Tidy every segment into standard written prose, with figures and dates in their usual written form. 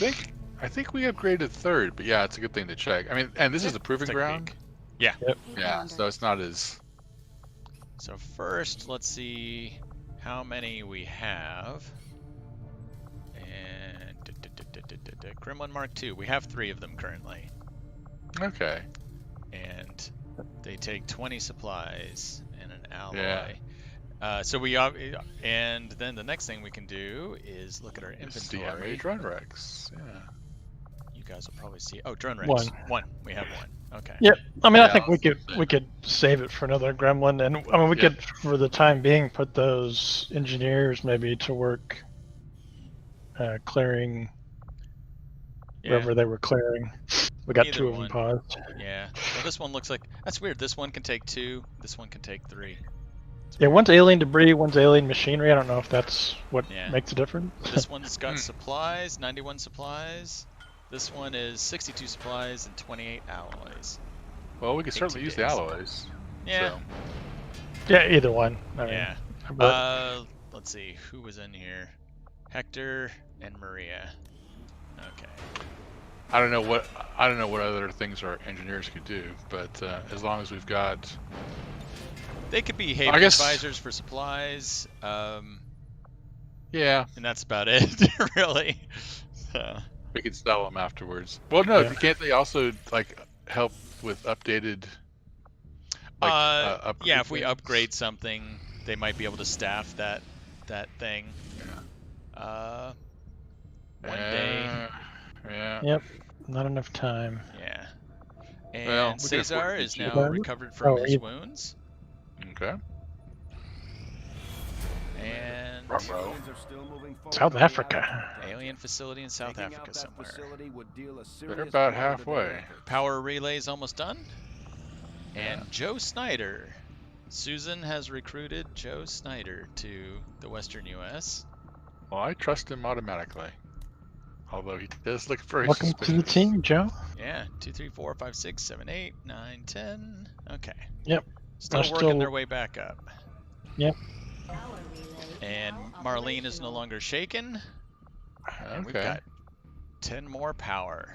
I think we upgraded third, but yeah, it's a good thing to check. I mean, and this is a proving Take a ground. peek. Yeah. Yep. Yeah, so it's not as. So first, let's see how many we have. And Gremlin Mark II. We have 3 of them currently, Okay. and they take 20 supplies and an alloy. Yeah. So we and then the next thing we can do is look at our See how many inventory. drone wrecks. Yeah. You guys will probably see. Oh, drone wrecks. One. We have one. Okay. Yep. I mean, I Yeah, think we I'll could save it for another gremlin, and I mean we Yeah. could, for the time being, put those engineers maybe to work clearing Yeah. wherever they were clearing. We got Either 2 of one. them paused. Yeah. Well, this one looks like that's weird. This one can take 2. This one can take 3. Yeah, one's alien debris, one's alien machinery. I don't know if that's what Yeah. makes a difference. This one's got supplies, 91 supplies. This one is 62 supplies and 28 alloys. Well, we could 18 certainly use the days. alloys. Yeah. So. Yeah, either one. I mean, Yeah. but Let's see who was in here. Hector and Maria. Okay. I don't know what other things our engineers could do, but as long as we've got. They could be haven guess- advisors for supplies. Yeah, And that's about it, really. So. we could sell them afterwards. Well, no, Yeah. can't they also like help with updated? Yeah, if we things? upgrade something, they might be able to staff that thing. Yeah. One day. Yeah. Yep, not enough time. Yeah. Well, And we can afford Cesar to is do now that. recovered from Oh, his yeah. wounds. Okay. And Ruh-roh. South Africa. alien facility in South Africa somewhere. They're about halfway. Power relay's almost done. And Yeah. Joe Snyder. Susan has recruited Joe Snyder to the Western U.S. Well, I trust him automatically. Although he does look very Welcome to the suspicious. team, Joe. Yeah, 2, 3, 4, 5, 6, 7, 8, 9, 10. Okay. Yep. Still They're working still- their way back up. Yep. And Marlene is no longer shaken. And we've Okay. got 10 more power.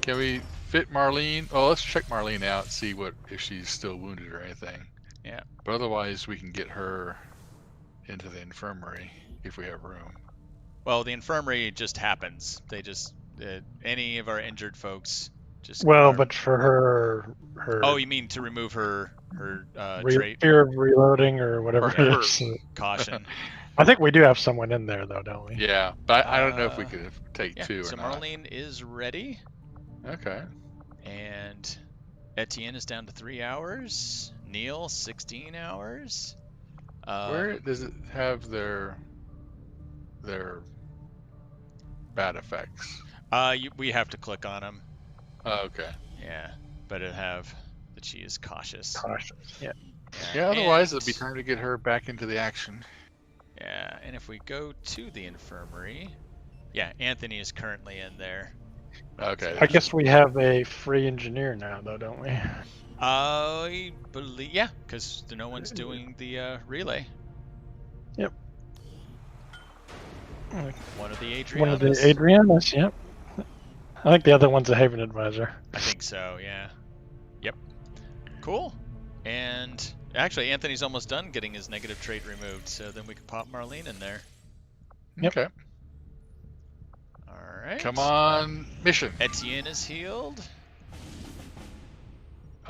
Can we fit Marlene? Well, let's check Marlene out, see if she's still wounded or anything. Yeah. But otherwise, we can get her into the infirmary if we have room. Well, the infirmary just happens. They just any of our injured folks just. Well, are- but for her Oh, you mean to remove her trait fear of reloading or whatever Or it her. is. caution? I think we do have someone in there, though, don't we? Yeah, but I don't know if we Uh, could take Yeah. 2 or So not. Marlene is ready, Okay. and Etienne is down to 3 hours. Neil 16 hours. Where does it have their bad effects? We have to click on them. Oh, okay. Yeah, but it have that she is cautious. Cautious. Yeah. Yeah, otherwise and- it'll be time to get her back into the action. Yeah, and if we go to the infirmary, yeah, Anthony is currently in there. Okay. I guess we have a free engineer now, though, don't we? I believe, yeah, because no one's doing the relay. Yep. One of the One of the Adrianas. Adrianas, yep. I think the other one's a Haven advisor. I think so, yeah. Yep. Cool. And actually, Anthony's almost done getting his negative trait removed, so then we can pop Marlene in there. Yep. Okay. All right. Come on, mission. Etienne is healed.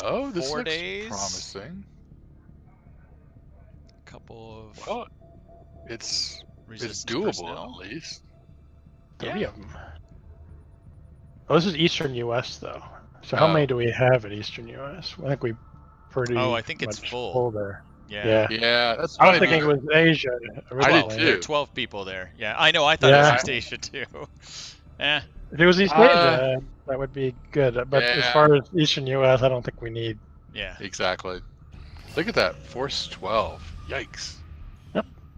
Oh, this 4 looks days. promising. Couple of Well, it's resistance doable personnel. at least. 3 Yeah. of them. Oh, this is Eastern U.S., though. So how Oh. many do we have in Eastern U.S.? I think we pretty Oh, I think it's much full. there. Yeah. Yeah, that's. I was funny thinking it because- was Asia I originally. did There are too. 12 people there. Yeah, I know. I thought it Yeah. was East Asia too. Eh. If it was East Asia, that would be good. But as yeah. far as Eastern U.S., I don't think we need. Yeah. Exactly. Look at that, Force 12. Yikes.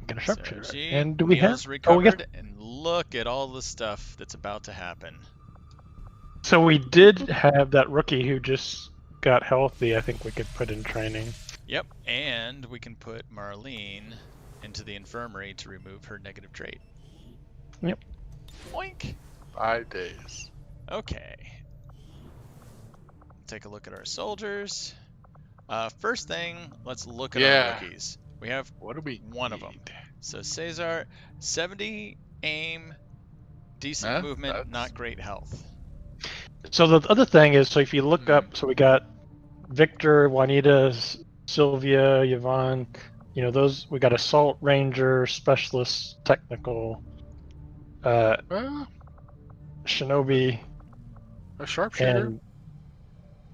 Get a sharpshooter. Sergi, And do we Neil's have? recovered, Oh, we got. and look at all the stuff that's about to happen. So we did have that rookie who just got healthy. I think we could put in training. Yep, and we can put Marlene into the infirmary to remove her negative trait. Yep. Boink. 5 days. Okay. Take a look at our soldiers. First thing, let's look at our rookies. We have What do we one of them. So Cesar, 70 aim, decent movement, not great health. So the other thing is, so if you look up, so we got Victor, Juanita, Sylvia, Yvonne, you know, those, we got Assault Ranger, Specialist, Technical, Well, Shinobi, a sharpshooter. and,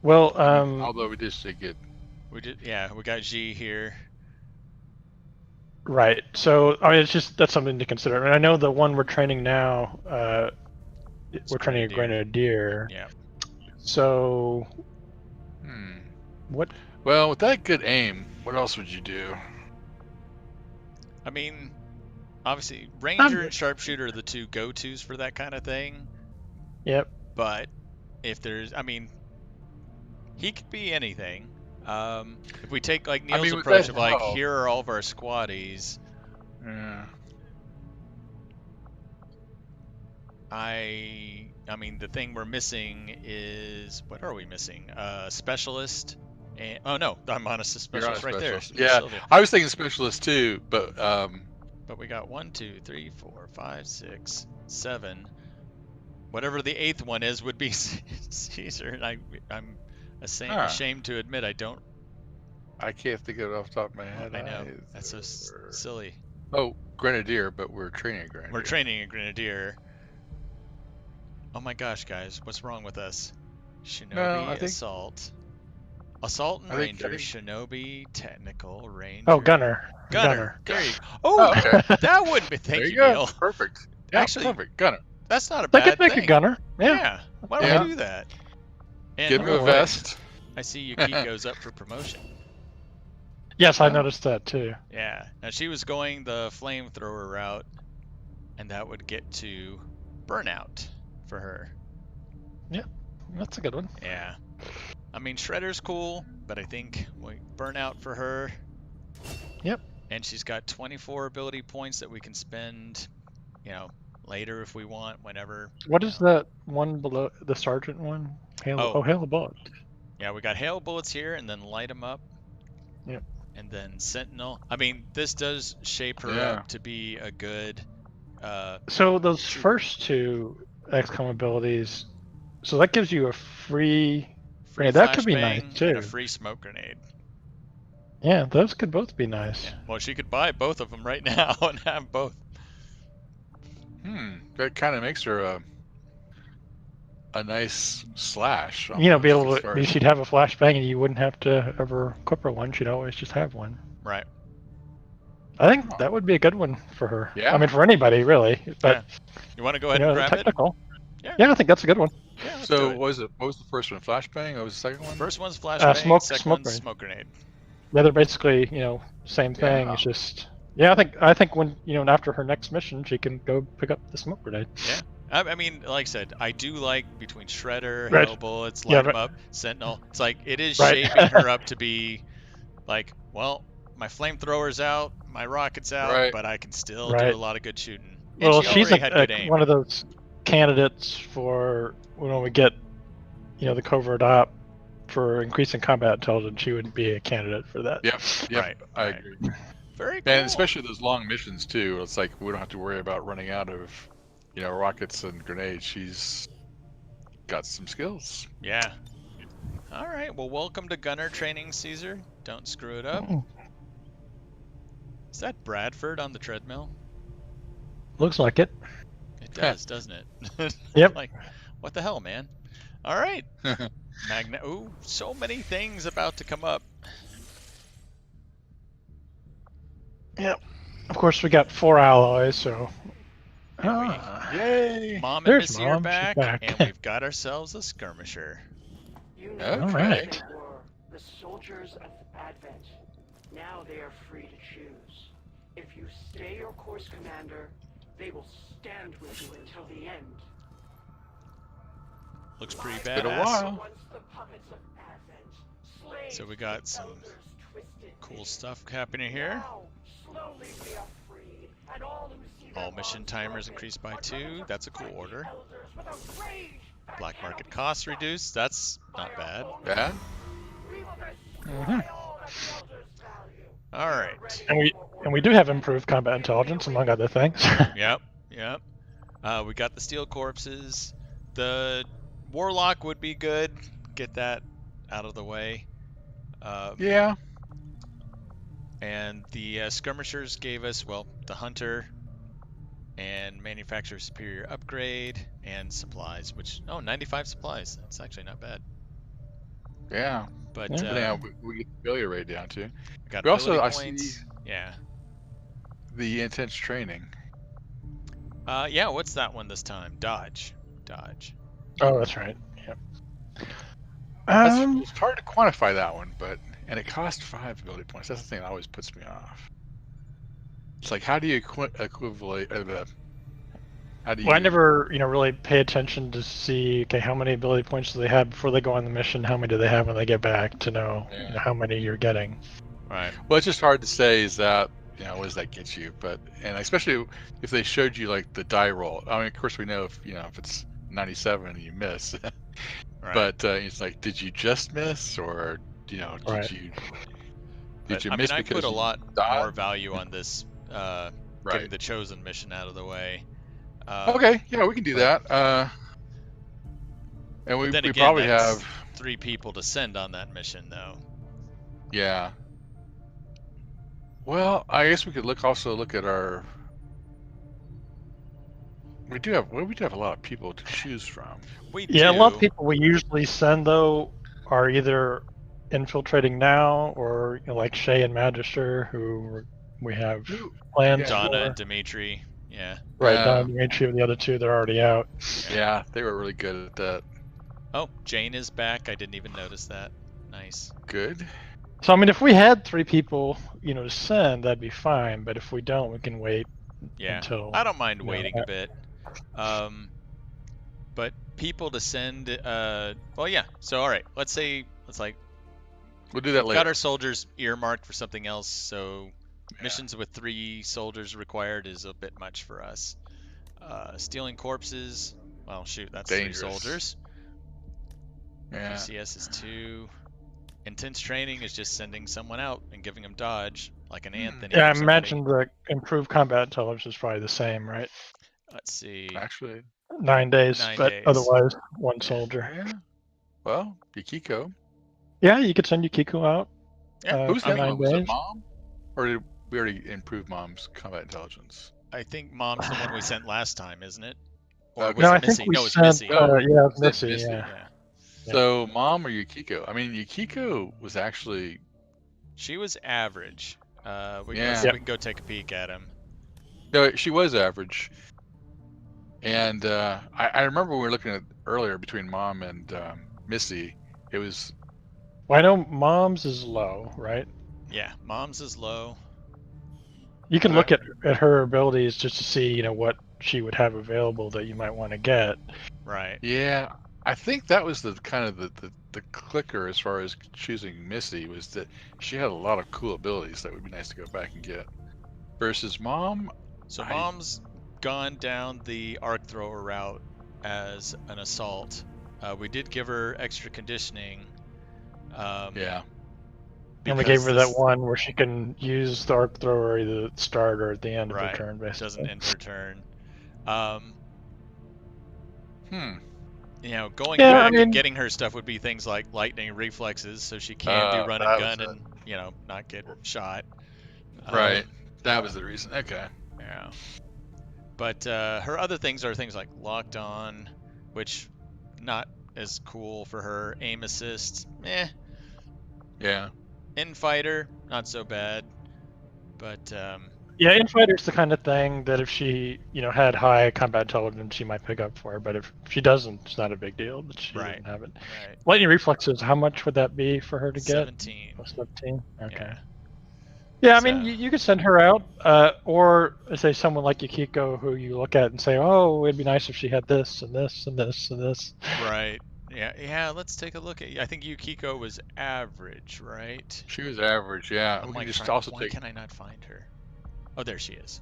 well, although we did say get. We did, yeah, we got G here. right. So, I mean, it's just, that's something to consider. And I know the one we're training now, we're training a Grenadier. Yeah. So, what? Well, with that good aim, what else would you do? I mean, obviously, Ranger and Sharpshooter are the two go-tos for that kind of thing. Yep. But if there's, I mean, he could be anything. If we take like Neil's approach of like, here are all of our squaddies. Yeah. I mean, the thing we're missing is, what are we missing? Specialist. And, oh no, I'm on a specialist right there. Yeah, I was thinking specialist too, but But we got 1, 2, 3, 4, 5, 6, 7. Whatever the 8th one is would be Caesar. And I'm ashamed to admit I don't. I can't think of it off the top of my head. I know, that's so silly. Oh, Grenadier, but we're training a Grenadier. We're training a Grenadier. Oh my gosh, guys, what's wrong with us? Shinobi, Assault. Assault and Ranger, Shinobi, Technical, Ranger. Oh, Gunner. There you go. Oh, okay. that would be. Thank you, Neil. Perfect. Yeah, actually, perfect. Gunner. That's not a bad thing. They could make thing. a Gunner. Yeah. Why don't we do that? And give him a vest. I see Yuki goes up for promotion. Yes, I noticed that too. Yeah. Now she was going the flamethrower route, and that would get to burnout for her. Yeah, that's a good one. Yeah. I mean, Shredder's cool, but I think burnout for her. Yep. And she's got 24 ability points that we can spend, later if we want, whenever. What is that one below the sergeant one? Hail of bullets. Yeah, we got hail bullets here, and then light them up. Yep. And then sentinel. I mean, this does shape her up to be a good. So those first two XCOM abilities, so that gives you a free grenade. That could be nice too. And a free smoke grenade. Yeah, those could both be nice. Yeah. Well, she could buy both of them right now and have both. That kind of makes her a nice slash. Be able to. She'd have a flashbang, and you wouldn't have to ever equip her one. She'd always just have one. Right. I think that would be a good one for her. Yeah. I mean, for anybody really. But you want to go ahead and grab technical. it? Yeah, I think that's a good one. Yeah, so what was the first one? Flashbang? What was the second one? First one's flashbang. Second one's grenade. smoke grenade. Yeah, they're basically same thing. Yeah. It's just I think when after her next mission, she can go pick up the smoke grenade. Yeah. I mean, like I said, I do like between Shredder, hail bullets, light them up, Sentinel. It's like it is shaping her up to be like, well, my flamethrower's out, my rocket's out, but I can still do a lot of good shooting. And well, she's one of those candidates for when we get, the covert op for increasing combat intelligence. She would be a candidate for that. Yep. Right. I agree. Very cool. And especially those long missions too. It's like we don't have to worry about running out of, rockets and grenades. She's got some skills. Yeah. All right. Well, welcome to Gunner training, Caesar. Don't screw it up. Is that Bradford on the treadmill? Looks like it. It does, doesn't it? Yep. Like, what the hell, man? All right. Ooh, so many things about to come up. Yep. Of course, we got 4 alloys, so. Yay! Mom and There's Missy are Mom. back, She's back. and we've got ourselves a skirmisher. All right. The soldiers of Advent. Now they are free to choose. If you stay your course, Commander, they will stand with you until the end. Looks pretty been a badass. while. So we got some cool stuff happening here. Now, slowly we are freed, All mission timers increased by 2. That's a cool order. Black market costs reduced. That's not bad. Bad? All right. And we do have improved combat intelligence, among other things. Yep. We got the steel corpses. The warlock would be good. Get that out of the way. Yeah. And the skirmishers gave us, well, the hunter and manufacturer superior upgrade and supplies, which 95 supplies. That's actually not bad. Yeah. But yeah, we get the failure rate down too. Got we also I points. see Yeah. the intense training. Yeah. What's that one this time? Dodge. Oh, that's right. Yep. It's hard to quantify that one, and it costs 5 ability points. That's the thing that always puts me off. It's like, how do you equivalent? How do you? Well, I never, really pay attention to see, okay, how many ability points do they have before they go on the mission? How many do they have when they get back to know, how many you're getting? Right. Well, it's just hard to say. Is that what does that get you? And especially if they showed you like the die roll. I mean, of course we know if it's 97 and you miss. Right. But it's like, did you just miss, or did you miss? I mean, I because put a lot died? more value on this. Getting the chosen mission out of the way. Okay, yeah, we can do that. And we probably have 3 people to send on that mission, though. Yeah. Well, I guess we could also look at our. We do have a lot of people to choose from. A lot of people we usually send though are either infiltrating now or like Shay and Magister, who we have plans Donna, for. Dimitri, yeah. Right, Donna and Dimitri, the other 2, they're already out. Yeah, they were really good at that. Oh, Jane is back. I didn't even notice that. Nice. Good. So I mean, if we had 3 people, to send, that'd be fine. But if we don't, we can wait. Yeah, until, I don't mind waiting a bit. But people to send. Well, yeah. So all right, let's we'll do that later. Got our soldiers earmarked for something else. So missions with 3 soldiers required is a bit much for us. Stealing corpses. Well, shoot, that's Dangerous. 3 soldiers. Yeah. PCS is 2. Intense training is just sending someone out and giving them dodge, like an Anthony. Yeah, I imagine the improved combat intelligence is probably the same, right? Let's see. Actually, 9 days, 9 but days. otherwise 1 soldier. Yeah. Well, Yukiko. Yeah, you could send Yukiko out. Yeah. Who's that? 9 Was days. it Mom? Or did we already improve Mom's combat intelligence? I think Mom's the one we sent last time, isn't it? Or Okay. was No, it I Missy? think we No, it's sent. Missy. Yeah, it's That's Missy. Missy. Yeah. So Mom or Yukiko? I mean, Yukiko was actually. She was average. We Yeah. can go take a peek at him. No, she was average. And I remember we were looking at earlier between Mom and Missy. It was. Well, I know Mom's is low, right? Yeah, Mom's is low. You can look at her abilities just to see, what she would have available that you might want to get. Right. Yeah, I think that was the kind of the clicker as far as choosing Missy, was that she had a lot of cool abilities that would be nice to go back and get. Versus Mom. So Mom's gone down the arc thrower route as an assault. We did give her extra conditioning. Yeah. And we gave her that one where she can use the arc thrower either at the start or at the end of her turn, basically. Doesn't end her turn. Going back and getting her stuff would be things like lightning reflexes, so she can do run and gun and not get shot. Right. That was the reason. Okay. Yeah. But her other things are things like locked on, which not as cool for her. Aim assist, Yeah. Infighter, not so bad. But yeah, Infighter's the kind of thing that if she, had high combat intelligence, she might pick up for her. But if she doesn't, it's not a big deal that she doesn't have it. Right. Lightning reflexes, how much would that be for her to get? 17. 17. Okay. Yeah. Yeah, I mean, you could send her out, or say someone like Yukiko who you look at and say, oh, it'd be nice if she had this and this and this and this. Right. Yeah. Let's take a look at. I think Yukiko was average, right? She was average. Yeah. I'm We like, can just why also can I not find her? Oh, there she is.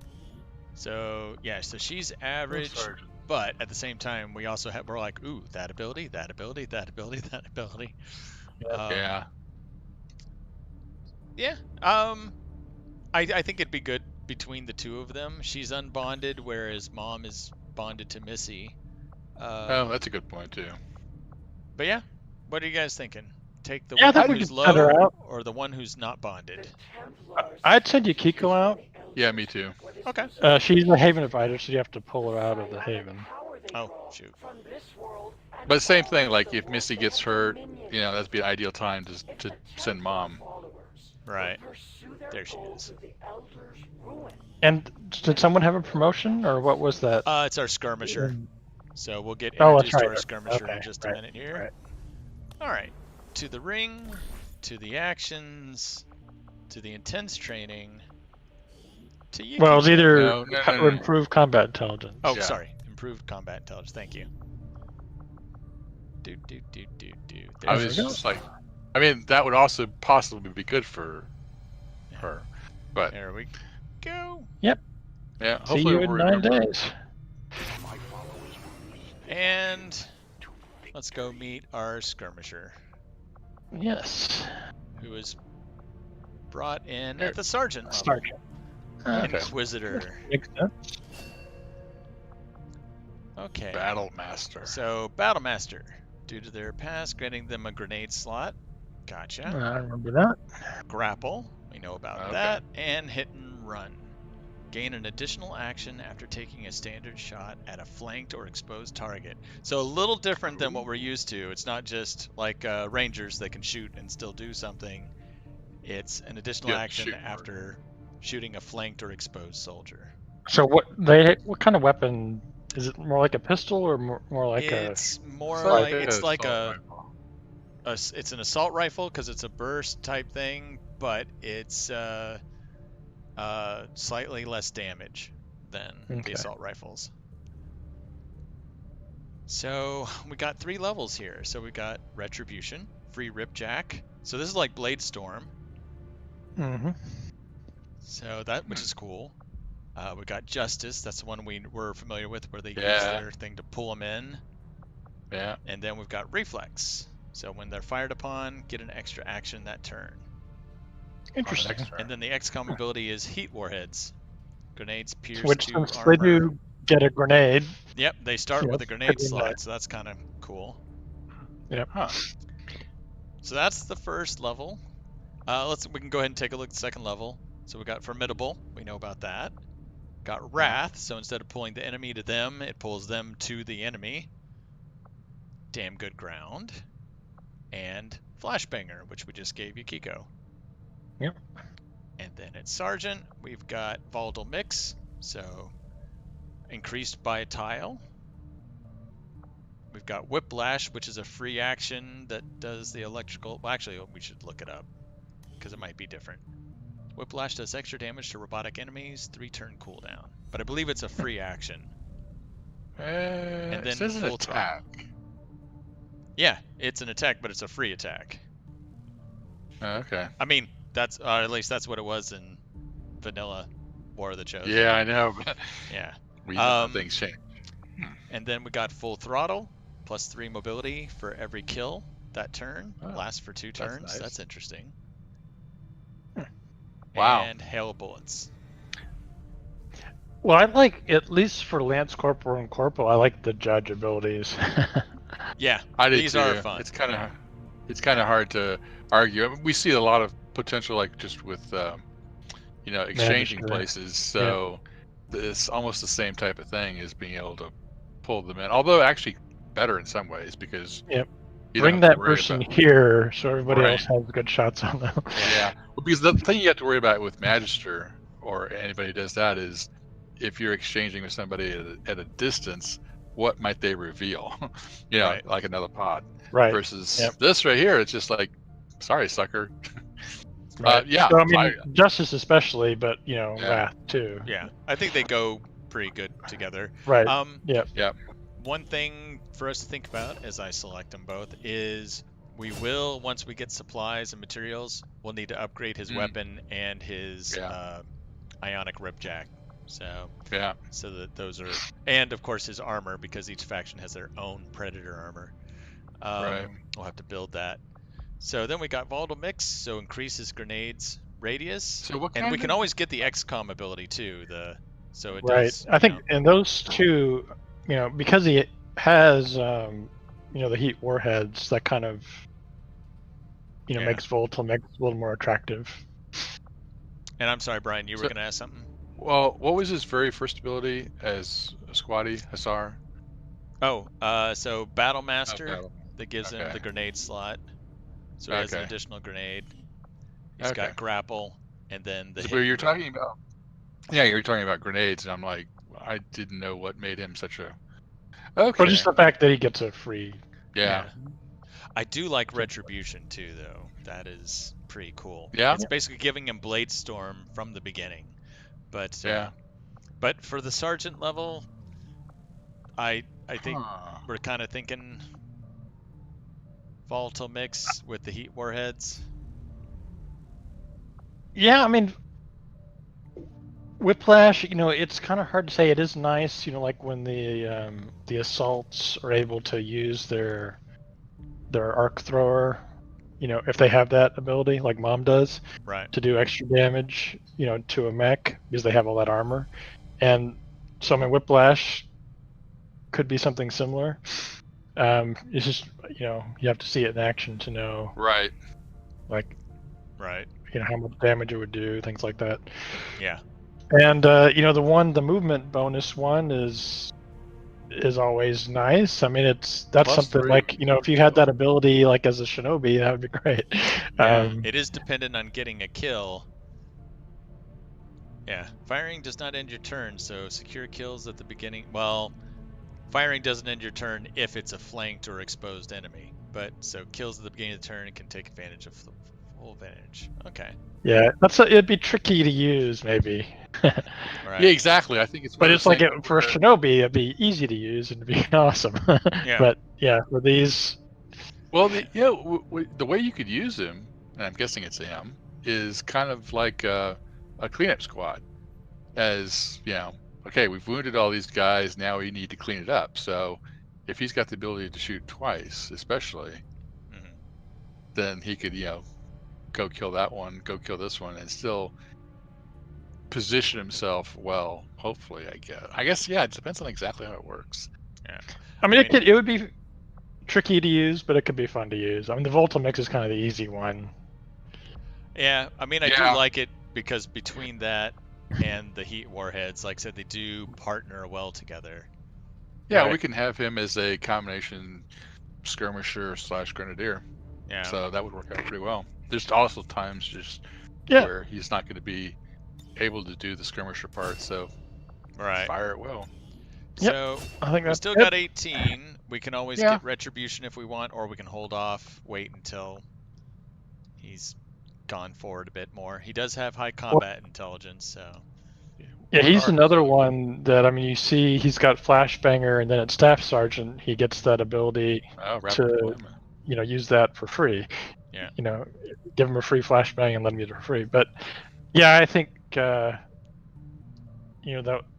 So yeah, so she's average, but at the same time, we're like, ooh, that ability, that ability, that ability, that ability. Yeah. Yeah. I think it'd be good between the two of them. She's unbonded, whereas Mom is bonded to Missy. Oh, that's a good point too. But yeah, what are you guys thinking? Take the Yeah, I one think we who's could cut her low, out. or the one who's not bonded? I'd send Yukiko out. Yeah, me too. Okay. She's a Haven Divider, so you have to pull her out of the Haven. Oh, shoot. But same thing, like if Missy gets hurt, that'd be an ideal time to send Mom. Right. There she is. And did someone have a promotion, or what was that? It's our skirmisher. So we'll get Oh, introduced that's to right. our skirmisher Okay, in just a minute here. Right. All right. To the ring, to the actions, to the intense training, to you. Well, it's either No. improved combat intelligence. Oh, Yeah. sorry. Improved combat intelligence. Thank you. Do. I was just like, I mean, that would also possibly be good for her, but there we go. Yep. Yeah. See Hopefully you in we'll 9 remember. days. And let's go meet our skirmisher, Yes. who is brought in at the sergeant level. Sergeant. Okay. Inquisitor. Makes sense. Okay. Battle Master. So, Battle Master. Due to their past, granting them a grenade slot. Gotcha. I remember that. Grapple. We know about that. And hit and run. Gain an additional action after taking a standard shot at a flanked or exposed target. So a little different than what we're used to. It's not just like Rangers that can shoot and still do something. It's an additional action after shooting a flanked or exposed soldier. So what kind of weapon is it? More like a pistol or more like it's a? More like it's an assault rifle because it's a burst type thing, but it's slightly less damage than the assault rifles. So we got 3 levels here. So we got Retribution, Free Ripjack. So this is like Blade Storm. Mm-hmm. So that, which is cool. We got Justice. That's the one we're familiar with, where they use their thing to pull them in. Yeah. And then we've got Reflex. So when they're fired upon, get an extra action that turn. Interesting. And then the XCOM ability is Heat Warheads. Grenades pierce Which to since armor. they do get a grenade. Yep, they start with a grenade slot, so that's kind of cool. Yep. Huh. So that's the first level. We can go ahead and take a look at the second level. So we got Formidable. We know about that. Got Wrath. So instead of pulling the enemy to them, it pulls them to the enemy. Damn Good Ground. And Flashbanger, which we just gave Yukiko. Yep. And then at Sergeant, we've got Volatile Mix. So increased by a tile. We've got Whiplash, which is a free action that does the electrical... Well, actually, we should look it up, because it might be different. Whiplash does extra damage to robotic enemies, 3-turn cooldown. But I believe it's a free action. And then it's an attack. Yeah, it's an attack, but it's a free attack. Okay. I mean, that's at least that's what it was in vanilla War of the Chosen. Yeah, I know. But yeah. Things change. And then we got Full Throttle, +3 mobility for every kill that turn. Lasts for 2 turns. That's nice. That's interesting. Wow. And Hail Bullets. Well, I like, at least for Lance Corporal and Corporal, I like the judge abilities. Yeah, I do these too. are fun. It's kind of hard to argue. I mean, we see a lot of potential, like just with exchanging places. So it's almost the same type of thing as being able to pull them in. Although actually better in some ways because bring that person here so everybody else has good shots on them. Yeah, well, because the thing you have to worry about with Magister or anybody who does that is if you're exchanging with somebody at a distance, what might they reveal? Like another pod. Right. Versus this right here, it's just like, sorry, sucker. Right. Yeah. So, I mean, Justice especially, but Wrath too. Yeah, I think they go pretty good together. Right. Yep. One thing for us to think about as I select them both is we will, once we get supplies and materials, we'll need to upgrade his weapon and his ionic ripjack So yeah. So that those are, and of course his armor, because each faction has their own Predator armor. Right. We'll have to build that. So then we got volatile mix, so increases grenades radius, So what and kind we can of always get the XCOM ability too. So it Right. does. I think in those two, because he has, the heat warheads, that kind of, makes volatile mix a little more attractive. And I'm sorry, Brian, you were going to ask something? Well, what was his very first ability as a squatty, Hussar? Oh, so Battle Master, Oh, that gives him the grenade slot. So he has an additional grenade. He's got grapple, and then the. But you're talking about. Yeah, you're talking about grenades, and I'm like, I didn't know what made him such a. Okay. But just the fact that he gets a free. Yeah. I do like Retribution too, though. That is pretty cool. Yeah. It's basically giving him Blade Storm from the beginning. But yeah. But for the sergeant level, I think we're kind of thinking volatile mix with the heat warheads. Yeah, I mean, Whiplash, it's kind of hard to say. It is nice, like when the assaults are able to use their arc thrower, if they have that ability, like Mom does, right, to do extra damage, to a mech because they have all that armor. And so, I mean, Whiplash could be something similar. It's just, you have to see it in action to know. Right. Like. Right. How much damage it would do, things like that. Yeah. And the movement bonus one is always nice. I mean, that's plus something 3. Like, if you had that ability like as a shinobi, that would be great. Yeah, it is dependent on getting a kill. Yeah, firing does not end your turn, so secure kills at the beginning. Well, firing doesn't end your turn if it's a flanked or exposed enemy, but so kills at the beginning of the turn can take advantage of the full advantage. Okay. Yeah, it'd be tricky to use, maybe. Right. Yeah, exactly. I think it's. But it's like for a shinobi, it'd be easy to use and it'd be awesome. Yeah. But yeah, for these. Well, the way you could use him, and I'm guessing it's him, is kind of like a cleanup squad. As okay, we've wounded all these guys. Now we need to clean it up. So, if he's got the ability to shoot twice, especially, then he could go kill that one, go kill this one, and still position himself well. Hopefully, I guess yeah. It depends on exactly how it works. Yeah, I mean, it would be tricky to use, but it could be fun to use. I mean, the Volta mix is kind of the easy one. Yeah, I mean, I do like it because between that and the heat warheads, like I said, they do partner well together. Yeah, right? We can have him as a combination skirmisher / grenadier. Yeah. So that would work out pretty well. There's also times just where he's not going to be able to do the skirmisher part, so fire it well. So I think we still got 18. We can always get Retribution if we want, or we can hold off, wait until he's gone forward a bit more. He does have high combat intelligence, so. Yeah, he's another one that, I mean, you see he's got Flashbanger, and then at Staff Sergeant, he gets that ability to, use that for free. Yeah. Give him a free flashbang and let him use it for free. But yeah, I think that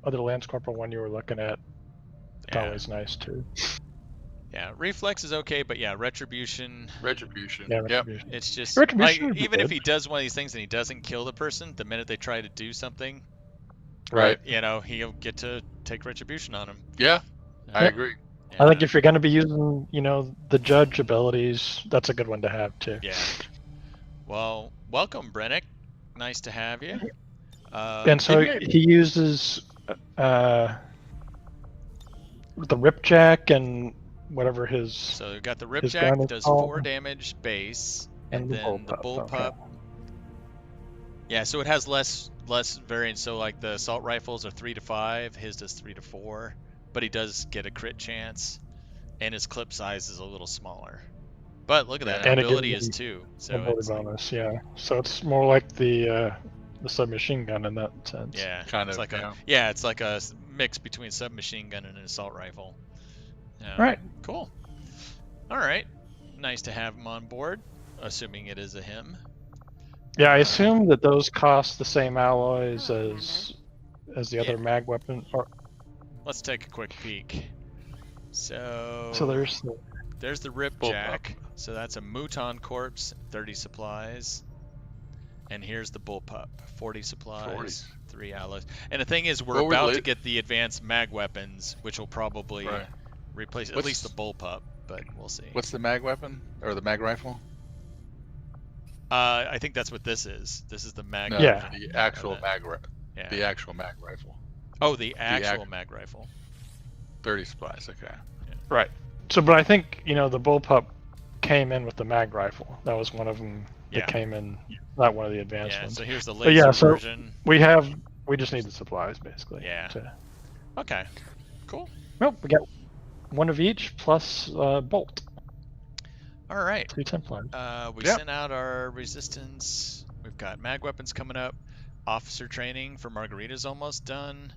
other Lance Corporal one you were looking at, it's always nice too. Yeah, Reflex is okay, but Retribution. Yeah, Retribution. It's just like, even if he does one of these things and he doesn't kill the person, the minute they try to do something, right? He'll get to take Retribution on him. Yeah, I agree. I think if you're going to be using, the judge abilities, that's a good one to have too. Yeah. Well, welcome, Brennick. Nice to have you. And so he uses the Ripjack and whatever his. So we've got the Ripjack, does 4 damage base, and then the Bullpup. Yeah, so it has less variance. So like the assault rifles are 3 to 5, his does 3 to 4. But he does get a crit chance, and his clip size is a little smaller. But look at that, ability is 2. So it's bonus, So it's more like the submachine gun in that sense. Yeah, kind of. Like it's like a mix between submachine gun and an assault rifle. Right. Cool. All right. Nice to have him on board, assuming it is a him. Yeah, I assume that those cost the same alloys as the other mag weapon. Or let's take a quick peek. So there's the Ripjack. So that's a Mouton corpse, 30 supplies. And here's the Bullpup, 40 supplies, 3 alloys. And the thing is, we're about to get the advanced mag weapons, which will probably replace at least the Bullpup, but we'll see. What's the mag weapon or the mag rifle? I think that's what this is. This is the mag. No, weapon. the actual mag rifle. Yeah. The actual mag rifle. Oh, the actual mag rifle. 30 supplies. Okay. Yeah. Right. So, but I think the Bullpup came in with the mag rifle. That was one of them that came in. Not one of the advanced ones. So here's the laser version. We just need the supplies basically. Yeah. Okay. Cool. Well, we got one of each plus bolt. All right. 2 Templars. We sent out our resistance. We've got mag weapons coming up. Officer training for Margarita's almost done.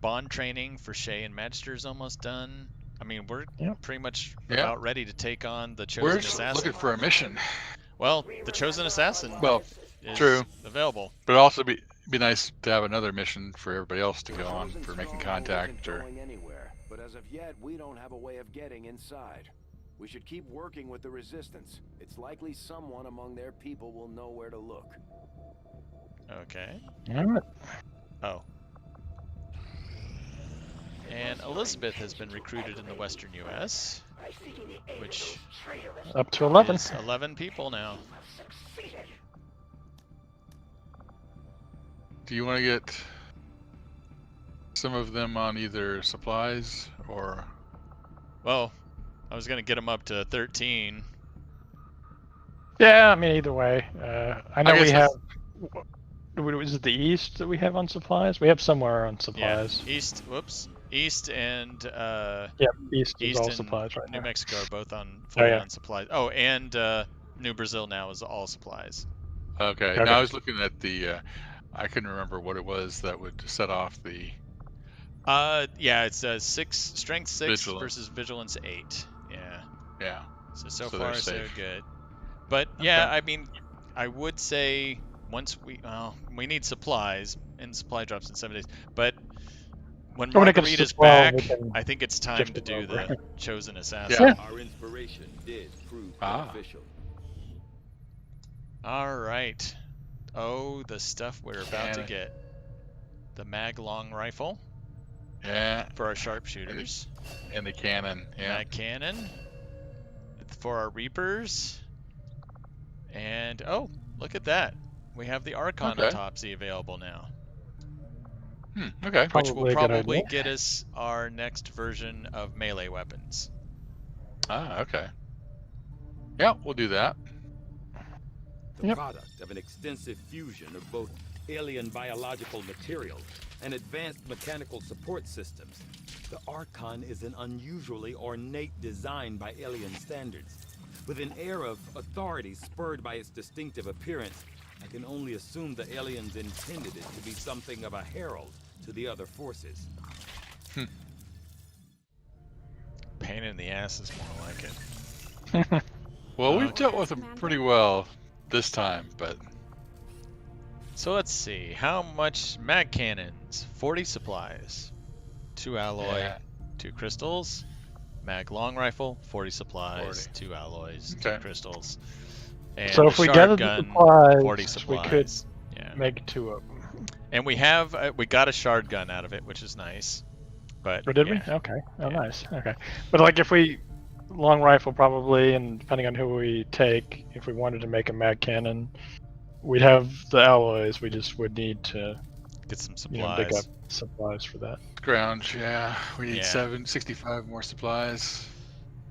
Bond training for Shay and Magister is almost done. I mean, we're pretty much about ready to take on the Chosen Assassin. We're looking for a mission. Well, the Chosen Assassin is available. But it'd also be nice to have another mission for everybody else to go on for making contact or. But as of yet, we don't have a way of getting inside. We should keep working with the Resistance. It's likely someone among their people will know where to look. Okay. All right. Oh. And Elizabeth has been recruited in the Western U.S., which up to 11. Is 11 people now. Do you want to get some of them on either supplies or? Well, I was gonna get them up to 13. Yeah, I mean either way. I know we have. Is it the East that we have on supplies? We have somewhere on supplies. Yeah, East. Whoops. East and East is all and supplies right New now. Mexico are both on fully on supplies. Oh, and New Brazil now is all supplies. Okay. Now I was looking at the. I couldn't remember what it was that would set off the. Yeah, it's 6 strength 6 versus vigilance 8. Yeah. Yeah. So far so good. But yeah, I mean, I would say once we need supplies and supply drops in 7 days, but. When Margarita's back, I think it's time to do the Chosen Assassin. Yeah. Our inspiration did prove beneficial. All right. Oh, the stuff we're about to get. The mag long rifle. Yeah. For our sharpshooters. And the cannon. Yeah. Mag cannon. For our reapers. And look at that. We have the Archon autopsy available now. Okay. Which will probably get us our next version of melee weapons. Okay. Yeah, we'll do that. The product of an extensive fusion of both alien biological materials and advanced mechanical support systems, the Archon is an unusually ornate design by alien standards. With an air of authority spurred by its distinctive appearance, I can only assume the aliens intended it to be something of a herald to the other forces. Pain in the ass is more like it. Well, we've dealt with them pretty well this time, but... So let's see. How much mag cannons? 40 supplies. 2 alloy, 2 crystals. Mag long rifle, 40 supplies, 2 alloys, 2 crystals. And so if we gathered the supplies, 40 supplies. We could make 2 of them. And we have we got a shard gun out of it, which is nice. But did we? Okay. Oh, nice. Okay. But like if we long rifle probably, and depending on who we take, if we wanted to make a mag cannon, we'd have the alloys. We just would need to get some supplies. Dig up supplies for that. Scrounge, we need 65 more supplies.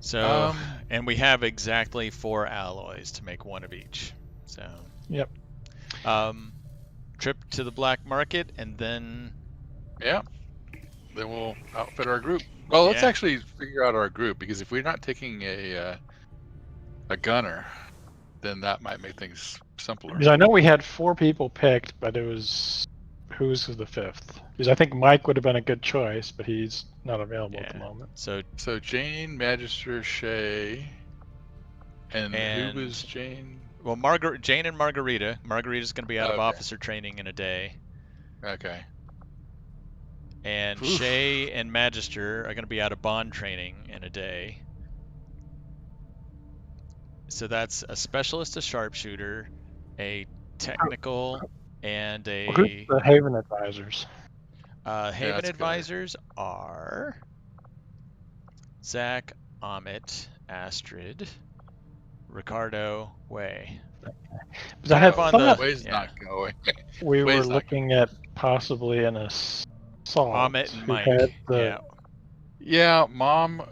So, and we have exactly 4 alloys to make 1 of each. So. Yep. Trip to the black market, and then. Yeah. Then we'll outfit our group. Well, let's actually figure out our group, because if we're not taking a gunner, then that might make things simpler. Because I know we had 4 people picked, but it was who's the 5th? Because I think Mike would have been a good choice, but he's not available at the moment. So Jane, Magister, Shay, and who was Jane? Well, Jane and Margarita. Margarita's going to be out of officer training in a day. Okay. And Oof. Shay and Magister are going to be out of bond training in a day. So that's a specialist, a sharpshooter, a technical, and Well, who's a the Haven advisors? Haven that's good. advisors are Zach, Amit, Astrid, Ricardo, Way. Because I had on thought Way's not going. we Way's were not looking at possibly an assault Amit and who Mike. had the. Yeah. Yeah, Mom.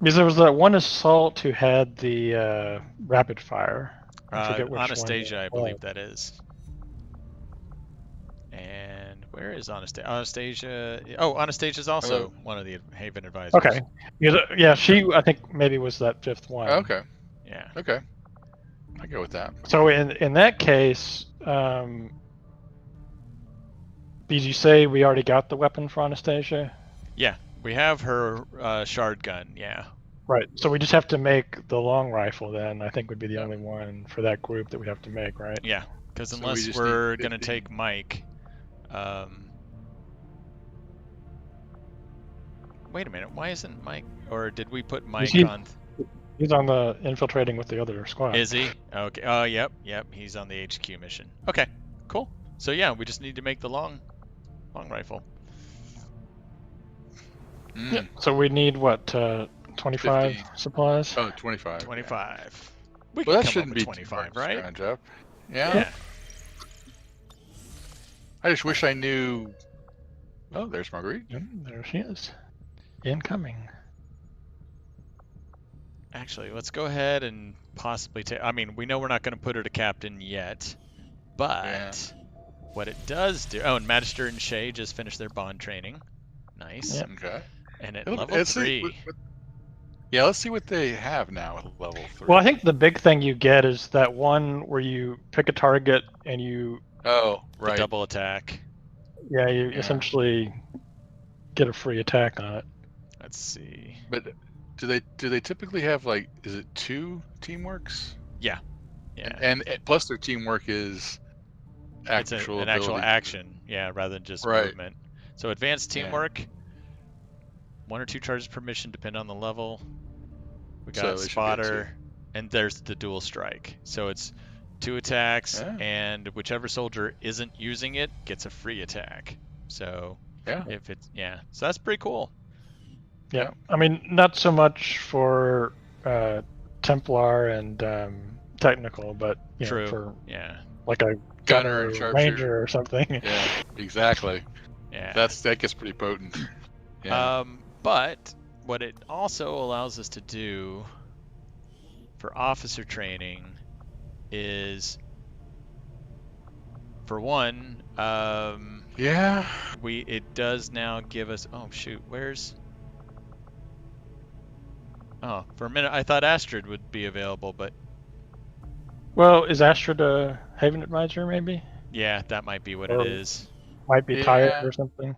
Because there was that one assault who had the rapid fire. I forget which Anastasia, one. I believe that is. And where is Anastasia? Anastasia. Oh, Anastasia's also one of the Haven advisors. Okay. Yeah, she I think maybe was that fifth one. Okay. Yeah. Okay. I go with that. So in that case, did you say we already got the weapon for Anastasia? Yeah, we have her shard gun. Yeah. Right. So we just have to make the long rifle then. I think would be the only one for that group that we have to make, right? Yeah, because So unless we just we're need gonna 50. take Mike. Wait a minute. Why isn't Mike? Or did we put Mike on? He's on the infiltrating with the other squad. Is he? Okay. Oh, yep. He's on the HQ mission. Okay. Cool. So yeah, we just need to make the long rifle. Yeah. So we need what? 25 50. supplies. Oh, 25. 25. We Well, can that come shouldn't up be with too 25, hard to right? scrounge up. Yeah. I just wish I knew. Oh, there's Marguerite. Yep, there she is. Incoming. Actually, let's go ahead and possibly take. I mean, we know we're not going to put her to captain yet, but what it does do. Oh, and Magister and Shay just finished their bond training. Nice. Yep. Okay. And at level 3. Yeah, let's see what they have now at level 3. Well, I think the big thing you get is that one where you pick a target and you. Oh, right. The double attack. Yeah, you essentially get a free attack on it. Let's see. But do they typically have, like, is it 2 teamworks? Yeah. And plus their teamwork is actual an actual action, rather than just movement. So advanced teamwork, 1 or 2 charges per mission, depending on the level. We got spotter, and there's the dual strike. So it's 2 attacks, and whichever soldier isn't using it gets a free attack. So if it's so that's pretty cool. Yeah, I mean, not so much for Templar and technical, but True. For like a gunner and ranger or something. Yeah, exactly. Yeah, that gets pretty potent. Yeah. But what it also allows us to do for officer training is, for one, it does now give us. Oh shoot, where's? Oh, for a minute I thought Astrid would be available, but. Well, is Astrid a Haven advisor, maybe? Yeah, that might be what it is. Might be tired or something.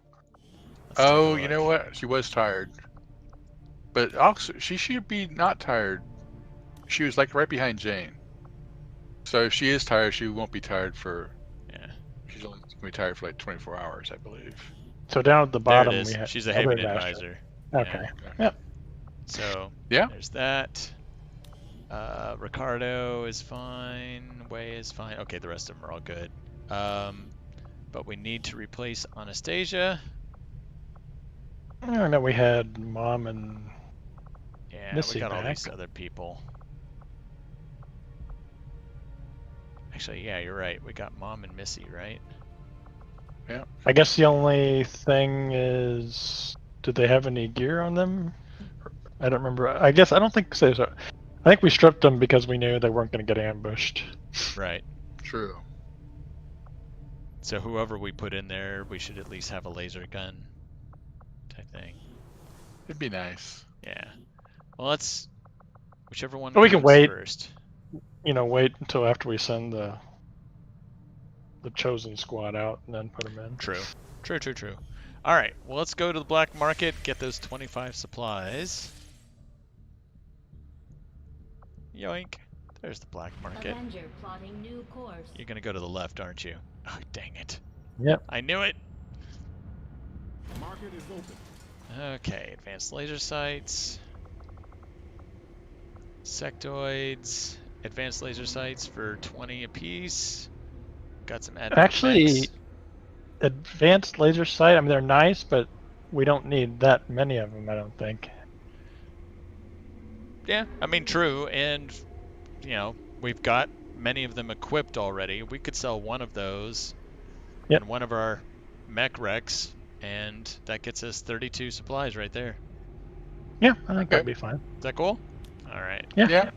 Oh, you know what? She was tired. But also, she should be not tired. She was like right behind Jane. So if she is tired, she won't be tired for. Yeah. She's only going to be tired for like 24 hours, I believe. So down at the bottom, we have. She's a Haven advisor. Okay. Yep. So there's that. Ricardo is fine. Way is fine. Okay, the rest of them are all good. But we need to replace Anastasia. I know we had Mom and Missy we got back. all these other people. Actually, you're right. We got Mom and Missy, right? Yeah. I guess the only thing is, did they have any gear on them? I don't remember. I don't think so. I think we stripped them because we knew they weren't going to get ambushed. Right. True. So whoever we put in there, we should at least have a laser gun type thing. It'd be nice. Yeah. Well, let's whichever one. We can wait first. Wait until after we send the chosen squad out and then put them in. True. All right. Well, let's go to the black market, get those 25 supplies. Yoink. There's the black market. Avenger plotting new course. You're gonna go to the left, aren't you? Oh, dang it. Yep. I knew it. Market is open. Okay, advanced laser sights. Sectoids. Advanced laser sights for 20 apiece. Got some advent Actually, mechs. advanced laser sight, I mean, they're nice, but we don't need that many of them, I don't think. Yeah, I mean, true. And, you know, we've got many of them equipped already. We could sell one of those Yep. and one of our mech wrecks, and that gets us 32 supplies right there. Yeah, I think that'd be fine. Is that cool? All right. Yeah.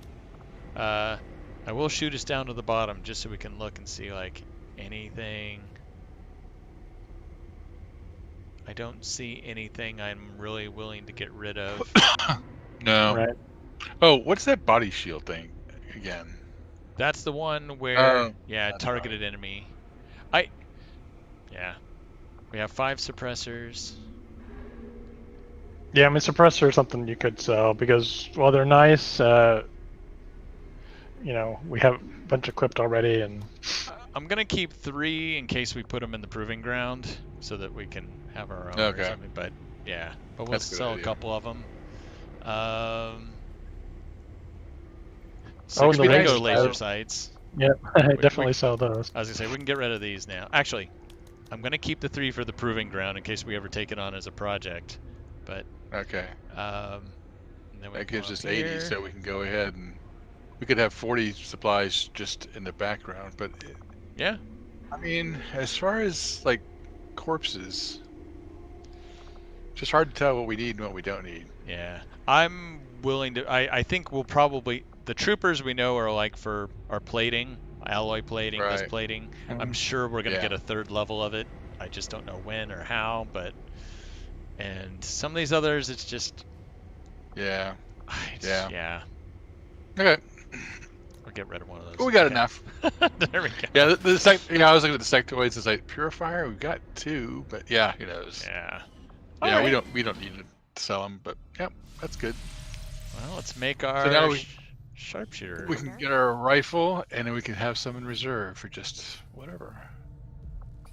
I will shoot us down to the bottom just so we can look and see, like, anything. I don't see anything I'm really willing to get rid of. No. Right. Oh, what's that body shield thing again? That's the one where, yeah, that's targeted enemy. Yeah. We have 5 suppressors. Yeah, I mean, suppressor is something you could sell because while they're nice, you know, we have a bunch equipped already, and I'm gonna keep 3 in case we put them in the proving ground so that we can have our own or something. But yeah, but we'll That's a good sell idea. a couple of them. and Six the Bingo laser laser sights. sights. yeah, definitely sell those. I was gonna say we can get rid of these now. Actually, I'm gonna keep the 3 for the proving ground in case we ever take it on as a project. But Okay. and then we That come gives up us 80, here. so we can go ahead and we could have 40 supplies just in the background. But Yeah. I mean, as far as like corpses, just hard to tell what we need and what we don't need. Yeah, I'm willing to. I think we'll probably the troopers we know are like for our plating, alloy plating, this Right. plating. I'm Mhm. sure we're gonna Yeah. get a 3rd level of it. I just don't know when or how. But and some of these others, it's just Yeah. Yeah. yeah. Okay. We'll get rid of one of those. Well, we got Okay. enough. There we go. Yeah. I was looking at the sectoids. It's like purifier. We've got 2, but yeah, who knows? Yeah. Yeah, Alright. we don't need to sell them, but yep, that's good. Well, let's make our now we- sharpshooter. We can get our rifle, and then we can have some in reserve for just whatever.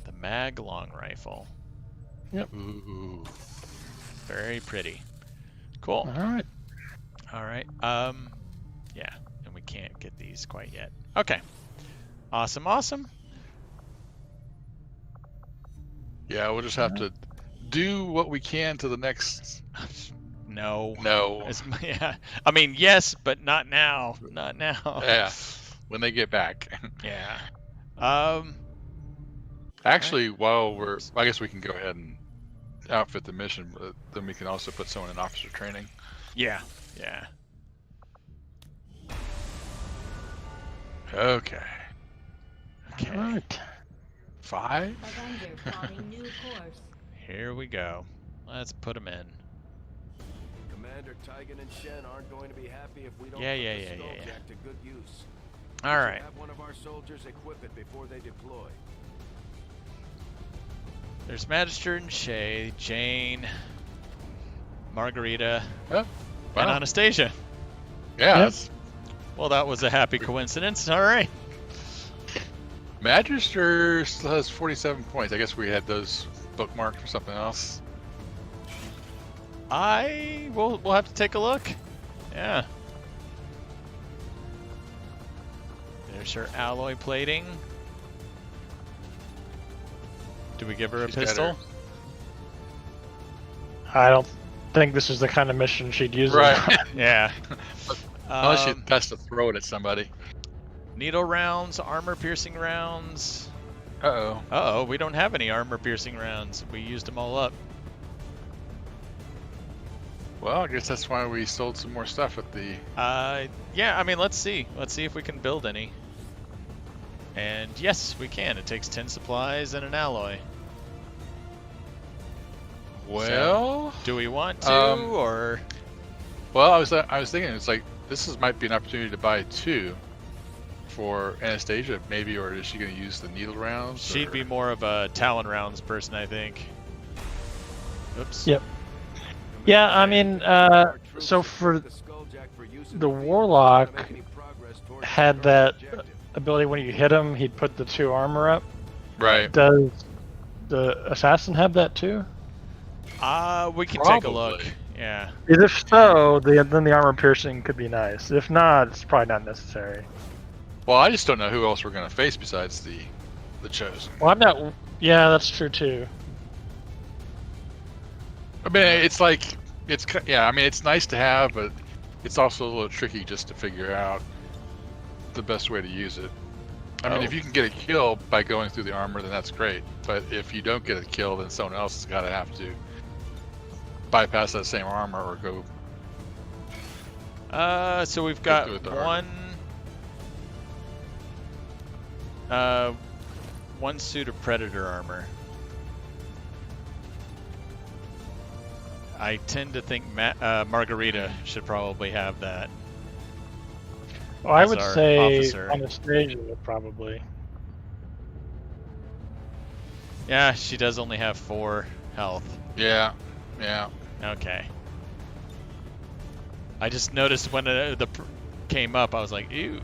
The mag long rifle. Ooh. Very pretty. Cool. All right. All right. Yeah, and we can't get these quite yet. Okay. Awesome. Awesome. Yeah, we'll just have to do what we can to the next. No. No. Yeah. I mean, yes, but not now. Not now. Yeah. When they get back. Yeah. Actually, I guess we can go ahead and outfit the mission, but then we can also put someone in officer training. Yeah. Yeah. Okay. Okay. All right. 5? Avenger plotting new course. Here we go. Let's put them in. Commander Tigan and Shen aren't going to be happy if we don't Yeah, put yeah, the yeah, yeah, Skulljack yeah. to good use. All We should right. Have one of our soldiers equip it before they deploy. There's Magister and Shay, Jane, Margarita, Oh, and wow. Anastasia. Yeah. Yep. That's- Well, that was a happy coincidence. All right. Magister still has 47 points. I guess we had those bookmarked for something else. We'll have to take a look. Yeah. There's her alloy plating. Do we give her a She's got pistol? her- I don't think this is the kind of mission she'd use. it Right. on. Yeah. Unless she has to throw it at somebody. Needle rounds, armor piercing rounds. Uh-oh. Uh-oh, we don't have any armor piercing rounds. We used them all up. Well, I guess that's why we sold some more stuff at the... Yeah, I mean, let's see. Let's see if we can build any. And yes, we can. It takes 10 supplies and an alloy. Well... Do we want to, or... Well, I was thinking, it's like, might be an opportunity to buy 2 for Anastasia, maybe, or is she going to use the needle rounds? She'd or... be more of a Talon rounds person, I think. Oops. Yep. Yeah, I mean, so for the Warlock had that ability when you hit him, he'd put the 2 armor up. Right. Does the assassin have that too? We can take a look. Probably. Yeah. If so, then the armor piercing could be nice. If not, it's probably not necessary. Well, I just don't know who else we're gonna face besides the Chosen. Well, I'm not. Yeah, that's true too. I mean, it's like yeah. I mean, it's nice to have, but it's also a little tricky just to figure out the best way to use it. I mean, if you can get a kill by going through the armor, then that's great. But if you don't get a kill, then someone else has got to have to bypass that same armor or go. So we've got one suit of Predator armor. I tend to think Margarita should probably have that. Well, I would say officer. Anastasia probably. Yeah, she does only have 4 health. Yeah. Okay. I just noticed when the came up, I was like, ew.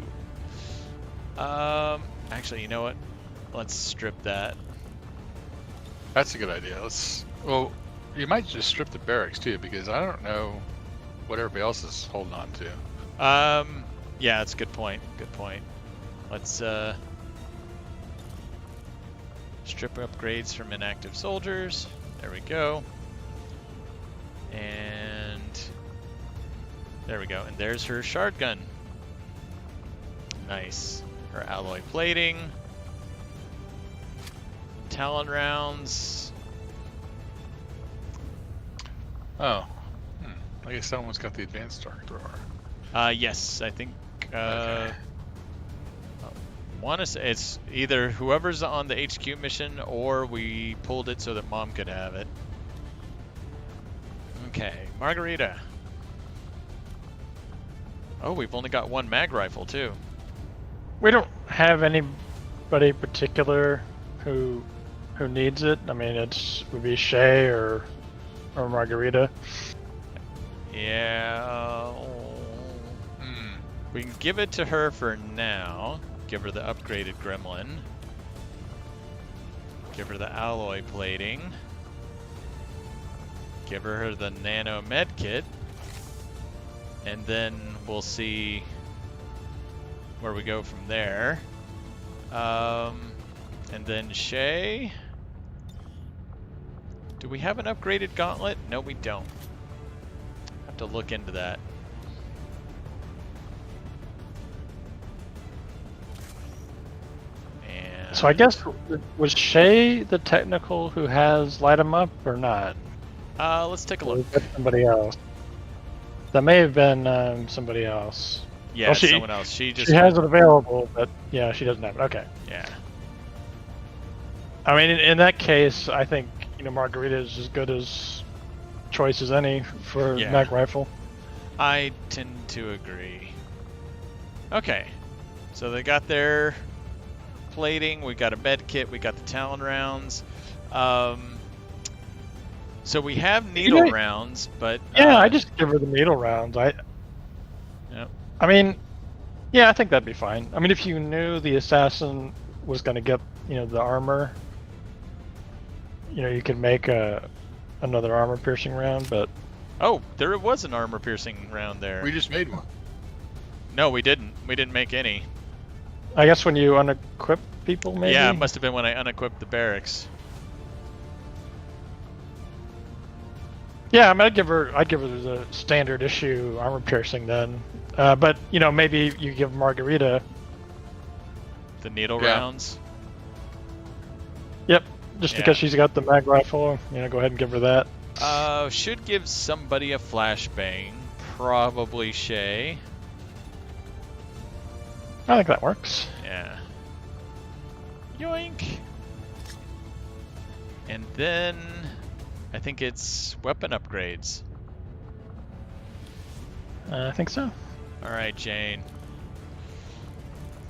Actually, you know what? Let's strip that. That's a good idea. Well, you might just strip the barracks too, because I don't know what everybody else is holding on to. Yeah, that's a good point. Good point. Let's strip upgrades from inactive soldiers. There we go. And there we go. And there's her shard gun. Nice. Her alloy plating. Talon rounds. Oh. I guess someone's got the advanced target thrower. Yes, I think. Okay. Want to say it's either whoever's on the HQ mission, or we pulled it so that Mom could have it. Okay, Margarita. Oh, we've only got 1 mag rifle too. We don't have anybody particular who needs it. I mean, would be Shay or Margarita. Yeah. We can give it to her for now. Give her the upgraded gremlin. Give her the alloy plating. Give her the nano med kit. And then we'll see where we go from there. And then Shay. Do we have an upgraded gauntlet? No, we don't. Have to look into that. So I guess, was Shay the technical who has light 'em up or not? Let's take a look. Somebody else. That may have been somebody else. Yeah, someone else. She has it available, but yeah, she doesn't have it. Okay. Yeah. I mean, in that case, I think Margarita is as good as choice as any for mag rifle. I tend to agree. Okay, so they got their plating. We got a med kit. We got the Talon rounds. So we have needle rounds, but I just give her the needle rounds. I mean, yeah, I think that'd be fine. I mean, if you knew the assassin was going to get the armor, you could make another armor piercing round. But oh, there was an armor piercing round there. We just made one. No, we didn't. We didn't make any. I guess when you unequip people, maybe? Yeah, it must have been when I unequipped the barracks. Yeah, I mean, I'd give her the standard issue armor piercing then. But, maybe you give Margarita the needle rounds. Yep, just because she's got the mag rifle, go ahead and give her that. Should give somebody a flashbang. Probably Shay. I think that works. Yeah. Yoink. And then I think it's weapon upgrades. I think so. All right, Jane.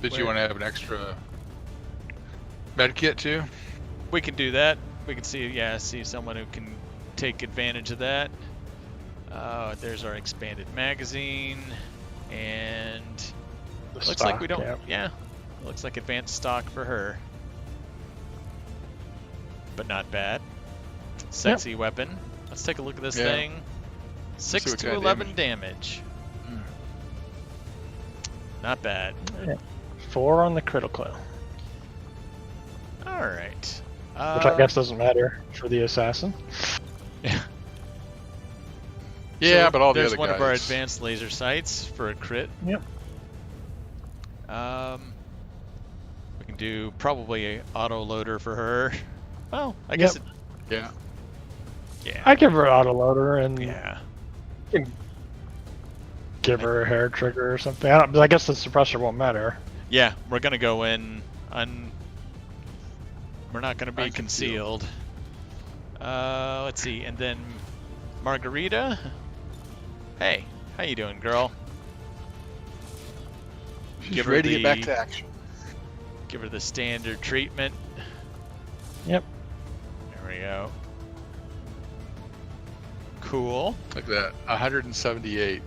Did you want to have an extra med kit too? We can do that. We can see someone who can take advantage of that. There's our expanded magazine, and looks like we don't. Yeah, looks like advanced stock for her. but not bad. Sexy weapon. Let's take a look at this thing. 6 to 11 damage. Not bad. 4 on the critical. All right. Which I guess doesn't matter for the assassin. Yeah. Yeah, So but all the there's other one guys. of our advanced laser sights for a crit. Yep. We can do probably an auto loader for her. Well, I guess. Yeah. Yeah. I give her an autoloader and Yeah. give her a hair trigger or something. I guess the suppressor won't matter. Yeah, we're gonna go in. We're not gonna be Unconcealed. concealed. Let's see, and then Margarita. Hey, how you doing, girl? She's Give her ready to get back the- to action. Give her the standard treatment. Yep. There we go. Cool. Like that. 178.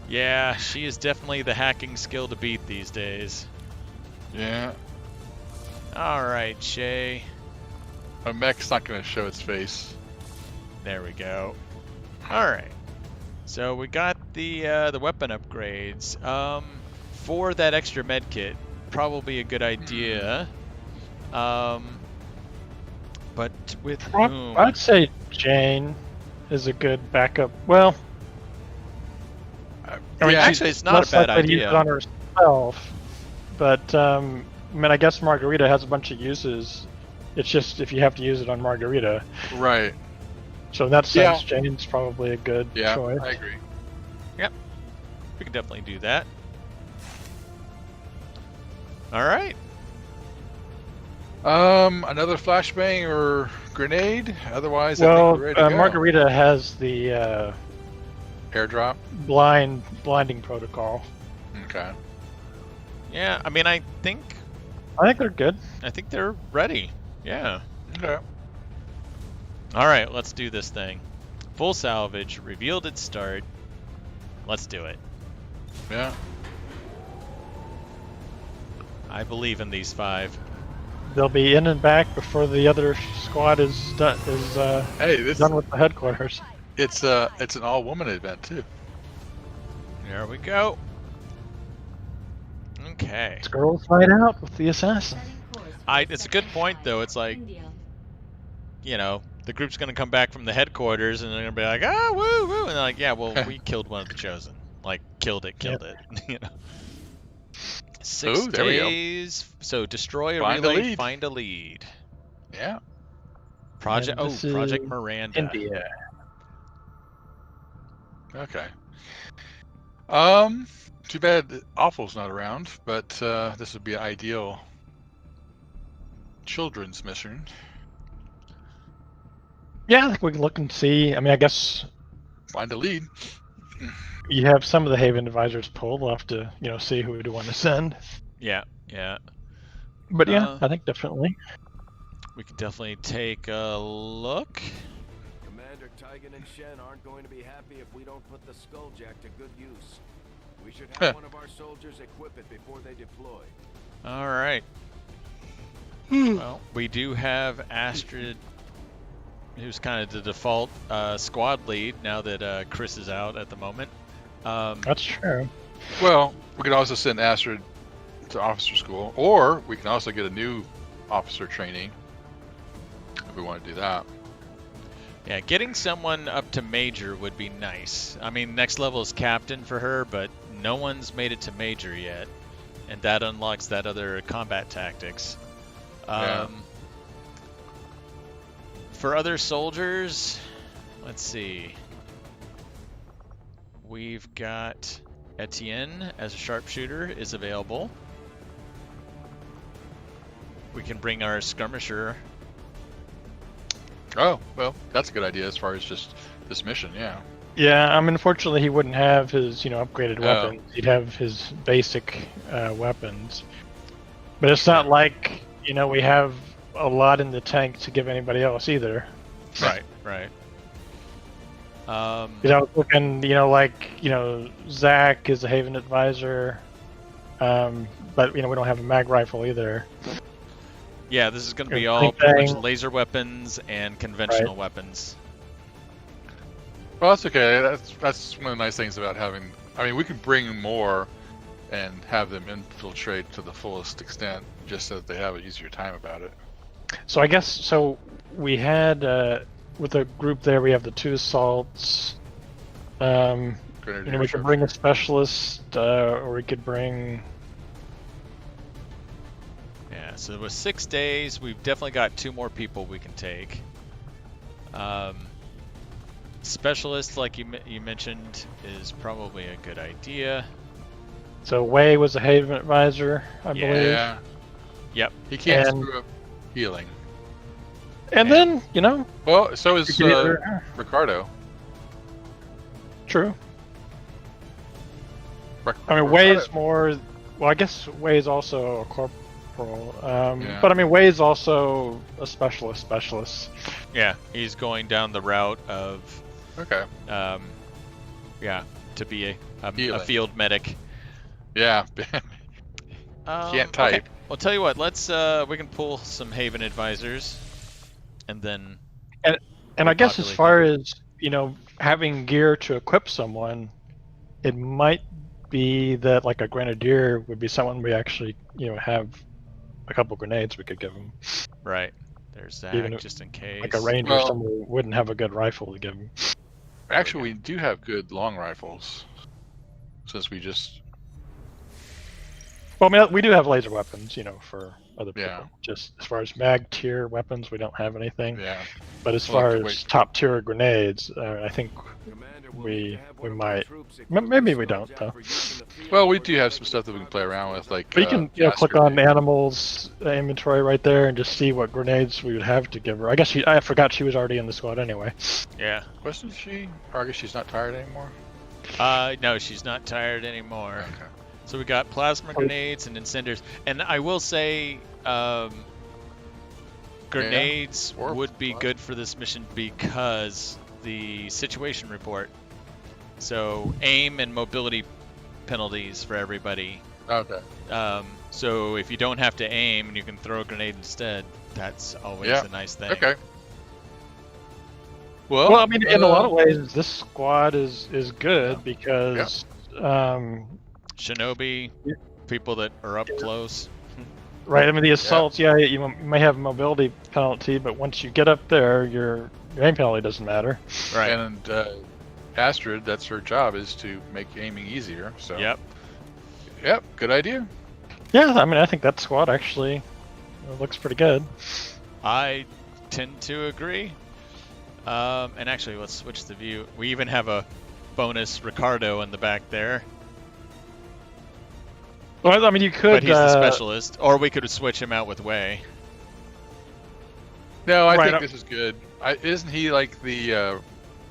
Yeah, she is definitely the hacking skill to beat these days. Yeah. All right, Shay. A mech's not going to show its face. There we go. All right. So we got the weapon upgrades. For that extra med kit, probably a good idea. But with whom? I'd say Jane is a good backup. Well, I mean, Yeah, Actually, it's not a less bad likely to use idea. it on herself, but I mean, I guess Margarita has a bunch of uses. It's just if you have to use it on Margarita. Right. So in that sense, Jane's probably a good Yeah, choice. I agree. We can definitely do that. All right. Another flashbang or grenade. Otherwise, I think Well, we're ready to go. Margarita has the Airdrop. blinding protocol. Okay. Yeah, I mean, I think They're good. they're ready. Yeah. Okay. All right, let's do this thing. Full salvage, revealed at start. Let's do it. Yeah. I believe in these 5. They'll be in and back before the other squad is done. Hey, this Done with the headquarters. it's an all-woman event too. There we go. Okay. Girls fight out with the assassin. It's a good point though. It's like, you know, the group's gonna come back from the headquarters and they're gonna be like, ah, woo, woo, and they're like, yeah, well, we killed one of the chosen. Like, killed it. You know. 6 Ooh, there we go. days. So destroy a Find a relay, lead. find a lead. Yeah. Project. And Oh, this Project is Miranda. India. Okay. Too bad Awful's not around, but this would be an ideal children's mission. Yeah, I think we can look and see. I mean, I guess Find a lead. you have some of the Haven advisors pulled. We'll have to, see who we want to send. Yeah, yeah. But yeah, I think definitely. We could definitely take a look. Commander Tigan and Shen aren't going to be happy if we don't put the Skulljack to good use. We should have one of our soldiers equip it before they deploy. All right. Well, we do have Astrid, who's kind of the default squad lead now that Chris is out at the moment. That's true. Well, we could also send Astrid to officer school, or we can also get a new officer training if we want to do that. Yeah, getting someone up to major would be nice. I mean, next level is captain for her, but no one's made it to major yet, and that unlocks that other combat tactics. Yeah. For other soldiers, let's see. We've got Etienne as a sharpshooter is available. We can bring our skirmisher. Oh, well, that's a good idea as far as just this mission, yeah. Yeah, unfortunately, he wouldn't have his, upgraded Oh. weapons. He'd have his basic weapons. But it's not like, we have a lot in the tank to give anybody else either. Right. I was looking, Zach is a Haven advisor, but we don't have a mag rifle either. Yeah, this is going to be all Bang, pretty bang. much laser weapons and conventional weapons. Well, that's okay. That's one of the nice things about having. I mean, we could bring more and have them infiltrate to the fullest extent, just so that they have an easier time about it. So I guess so. We had with the group there, we have the 2 assaults. We could bring a specialist, or we could bring. Yeah, so with 6 days, we've definitely got 2 more people we can take. Specialist, like you mentioned, is probably a good idea. So Wei was a Haven advisor, I believe. Yeah. Yep. He can't screw up healing. And then, Well, so is Ricardo. True. I mean, Wei's more. Well, I guess Wei's also a corporal. But I mean, Wei's also a specialist. Yeah, he's going down the route of. Okay. To be a field medic. Yeah. Can't type. Okay. Well, tell you what. Let's we can pull some Haven advisors, and then. And I guess as far as having gear to equip someone, it might be that like a grenadier would be someone we actually have a couple grenades we could give them. Right. There's that, just in case. Like a ranger, someone wouldn't have a good rifle to give them. Actually, we do have good long rifles, since we just. Well, I mean, we do have laser weapons, for other people. Yeah. Just as far as mag tier weapons, we don't have anything. Yeah. But as far as top tier grenades, I think we might. Maybe we don't though. Well, we do have some stuff that we can play around with, like. But you can click on animals inventory right there and just see what grenades we would have to give her. I guess I forgot she was already in the squad anyway. Yeah. Wasn't she? Or I guess she's not tired anymore. No, she's not tired anymore. Okay. So we got plasma grenades and incendiaries, and I will say, grenades would be good for this mission because the situation report. So aim and mobility penalties for everybody. Okay. So if you don't have to aim and you can throw a grenade instead, that's always a nice thing. Okay. Well, I mean, in a lot of ways, this squad is good because. Shinobi, people that are up close. Right, I mean, the assaults, you may have a mobility penalty, but once you get up there, your aim penalty doesn't matter. Right. And Astrid, that's her job, is to make aiming easier. So. Yep, good idea. Yeah, I mean, I think that squad actually looks pretty good. I tend to agree. And actually, let's switch the view. We even have a bonus Ricardo in the back there. Well, I mean, you could. But he's the specialist, or we could switch him out with Wei. No, I think this is good. Isn't he like the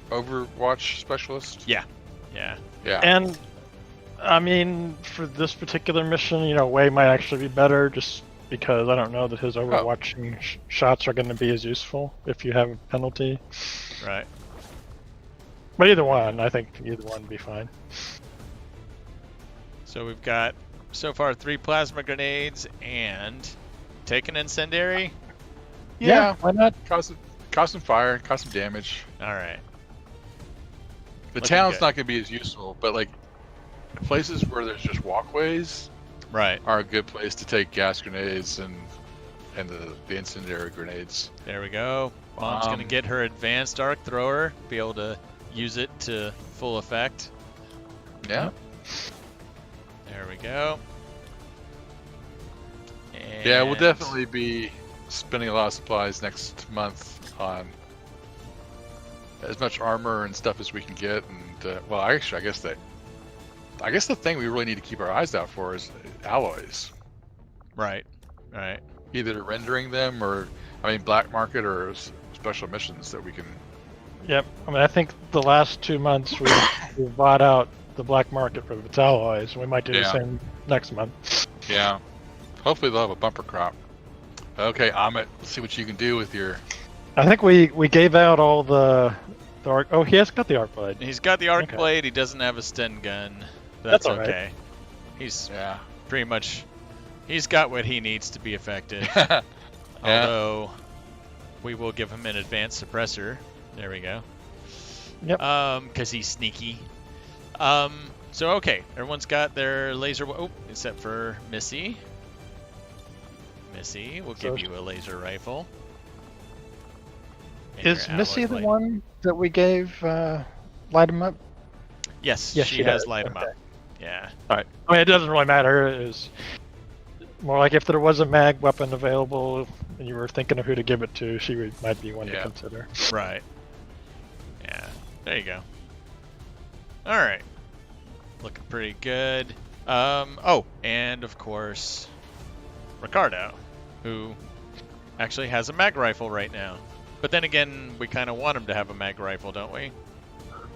Overwatch specialist? Yeah. And I mean, for this particular mission, Wei might actually be better, just because I don't know that his overwatching shots are going to be as useful if you have a penalty. Right. But either one, I think either one would be fine. So we've got. So far, 3 plasma grenades and take an incendiary. Yeah, why not? Cause some fire, cause some damage. All right. The town's not going to be as useful, but like places where there's just walkways, are a good place to take gas grenades and the incendiary grenades. There we go. Mom's going to get her advanced arc thrower, be able to use it to full effect. Yeah. There we go. And yeah, we'll definitely be spending a lot of supplies next month on as much armor and stuff as we can get. And well, actually, I guess the thing we really need to keep our eyes out for is alloys. Right. Either rendering them or, black market or special missions that we can. Yep. I mean, I think the last 2 months we've bought out the black market for the alloys. We might do the same next month. Yeah. Hopefully they'll have a bumper crop. Okay, Amit, let's see what you can do with your. I think we gave out all the arc. Oh, he has got the arc blade. He's got the arc blade. He doesn't have a Sten gun. That's okay. Right. He's pretty much. He's got what he needs to be effective. Yeah. Although we will give him an advanced suppressor. There we go. Yep. Because he's sneaky. So okay, everyone's got their laser. Except for Missy. Missy, we'll give you a laser rifle. And Is your Missy alloy the blade. one that we gave light him up? Yes, Yes, she she has does. light 'em Okay. up. Yeah. All right. I mean, it doesn't really matter. It was more like if there was a mag weapon available and you were thinking of who to give it to, might be one to Yeah. consider. Right. Yeah. There you go. All right. Looking pretty good. Oh, and of course, Ricardo, who actually has a mag rifle right now. But then again, we kind of want him to have a mag rifle, don't we?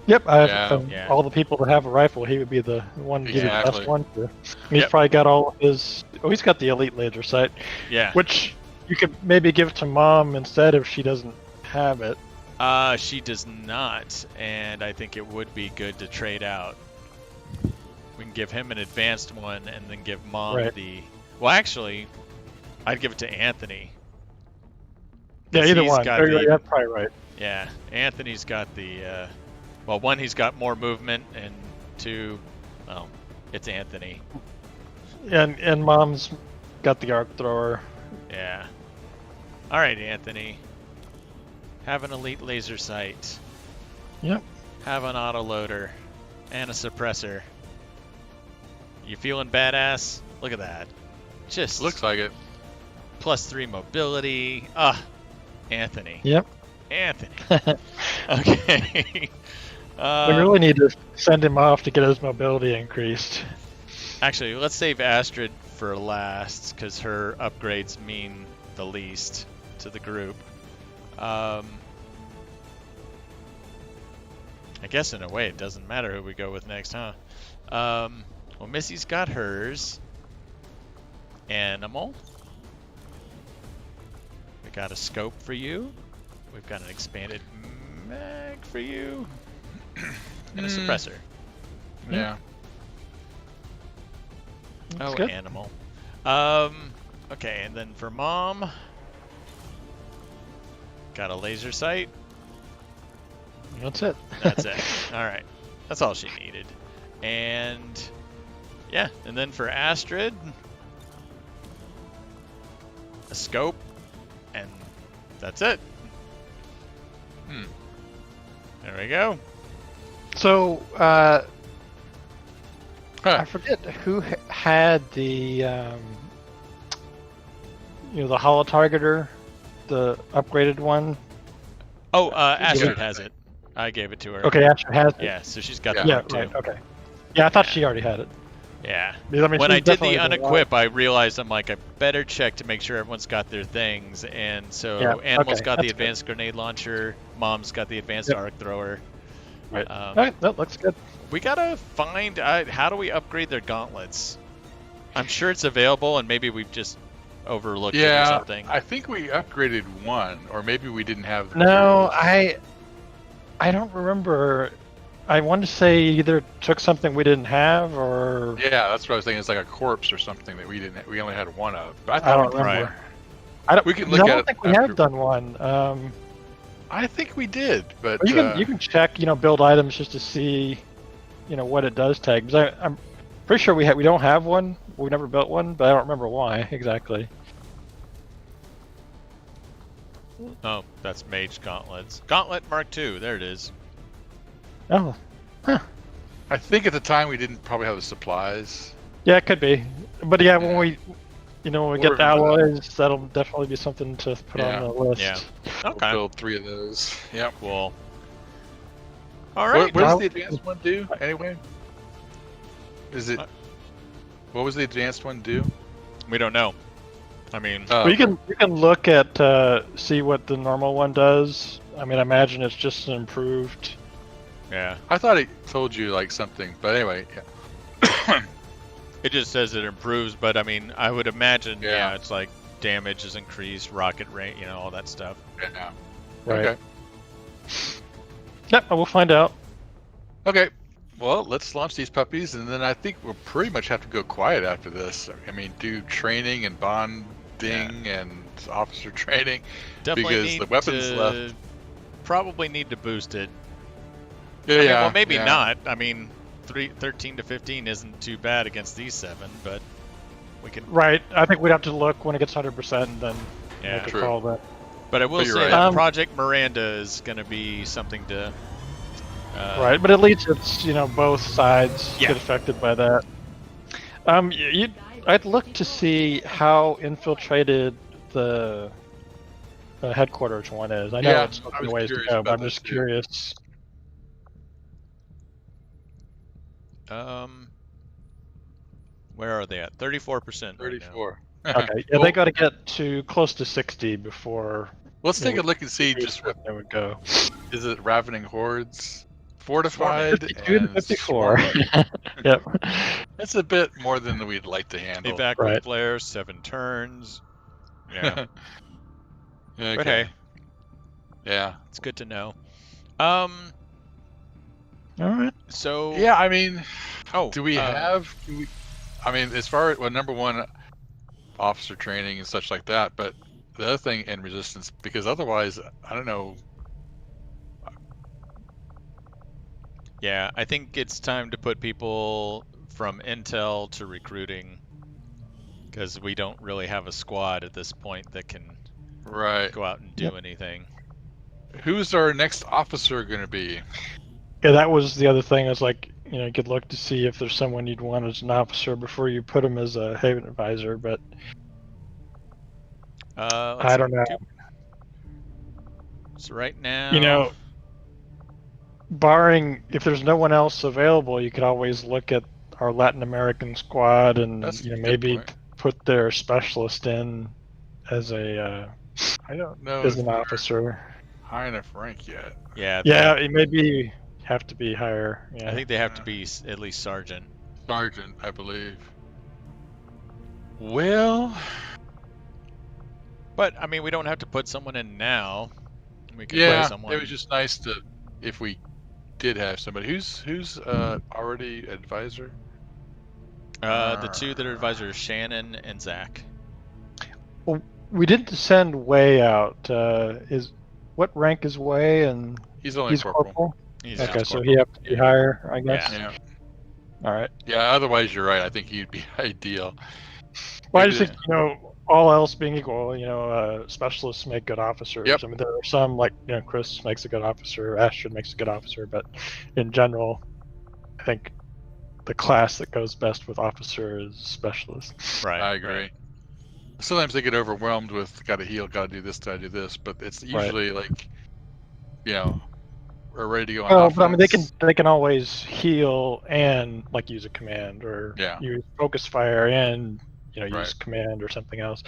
Yep. Yeah. All the people that have a rifle, he would be the one to give the Exactly. best one to. He's Yep. probably got all his. Oh, he's got the elite laser sight, Yeah. which you could maybe give to Mom instead if she doesn't have it. She does not, and I think it would be good to trade out. We can give him an advanced one and then give Mom Right. the... Well, actually, I'd give it to Anthony. Yeah, 'Cause either he's one. got Or, the- yeah, probably right. Yeah, Anthony's got the... well, one, he's got more movement, and two, well, it's Anthony. And Mom's got the arc thrower. Yeah. All right, Anthony. Have an elite laser sight. Yep. Have an autoloader. And a suppressor. You feeling badass? Look at that. Just Looks like it. +3 mobility. Anthony. Yep. Anthony. Okay. We really need to send him off to get his mobility increased. Actually, let's save Astrid for last, because her upgrades mean the least to the group. I guess in a way it doesn't matter who we go with next, huh? Well, Missy's got hers. Animal. We got a scope for you. We've got an expanded mag for you. And a suppressor. Yeah. That's Oh, good. animal. Okay, and then for Mom, got a laser sight. That's it. That's it. All right, that's all she needed. And yeah, and then for Astrid, a scope, and that's it. There we go. So, Huh. I forget who had the, the holo targeter, the upgraded one. Oh, Astrid has it. I gave it to her. Okay, Asher has it. Yeah, so she's got Yeah. the Yeah, one too. right, okay. Yeah, I thought Yeah. she already had it. Yeah. Because, I mean, When she's I did the definitely unequip, I realized I'm like, I better check to make sure everyone's got their things. And so Yeah, Animal's okay, got the that's good. advanced grenade launcher. Mom's got the advanced Yep. arc thrower. Right. All right, that looks good. We gotta find how do we upgrade their gauntlets. I'm sure it's available, and maybe we've just overlooked it or Yeah, something. I think we upgraded one, or maybe we didn't have. the No, materials. I don't remember. I want to say either took something we didn't have, or Yeah, that's what I was thinking. It's like a corpse or something that we didn't. We only had one of. But I I thought don't we did. remember. Right. I don't. We can no, look I at don't it think we after. have done one. I think we did, but You can check, build items just to see, what it does tag. Because I'm pretty sure we don't have one. We never built one, but I don't remember why exactly. Oh, that's Mage Gauntlets. Gauntlet Mark II, there it is. Oh, I think at the time we didn't probably have the supplies. yeah, it could be. But yeah, when we get the remember that. alloys, that'll definitely be something to put Yeah. on the list. Yeah. We'll Okay. build 3 of those. Yep. Cool. All right. What does Well- the advanced one do anyway? Is it? What was the advanced one do? We don't know. I mean, Well, you can look at see what the normal one does. I mean, I imagine it's just an improved. yeah. I thought it told you like something, but anyway, yeah. It just says it improves, but I mean, I would imagine, Yeah. it's like damage is increased, rocket rate, all that stuff. Yeah. Right. Okay. Yep, we'll find out. Okay. Well, let's launch these puppies, and then I think we'll pretty much have to go quiet after this. I mean, do training and bonding and officer training Definitely because need the weapons to, left. Probably need to boost it. Yeah, I mean, yeah. well, maybe yeah. not. I mean, 13 to 15 isn't too bad against these 7, but we can. Right. I think we'd have to look when it gets 100% and then Yeah. make a True. call then. But I will you're say right. that Project Miranda is going to be something to. Right, but at least it's both sides Yeah. get affected by that. I'd look to see how infiltrated the headquarters one is. I know Yeah, it's I a was ways to curious go, but about I'm that just too. curious. Where are they at? 34% right now. 34. Okay, yeah, Well, they got to get to close to 60 before. let's take a look and we see see just what they would go. is it. Ravening hordes, fortified, 52 to and 54. swarming. Yep. That's a bit more than we'd like to handle. Evac Right. with flare, 7 turns. Yeah. Okay. But hey, Yeah. it's good to know. All right. So. Yeah, I mean, Oh. do we have? I mean, as far as number one, officer training and such like that. But the other thing in resistance, because otherwise, I don't know. Yeah, I think it's time to put people from intel to recruiting, because we don't really have a squad at this point that can Right. go out and do anything. Who's our next officer going to be? Yeah, that was the other thing. Is like, you could look to see if there's someone you'd want as an officer before you put him as a Haven advisor, but I don't know. So right now, barring if there's no one else available, you could always look at our Latin American squad and That's a good maybe point. put their specialist in as a I don't know as if an they're officer. high enough rank yet. yeah, Yeah, it maybe have to be higher. Yeah. I think they have to be at least sergeant. Sergeant, I believe. Well, But I mean, we don't have to put someone in now. We can yeah, put someone. it was just nice to if we did have somebody who's already advisor. The 2 that are advisors, Shannon and Zach. Well, we didn't send Way out. What rank is Way? And He's only corporal. He's okay, so corporal. he has to be higher, I guess. Yeah. All right. Yeah. Otherwise, you're right. I think he'd be ideal. Well, I Maybe just think all else being equal, specialists make good officers. Yep. I mean, there are some like Chris makes a good officer, Ashton makes a good officer, but in general, I think the class that goes best with officer is specialist. Right. I agree. Right. Sometimes they get overwhelmed with got to heal, got to do this, got to do this, but it's usually like, we're ready to go on offense. But I mean, they can always heal and like use a command or use focus fire and use command or something else.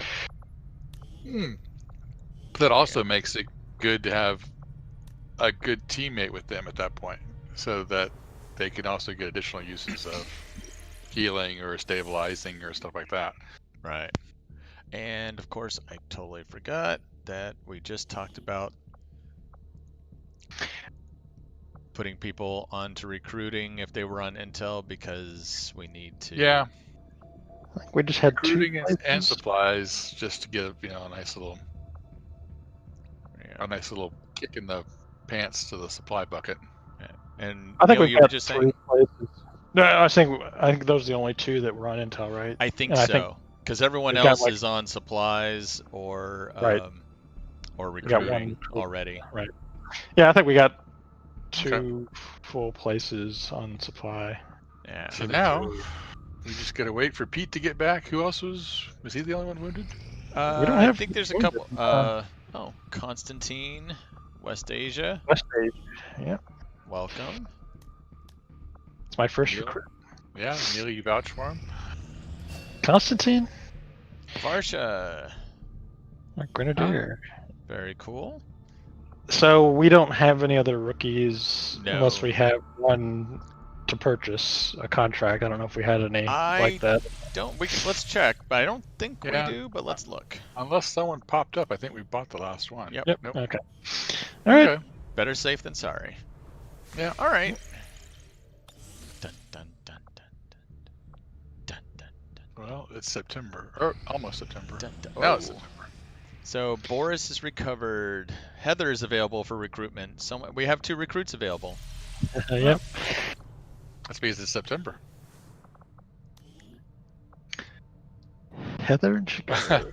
That also makes it good to have a good teammate with them at that point, so that they can also get additional uses of healing or stabilizing or stuff like that. Right. And of course, I totally forgot that we just talked about putting people onto recruiting if they were on intel, because we need to. Yeah. We just had recruiting two and supplies just to get a nice little kick in the pants to the supply bucket. Yeah. And I think Neil, we you were got just 3 saying. places. No, I think those are the only 2 that were on intel, right? I think And so, because everyone we've got, else like- is on supplies or Right. or We got recruiting one. already. Right. Yeah, I think we got 2 full places on supply. Yeah. So now we just gotta wait for Pete to get back. Who else was he the only one wounded? We don't I have think there's a wounded. couple. Constantine, West Asia. West Asia. Yeah, Welcome. it's my first Neil? recruit. Yeah, Neil, you vouch for him? Constantine, Varsha. my grenadier. Very cool. So we don't have any other rookies No. unless we have one to purchase a contract. I don't know if we had any like that. Let's check, but I don't think Yeah. we do. But let's look. Unless someone popped up, I think we bought the last one. Yep. Yep. Nope. Okay. All right. Okay. Better safe than sorry. Yeah. All right. Dun, dun, dun, dun, dun, dun, dun, dun, Well, it's September, or almost September. dun, dun. Now Oh, it's September. So Boris is recovered. Heather is available for recruitment. So we have 2 recruits available. Yep. That's because it's September. Heather and Chicago.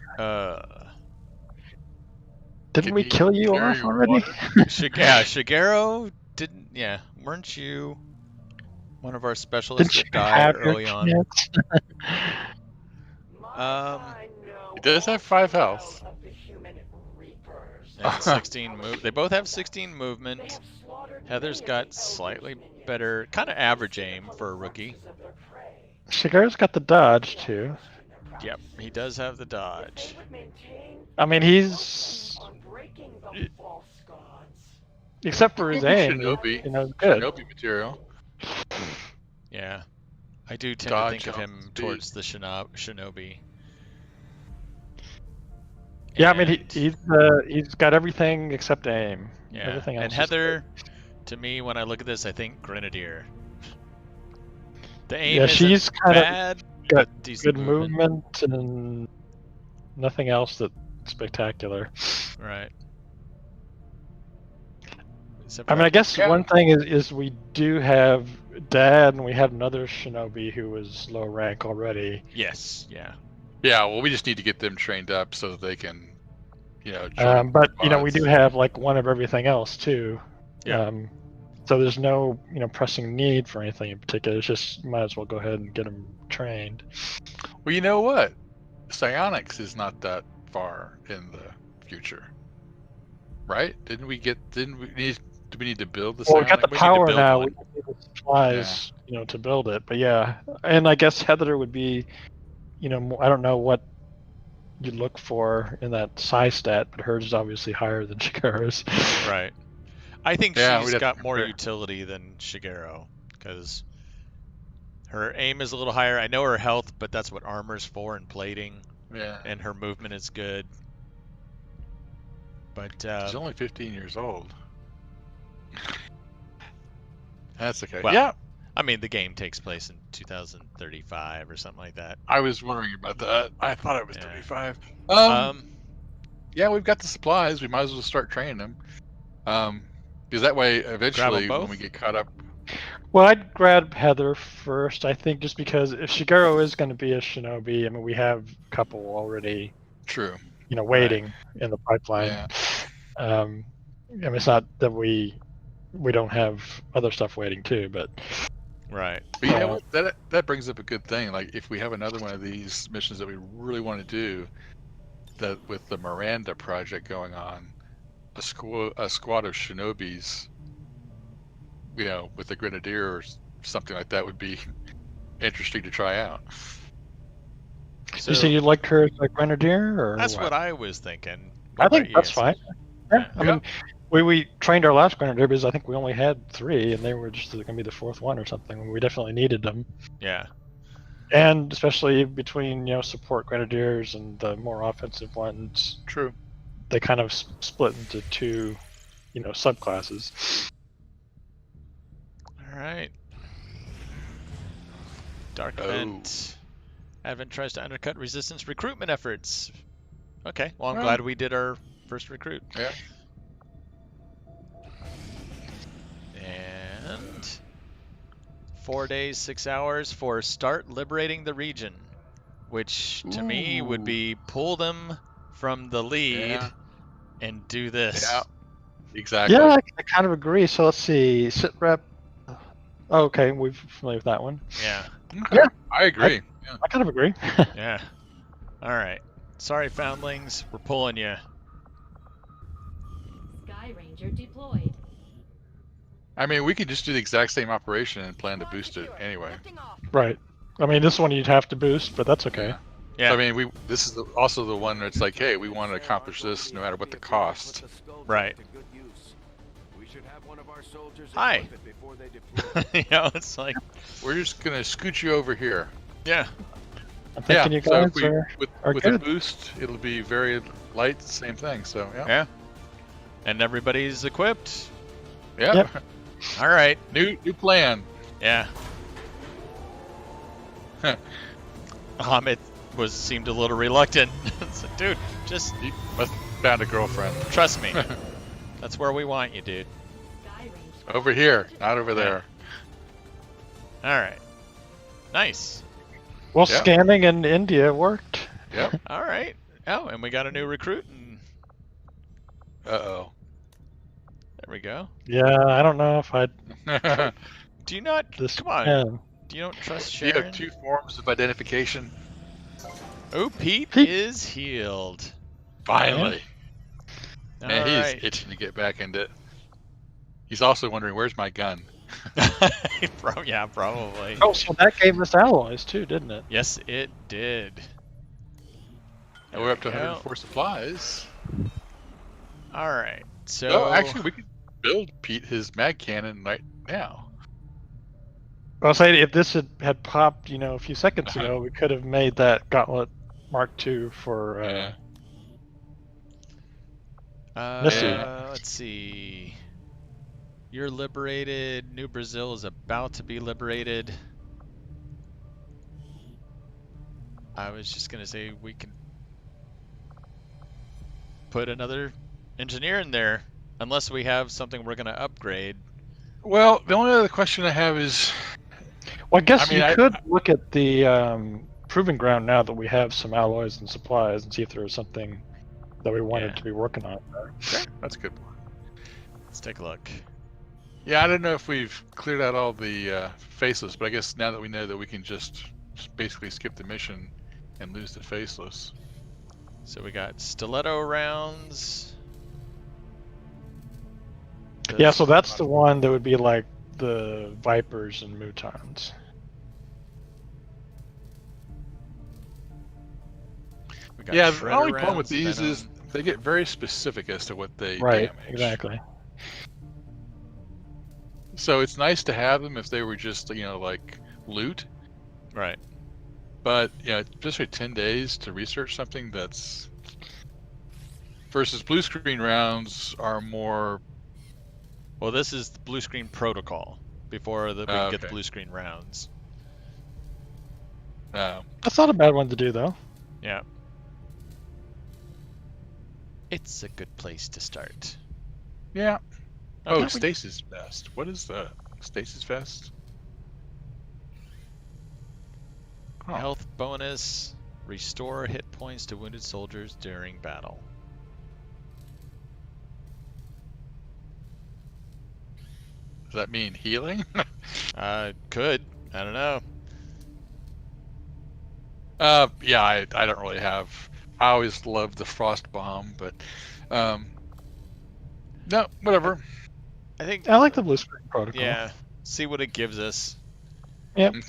Didn't Can we you kill you carry off already? water? Shigeru didn't. Yeah, weren't you one of our specialists Didn't that you died have your early on? chance? He does have 5 health. And 16 move. They both have 16 movement. Heather's got slightly better, kind of average aim for a rookie. Shigeru's got the dodge too. Yep, he does have the dodge. I mean, he's except for his aim, Shinobi. you know, good. Shinobi material. Yeah, I do tend Dodge, to think of jump, him speed. towards the Shinobi. Yeah, I mean, And- he's got everything except aim. Yeah, Everything else and is Heather, to me, when I look at this, I think Grenadier. The aim Yeah, isn't she's kind of bad, got but decent good movement and nothing else that's spectacular. Right. Except I for mean, I guess Yeah. one thing is we do have Dad, and we have another Shinobi who was low rank already. yes, yeah. Yeah, well, we just need to get them trained up so that they can, join But you know, we squads. do have like one of everything else too. Yeah. So there's no pressing need for anything in particular. It's just might as well go ahead and get them trained. Well, you know what? Psionics is not that far in the future, right? Didn't we need? Do we need to build the? Well, we got the psionic? power build now. one. We need the supplies, to build it. But yeah, and I guess Heather would be, I don't know what you look for in that psi stat, but hers is obviously higher than Shigeru's. Right. I think Yeah, she's we'd have got to more compare. utility than Shigeru, because her aim is a little higher. I know her health, but that's what armor's for and plating, Yeah, and her movement is good. But she's only 15 years old. That's okay. Well, yeah, I mean, the game takes place in 2035 or something like that. I was wondering about that. I thought it was Yeah. 35. Um, Yeah, we've got the supplies. We might as well start training them. Because that way, eventually, when both? we get caught up, Well, I'd grab Heather first, I think, just because if Shigeru is going to be a Shinobi, I mean, we have a couple already, true. waiting in the pipeline. Yeah. I mean, it's not that we don't have other stuff waiting too, but right. But you know what? That brings up a good thing. Like, if we have another one of these missions that we really want to do, that with the Miranda project going on, a squad of Shinobis, with a Grenadier or something like that would be interesting to try out. So you say you liked her as a Grenadier, or that's what? what I was thinking. I What think about you that's guys? fine. Yeah, I Yeah. mean, we trained our last Grenadier because I think we only had 3, and they were just going to be the 4th one or something. We definitely needed them, Yeah. and especially between support Grenadiers and the more offensive ones, True. they kind of split into 2, subclasses. All right. Dark Oh. Event. Advent tries to undercut resistance recruitment efforts. Okay. Well, I'm Well. glad we did our first recruit. Yeah. And 4 days, 6 hours for start liberating the region, which to me would be pull them from the lead Yeah. and do this. Yeah. Exactly. Yeah, I kind of agree. So let's see, sit rep. Oh, okay, we're familiar with that one. Yeah. Okay. Yeah. I agree. Yeah. I kind of agree. Yeah. All right. Sorry, foundlings. We're pulling you. Sky Ranger deployed. I mean, we could just do the exact same operation and plan to boost it anyway. Right. I mean, this one you'd have to boost, but that's okay. Yeah. I mean, this is also the one where it's like, hey, we want to accomplish this no matter what the cost. Right. We should have one of our soldiers Hi. equip it before they deploy. It's like, We're just gonna scoot you over here. yeah. I'm thinking you so guys if we, are with a good. boost, it'll be very light, same thing. So yeah. Yeah. And everybody's equipped. Yeah. Yep. All right. New plan. Yeah. Hamid seemed a little reluctant. It's like, dude, just He Found a girlfriend. Trust me. That's where we want you, dude. Sky range. Over here, not over there. All right. Nice. Well, Yep. scanning in India worked. Yep. All right. Oh, and we got a new recruit. And Uh there we go. Yeah, I don't know if I'd oh. Do you not? this. Come on. Yeah. Do you don't trust You Sharon? have 2 forms of identification. Oh, Pete Pete. is healed. Finally. Man, All he's right. itching to get back into it. He's also wondering, where's my gun? Yeah, probably. Oh, so that gave us alloys too, didn't it? Yes, it did. And we're up to There we go. 104 supplies. All right. So Oh, actually, we could build Pete his mag cannon right now. I'll say if this had popped, a few seconds ago, we could have made that Gauntlet Mark II for. Yeah. Missy. Let's see. You're liberated. New Brazil is about to be liberated. I was just gonna say we can put another engineer in there, unless we have something we're gonna upgrade. Well, the only other question I have is, Well, I guess I mean, you could look at the proving ground now that we have some alloys and supplies and see if there was something that we wanted Yeah. to be working on. that's a good point. Let's take a look. Yeah, I don't know if we've cleared out all the faceless, but I guess now that we know that we can just basically skip the mission and lose the faceless. So we got stiletto rounds. Yeah, so that's the one that would be like the Vipers and Mutons. We got Yeah, the shredder only problem with rounds, these venom. is they get very specific as to what they Right, damage. exactly. So it's nice to have them if they were just, like loot. Right. But, just for 10 days to research something that's... Versus blue screen rounds are more... Well, this is the blue screen protocol before we can get the okay. blue screen rounds. That's not a bad one to do, though. Yeah. It's a good place to start. Yeah. I Oh, thought we- Stasis Vest. What is the Stasis Vest? Oh. Health bonus. Restore hit points to wounded soldiers during battle. Does that mean healing? Could. I don't know. Yeah, I don't really have... I always loved the Frost Bomb, but... no, whatever. I think. I like the blue screen protocol. Yeah. See what it gives us. Okay.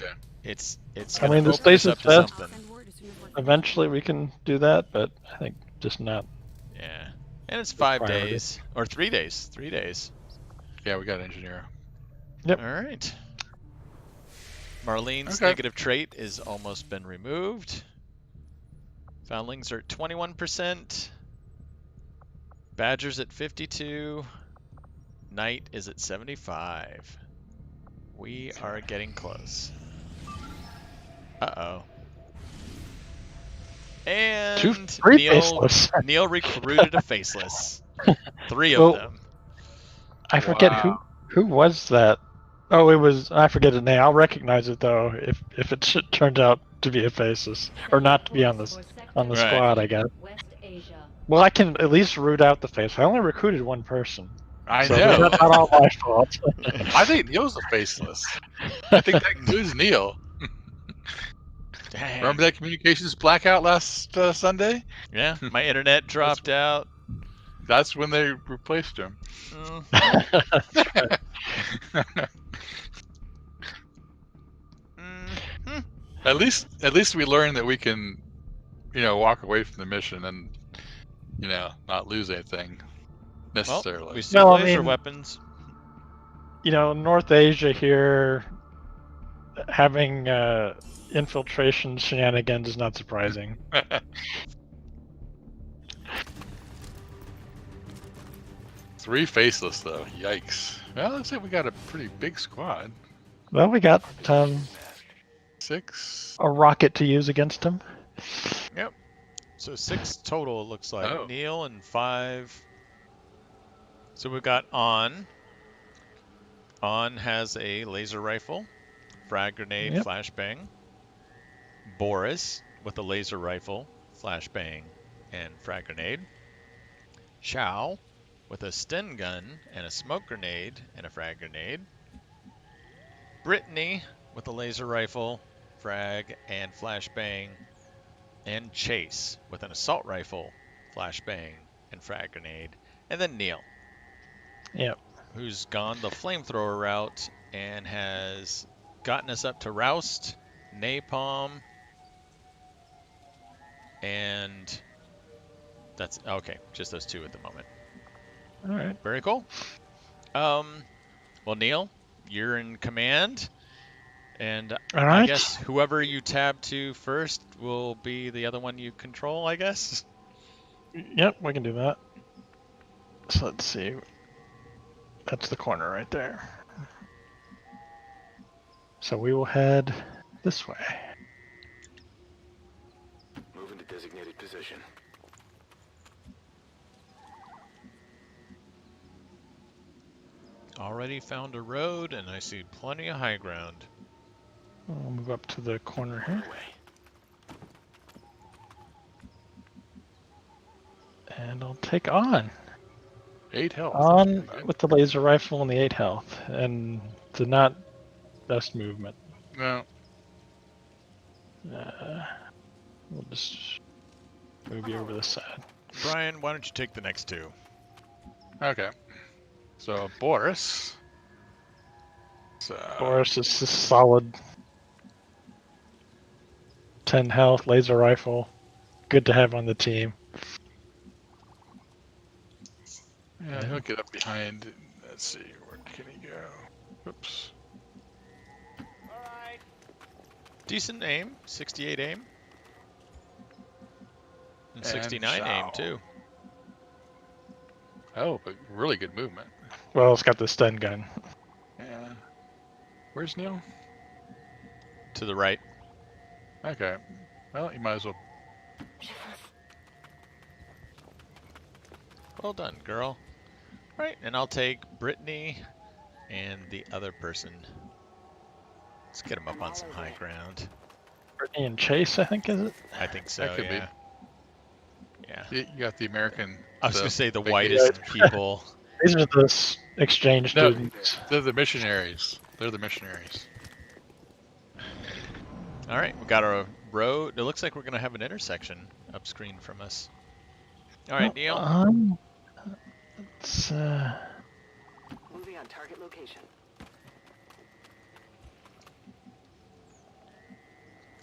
It's. I mean, the gonna open us stasis up to vest- something. Eventually we can do that, but I think just not. Yeah. And it's 5 Priority. days or 3 days. 3 days. Yeah, we got engineer. Yep. All right. Marlene's Okay. negative trait is almost been removed. Foundlings are at 21%. Badger's at 52. Knight is at 75. We are getting close. Uh-oh. And Three Neil, faceless. Neil recruited a faceless. 3 of Well, them. I forget Wow. who was that. Oh, it was. I forget his name. I'll recognize it though if it turns out to be a faceless or not to be on the Right. squad. I guess. West Asia. Well, I can at least root out the face. I only recruited one person. I So know. that's not all my fault. I think Neil's a faceless. I think that includes Neil. Dang. Remember that communications blackout last Sunday? Yeah, my internet dropped out. That's when they replaced him. Mm. Mhm. At least we learned that we can, walk away from the mission and, not lose anything Well, necessarily. we see No, I laser mean- weapons. North Asia here having infiltration shenanigans is not surprising. Three faceless though. Yikes. Well, looks like we got a pretty big squad. Well, we got 6. a rocket to use against him. Yep. So 6 total, it looks like. Oh. Neil and 5. So we've got On. On has a laser rifle, frag grenade, Yep. flashbang. Boris with a laser rifle, flashbang, and frag grenade. Chow with a stun gun and a smoke grenade and a frag grenade. Brittany with a laser rifle, frag, and flashbang. And Chase with an assault rifle, flashbang, and frag grenade. And then Neil. Yep. Who's gone the flamethrower route and has gotten us up to Roust, Napalm, and that's okay. Just those 2 at the moment. All right. Very cool. Well, Neil, you're in command, and All right. I guess whoever you tab to first will be the other one you control, I guess. Yep, we can do that. So let's see. That's the corner right there. So we will head this way. Move into designated position. Already found a road, and I see plenty of high ground. We'll move up to the corner here. And I'll take On. 8 health. On with the laser rifle and the 8 health. And the not best movement. No. We'll just move you over this side. Brian, why don't you take the next 2? Okay. So Boris. Boris is a solid 10 health, laser rifle. Good to have on the team. Yeah, he'll get up behind. Let's see, where can he go? Oops. Decent aim, 68 aim. And And 69 aim, Chow. too. Oh, but really good movement. Well, it's got the stun gun. Yeah. Where's Neil? To the right. Okay. Well, you might as well. Well done, girl. Right, and I'll take Brittany and the other person. Let's get them up on some high ground. Brittany and Chase, I think, is it? I think so, That could be. yeah. Yeah. You got the American. I was going to say the big- whitest people. These are the exchange No, students. they're the missionaries. They're the missionaries. All right, we got our road. It looks like we're going to have an intersection up screen from us. All right, Neil. Let's, Moving on target location.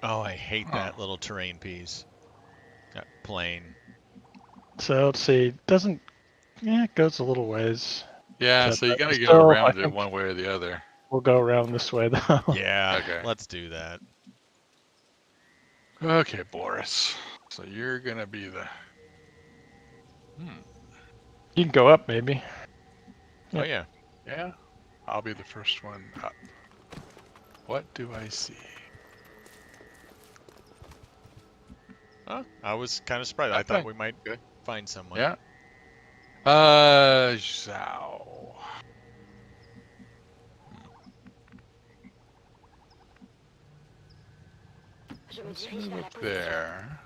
Oh, I hate that little terrain piece. That plane. so let's see. Doesn't. Yeah, it goes a little ways. Yeah, But so you got to get still, I around it think- one way or the other. We'll go around this way, though. Yeah, Okay. let's do that. Okay, Boris. So you're gonna be the. You can go up, maybe. Oh, yeah. Yeah. I'll be the first one up. What do I see? Huh? I was kind of surprised. I Okay. thought we might Good. find someone. Yeah. Zhao. Let's move up there.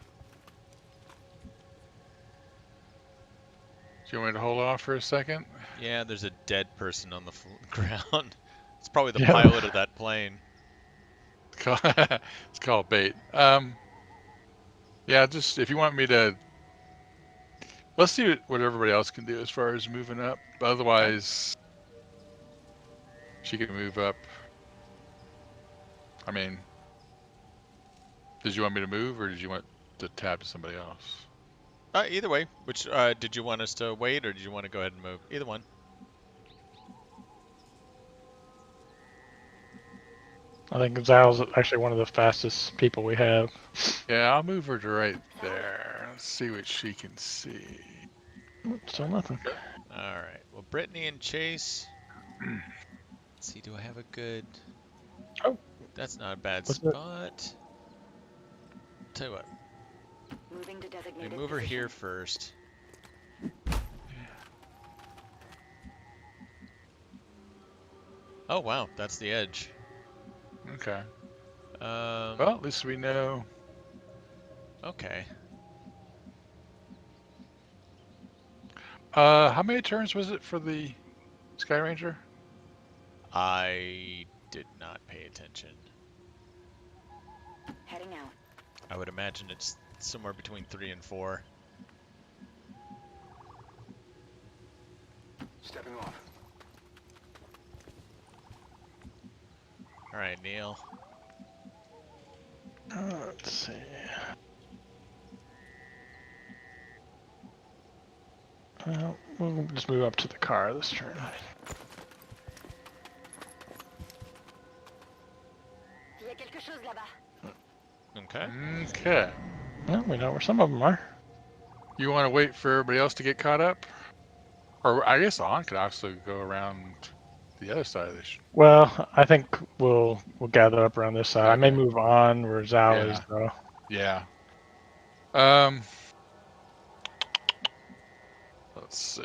Do you want me to hold off for a second? Yeah, there's a dead person on the ground. It's probably the Yeah. pilot of that plane. It's called bait. Yeah, just if you want me to, let's see what everybody else can do as far as moving up. Otherwise, she can move up. I mean, did you want me to move, or did you want to tab to somebody else? Either way, which did you want us to wait, or did you want to go ahead and move? Either one. I think Zhao's actually one of the fastest people we have. Yeah, I'll move her to right there. Let's see what she can see. Still nothing. All right. Well, Brittany and Chase. Let's see. Do I have a good? Oh. That's not a bad What's that? spot. Tell you what. Moving to They designated move her position. here first. Oh wow, that's the edge. Okay. Um, Well, at least we know. okay. How many turns was it for the Sky Ranger? I did not pay attention. Heading out. I would imagine it's somewhere between 3 and 4. Stepping off. All right, Neil. Let's see. Well, we'll just move up to the car this turn. Il y a quelque chose là-bas. Okay. Okay. Well, we know where some of them are. You want to wait for everybody else to get caught up? Or I guess On could also go around the other side of this. Well, I think we'll gather up around this side. I may Okay. move on where Zhao is, though. Yeah. Let's see.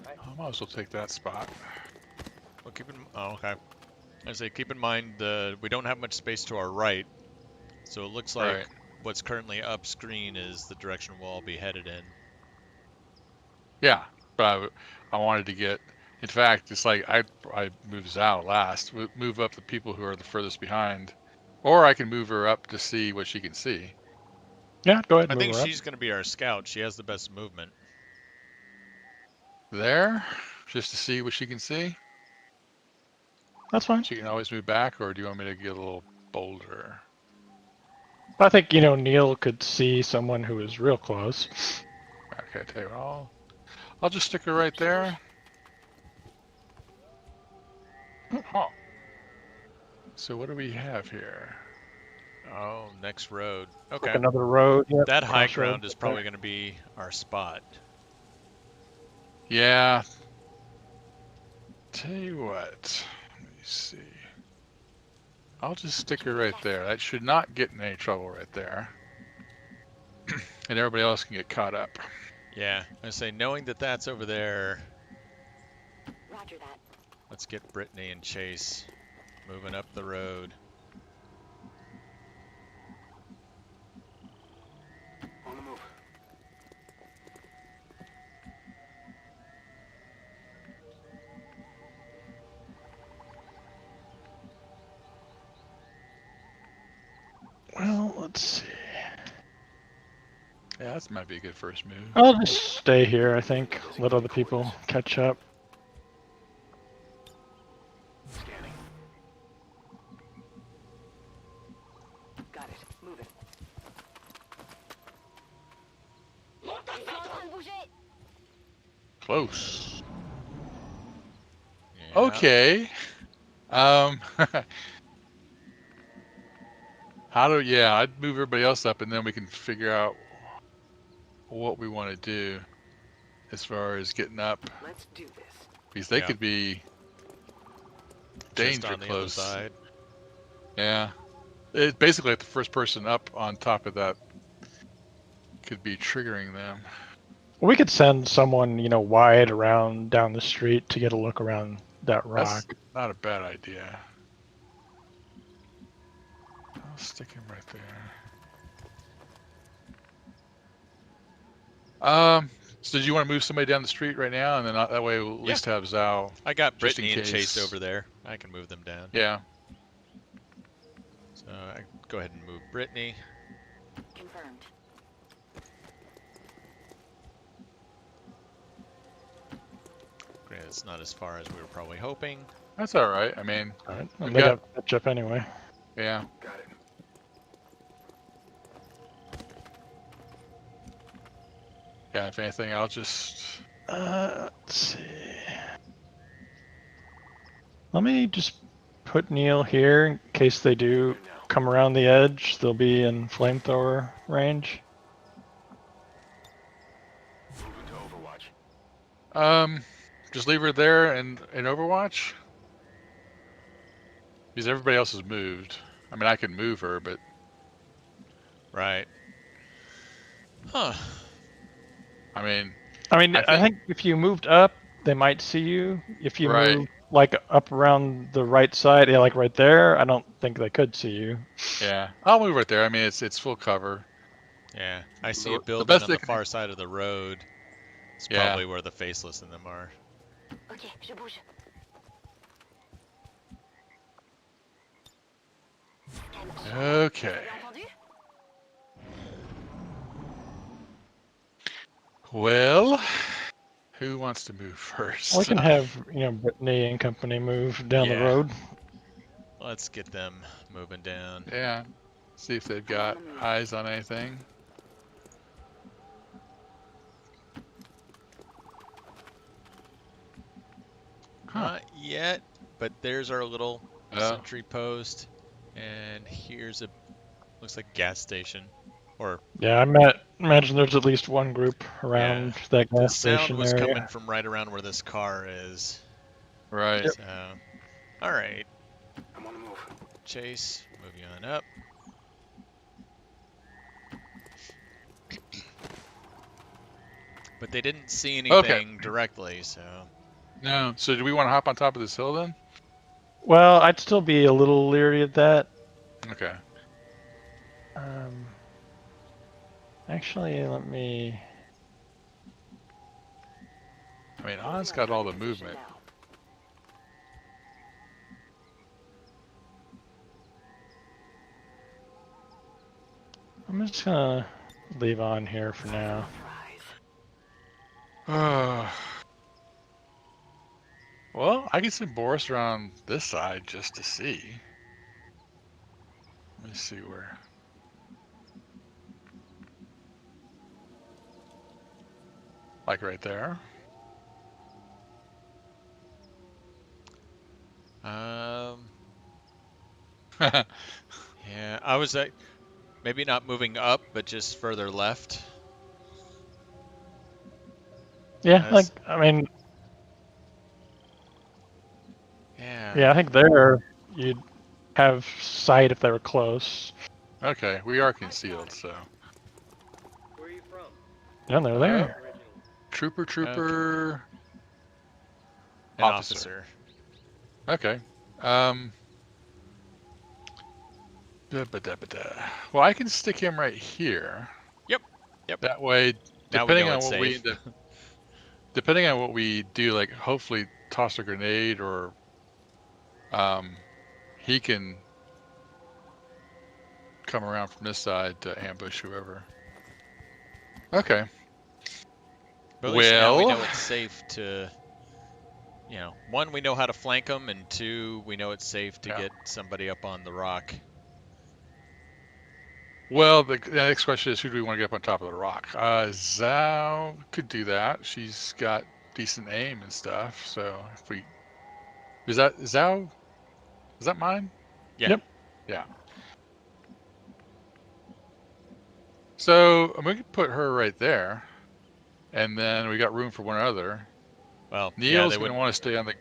I might as well take that spot. Well, okay. I say keep in mind we don't have much space to our right, so it looks like Right. what's currently up screen is the direction we'll all be headed in. Yeah, but I wanted to get. In fact, it's like I move Zhao last. Move up the people who are the furthest behind, or I can move her up to see what she can see. Yeah, go ahead I and think move her up. she's going to be our scout. She has the best movement. There, just to see what she can see. That's fine. She can always move back, or do you want me to get a little bolder? I think, Neil could see someone who is real close. Okay, tell you what, I'll just stick her right there. Oh. So what do we have here? Oh, next road. Okay. Like another road. Yep, That high crossroad ground is right probably there. going to be our spot. Yeah. Tell you what. Let me see. I'll just stick her right there. That should not get in any trouble right there. And everybody else can get caught up. Yeah, I say knowing that that's over there, Roger that. let's get Brittany and Chase moving up the road. On the move. Well, let's see. Yeah, that might be a good first move. I'll just stay here, I think. Let other people catch up. Scanning. Got it. Move it. Ils sont en train de bouger. Close. Yeah. Okay. I'd move everybody else up and then we can figure out what we want to do as far as getting up. Let's do this. Because they Yeah. could be Just danger on the other close. side. Yeah. It's basically like the first person up on top of that could be triggering them. We could send someone, wide around down the street to get a look around that rock. That's not a bad idea. I'll stick him right there. So do you want to move somebody down the street right now, and then that way we'll at least have Zhao. I got Just in Brittany and Chase case. over there. I can move them down. Yeah. So I go ahead and move Brittany. Confirmed. Granted, it's not as far as we were probably hoping. That's all right. I mean, All right. We've And they got- got catch up anyway. yeah. Got it. Yeah, if anything, I'll just... Let's see. Let me just put Neil here in case they do Here now. come around the edge. They'll be in flamethrower range. Moving to Overwatch. Just leave her there and in Overwatch? Because everybody else has moved. I mean, I can move her, but Right. Huh. I mean, I think if you moved up, they might see you. If you right. move like up around the right side, yeah, like right there, I don't think they could see you. Yeah, I'll move right there. I mean, it's full cover. Yeah, I see a The building best on they the can. far side of the road. It's Yeah. probably where the faceless in them are. Ok, je bouge. Okay. Bien entendu? Well, who wants to move first? We can have Brittany and company move down the Yeah. road. Let's get them moving down. Yeah. See if they've got eyes on anything. Huh. Not yet, but there's our little sentry post, and here's a looks like gas station, or Yeah, imagine there's at least one group around that the gas sound station was area. coming from right around where this car is. Right. Yep. So, all right, I'm on the move. Chase, move you on up. But they didn't see anything directly, so. No. So do we want to hop on top of this hill then? Well, I'd still be a little leery of that. Okay. Actually, let me. I mean, Han's got all the movement. I'm just gonna leave on here for now. Well, I can send Boris around this side just to see. Let me see where. Like right there. Yeah, I was maybe not moving up, but just further left. Yeah, I mean. Yeah. Yeah, I think there you'd have sight if they were close. Okay, we are concealed, so. Where are you from? Yeah, they're there. Trooper. An officer. Okay. Well, I can stick him right here. Yep. That way, depending on what we depending on what we do, like hopefully toss a grenade or he can come around from this side to ambush whoever. Okay. But at least now we know it's safe to, one, we know how to flank them, and two, we know it's safe to get somebody up on the rock. Well, the next question is, who do we want to get up on top of the rock? Zhao could do that. She's got decent aim and stuff. So if we, is that Zhao? Is that mine? Yeah. Yep. Yeah. So we could put her right there, and then we got room for one other. Well, Neil's going to want to stay on the.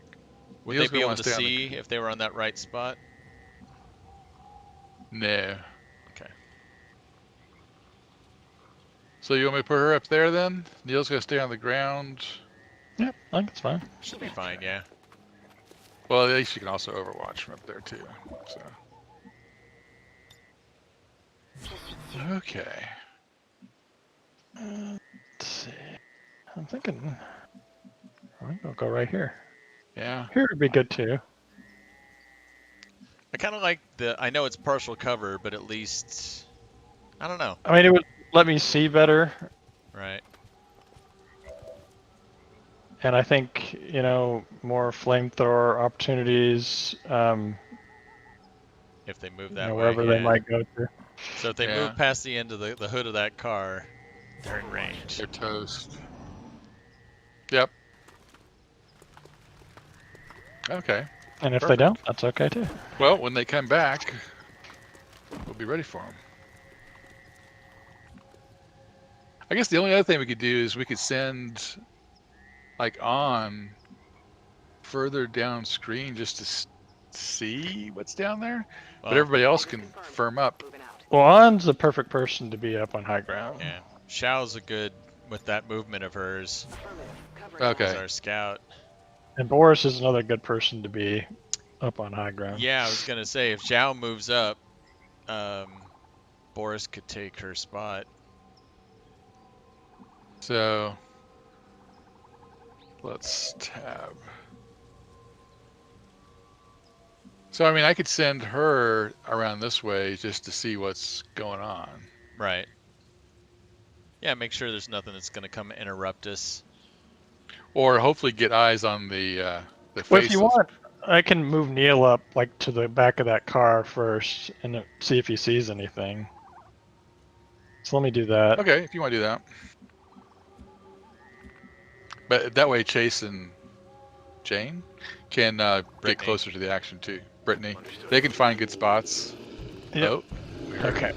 Would they be able to see if they were on that right spot? No. Okay. So you want me to put her up there then? Neil's going to stay on the ground. Yep, I think it's fine. Should be fine, yeah. Well, at least you can also overwatch from up there too. So. Okay. Let's see. I'm thinking. I think I'll go right here. Yeah. Here would be good too. I kind of like I know it's partial cover, but at least, I don't know. I mean, it would let me see better. Right. And I think, more flamethrower opportunities. If they move that way. Wherever they might go to. So if they move past the end of the hood of that car, they're in range. They're toast. Yep. Okay. And if they don't, that's okay too. Well, when they come back, we'll be ready for them. I guess the only other thing we could do is we could send, like, on further down screen just to see what's down there, Well, but everybody else can firm up. Moving out. Well, An's the perfect person to be up on high ground. yeah, Xiao's a good with that movement of hers Affirmative. Covering Okay. as our scout. And Boris is another good person to be up on high ground. Yeah, I was gonna say if Xiao moves up, Boris could take her spot. So let's tab. So I mean, I could send her around this way just to see what's going on. Right. Yeah, make sure there's nothing that's gonna come interrupt us. Or hopefully get eyes on the faces. Well, if you want, I can move Neil up like to the back of that car first and see if he sees anything. So let me do that. Okay, if you want to do that. But that way Chase and Jane can get closer to the action too. Brittany. They can find good spots. Yep. Oh, Okay.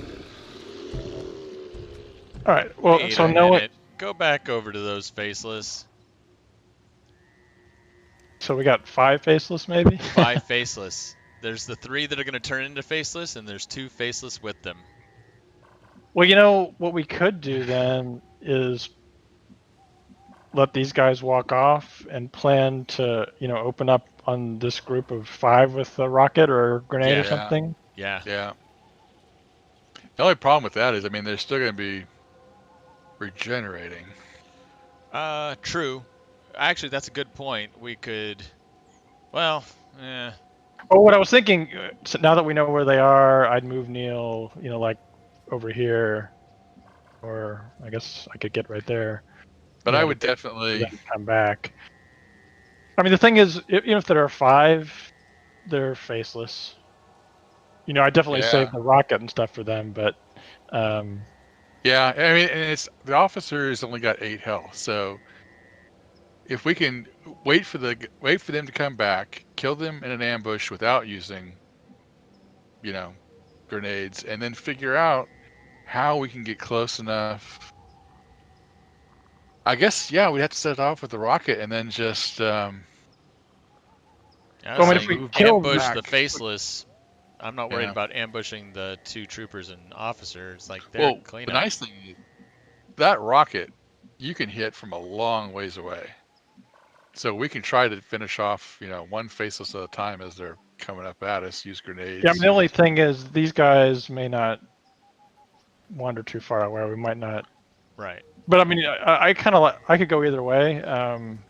All right. Well, Wait so a know minute. Go back over to those faceless. So we got 5 faceless, maybe. 5 faceless. There's the 3 that are going to turn into faceless, and there's 2 faceless with them. Well, you know what we could do then is let these guys walk off and plan to, open up on this group of 5 with a rocket or a grenade or Yeah. something. Yeah. Yeah. The only problem with that is, I mean, they're still going to be regenerating. True. Actually, that's a good point. We could, well, Oh, what I was thinking, so now that we know where they are, I'd move Neil, like over here, or I guess I could get right there. But Yeah, I would definitely. Then come back. I mean, the thing is, even if there are 5, they're faceless. I definitely Yeah. save the rocket and stuff for them, but Yeah, I mean, and it's the officer's only got 8 health, so if we can wait for them to come back, kill them in an ambush without using, grenades, and then figure out how we can get close enough. I guess, yeah, we'd have to set it off with the rocket and then just. I Well, was I mean, if saying we kill ambush back- the faceless. I'm not worried Yeah. about ambushing the 2 troopers and officers. Like they're Well, clean the up. nice thing is that rocket you can hit from a long ways away. So we can try to finish off, 1 faceless at a time as they're coming up at us. Use grenades. yeah. I mean, the only thing is these guys may not wander too far away. We might not. Right. But I mean, I kind of I could go either way.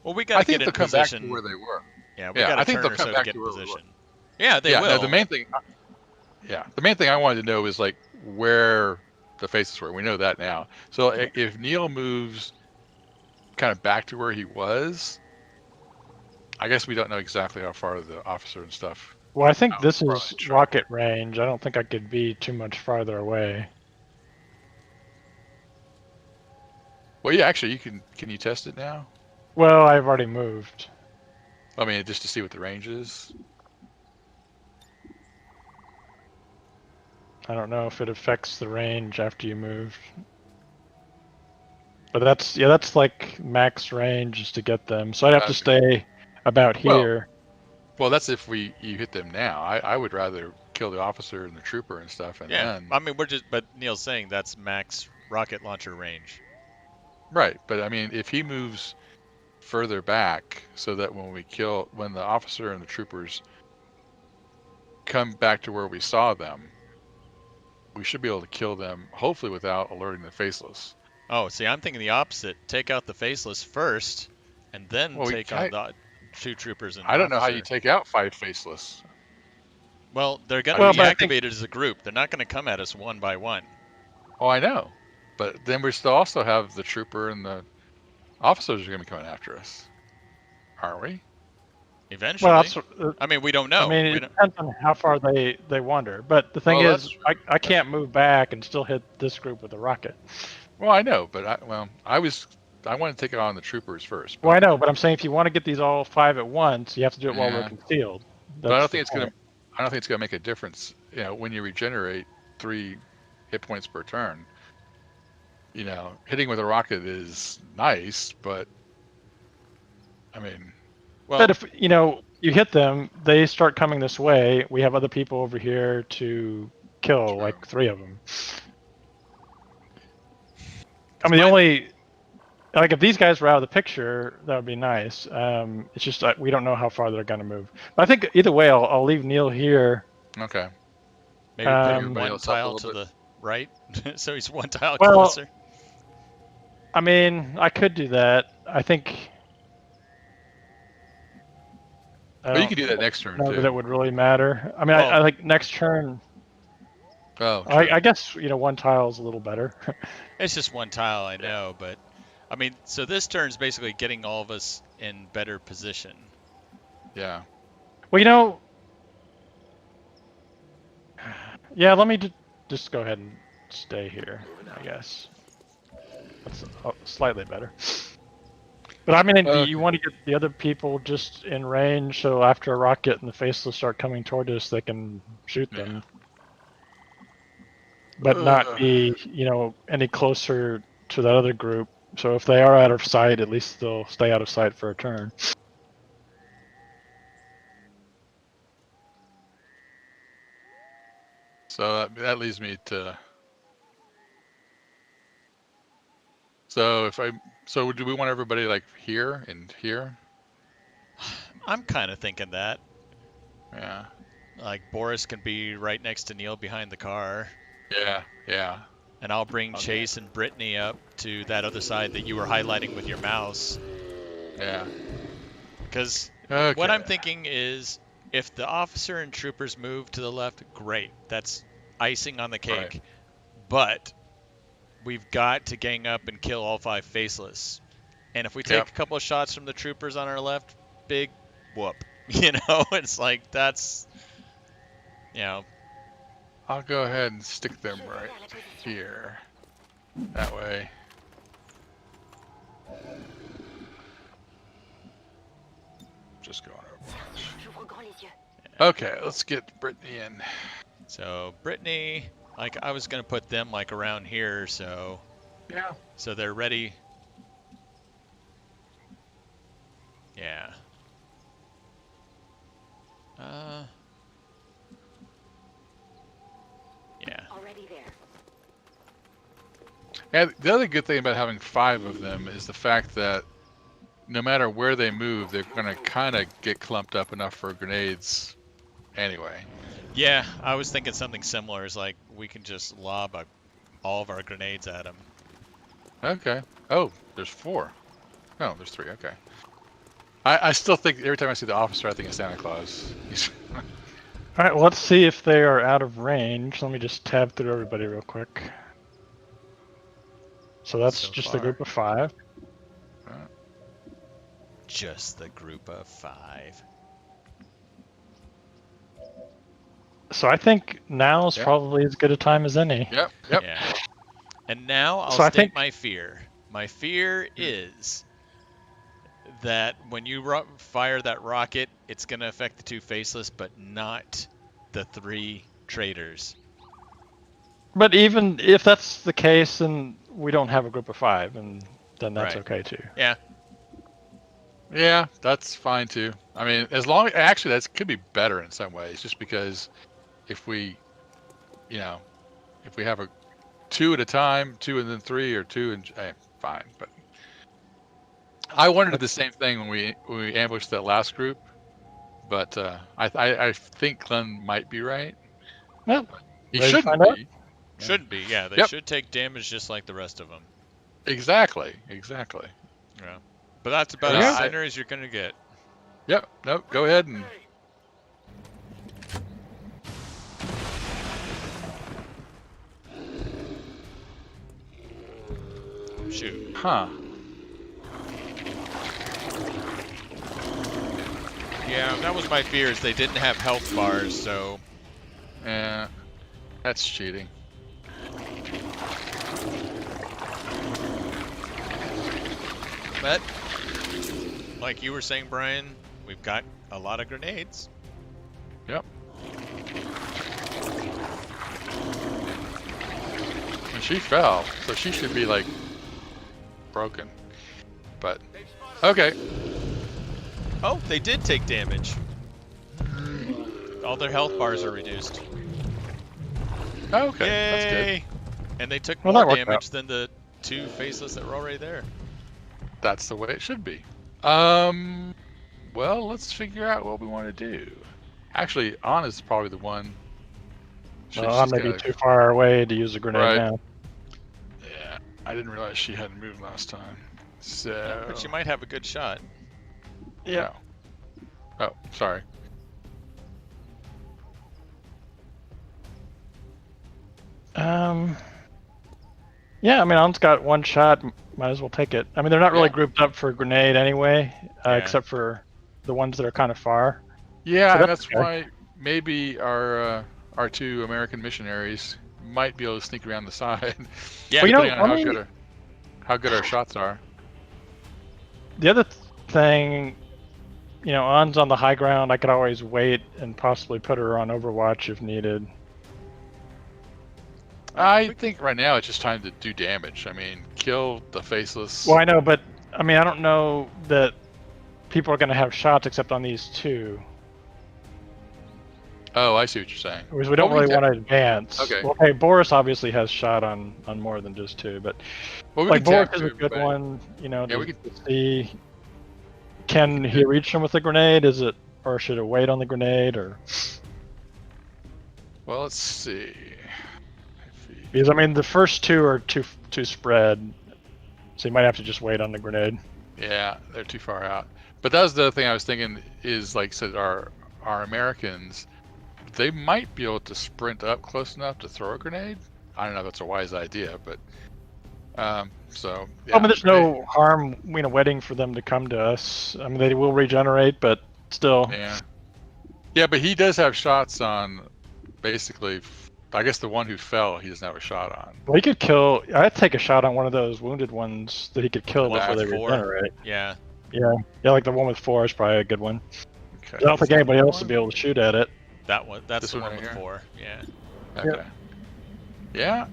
Well, we I got to think get they'll in come back to position. where they were. Yeah, we Yeah, got I to think turn they'll her come so back to get to in where we were. position. Yeah, they yeah, will. no, the main thing. Yeah, the main thing I wanted to know is like where the faces were. We know that now. So if Neil moves kind of back to where he was, I guess we don't know exactly how far the officer and stuff. Well, I think Oh, this probably is true. rocket range. I don't think I could be too much farther away. Well, yeah, actually, can you test it now? Well, I've already moved. I mean, just to see what the range is. I don't know if it affects the range after you move. But that's like max range is to get them. So I'd have to stay about here. Well, that's if you hit them now. I would rather kill the officer and the trooper and stuff, and Yeah, then I mean, but Neil's saying that's max rocket launcher range. right. But I mean, if he moves further back, so that when the officer and the troopers come back to where we saw them, we should be able to kill them, hopefully without alerting the faceless. Oh, see, I'm thinking the opposite. Take out the faceless first, and then take on the 2 troopers and I don't know how officer. you take out 5 faceless. Well, they're going to be but I think- activated as a group. They're not going to come at us one by one. Oh, I know. But then we still also have the trooper and the officers are going to be coming after us. Aren't we? Eventually. Well, that's, I mean, we don't know. I mean, We it don't- depends on how far they wander. But the thing Well, is, that's I can't move back and still hit this group with a rocket. Well, I know, but I want to take it on the troopers first. Well, I know, but I'm saying if you want to get these all 5 at once, you have to do it while we're Yeah. concealed. But I don't That's think the it's going to make a difference. When you regenerate 3 hit points per turn, hitting with a rocket is nice, but I mean, well, But if you hit them, they start coming this way. We have other people over here to kill, like 3 of them. I mean, the only like if these guys were out of the picture, that would be nice. It's just we don't know how far they're gonna move. But I think either way, I'll leave Neil here. Okay. Maybe put everybody one else up a tile little to the right, so he's one tile Well, closer. I mean, I could do that. I think. But you could do that next turn know too. that it would really matter. I mean, Well- I like next turn. Oh, I guess one tile is a little better. It's just one tile, I know, but I mean, so this turn's basically getting all of us in better position. yeah. Well, yeah. Let me just go ahead and stay here. I guess that's slightly better. But I mean, you want to get the other people just in range, so after a rocket and the faceless start coming toward us, they can shoot them. But not be, any closer to that other group. So if they are out of sight, at least they'll stay out of sight for a turn. So that leads me to. So do we want everybody like here and here? I'm kind of thinking that. Yeah. Like Boris can be right next to Neil behind the car. Yeah. And I'll bring Chase and Brittany up to that other side that you were highlighting with your mouse. Yeah. Because what I'm thinking is, if the officer and troopers move to the left, great. That's icing on the cake. Right. But we've got to gang up and kill all 5 faceless. And if we take a couple of shots from the troopers on our left, big whoop. It's like that's, I'll go ahead and stick them right here. That way. Just going over. Okay, let's get Brittany in. So Brittany, like I was gonna put them like around here, so Yeah. so they're ready. Yeah. Yeah. Already there. And the other good thing about having 5 of them is the fact that no matter where they move, they're going to kind of get clumped up enough for grenades anyway. Yeah, I was thinking something similar. Is like we can just lob all of our grenades at them. Okay. Oh, there's 4. No, there's 3. Okay. I still think every time I see the officer, I think of Santa Claus. All right, well, let's see if they are out of range. Let me just tab through everybody real quick. So that's So just far. a group of 5. Just the group of 5. So I think now's probably as good a time as any. Yep. Yeah. And now I'll So I state think- my fear. My fear is that when you fire that rocket, it's going to affect the 2 faceless, but not the 3 traitors. But even if that's the case, then we don't have a group of 5, and then that's Right. okay too. Yeah. Yeah, that's fine too. I mean, actually, that could be better in some ways, just because if we have a 2 at a time, 2 and then 3, or 2 and fine. But I wanted the same thing when we ambushed that last group, but I think Glenn might be right. Well, He ready to shouldn't find out? be. Shouldn't be. Yeah, they Yep. should take damage just like the rest of them. Exactly. Yeah. But that's about Yeah, as center as you're going to get. Yep. Nope. Go ahead and. Shoot. Huh. Yeah, that was my fear, is they didn't have health bars, so... Yeah. That's cheating. But, like you were saying, Brian, we've got a lot of grenades. Yep. And she fell, so she should be like broken. But okay. Oh, they did take damage. all their health bars are reduced. Oh, okay, that's Yay! And they took Well, more that worked damage than the 2 faceless that were already there. good. That's the way it should be. Well, let's figure out what we want to do. Actually, Anna's probably the one. Well, I'm maybe too far away to use a grenade Right. now. Yeah, I didn't realize she hadn't moved last time. So. But you might have a good shot. Yeah. Oh, sorry. Yeah, I mean, An's got one shot. Might as well take it. I mean, they're not really Yeah. grouped up for a grenade anyway, Yeah. except for the ones that are kind of far. Yeah, So and that's that's why maybe our 2 American missionaries might be able to sneak around the side. Yeah, Well, you know, depending on let me- how good our shots are. The other thing, you know, An's on the high ground. I could always wait and possibly put her on Overwatch if needed. I think right now it's just time to do damage. I mean, kill the faceless. Well, I know, but I mean, I don't know that people are going to have shots except on these 2. Oh, I see what you're saying. Because we don't Well, we really can- want to advance. Okay. Well, okay, Boris obviously has shot on more than just 2, but Well, we like can Boris tap is a too, good but- one. You know, Yeah, to, we could- to see. Can he reach him with a grenade? Is it, or should it wait on the grenade? Or Well, let's see. because I mean, the first 2 are too spread, so you might have to just wait on the grenade. Yeah, they're too far out. But that was the other thing I was thinking is, like I said, our Americans, they might be able to sprint up close enough to throw a grenade. I don't know if that's a wise idea, but so. Yeah, I mean, there's no harm, you know, waiting for them to come to us. I mean, they will regenerate, but still. Yeah. Yeah, but he does have shots on, basically. I guess the one who fell, he doesn't have a shot on. Well, he could kill. I'd take a shot on one of those wounded ones that he could kill One before they with 4. regenerate. Yeah. Yeah, like the one with 4 is probably a good one. Okay. I don't think anybody else would be able to shoot at it. That one. That's This the one one right with here? 4. Yeah. Okay. Yeah.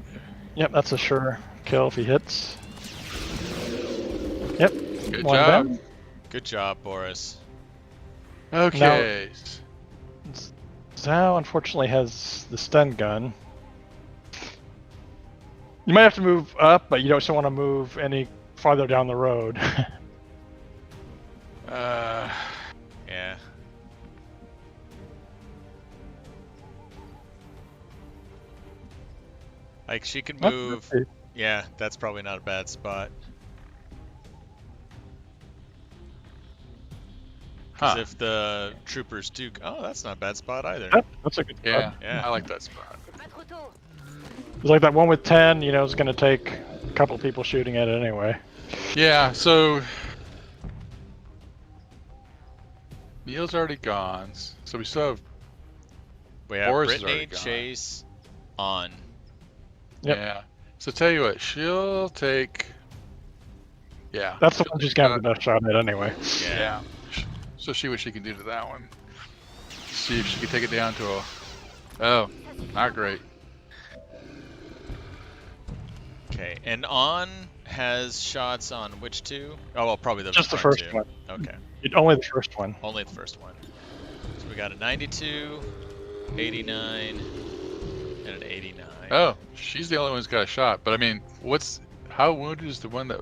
Yep, that's a sure kill if he hits. Yep. Good one job. down. Good job, Boris. Okay. Zhao unfortunately has the stun gun. You might have to move up, but you don't want to move any farther down the road. Yeah. Like she can move. Yeah, that's probably not a bad spot. 'Cause Huh. if the troopers do, oh, that's not a bad spot either. Yep, that's a good spot. Yeah, Yeah. I like that spot. C'est pas trop tôt. It's like that one with 10, you know, is going to take a couple people shooting at it anyway. Yeah, so Neil's already gone, so we still have. We have Boris is already Brittany, gone. Chase, on. Yep. Yeah. So tell you what, she'll take. Yeah. That's the one she's got the best shot at anyway. Yeah. Yeah. So see what she can do to that one. See if she can take it down to a. Oh, not great. Okay, and on has shots on which 2? Oh, well, probably the Just the front first 2. one. Okay, Only the first one. only the first one. So we got a 92, 89, and an 89. Oh, she's the only one who's got a shot. But I mean, how wounded is the one that,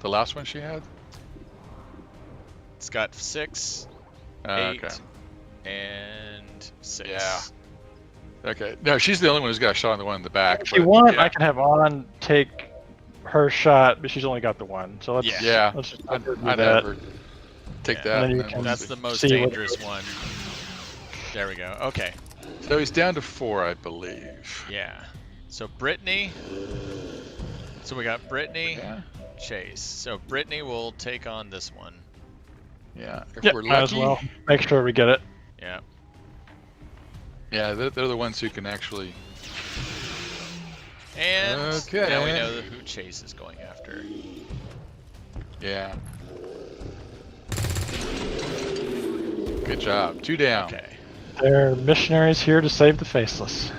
the last one she had? It's got 6, Oh, 8, okay. and 6. Yeah. Okay. No, she's the only one who's got a shot on the one in the back. If you but want, yeah. I can have On take her shot, but she's only got the one. So let's, Yeah. Yeah. let's just I'd do have that. her take Yeah. that. And then and you then can- we'll That's see. the most See what dangerous it one. There we go. Okay. So he's down to 4, I believe. Yeah. So Brittany. So we got Brittany, Yeah. Chase. So Brittany will take on this one. Yeah. If Yep, we're might as lucky. well. Make sure we get it. Yeah. Yeah, they're the ones who can actually. And Okay. now we know who Chase is going after. Yeah. Good job. 2 down. Okay. They're missionaries here to save the faceless.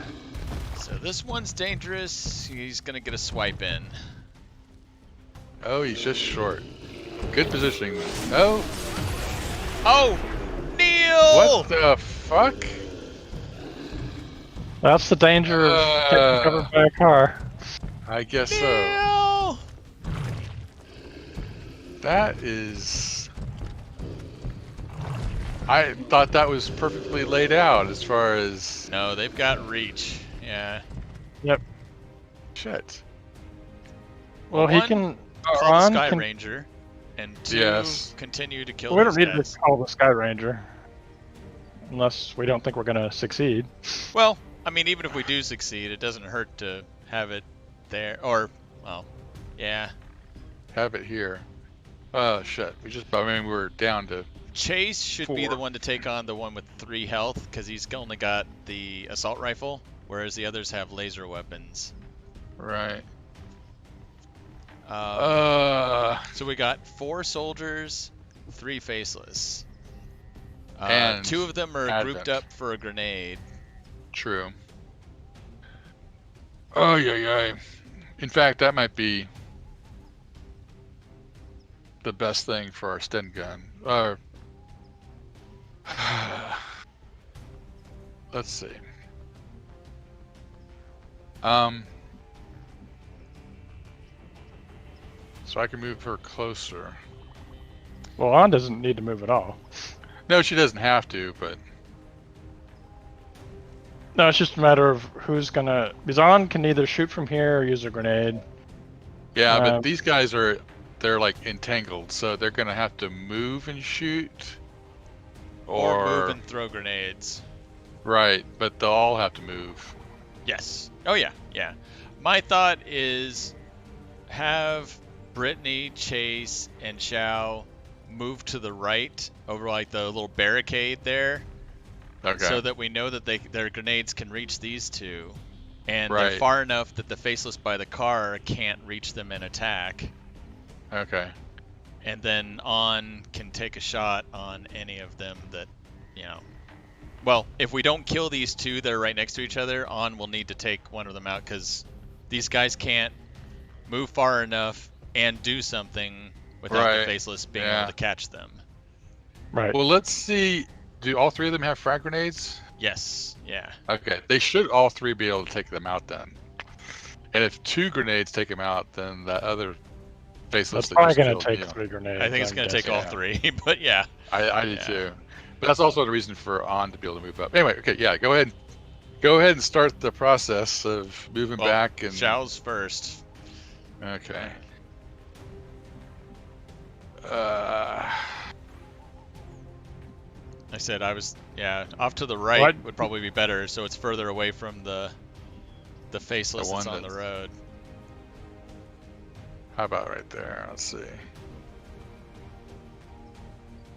So this one's dangerous. He's gonna get a swipe in. Oh, he's just short. Good positioning. Oh, Oh, Neil! what the fuck? That's the danger of getting covered by a car. I guess so. No! That is. I thought that was perfectly laid out as far as. No, they've got reach. Yeah. Yep. Shit. Well, he one, can. Call the Kron Sky can. Ranger, and 2, Yes. continue to kill We these don't need guys. to call the Sky Ranger. Unless we don't think we're gonna succeed. Well, I mean, even if we do succeed, it doesn't hurt to have it there. Or, well, yeah. Have it here. Oh shit. I mean, we're down to. Chase should be 4. the one to take on the one with 3 health, because he's only got the assault rifle, whereas the others have laser weapons. Right. So we got 4 soldiers, 3 faceless. And 2 of them are Advent. grouped up for a grenade. True. Oh yeah. In fact, that might be the best thing for our Sten gun. Let's see. So I can move her closer. Well, On doesn't need to move at all. No, she doesn't have to, but No, it's just a matter of who's gonna. Because On can either shoot from here or use a grenade. yeah, but these guys they're like entangled, so they're gonna have to move and shoot. Or move and throw grenades. Right, but they'll all have to move. Yes. Oh yeah, yeah. My thought is have Brittany, Chase, and Xiao move to the right over like the little barricade there. Okay. So that we know that their grenades can reach these 2. And Right. they're far enough that the faceless by the car can't reach them and attack. Okay. And then On can take a shot on any of them that, you know. Well, if we don't kill these 2 that are right next to each other, On will need to take one of them out because these guys can't move far enough and do something without the faceless being able to catch them. Right. Well, let's see. Do all 3 of them have frag grenades? Yes. Yeah. Okay. They should all 3 be able to take them out then. And if 2 grenades take them out, then that other faceless. That's probably going gonna take 3 grenades. I think it's going to take all 3, but yeah. I do too. But that's also the reason for On to be able to move up. Anyway, okay, yeah, go ahead and start the process of moving back. And Xiao's first. Okay. I said I was, off to the right would probably be better, so it's further away from the faceless that's on the road. How about right there? Let's see.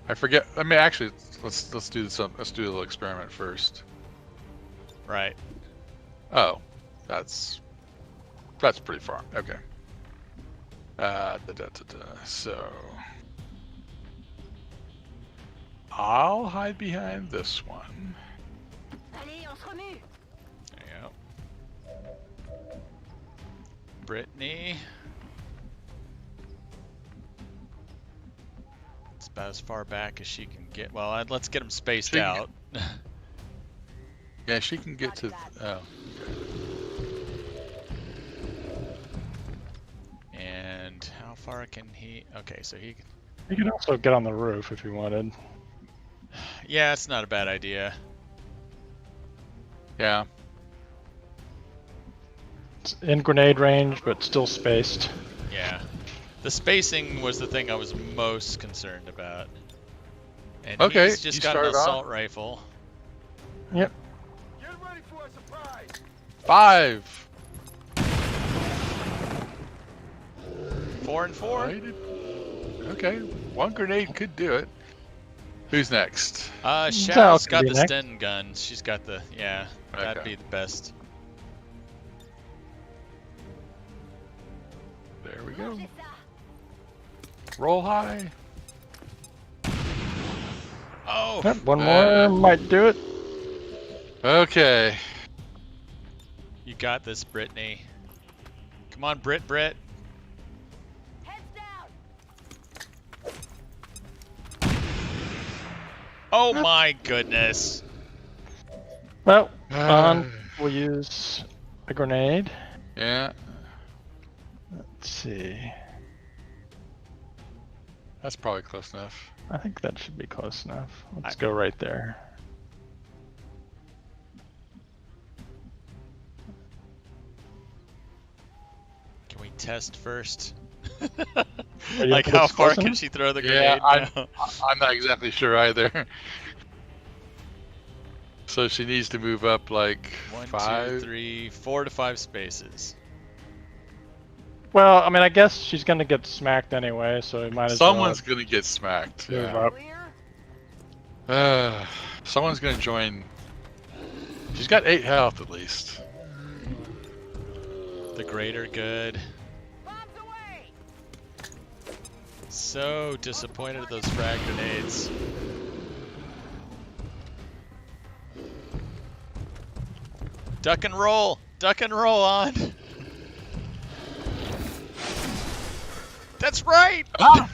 I forget. I mean, actually, let's do a little experiment first. Right. Oh, that's pretty far. Okay. So I'll hide behind this one. Allez, on se remue. There you go. Brittany. It's about as far back as she can get. Well, let's get them spaced out. Yeah, she can get to. Oh. And how far can he? Okay, so he. You can also get on the roof if you wanted. Yeah, it's not a bad idea. Yeah. It's in grenade range, but still spaced. Yeah. The spacing was the thing I was most concerned about. And okay, he's just got an assault rifle. Yep. Get ready for a surprise. 5. 4 and 4. Okay, 1 grenade could do it. Who's next? Xiao's got the Sten gun. She's got the that'd be the best. There we go. Roll high. Oh! Yep, one more might do it. Okay. You got this, Brittany. Come on, Britt. Heads down. Oh my goodness. Well, On we'll use a grenade. Yeah. Let's see. That's probably close enough. I think that should be close enough. Let's go right there. Can we test first? You Like think how it's far close can enough? she throw the Yeah, grenade now? I'm not exactly sure either. So she needs to move up like 1, 5. 2, 3, 4 to 5 spaces. Well, I mean, I guess she's gonna get smacked anyway, so we might as Someone's gonna get smacked. Move Yeah. up. Clear? Someone's gonna join. She's got 8 health at least. The greater good. Bombs away! So disappointed at those frag grenades. Duck and roll! Duck and roll on! That's right! Ah!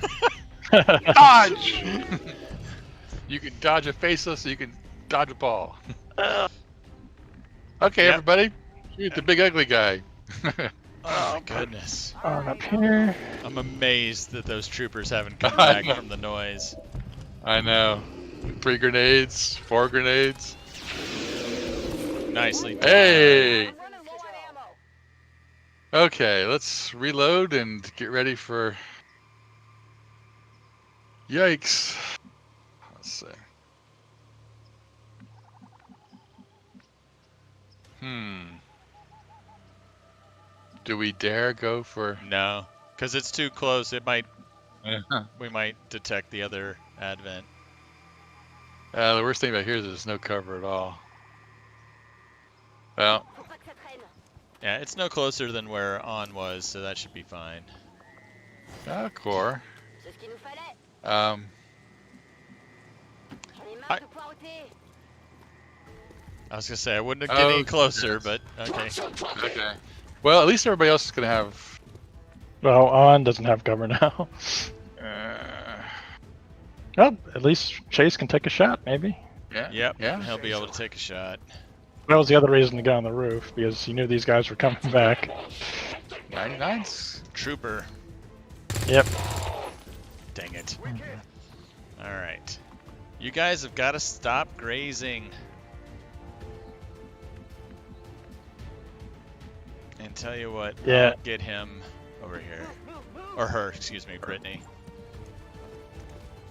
Dodge! You can dodge a faceless, you can dodge a ball. Okay, Yep. everybody. Shoot the big ugly guy. Oh my goodness. on up here. I'm amazed that those troopers haven't come I back know. from the noise. I know. 3 grenades, 4 grenades. Nicely done. Hey! I'm running low on ammo. Okay, let's reload and get ready for. Yikes. Let's see. Do we dare go for? No, because it's too close. It might. We might detect the other advent. The worst thing about here is there's no cover at all. Well, Faut pas que ça traîne. Yeah, it's no closer than where On was, so that should be fine. core. C'est ce qu'il nous fallait. Um, J'en ai marre de poireauter. I was gonna say I wouldn't have get any Oh, closer, but okay. okay. Well, at least everybody else is gonna have. Well, On doesn't have cover now. Well, at least Chase can take a shot, maybe. Yeah. Yep. Yeah. He'll be able to take a shot. That was the other reason to go on the roof, because he knew these guys were coming back. 99s. Trooper. Yep. Dang it. All right. You guys have got to stop grazing. And tell you what, Yeah. I'll get him over here. Or her, excuse me, Brittany.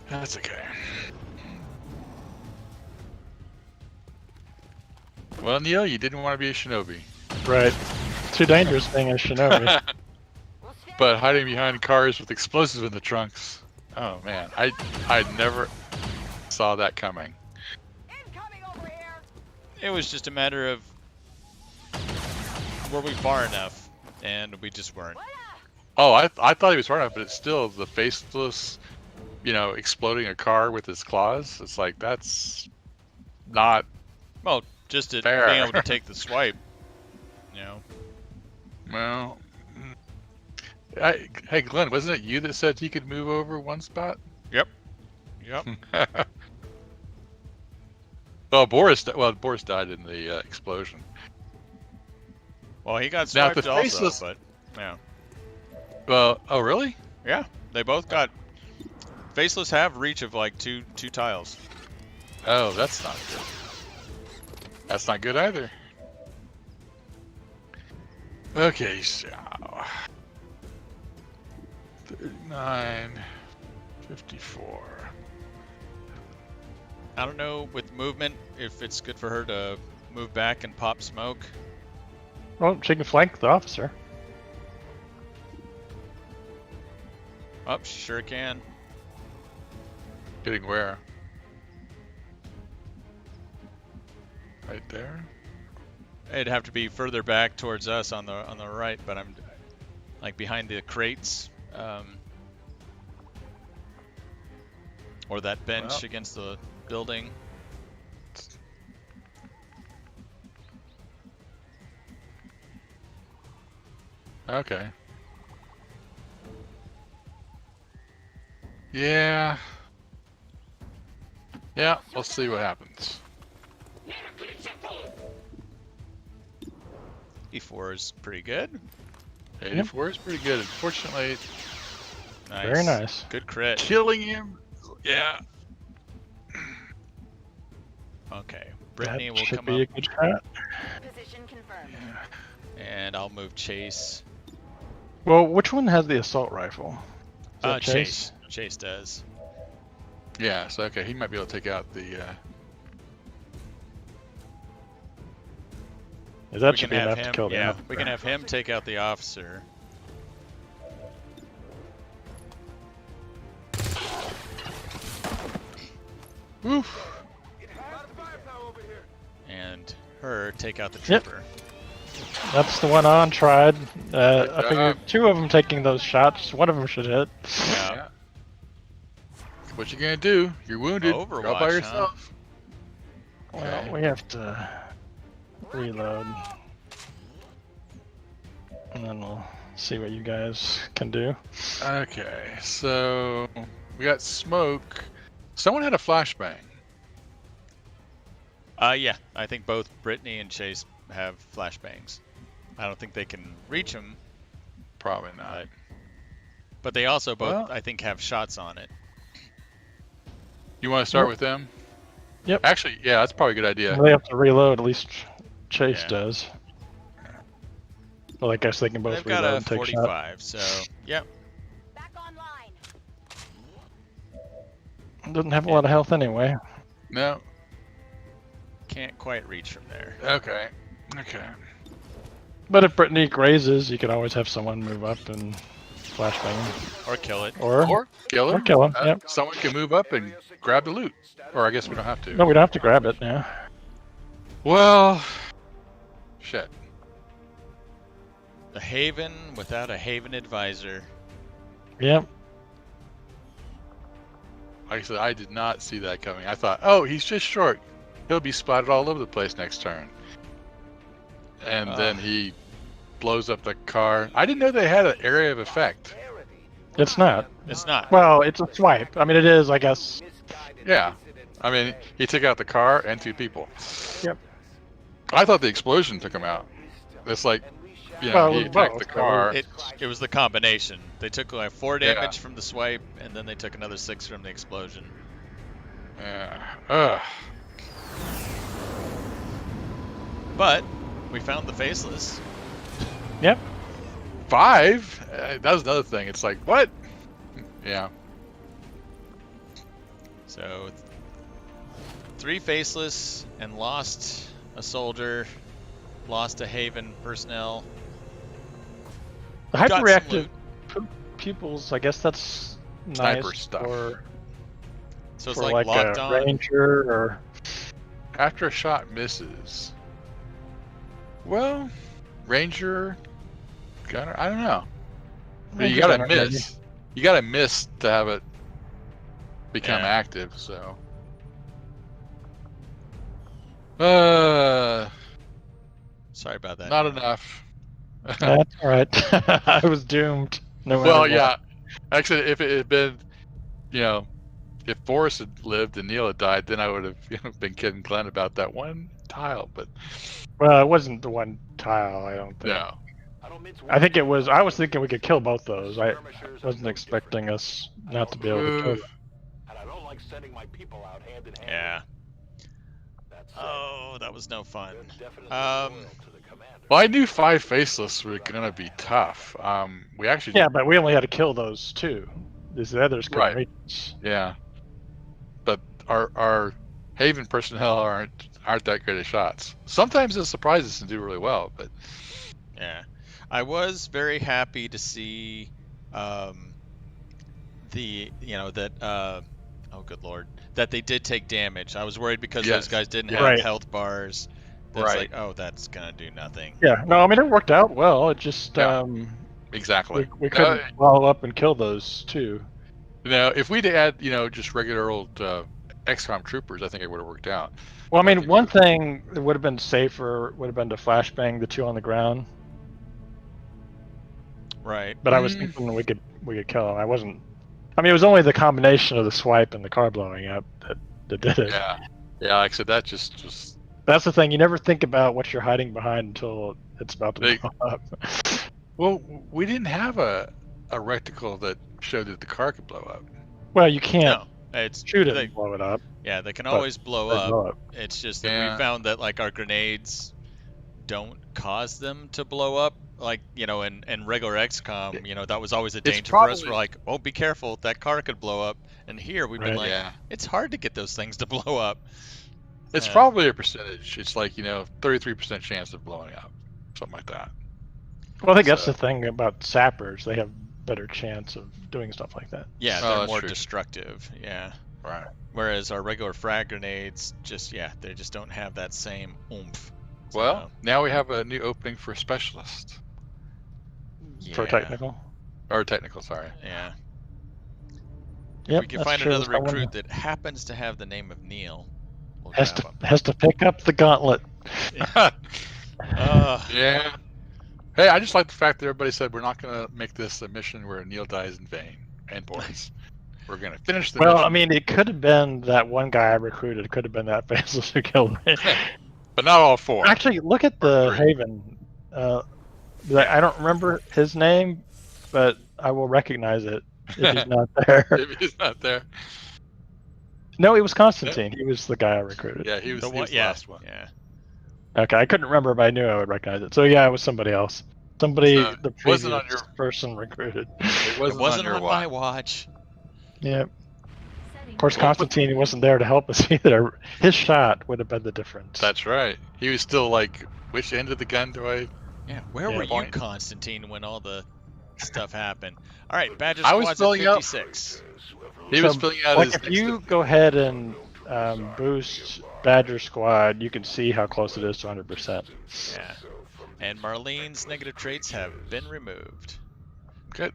That's okay. Well, Neil, you didn't want to be a shinobi. Right. Too dangerous being a shinobi. On se fait But hiding behind cars with explosives in the trunks. Oh man, I never saw that coming. incoming over here. It was just a matter of were we far enough, and we just weren't. Oh, I thought he was far enough, but it's still the faceless, exploding a car with his claws. It's like that's not Well, just at Fair. being able to take the swipe, you know. well. Hey, Glenn, wasn't it you that said he could move over one spot? Yep. Oh, Boris died in the explosion. Well, he got Now, swiped the also, faceless- but yeah. Well, oh really? Yeah, they both got. Faceless have reach of like two tiles. Oh, that's not good. That's not good either. Okay, so 39, 54. I don't know with movement if it's good for her to move back and pop smoke. Well, she can flank the officer. Oh, sure can. Getting where? Right there. It'd have to be further back towards us on the right, but I'm like behind the crates, or that bench Well. against the building. Okay. Yeah. Yeah, we'll see what happens. 84 is pretty good. 84 is pretty good. Unfortunately, Nice. Very nice. Good crit. killing him. Yeah. Okay. Brittany will should come be up, a good shot. Position confirmed. and I'll move Chase. Well, which one has the assault rifle? Is that Chase. Chase does. Yeah. So okay, he might be able to take out the. That We should can be have enough him. to kill the Yeah, officer. we can have him take out the officer. Oof. And her take out the Yep. trooper. That's the one on tried. I job. figured 2 of them taking those shots, one of them should hit. Yeah. Yeah. What you gonna do? You're wounded. You're all Overwatch, by huh? yourself. Well, Okay. we have to reload. And then we'll see what you guys can do. Okay, so we got smoke. Someone had a flashbang. Yeah, I think both Brittany and Chase have flashbangs. I don't think they can reach them, Probably not. but they also both, Well- I think, have shots on it. You want to start Yep. with them? Yep. Actually, yeah, that's probably a good idea. They have to reload, at least Chase Yeah. does. Well, I guess they can both They've reload got a and take shots. 45, so yep. Back online. Doesn't have a lot of health anyway. No. Can't quite reach from there. Okay. Okay. But if Brittany grazes, you can always have someone move up and flashbang him. Or kill it. Or kill him. Or kill him, yep. Someone can move up and grab the loot. Or I guess we don't have to. No, we don't have to grab it now. Well, shit. The Haven without a Haven advisor. Yep. Like I said, I did not see that coming. I thought, oh, he's just short. He'll be spotted all over the place next turn. And then he blows up the car. I didn't know they had an area of effect. It's not. It's not. Well, it's a swipe. I mean, it is, I guess. Yeah. I mean, he took out the car and 2 people. Yep. I thought the explosion took him out. It's like, you know, Well, he it was attacked both, the so car. It was the combination. They took like 4 Yeah. damage from the swipe, and then they took another 6 from the explosion. Yeah. Ugh. But we found the faceless. Yep. 5? That was another thing. It's like, what? Yeah. So 3 faceless and lost a soldier, lost a Haven personnel. The Got some hyperreactive loot. pupils, I guess that's Sniper nice stuff. for, So it's for like, like locked a on. ranger or... After a shot misses. Well, Ranger, Gunner, I don't know. I mean, you gotta Gunner, maybe. miss. You gotta miss to have it become Yeah. active, so. Sorry about that. Not enough. That's all right. I was doomed. No matter Well, what. yeah. Actually, if it had been, you know, if Forrest had lived and Neil had died, then I would have been kidding Glenn about that one tile. But Well, it wasn't the one tile, I don't think. no, I think it was. I was thinking we could kill both those. I wasn't expecting us not to be able to kill them. And I don't like sending my people out hand in hand. Yeah. That's Oh, that was no fun. definitely Um, loyal to the commander. well, I knew 5 faceless were gonna be tough. We actually, Yeah, but we only had to kill those 2. These others couldn't Right. reach us. yeah. But our Haven personnel aren't that great at shots. Sometimes it surprises us and do really well, but Yeah. I was very happy to see that oh good lord, that they did take damage. I was worried because Yes. those guys didn't Yeah. have Right. health bars. That's Right. like, oh, that's gonna do nothing. Yeah, no, I mean, it worked out well. It just, Yeah. exactly. we couldn't follow up and kill those 2. Now, if we'd had, just regular old XCOM troopers, I think it would have worked out. Well, I mean, think one thing that would have been safer would have been to flashbang the 2 on the ground. Right. But I was thinking we could kill them. I wasn't. I mean, it was only the combination of the swipe and the car blowing up that did it. Yeah, yeah. Like I said, that just was That's the thing. You never think about what you're hiding behind until it's about to blow up. Well, we didn't have a reticle that showed that the car could blow up. Well, you can't it's shoot it and blow it up. Yeah, they can always blow up. It's just that we found that like our grenades don't cause them to blow up. Like, you know, in regular XCOM, you know, that was always a danger for us. We're like, oh, be careful, that car could blow up. And here we've been like, it's hard to get those things to blow up. It's probably a percentage. It's like, you know, 33% chance of blowing up, something like that. Well, I think that's the thing about sappers. They have better chance of doing stuff like that. Yeah, they're more destructive. Yeah. Right. Whereas our regular frag grenades just, they just don't have that same oomph. Well, now we have a new opening for specialist. For technical? Or technical, sorry. Yeah. Yep, we can find another recruit that happens to have the name of Neil. We'll has to pick up the gauntlet. Yeah. Hey, I just like the fact that everybody said we're not going to make this a mission where Neil dies in vain. And boys, we're going to finish the mission. Well, I mean, it could have been that one guy I recruited. It could have been that faceless who killed me. But not all four. Actually, look at the Haven. I don't remember his name, but I will recognize it if he's not there. If he's not there. No, it was Constantine. He was the guy I recruited. Yeah, he was the last one. Yeah. Okay, I couldn't remember, but I knew I would recognize it. So yeah, it was somebody else. Somebody the previous wasn't on your person recruited. It wasn't on my watch. Yeah. Of course, Constantine wasn't there to help us either. His shot would have been the difference. That's right. He was still like, which end of the gun do I? Yeah, where were you, Constantine, when all the stuff happened? All right, Badger I was Squad's filling at 56. He was filling out his. If you go ahead and boost Badger Squad, you can see how close it is to 100%. Yeah. And Marlene's negative traits have been removed. Good.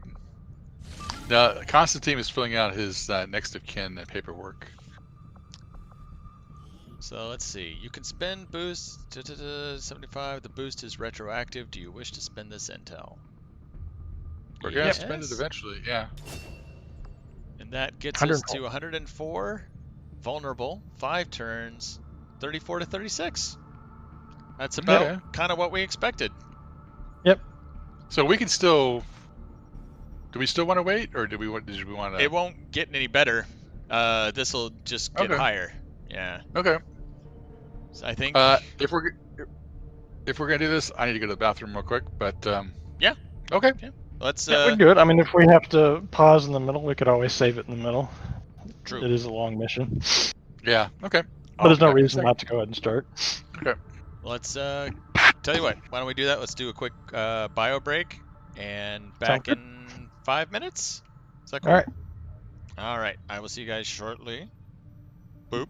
Now, Constantine is filling out his next of kin paperwork. So let's see. You can spend boost 75. The boost is retroactive. Do you wish to spend this intel? We're gonna spend it eventually. Yeah. And that gets us to 104. Vulnerable. 5 turns. 34 to 36. That's about kind of what we expected. Yep. So we can still. Do we still want to wait, or did we want to? It won't get any better. This will just get higher. Yeah. Okay. So I think. If we're gonna do this, I need to go to the bathroom real quick. But yeah. Okay. Yeah. Let's. We can do it. I mean, if we have to pause in the middle, we could always save it in the middle. True. It is a long mission. Yeah. Okay. But there's no reason not to go ahead and start. Okay. Let's tell you what. Why don't we do that? Let's do a quick bio break and back in 5 minutes. Is that cool? All right. All right. I will see you guys shortly. Boop.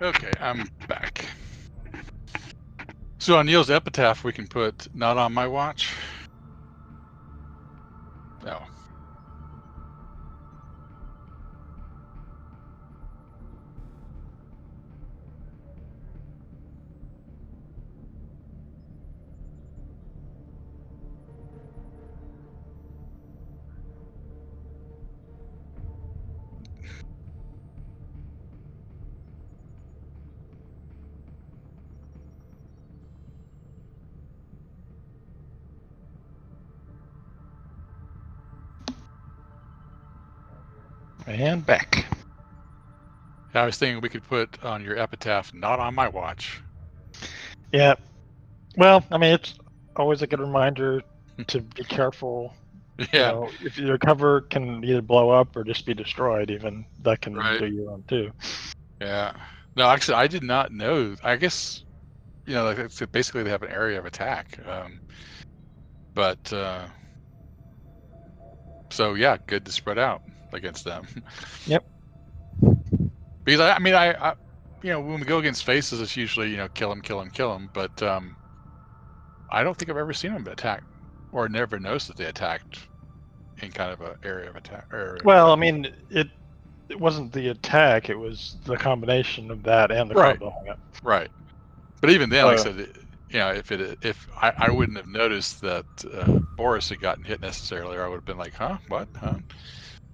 Okay, I'm back. So on Neil's epitaph, we can put "not on my watch." No. And back. I was thinking we could put on your epitaph, "Not on my watch." Yeah. Well, I mean, it's always a good reminder to be careful. Yeah. You know, if your cover can either blow up or just be destroyed, even that can Right. do you wrong too. Yeah. No, actually, I did not know. I guess, like it's basically they have an area of attack. But so yeah, good to spread out against them. Yep. Because I mean, I when we go against faces, it's usually kill them, kill them, kill them. But I don't think I've ever seen them attack, or never noticed that they attacked in kind of an area of attack. Well, I mean, it wasn't the attack; it was the combination of that and the Right. combo. Right. But even then, like I said, if I wouldn't have noticed that Boris had gotten hit necessarily, or I would have been like, huh, what, huh?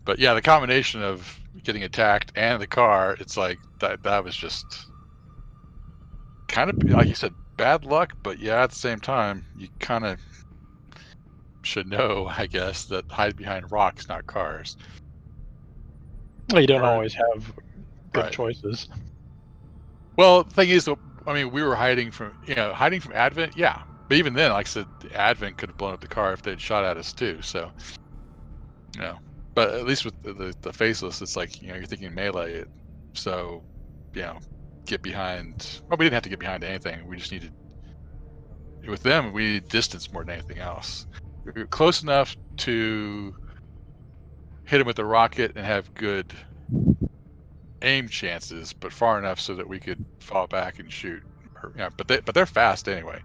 But yeah, the combination of getting attacked and the car, it's like that was just kind of, like you said, bad luck. But yeah, at the same time, you kind of should know, I guess, that hide behind rocks, not cars. Well, you don't always have good choices. Well, the thing is, I mean, we were hiding from Advent, yeah. But even then, like I said, Advent could have blown up the car if they'd shot at us too. So, but at least with the faceless, it's like you're thinking melee. So, get behind. Well, we didn't have to get behind anything. We just needed. With them, we needed distance more than anything else. We were close enough to hit them with the rocket and have good aim chances, but far enough so that we could fall back and shoot. But they're fast anyway.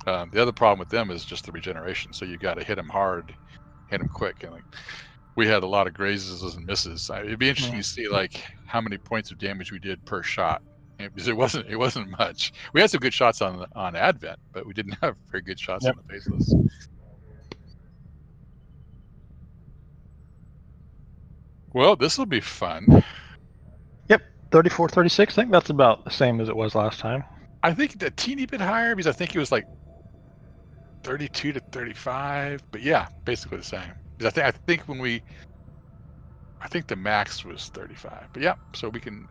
The other problem with them is just the regeneration. So you got to hit them hard, hit them quick, and we had a lot of grazes and misses. It'd be interesting to see like how many points of damage we did per shot, because it wasn't much. We had some good shots on Advent, but we didn't have very good shots on the faceless. Well, this will be fun. Yep, 34, 36. I think that's about the same as it was last time. I think a teeny bit higher, because I think it was like 32 to 35. But yeah, basically the same. Because I think I think the max was 35. But yeah, so we can.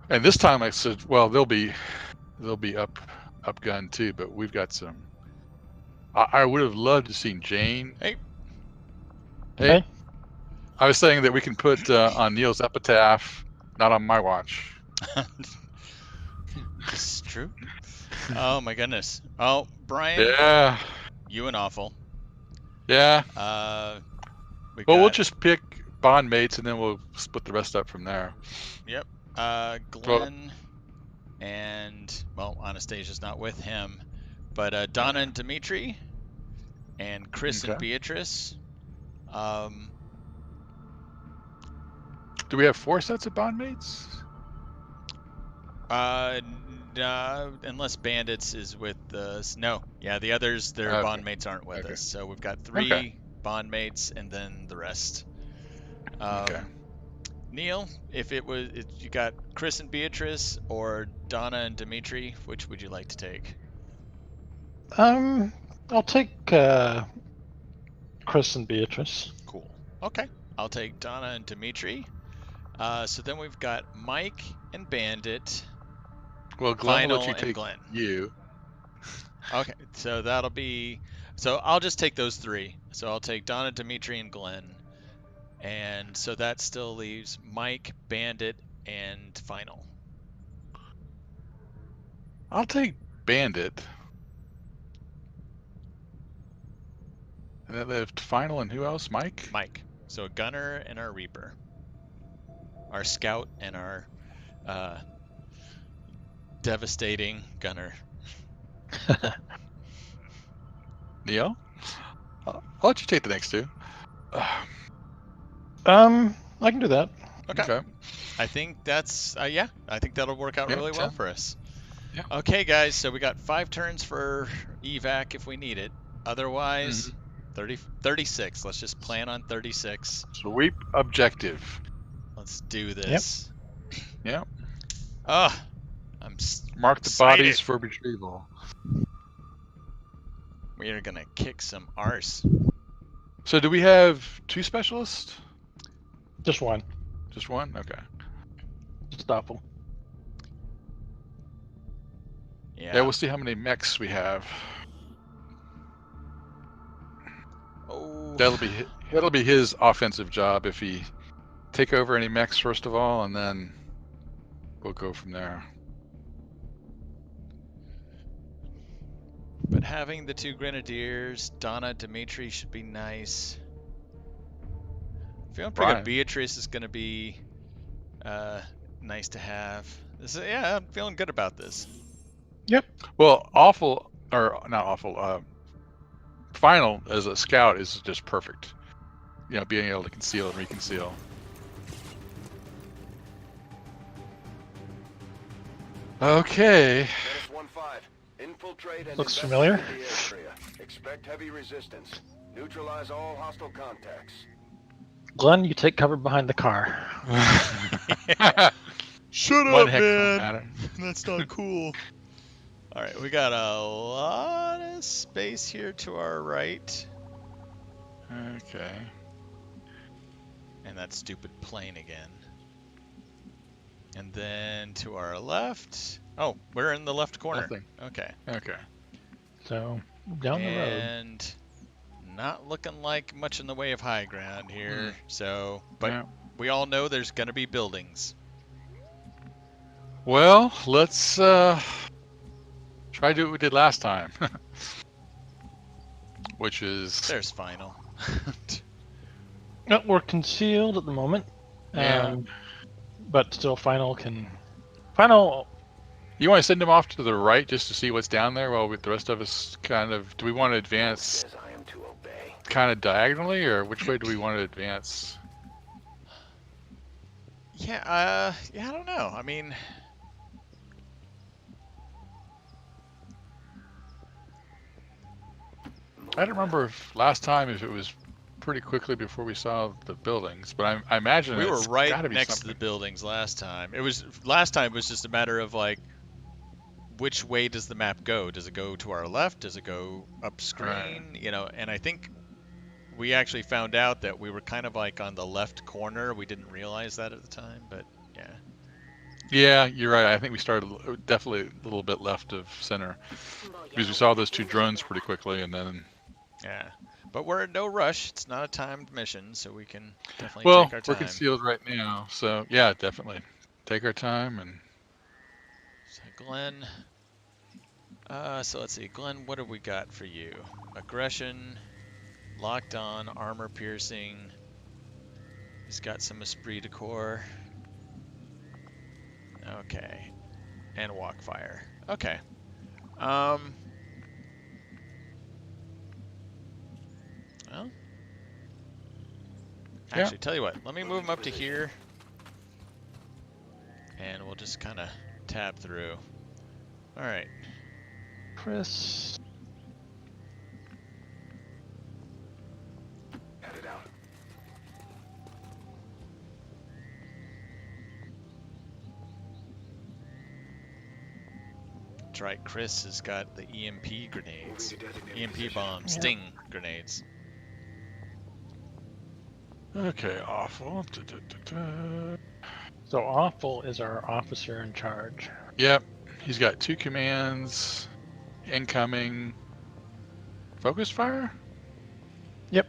And this time I said, well, they'll be up gun too, but we've got some. I would have loved to see Jane. Hey. I was saying that we can put on Neil's epitaph, "Not on my watch." This is true. Oh my goodness. Oh, Brian. Yeah. You and awful. Yeah. We'll just pick bond mates and then we'll split the rest up from there. Yep. Glenn and Anastasia's not with him, but Donna and Dimitri, and Chris and Beatrice. Do we have 4 sets of bond mates? Unless Bandits is with us. No. Yeah, the others, their bond mates aren't with us. So we've got 3 bond mates and then the rest. Neil, if you got Chris and Beatrice or Donna and Dimitri, which would you like to take? I'll take Chris and Beatrice. Cool. Okay. I'll take Donna and Dimitri. So then we've got Mike and Bandit. Well, Glenn will let you take Glenn. You. Okay, so that'll be. So I'll just take those 3. So I'll take Donna, Dimitri, and Glenn. And so that still leaves Mike, Bandit, and Final. I'll take Bandit. And then left Final and who else? Mike? Mike. So a Gunner and our Reaper. Our Scout and our devastating Gunner. Neil? I'll let you take the next 2. I can do that. Okay. I think that's I think that'll work out really well for us. Yeah. Okay, guys. So we got 5 turns for evac if we need it. Otherwise, 36. Let's just plan on 36. Sweep objective. Let's do this. Yep. I'm mark the bodies for retrieval. We are gonna kick some arse. So do we have 2 specialists? Just 1. Just 1? Okay. Just awful. Yeah, we'll see how many mechs we have. Oh. That'll be his offensive job if he take over any mechs first of all, and then we'll go from there. But having the 2 grenadiers, Donna, Dimitri should be nice. Feeling pretty good. Beatrice is going to be nice to have. Yeah, I'm feeling good about this. Yep. Well, awful or not awful. Final as a scout is just perfect. You know, being able to conceal and reconceal. Okay. Infiltrate and looks familiar. the area. Expect heavy resistance. Neutralize all hostile contacts. Glenn, you take cover behind the car. Shut One up, heck of a man. matter. That's not cool. All right, we got a lot of space here to our right. Okay. And that stupid plane again. And then to our left. Oh, we're in the left corner. Nothing. Okay. Okay. So, down the road. And not looking like much in the way of high ground here. So, but Yeah. we all know there's going to be buildings. Well, let's try to do what we did last time. Which is... There's final. No, we're concealed at the moment. Yeah. But still, Final... You want to send him off to the right just to see what's down there while the rest of us kind of... Do we want to advance I am to obey. kind of diagonally, or which way do we want to advance? Yeah, I don't know. I mean... I don't remember if last time if it was pretty quickly before we saw the buildings, but I imagine we were it's right gotta be next something. to the buildings last time. Last time it was just a matter of like, which way does the map go? Does it go to our left? Does it go up screen? Right. You know, and I think we actually found out that we were kind of like on the left corner. We didn't realize that at the time, but yeah. Yeah, you're right. I think we started definitely a little bit left of center because we saw those 2 drones pretty quickly, and then... Yeah, but we're in no rush. It's not a timed mission, so we can definitely take our time. We're concealed right now, so yeah, definitely take our time. And so Glenn, so let's see, Glenn, what have we got for you? Aggression, locked on, armor piercing. He's got some esprit de corps. Okay, and walk fire. Okay. Well, actually, tell you what, let me move him up to here, and we'll just kind of tab through. All right. Chris. Headed out. That's right, Chris has got the EMP grenades. EMP bombs, sting grenades. okay, awful. So Awful is our officer in charge. Yep, he's got 2 commands, incoming, focus fire. Yep.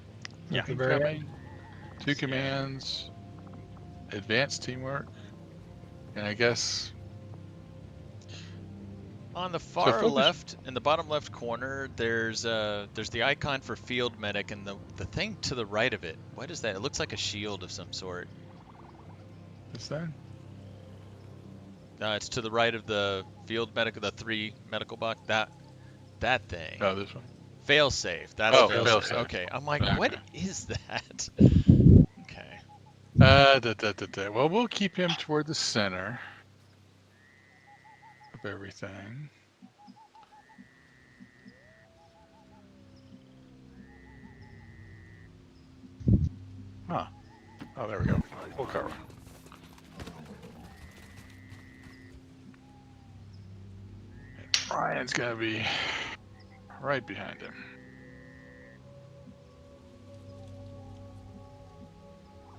Yeah. Very Incoming, 2 commands, advanced teamwork, and I guess On the far focus- left, in the bottom left corner, there's the icon for field medic, and the thing to the right of it. What is that? It looks like a shield of some sort. what's that? It's to the right of the field medic, the 3 medical box. That thing. Oh, this one. Fail safe. That's fail fail-safe. safe. Okay, I'm like, Okay. what is that? Okay. Well, we'll keep him toward the center of everything. Huh. Oh, there we go. Full cover. And Ryan's gonna be right behind him.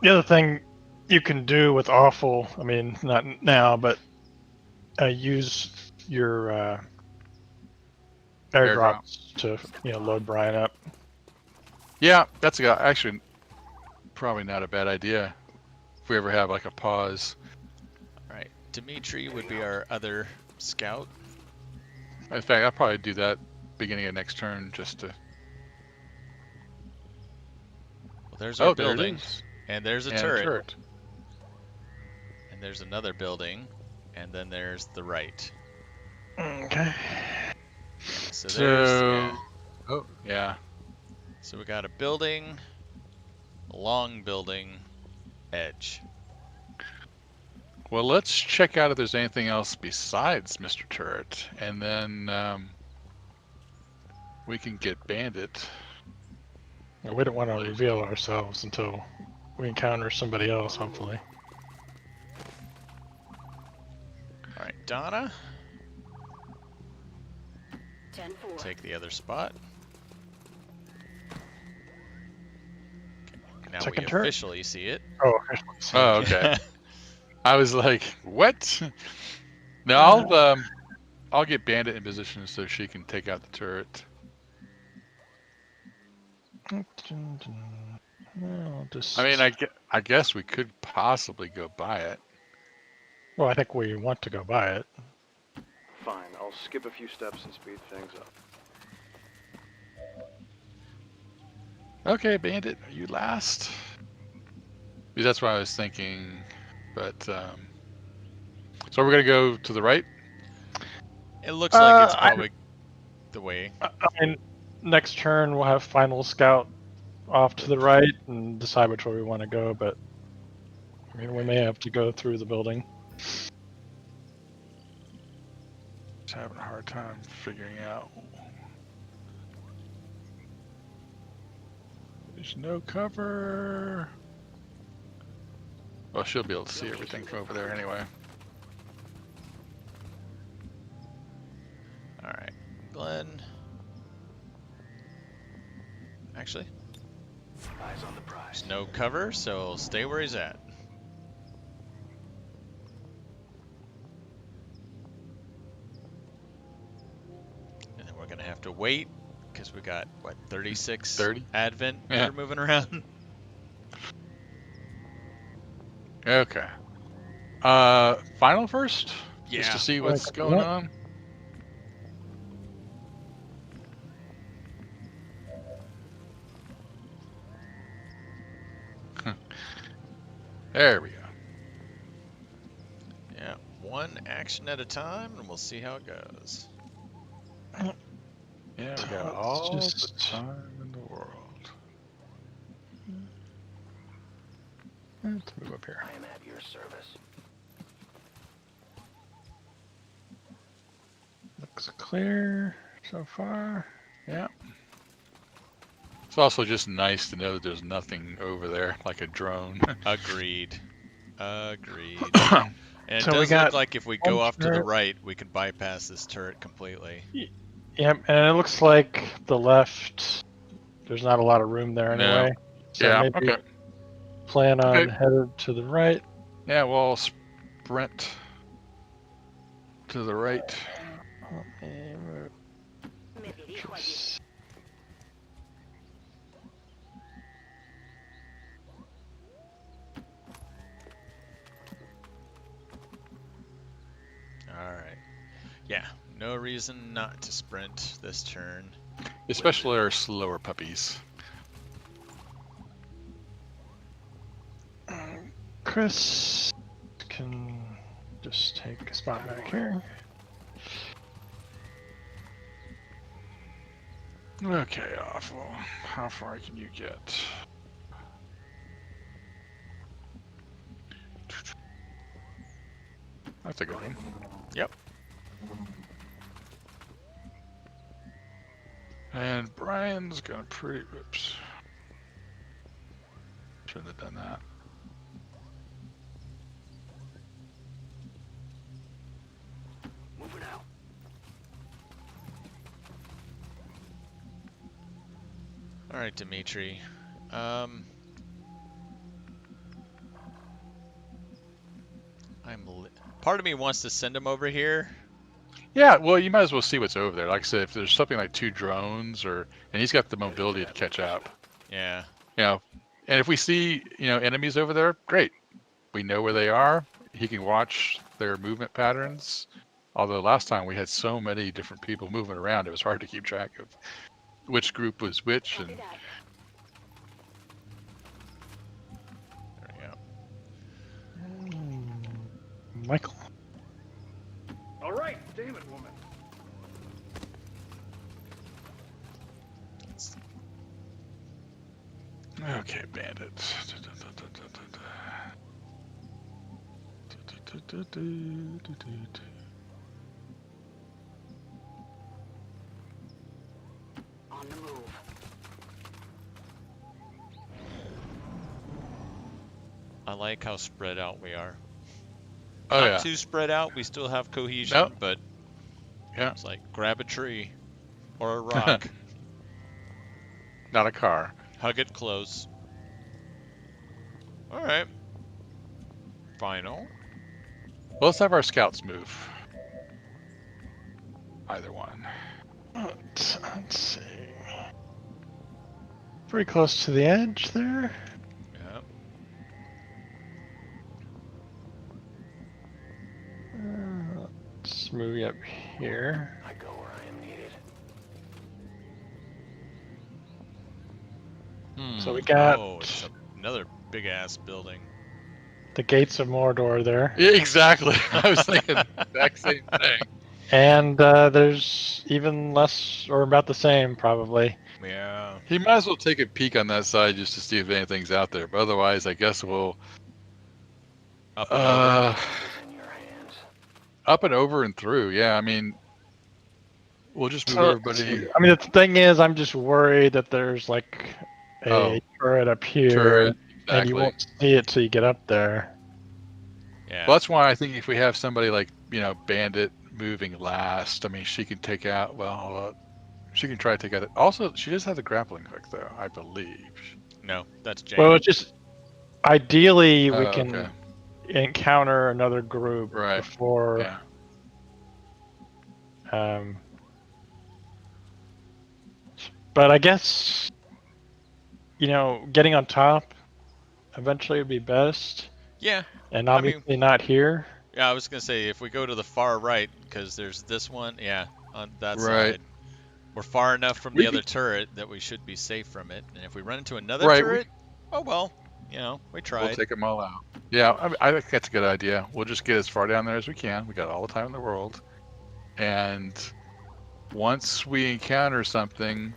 The other thing you can do with awful. I mean, not now, but use your airdrops to load Brian up. Yeah, that's actually probably not a bad idea. If we ever have like a pause. All right, Dimitri would be our other scout. In fact, I'll probably do that beginning of next turn just to. Well, there's our there it building, is. and there's a And turret. And there's another building, and then there's the right. Okay. So there's Oh yeah. So we got a building, a long building, edge. Well, let's check out if there's anything else besides Mr. Turret, and then we can get Bandit. We don't want to reveal ourselves until we encounter somebody else, hopefully. All right, Donna. 10-4. Take the other spot. Okay, now Second we turret? officially see it. Oh, officially. Oh, okay. I was like, what? No, I'll get Bandit in position so she can take out the turret. Well, I mean, I guess we could possibly go by it. Well, I think we want to go by it. Fine, I'll skip a few steps and speed things up. Okay, Bandit, are you last? Because that's what I was thinking, but so we're gonna go to the right. It looks like it's probably the way. I mean, next turn we'll have final scout off to the right and decide which way we want to go, but I mean, we may have to go through the building. Just having a hard time figuring out. There's no cover. Well, she'll be able to see everything from over there anyway. All right, Glenn. Actually, Eyes on the prize. there's no cover, so stay where he's at. And then we're gonna have to wait because we got what 36 30? Advent Yeah. that are moving around. Okay. Final first? Yeah. Just to see what's going on? There we go. Yeah, one action at a time, and we'll see how it goes. Yeah, we got all the time in the world. Let's move up here. I am at your service. Looks clear so far. Yeah. It's also just nice to know that there's nothing over there, like a drone. Agreed. Agreed. And it So we does got look like if we go one off to the turret. right, we can bypass this turret completely. Yep, and it looks like the left, there's not a lot of room there No. anyway. So Yeah, maybe okay. plan on Okay. headed to the right. Yeah, we'll sprint to the right. Alright. Yeah, no reason not to sprint this turn. Especially our slower puppies. Chris can just take a spot back here. Okay, awful. How far can you get? That's a good one. Yep. And Brian's gonna oops. Shouldn't have done that. Moving out. Alright, Dimitri. Part of me wants to send him over here. Yeah, well, you might as well see what's over there. Like I said, if there's something like 2 drones, and he's got the mobility to catch up. Yeah. You know, and if we see enemies over there, great. We know where they are. He can watch their movement patterns. Although last time we had so many different people moving around, it was hard to keep track of which group was which. And there we go. Michael. All right, damn it, woman. Okay, bandits. On the move. I like how spread out we are. Oh, Not yeah. too spread out. We still have cohesion, Nope. but Yeah. it's like grab a tree or a rock, Not a car. hug it close. All right. Final. Well, let's have our scouts move. Either one. Let's see. Pretty close to the edge there. Yep. Let's move you up here. I go where I am needed. So we got it's another big ass building. the gates of Mordor there. Yeah, exactly. I was thinking the exact same thing. And there's even less, or about the same, probably. Yeah. He might as well take a peek on that side just to see if anything's out there. But otherwise, I guess we'll Up and over. In your hands. up and over and through. Yeah, I mean, we'll just move So, everybody. I mean, the thing is, I'm just worried that there's like a turret up here, Turret, and you exactly. won't see it till you get up there. Yeah. Well, that's why I think if we have somebody like Bandit moving last, I mean, she can take out. Well, she can try to take out. Also, she does have the grappling hook, though, I believe. No, that's James. Well, it's just ideally we Oh, can okay. encounter another group Right. before. Yeah. But I guess getting on top eventually would be best, Yeah. and I mean- obviously not here. Yeah, I was gonna say if we go to the far right, because there's this one. Yeah, on that Right. side. We're far enough from We the other could- turret that we should be safe from it. And if we run into another Right, turret, oh well. We tried. We'll take them all out. Yeah, I think that's a good idea. We'll just get as far down there as we can. We got all the time in the world. And once we encounter something,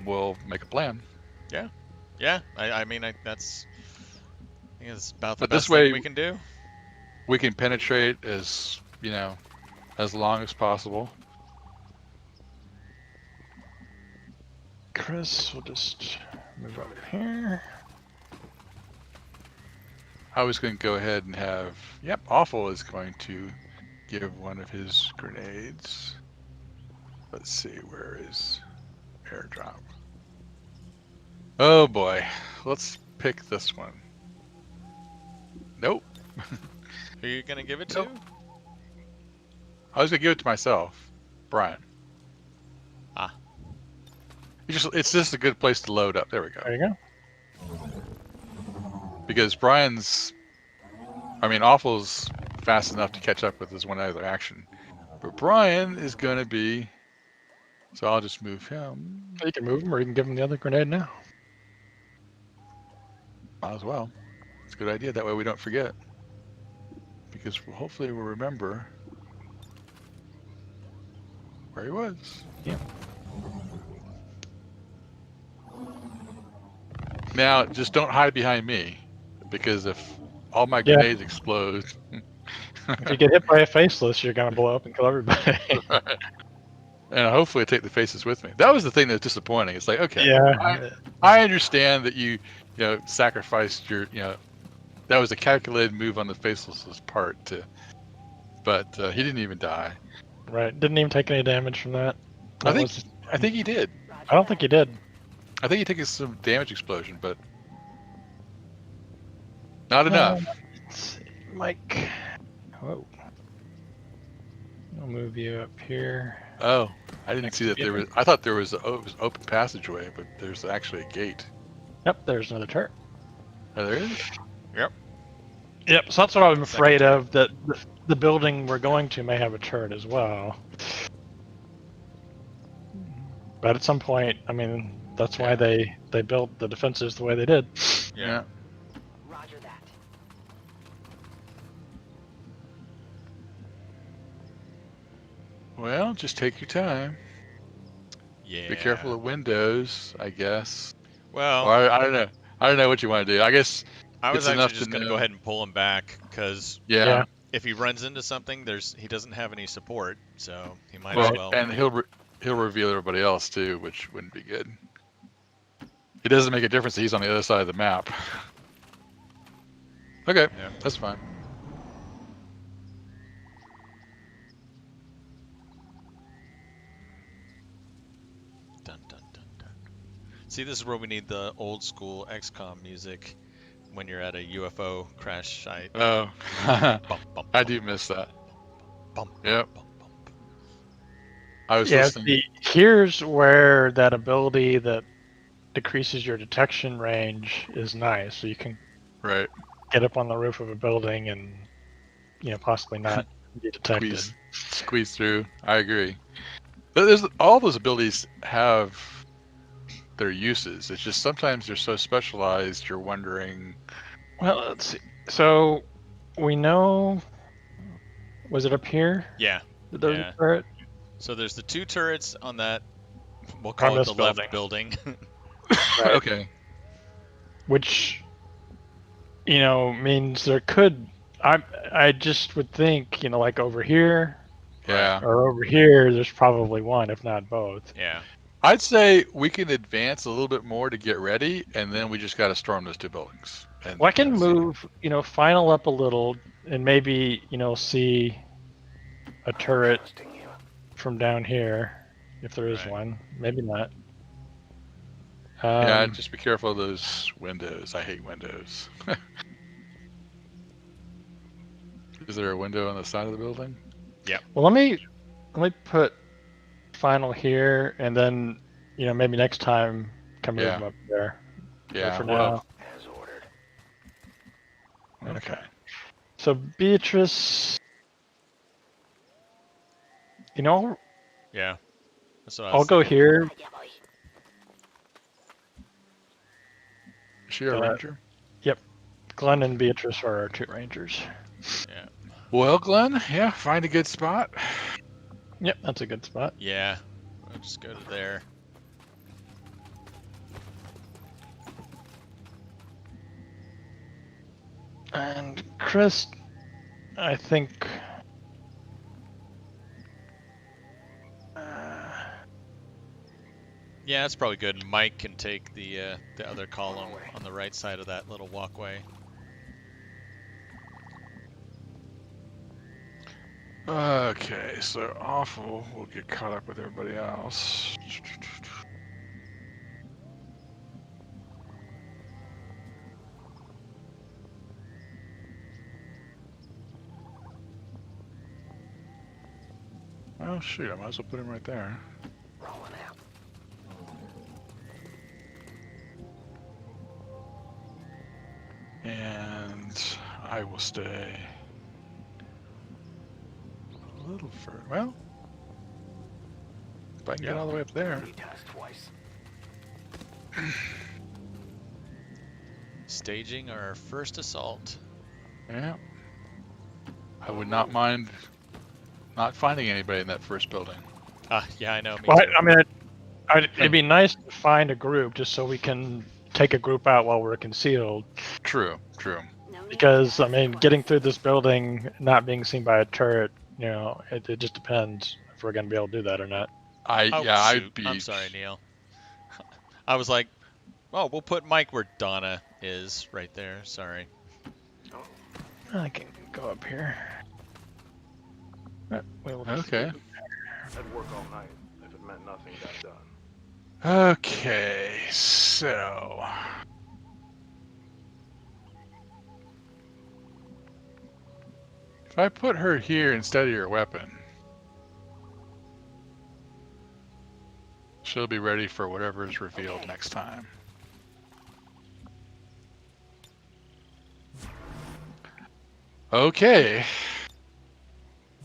we'll make a plan. Yeah, I mean, that's. I think it's about the But this best way- thing we can do. We can penetrate as long as possible. Chris, we'll just move over here. I was going to go ahead and have. Yep, Awful is going to give one of his grenades. Let's see, where is airdrop? Oh boy, let's pick this one. Nope. Who are you gonna give it to? Nope. I was going to give it to myself, Brian. Ah. It's just a good place to load up. There we go. There you go. Because Awful's fast enough to catch up with his one other action. But Brian is going to be, so I'll just move him. You can move him, or you can give him the other grenade now. Might as well. It's a good idea. That way we don't forget. Because hopefully we'll remember where he was. Yeah. Now, just don't hide behind me. Because if all my Yeah. grenades explode... If you get hit by a faceless, you're gonna blow up and kill everybody. And hopefully I take the faces with me. That was the thing that was disappointing. It's like, okay, Yeah. I understand that you sacrificed your, that was a calculated move on the faceless's part but he didn't even die. Right. Didn't even take any damage from that. I That think he did. I don't think he did. I think he took some damage explosion, but not enough. Let's see. Mike, Whoa. I'll move you up here. Oh, I didn't Next see to that there Peter. was. I thought there was it was open passageway, but there's actually a gate. Yep, there's another turret. Oh, there is. Yep. Yep, so that's what I'm Second afraid turret. of, that the building we're going to may have a turret as well. But at some point, I mean, that's why they built the defenses the way they did. Yeah. Roger that. Well, just take your time. Yeah. Be careful of windows, I guess. Well, Or I don't know. I don't know what you want to do. I guess I was it's enough actually just to going to know. go ahead and pull him back because Yeah. if he runs into something, he doesn't have any support, so he might Well, as well. and he'll reveal everybody else too, which wouldn't be good. It doesn't make a difference that he's on the other side of the map. Okay, Yeah. that's fine. Dun, dun, dun, dun. See, this is where we need the old school XCOM music when you're at a UFO crash site. Oh, Bum, bum, I bum, do miss that. bum, Yep. bum, bum. I was Yeah, listening. here's where that ability that decreases your detection range is nice. So you can Right. get up on the roof of a building and, possibly not be detected. Squeeze through. I agree. But there's all those abilities have their uses. It's just sometimes they're so specialized. You're wondering. Well, let's see. So we know. Was it up here? Yeah. The Yeah. turret? So there's the two turrets on that, we'll call On it this the building. left building. Right. Okay. Which, means there could. I just would think, like over here Yeah. or over here, there's probably one, if not both. Yeah. I'd say we can advance a little bit more to get ready, and then we just got to storm those two buildings. And Well, I can see. move, final up a little, and maybe, see a turret from down here, if there is Right. one. Maybe not. Yeah, just be careful of those windows. I hate windows. Is there a window on the side of the building? Well, let me put final here, and then, maybe next time can move Yeah. them up there. Yeah. But for well, now. As ordered. okay. So Beatrice, Yeah. That's what I I'll was go thinking. here. Is she a ranger? Glenn and Beatrice are our two rangers. Yeah. Well, Glenn, yeah, find a good spot. Yep, that's a good spot. Yeah. We'll just go to there. And Chris, I think. Yeah, that's probably good. Mike can take the other column on the right side of that little walkway. Okay, so awful. We'll get caught up with everybody else. Oh shoot, I might as well put him right there. Rolling out. And I will stay a little further. Well, if I can get all the way up there. Task twice. Staging our first assault. Yeah. I would not mind not finding anybody in that first building. Yeah, I know. Me Well, too. I mean, it'd be nice to find a group just so we can take a group out while we're concealed. True, true. Because, I mean, getting through this building, not being seen by a turret, it just depends if we're going to be able to do that or not. Oh, yeah, shoot. I'd be. I'm sorry, Neil. I was like, well, we'll put Mike where Donna is, right there. Sorry. I can go up here. Okay. I'd work all night if it meant nothing got done. Okay, so. If I put her here instead of your weapon, she'll be ready for whatever is revealed next time. Okay.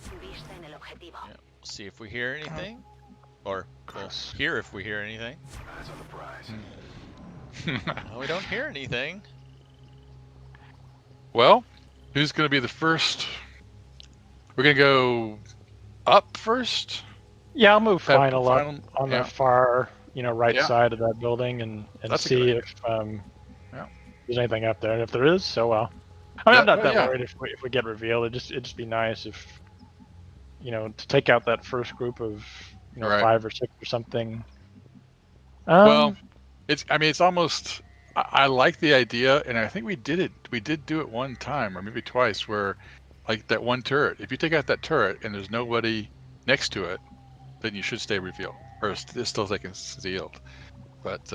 Yeah. See if we hear anything, or we'll hear if we hear anything. Eyes on the prize. Well, we don't hear anything. Well, who's going to be the first? We're going to go up first? Yeah, I'll move final up Final- on yeah. the far, right Yeah. side of that building and That's a see good if Yeah. there's anything up there. And if there is, so well. I mean, Yeah, I'm not oh, that yeah. worried if we get revealed. It'd just be nice if, to take out that first group of, Right. 5 or 6 or something. Well, it's almost. I like the idea, and I think we did it. We did do it one time, or maybe twice, where, like that one turret. If you take out that turret and there's nobody next to it, then you should stay revealed, or it's still taken sealed. But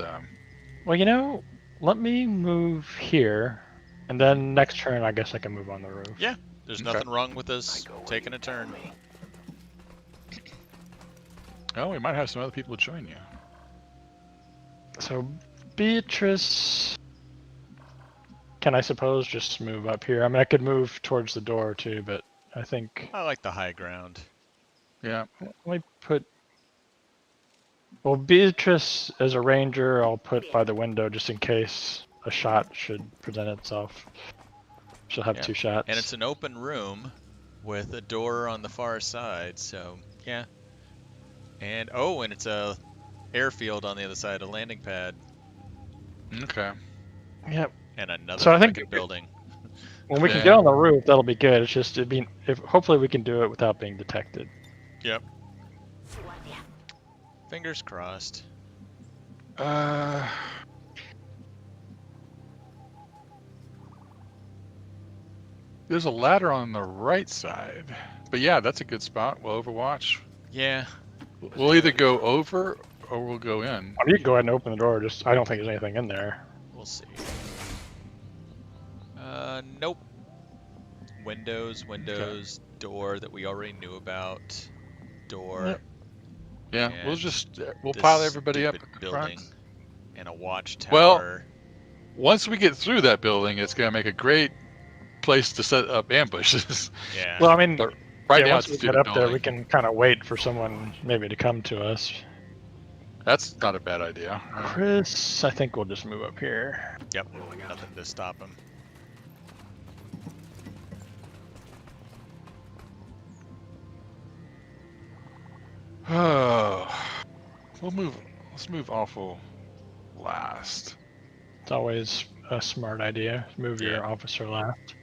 well, let me move here, and then next turn, I guess I can move on the roof. Yeah, there's nothing wrong with us taking a turn. oh, we might have some other people join you. So, Beatrice, can I suppose just move up here? I mean, I could move towards the door too, but I think I like the high ground. Yeah. let me put. Well, Beatrice as a ranger, I'll put by the window just in case a shot should present itself. She'll have 2 shots. And it's an open room with a door on the far side, so yeah. And and it's a airfield on the other side, a landing pad. Okay. Yep. And another So I think frickin' building. when we can get on the roof, that'll be good. It's just hopefully we can do it without being detected. Yep. Fingers crossed. There's a ladder on the right side, but yeah, that's a good spot. We'll overwatch. Yeah. We'll either go over or we'll go in. You can go ahead and open the door. Just I don't think there's anything in there. We'll see. Nope. Windows, door that we already knew about. Door. Yep. Yeah, And we'll this pile everybody up. stupid building and a watchtower. Well, once we get through that building, it's going to make a great place to set up ambushes. Yeah. Well, I mean, But right now once it's we a get up stupid there, building. we can kind of wait for someone maybe to come to us. That's not a bad idea. Chris, I think we'll just move up here. Yep. Nothing to stop him. Oh, let's move awful last. It's always a smart idea. Move your officer last.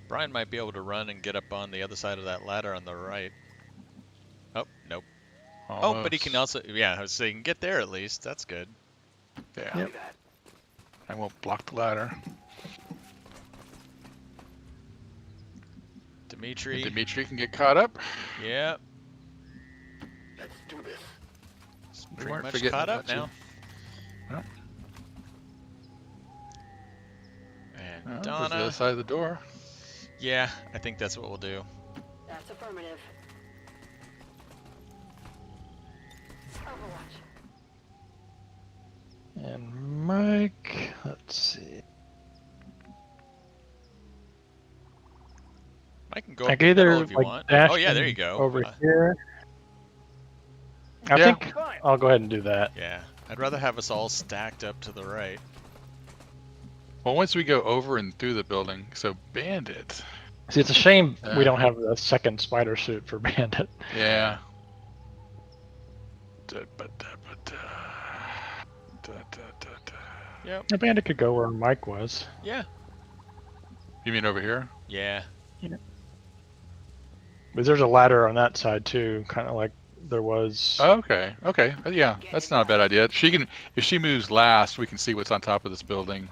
Brian might be able to run and get up on the other side of that ladder on the right. Oh, nope. Oh, but he can also, so he can get there at least. That's good. Yeah. Yep. I won't block the ladder. Dimitri. Dimitri can get caught up. Yep. Let's do this. He's We pretty weren't much forgetting caught up about you. now. Yep. And There's the Donna. other side of the door. Yeah, I think that's what we'll do. That's affirmative. Overwatch. And Mike, let's see. I can go I up can the middle either if you like want. dash Oh yeah, there you go. over here. I Yeah. think I'll go ahead and do that. Yeah, I'd rather have us all stacked up to the right. Well, once we go over and through the building, so Bandit. See, it's a shame we don't have the second spider suit for Bandit. Yeah. Yep. The Bandit could go where Mike was. Yeah. You mean over here? Yeah. But there's a ladder on that side too, kind of like there was. Okay. Okay. Yeah, that's not a bad idea. She can, if she moves last, we can see what's on top of this building.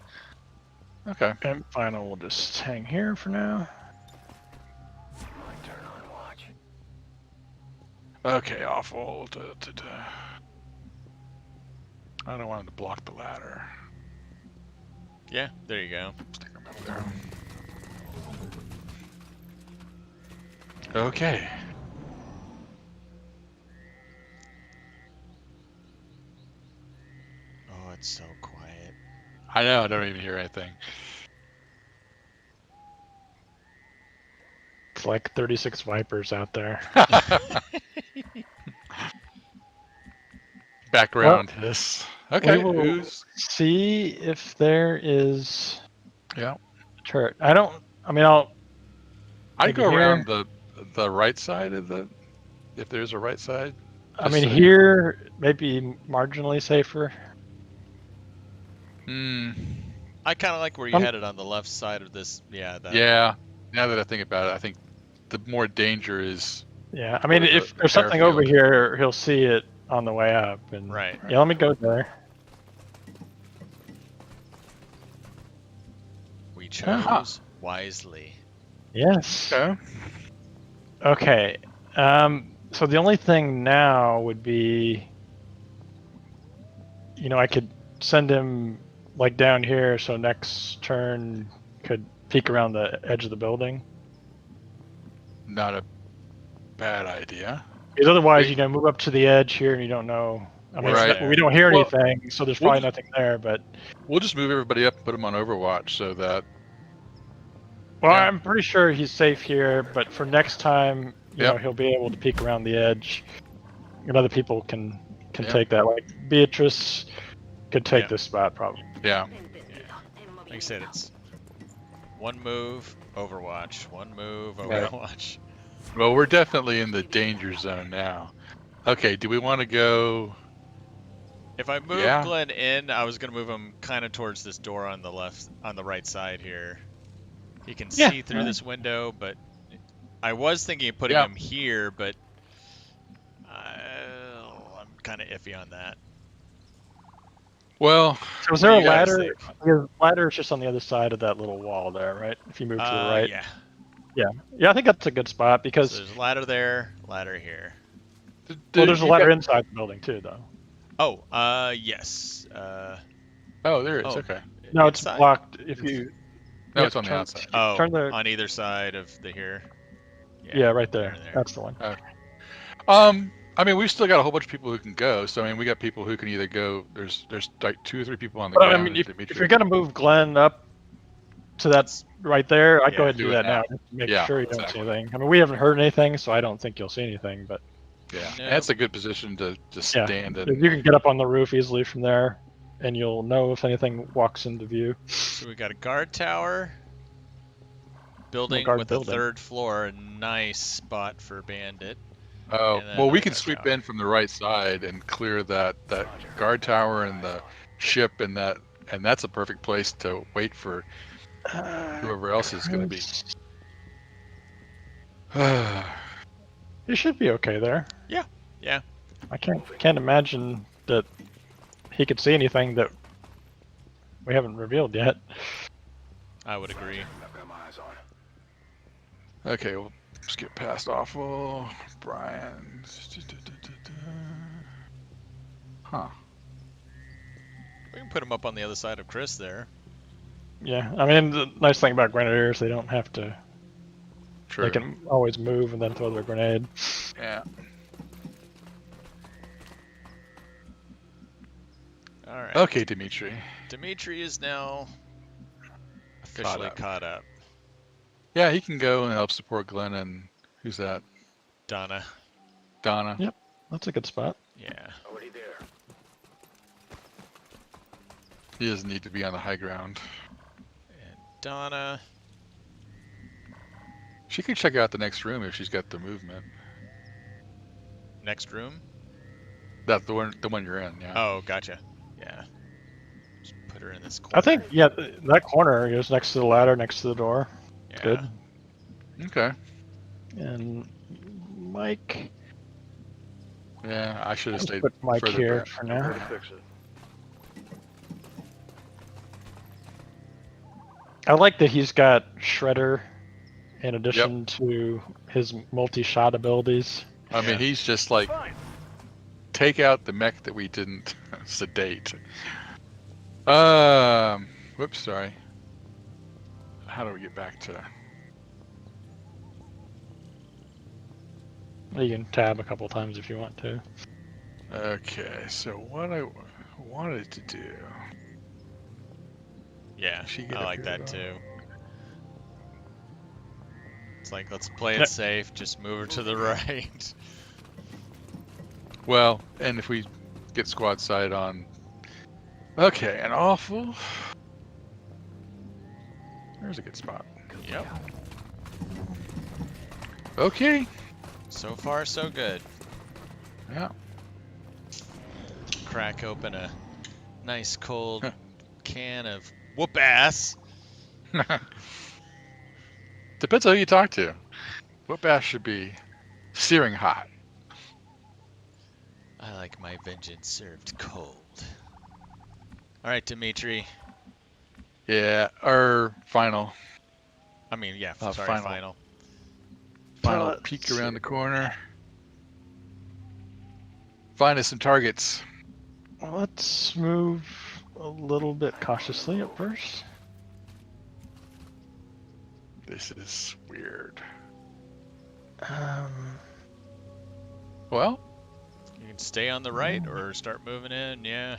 Okay. And final, we'll just hang here for now. My turn on watch. Okay. Awful. I don't want him to block the ladder. Yeah. There you go. Stick him up there. Okay. Oh, it's so quiet. I know, I don't even hear anything. It's like 36 Vipers out there. Background hiss. Okay, We will who's... see if there is Yeah. a turret. I'll I'd maybe go here. around the right side of the... If there's a right side. I just mean, so you- here, maybe marginally safer. Hmm. I kind of like where you had it on the left side of this. Yeah. Yeah. Now that I think about it, I think the more danger is... Yeah, I mean, Or if the there's something over airfield. here, he'll see it on the way up. And Right. Yeah, let me go there. We chose wisely. Yes. Okay. Okay. So the only thing now would be, I could send him like down here, so next turn could peek around the edge of the building. Not a bad idea. Because otherwise, Wait. move up to the edge here, and you don't know. I mean, Right. we don't hear Well, anything, so there's we'll probably just- nothing there. But We'll just move everybody up and put them on Overwatch so that... well, Yeah. I'm pretty sure he's safe here. But for next time, Yep. he'll be able to peek around the edge, and other people can Yep. take that. Like Beatrice could take Yeah. this spot probably. Yeah. Like I said, it's one move, Overwatch. One move, Right. Overwatch. Well, we're definitely in the danger zone now. Okay, do we want to go... If I move Yeah. Glenn in, I was gonna move him kind of towards this door on the right side here. He can Yeah, see through alright. this window, but I was thinking of putting Yeah. him here, but I'm kind of iffy on that. Well, So is there a You guys ladder? think? The ladder is just on the other side of that little wall there, right? If you move to the right. Yeah. Yeah, I think that's a good spot So because there's a ladder there, ladder here. there's a ladder inside the building too, though. Oh, yes. Oh, there it is. Oh. Okay. No, it's Inside? blocked. If you No, Yep, it's on the turn- outside. Oh, turn the on either side of the here. yeah, right there. there. That's the one. I mean, we've still got a whole bunch of people who can go. So I mean, we got people who can either go. There's like 2 or 3 people on the But I ground. mean, if Dimitri. you're gonna move Glenn up to that right there, I'd Yeah, go ahead and do do it that now. now. Just to make Yeah, sure you don't exactly. see anything. I mean, we haven't heard anything, so I don't think you'll see anything. But Yeah, No. that's a good position to yeah, stand in. if you can get up on the roof easily from there, and you'll know if anything walks into view. So we got a guard tower. Building guard with building. a 3rd floor, a nice spot for bandit. Oh, and then well, we another can guard sweep tower. in from the right side and clear that guard tower and the ship and that's a perfect place to wait for whoever else is going to be. You should be okay there. Yeah. I can't imagine that he could see anything that we haven't revealed yet. I would agree. I've got my eyes on it. Okay, we'll skip past awful. Brian. Huh. We can put him up on the other side of Chris there. Yeah, I mean the nice thing about Grenadiers, they don't have to. Sure. They can always move and then throw their grenade. Yeah. All right. Okay, Dimitri. Dimitri is now officially caught up. Yeah, he can go and help support Glenn and who's that? Donna. Donna. Yep. That's a good spot. Yeah. Already there. He doesn't need to be on the high ground. And Donna. She could check out the next room if she's got the movement. Next room. That the one you're in. Yeah. Oh, gotcha. Yeah. Just put her in this corner. I think that corner is next to the ladder, next to the door. Yeah. Good. Okay. And Mike. Yeah, I should have Let's stayed put Mike further here back. for now. Way to fix it. I like that he's got Shredder in addition to his multi-shot abilities. I mean, he's just like, Fine. take out the mech that we didn't sedate. Whoops, sorry. How do we get back to... You can tab a couple times if you want to. Okay, so what I wanted to do. Yeah, She get I up like here that at all? too. It's like, let's play it safe, just move her to the right. Well, and if we get squad side on. Okay, an awful. There's a good spot. Yep. Okay. So far, so good. Yeah. Crack open a nice cold can of whoop ass. Depends on who you talk to. What bass should be searing hot? I like my vengeance served cold. All right, Dimitri. Yeah, our final. I mean, yeah, Final Let's peek around the corner. Find us some targets. Well, let's move a little bit cautiously at first. This is weird. Um, Well, You can stay on the right or start moving in. Yeah.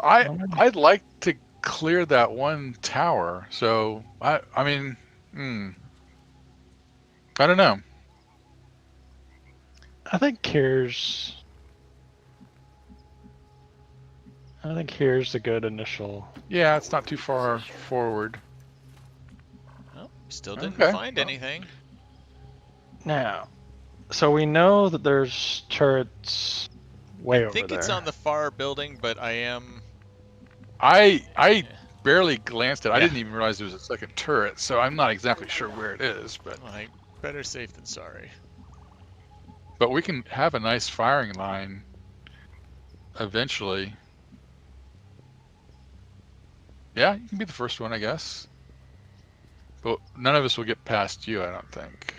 I'd like to clear that one tower. So I mean, I don't know. I think here's a good initial. Yeah, it's not too far forward. Well, still didn't Okay. find anything. Now, so we know that there's turrets way over I think there. it's on the far building, but I am. I barely glanced at it. I Yeah. didn't even realize there was a second turret, so I'm not exactly sure where it is, but Like, better safe than sorry. we can have a nice firing line eventually. Yeah, you can be the first one, I guess. But none of us will get past you, I don't think.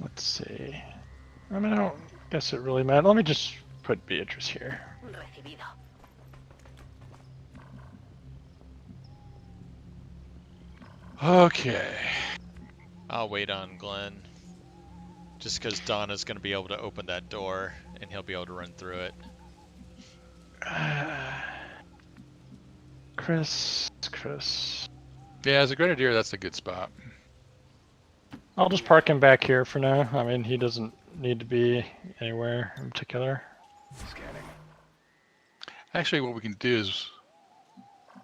Let's see. I mean, I don't guess it really matters. Let me just put Beatrice here. Recibido. Okay. I'll wait on Glenn. Just because Donna's going to be able to open that door and he'll be able to run through it. Chris. Yeah, as a grenadier, that's a good spot. I'll just park him back here for now. I mean, he doesn't need to be anywhere in particular. Scanning. Actually, what we can do is I'd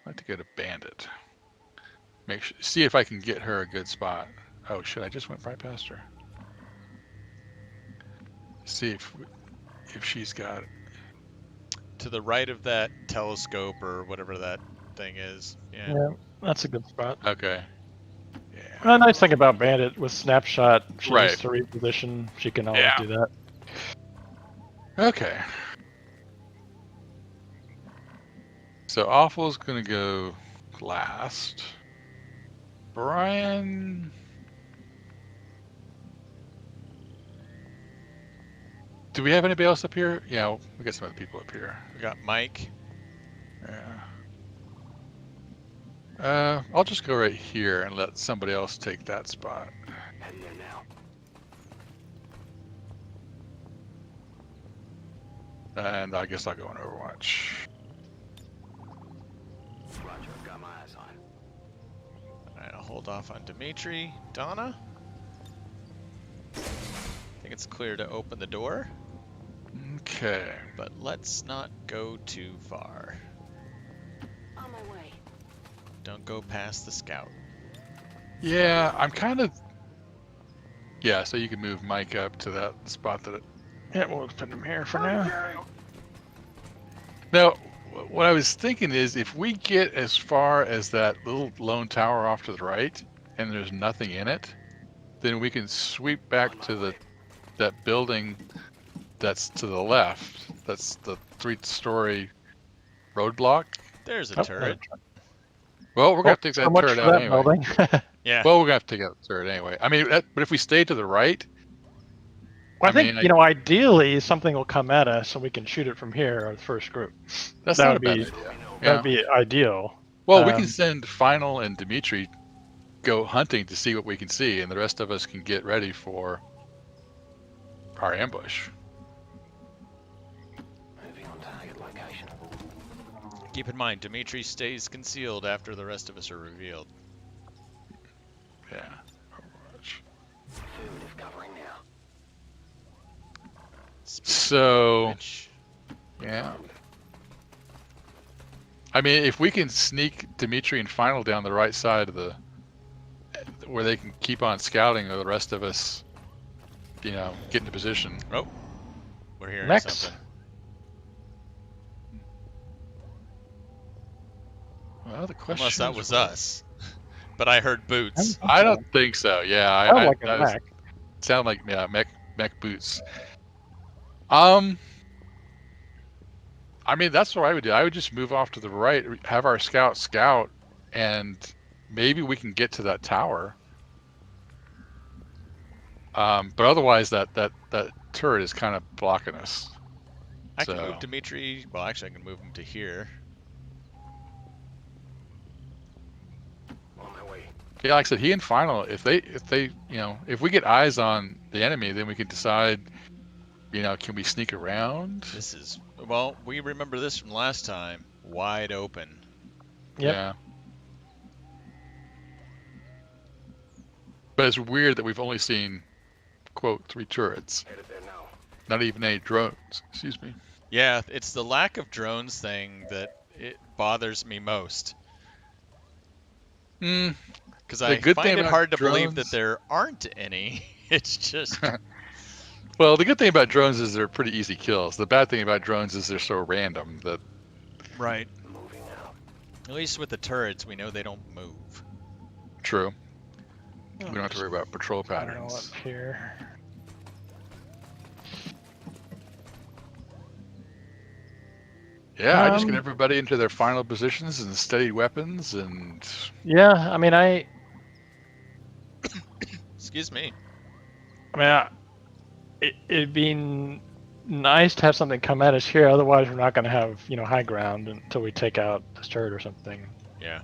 like to go to Bandit. See if I can get her a good spot. Oh shit! I just went right past her. See if she's got it. To the right of that telescope or whatever that thing is. Yeah. Yeah, that's a good spot. Okay. Yeah. The nice thing about Bandit with snapshot, if she Right. needs to reposition, she can always Yeah. do that. Okay. So Awful's gonna go last. Brian. Do we have anybody else up here? Yeah, we got some other people up here. We got Mike. Yeah. I'll just go right here and let somebody else take that spot. Heading there now. And I guess I'll go on Overwatch. Roger, got my eyes on. Alright, I'll hold off on Dimitri. Donna? I think it's clear to open the door, Okay. but let's not go too far. On my way. Don't go past the scout. Yeah, I'm kind of. Yeah, so you can move Mike up to that spot that. Yeah, we'll put him here for now. Now, what I was thinking is if we get as far as that little lone tower off to the right and there's nothing in it, then we can sweep back to that building that's to the left. That's the 3-story roadblock. There's a Oh, turret. Well, we're going to have to take So that much turret for out that anyway. building. Yeah. Well, we're going to have to take out the turret anyway. I mean, but if we stay to the right, Well, I think, mean, you know, ideally something will come at us and we can shoot it from here, our first group. that's that not would a bad be- idea. That would be ideal. Well, we can Um, send Final and Dimitri go hunting to see what we can see, and the rest of us can get ready for our ambush. Moving on target location. Keep in mind, Dimitri stays concealed after the rest of us are revealed. Yeah. Overwatch. Affirmative covering now. So, Which, yeah. I mean, if we can sneak Dimitri and Final down the right side of where they can keep on scouting, or the rest of us, get into position. oh, we're hearing Next. something. Well, the question Unless that is was what- us. But I heard boots. I don't think so. Yeah, I like a mech. Sound like mech boots. I mean, that's what I would do. I would just move off to the right, have our scout, and maybe we can get to that tower. But otherwise, that turret is kind of blocking us. I can move Dimitri. Well, actually, I can move him to here. On my way. Yeah, like I said, he and Final, if we get eyes on the enemy, then we can decide, can we sneak around? This is, well, we remember this from last time. Wide open. Yep. Yeah. But it's weird that we've only seen, quote, 3 turrets. Headed there now. Not even any drones. Excuse me. Yeah, it's the lack of drones thing that it bothers me most. Because I find it hard to believe that there aren't any. It's just... Well, the good thing about drones is they're pretty easy kills. The bad thing about drones is they're so random that... Right. Moving out. At least with the turrets, we know they don't move. True. We don't have to worry about patrol patterns. Up here. Yeah, I just get everybody into their final positions and steady weapons and... Yeah, I mean, Excuse me. It'd be nice to have something come at us here. Otherwise, we're not going to have high ground until we take out this turret or something. Yeah.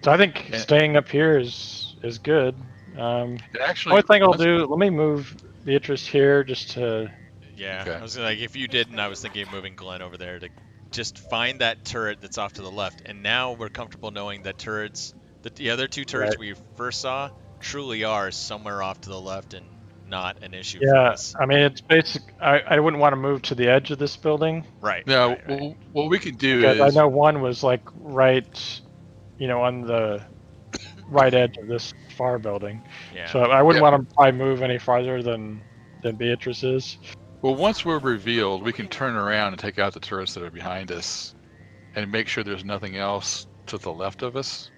So I think staying up here is good. Actually, only thing I'll do, let me move Beatrice here just to... Yeah, Okay. I was like, if you didn't, I was thinking of moving Glenn over there to just find that turret that's off to the left. And now we're comfortable knowing that turrets, the other 2 turrets we first saw, truly are somewhere off to the left and not an issue for us. I mean, it's basic. I wouldn't want to move to the edge of this building. Right. No, right, right. what we can do Because is... I know one was like right, on the right edge of this far building. Yeah. So I wouldn't want to probably move any farther than Beatrice is. Well, once we're revealed, we can turn around and take out the turrets that are behind us and make sure there's nothing else to the left of us.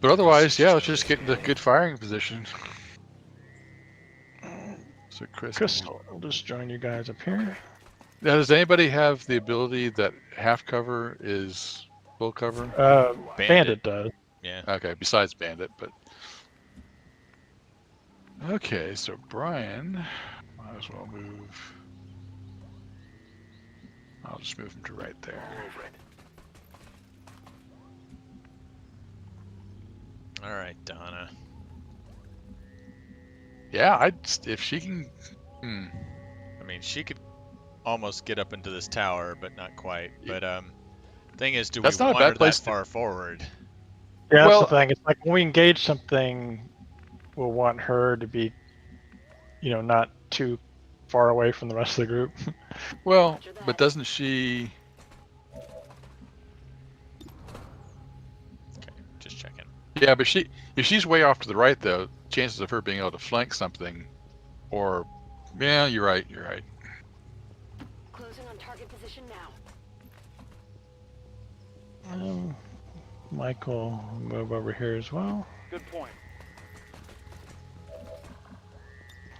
But otherwise, yeah, let's just get into good firing position. So Chris, I'll just join you guys up here. now, does anybody have the ability that half cover is full cover? Bandit does. Yeah. Okay, besides Bandit, but... Okay, so Brian, might as well move... I'll just move him to right there. Over it. All right, Donna. Yeah, if she can... I mean, she could almost get up into this tower, but not quite. But thing is, do we That's not a want bad her place that far forward? Yeah, Well- that's the thing. It's like when we engage something, we'll want her to be, not too far away from the rest of the group. Well, but doesn't she... Okay, just checking. Yeah, but if she's way off to the right, though, chances of her being able to flank something, or... Yeah, you're right. Closing on target position now. Michael, move over here as well. Good point.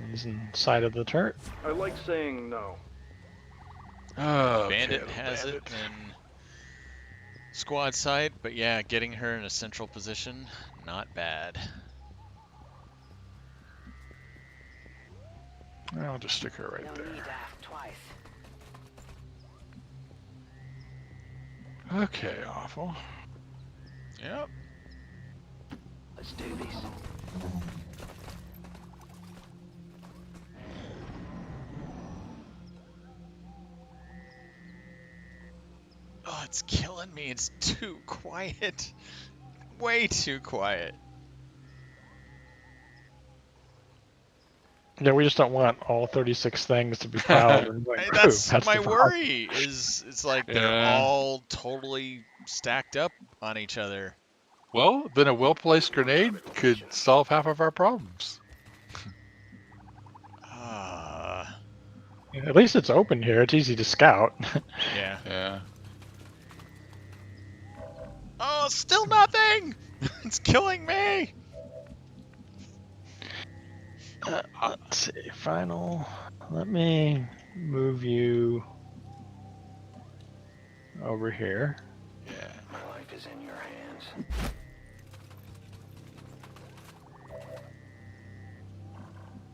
He's inside of the turret. I like saying no. Oh, Bandit has it in squad side, but yeah, getting her in a central position, not bad. I'll just stick her right No there. need to ask twice. Okay, awful. Yep. Let's do this. Oh, it's killing me. It's too quiet. Way too quiet. Yeah, we just don't want all 36 things to be piled. And like, That's the my problem. worry. It's like they're Yeah. all totally stacked up on each other. Well, then a well-placed grenade could solve half of our problems. At least it's open here. It's easy to scout. Yeah. Yeah. Oh, still nothing! It's killing me! Let's see. Final. Let me move you over here. Yeah. My life is in your hands.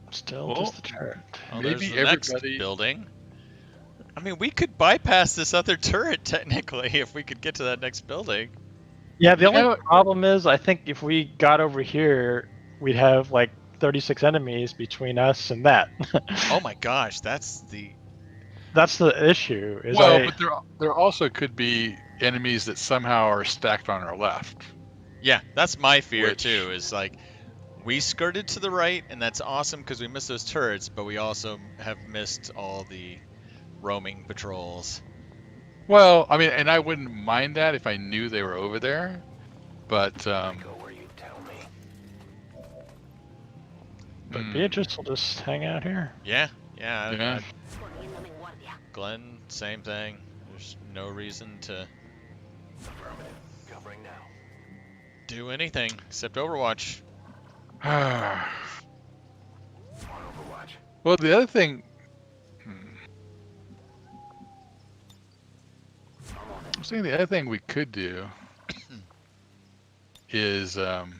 Still Well, just the turret. Oh, maybe there's the next everybody- building. I mean, we could bypass this other turret, technically, if we could get to that next building. Yeah, the You only know- problem is I think if we got over here, we'd have like 36 enemies between us and that. Oh my gosh, that's the... That's the issue. Is Well, but there also could be enemies that somehow are stacked on our left. Yeah, that's my fear Which- too, is like, we skirted to the right, and that's awesome because we missed those turrets, but we also have missed all the roaming patrols. Well, I mean, and I wouldn't mind that if I knew they were over there, but Go where you tell me. But Beatrice will just hang out here. Yeah, yeah. Yeah. Glenn, same thing. There's no reason to Affirmative. Covering now. do anything except Overwatch. On Overwatch. well, the other thing. I was thinking the other thing we could do is Overwatch.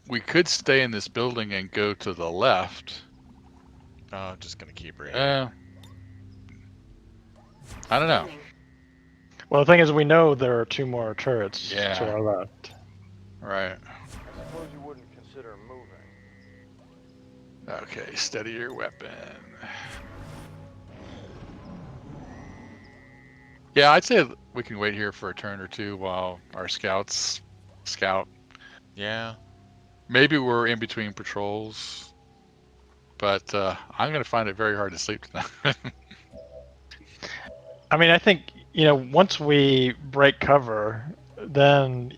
we could stay in this building and go to the left. Oh, I'm just gonna keep reading. I don't know. Well, the thing is, we know there are 2 more turrets Yeah. to our left. Right. I suppose you wouldn't consider moving. Okay, steady your weapon. Yeah, I'd say we can wait here for a turn or two while our scouts scout. Yeah. Maybe we're in between patrols, but I'm going to find it very hard to sleep tonight. I mean, I think, once we break cover, then,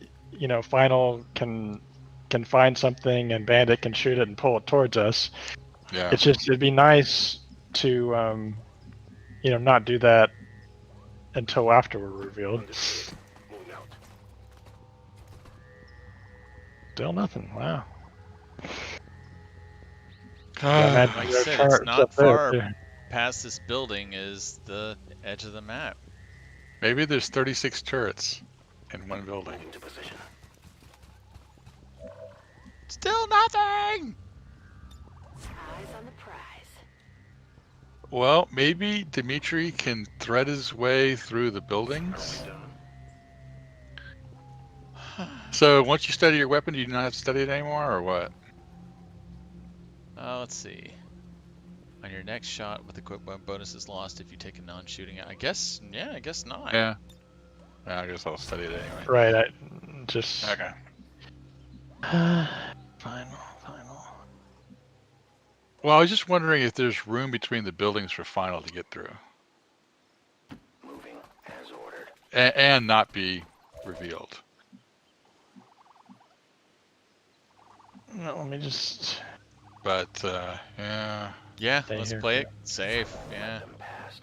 Final can find something and Bandit can shoot it and pull it towards us. Yeah. It's just, it'd be nice to, not do that until after we're revealed. Moving out. Still nothing. Wow. Like I said, it's turrets not up there, far too. past this building is the edge of the map. Maybe there's 36 turrets in one building. Moving to position. Still nothing! Eyes on the prize. Well, maybe Dimitri can thread his way through the buildings. So once you study your weapon, do you not have to study it anymore, or what? Let's see. On your next shot with equipped weapon bonus is lost if you take a non-shooting. I guess not. Yeah. I guess I'll study it anyway. Right, I just... Okay. Final. Well, I was just wondering if there's room between the buildings for Final to get through. Moving as ordered. And not be revealed. No, let me just... But, yeah. Yeah, Stay let's here play for it safe. Yeah. Them past.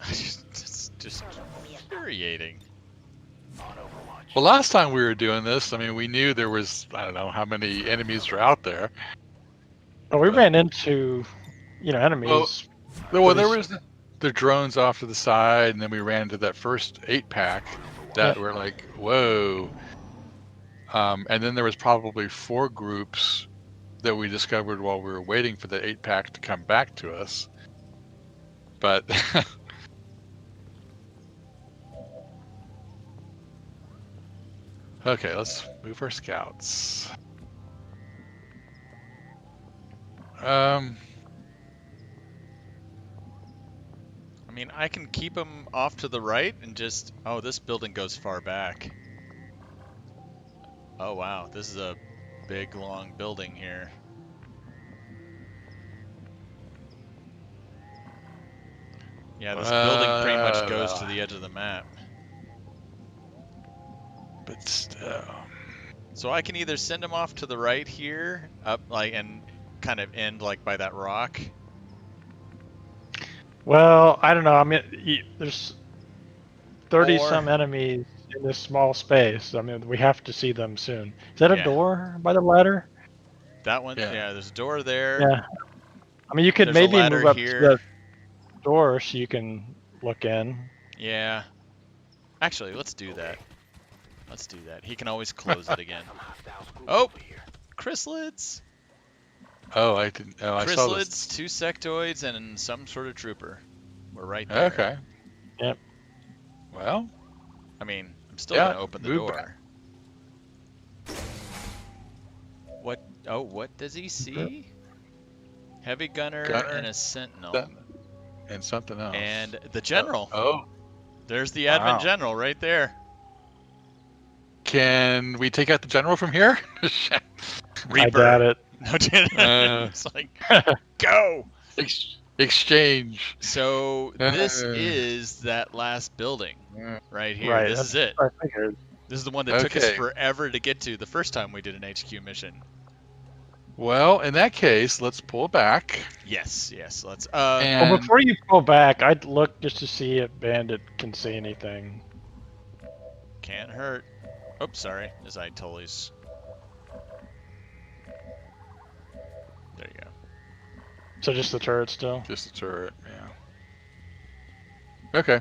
It's just infuriating. On Overwatch. Well, last time we were doing this, I mean, we knew there was, I don't know how many enemies were out there. Oh, we ran into, enemies. Well, there was the drones off to the side, and then we ran into that first 8-pack that were like, whoa. And then there was probably 4 groups that we discovered while we were waiting for the 8-pack to come back to us. But Okay, let's move our scouts. I mean, I can keep them off to the right and just... Oh, this building goes far back. Oh, wow. This is a big, long building here. Yeah, this building pretty much goes to the edge of the map. But still... So I can either send them off to the right here, up like, and kind of end like by that rock. Well, I don't know. I mean, there's 30-some enemies in this small space. I mean, we have to see them soon. Is that a door by the ladder? That one? Yeah, there's a door there. Yeah. I mean, you could There's maybe a ladder move up here. to the door so you can look in. Yeah. Actually, let's do that. Let's do that. He can always close it again. Oh! Chrysalids! Oh, I didn't. Oh, I saw this. Chrysalids, 2 sectoids, and some sort of trooper. We're right there. Okay. Yep. Well, I mean, I'm still gonna open the door. Back. What? Oh, what does he see? Heavy gunner and a sentinel. And something else. And the general. Oh. There's the Advent general right there. Can we take out the general from here? Reaper. I doubt it. No, it's like, go! Exchange. So this is that last building right here. Right, this is it. I figured. This is the one that took us forever to get to the first time we did an HQ mission. Well, in that case, let's pull back. Yes, let's. Well, before you pull back, I'd look just to see if Bandit can see anything. Can't hurt. Oops, sorry. As I totally... There you go. So just the turret still? Just the turret, yeah. Okay.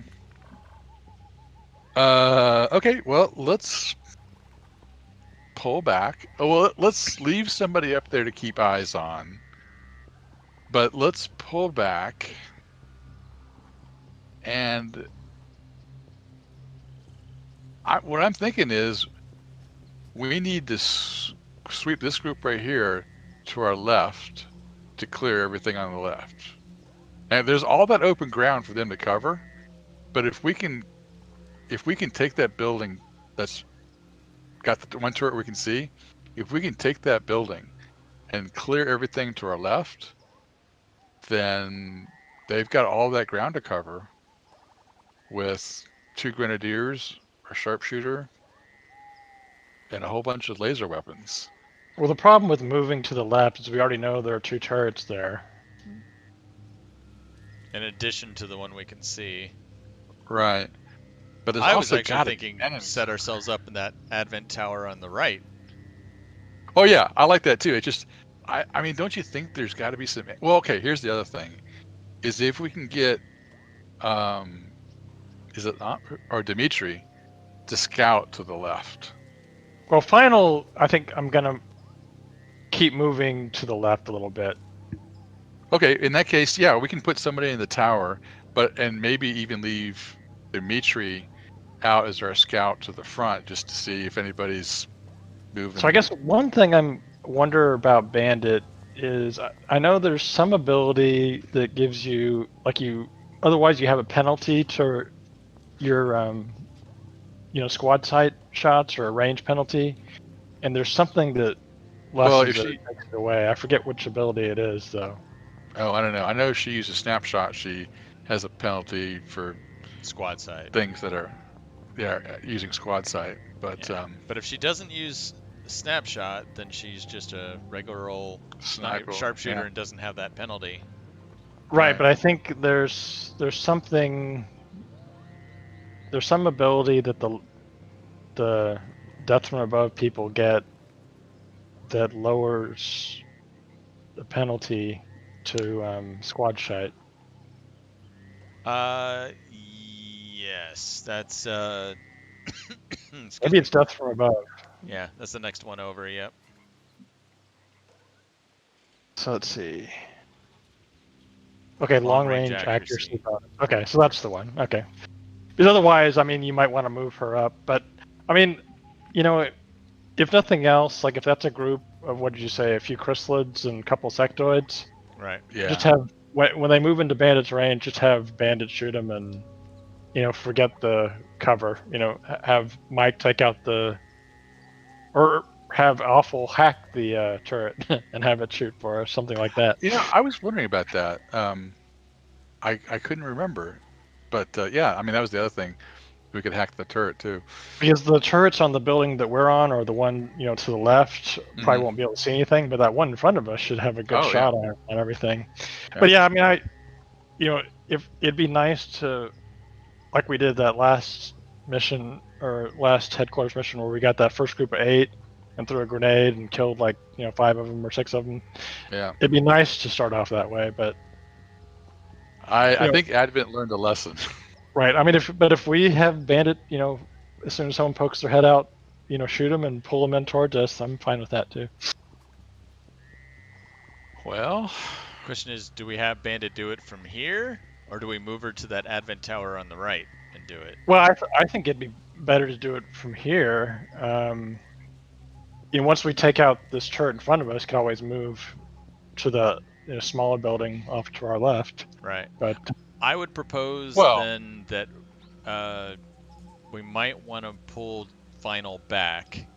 Okay, well, let's pull back. Oh, well, let's leave somebody up there to keep eyes on. But let's pull back. And what I'm thinking is we need to sweep this group right here to our left to clear everything on the left. And there's all that open ground for them to cover. But if we can take that building that's got the one turret we can see, if we can take that building and clear everything to our left, then they've got all that ground to cover with 2 grenadiers, a sharpshooter, and a whole bunch of laser weapons. Well, the problem with moving to the left is we already know there are 2 turrets there. In addition to the one we can see. Right. But there's I was also actually thinking set ourselves up in that Advent tower on the right. Oh yeah, I like that too. It just, I mean, don't you think there's got to be some? Well, okay. Here's the other thing, is if we can get, is it not or Dimitri, to scout to the left. Well, final. I think I'm gonna keep moving to the left a little bit. Okay, in that case, yeah, we can put somebody in the tower, and maybe even leave Dimitri out as our scout to the front just to see if anybody's moving. So I guess one thing I'm wonder about Bandit is I know there's some ability that gives you otherwise you have a penalty to your squad sight shots or a range penalty, and there's something that lessens it takes it away. I forget which ability it is though. Oh, I don't know. I know she uses snapshot. She has a penalty for squad sight things that are using squad sight. But but if she doesn't use snapshot, then she's just a regular old sharpshooter and doesn't have that penalty. Right, but I think there's some ability that the death from above people get that lowers the penalty to squad sight. Yes, that's maybe it's death from above. Yeah, that's the next one over. Yep. So let's see. Okay, long range accuracy bonus. Okay, so that's the one. Okay. Because otherwise, I mean, you might want to move her up, but I mean, you know, if nothing else, like if that's a group of, what did you say, a few chrysalids and a couple sectoids, Right. Yeah. just have, when they move into bandits range, just have bandits shoot them and, forget the cover. Have Mike take out or have Awful hack the turret and have it shoot for us, something like that. I was wondering about that. I couldn't remember, but yeah, I mean that was the other thing. We could hack the turret too. Because the turrets on the building that we're on, or the one to the left, probably won't be able to see anything, but that one in front of us should have a good shot on everything. Yeah. But yeah, I mean, if it'd be nice to, like we did that last mission or last headquarters mission where we got that first group of 8 and threw a grenade and killed 5 of them or 6 of them. Yeah. It'd be nice to start off that way, but I think Advent learned a lesson. Right. I mean, if we have bandit, as soon as someone pokes their head out, shoot them and pull them in towards us, I'm fine with that too. Well, question is, do we have bandit do it from here, or do we move her to that Advent tower on the right and do it? Well, I think it'd be better to do it from here. Once we take out this turret in front of us, can always move to the smaller building off to our left. Right. But I would propose then that we might want to pull Final back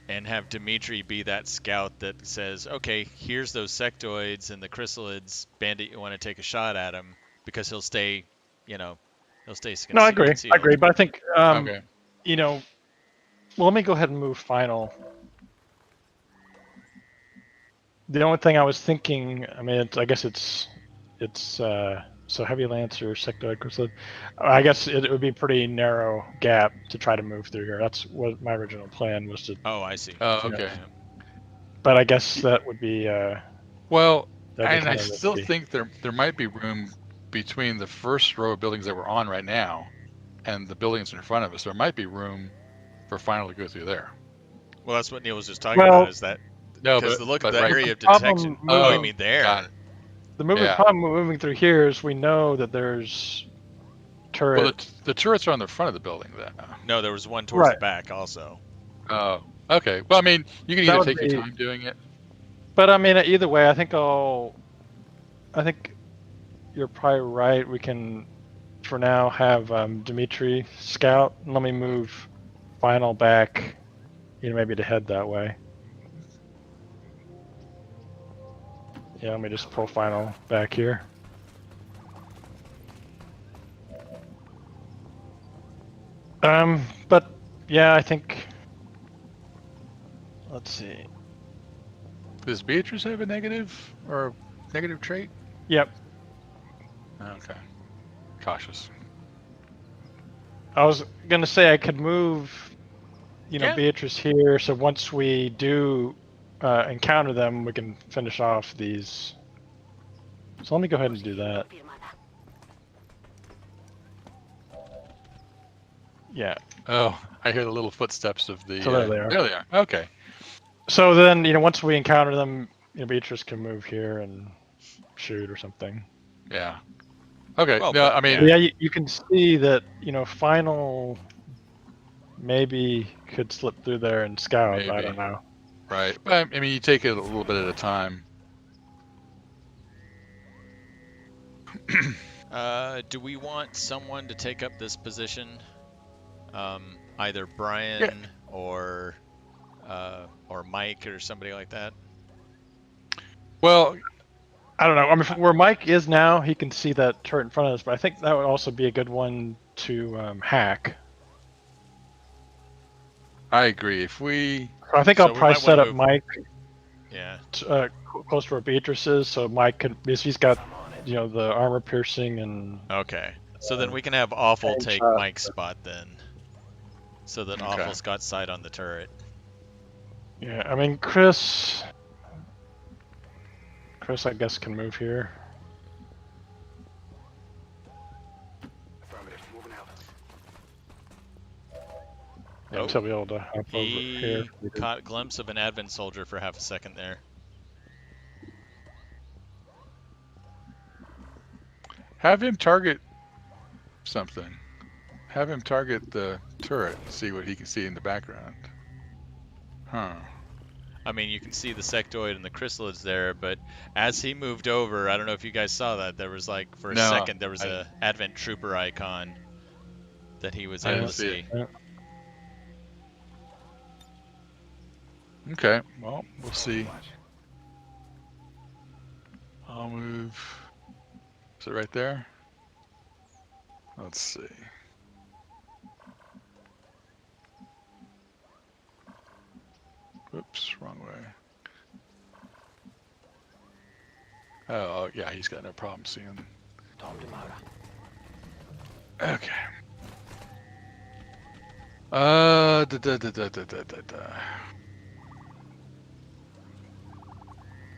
and have Dimitri be that scout that says, okay, here's those sectoids and the chrysalids. Bandit, you want to take a shot at him because he'll stay, he'll stay. No, I agree. I agree, but I think, okay. Well, let me go ahead and move Final. The only thing I was thinking, I mean, I guess it's so heavy lancer, sectoid, chrysalid. I guess it would be a pretty narrow gap to try to move through here. That's what my original plan was to. Oh, I see. Oh, okay. But I guess that would be. Well, and I still think there might be room between the first row of buildings that we're on right now and the buildings in front of us. There might be room for Final to go through there. Well, that's what Neil was just talking about. Is that no? Because look at the right. area of detection. Oh, you mean there? Got it. The problem moving through here is we know that there's turret. Well, the turrets are on the front of the building then. No, there was one towards the back also. Oh, okay. Well, I mean, you can either take your time doing it. But I mean, either way, I think you're probably right. We can, for now, have Dimitri scout. And let me move Final back, maybe to head that way. Yeah, let me just pull Final back here. But yeah, I think. Let's see. Does Beatrice have a negative or negative trait? Yep. Okay. Cautious. I was gonna say I could move, Beatrice here. So once we do encounter them, we can finish off these. So let me go ahead and do that. Yeah. Oh, I hear the little footsteps of the. So there they are. There they are. Okay. So then, once we encounter them, Beatrice can move here and shoot or something. Yeah. Okay. Well, no, I mean. Yeah, you can see that, Final maybe could slip through there and scout. Maybe. I don't know. Right. But I mean, you take it a little bit at a time. Do we want someone to take up this position? Either Brian or Mike or somebody like that? Well, I don't know. I mean, where Mike is now, he can see that turret in front of us, but I think that would also be a good one to hack. I agree. I think I'll probably set up Mike. Yeah. Close to where Beatrice is, so Mike can, because he's got, the armor piercing and. Okay. So then we can have Awful take Mike's spot then, so that Awful's got sight on the turret. Yeah, I mean, Chris, I guess, can move here. Affirmative. Moving out. Yeah, he'll be able to hop over here. He caught a glimpse of an Advent soldier for half a second there. Have him target something. Have him target the turret, see what he can see in the background. Huh. I mean, you can see the sectoid and the chrysalids there, but as he moved over, I don't know if you guys saw that, there was like, for a second, there was a Advent Trooper icon that he was able to see. Okay, well, we'll see. I'll move. Is it right there? Let's see. Whoops, wrong way. Oh, yeah, he's got no problem seeing. Okay.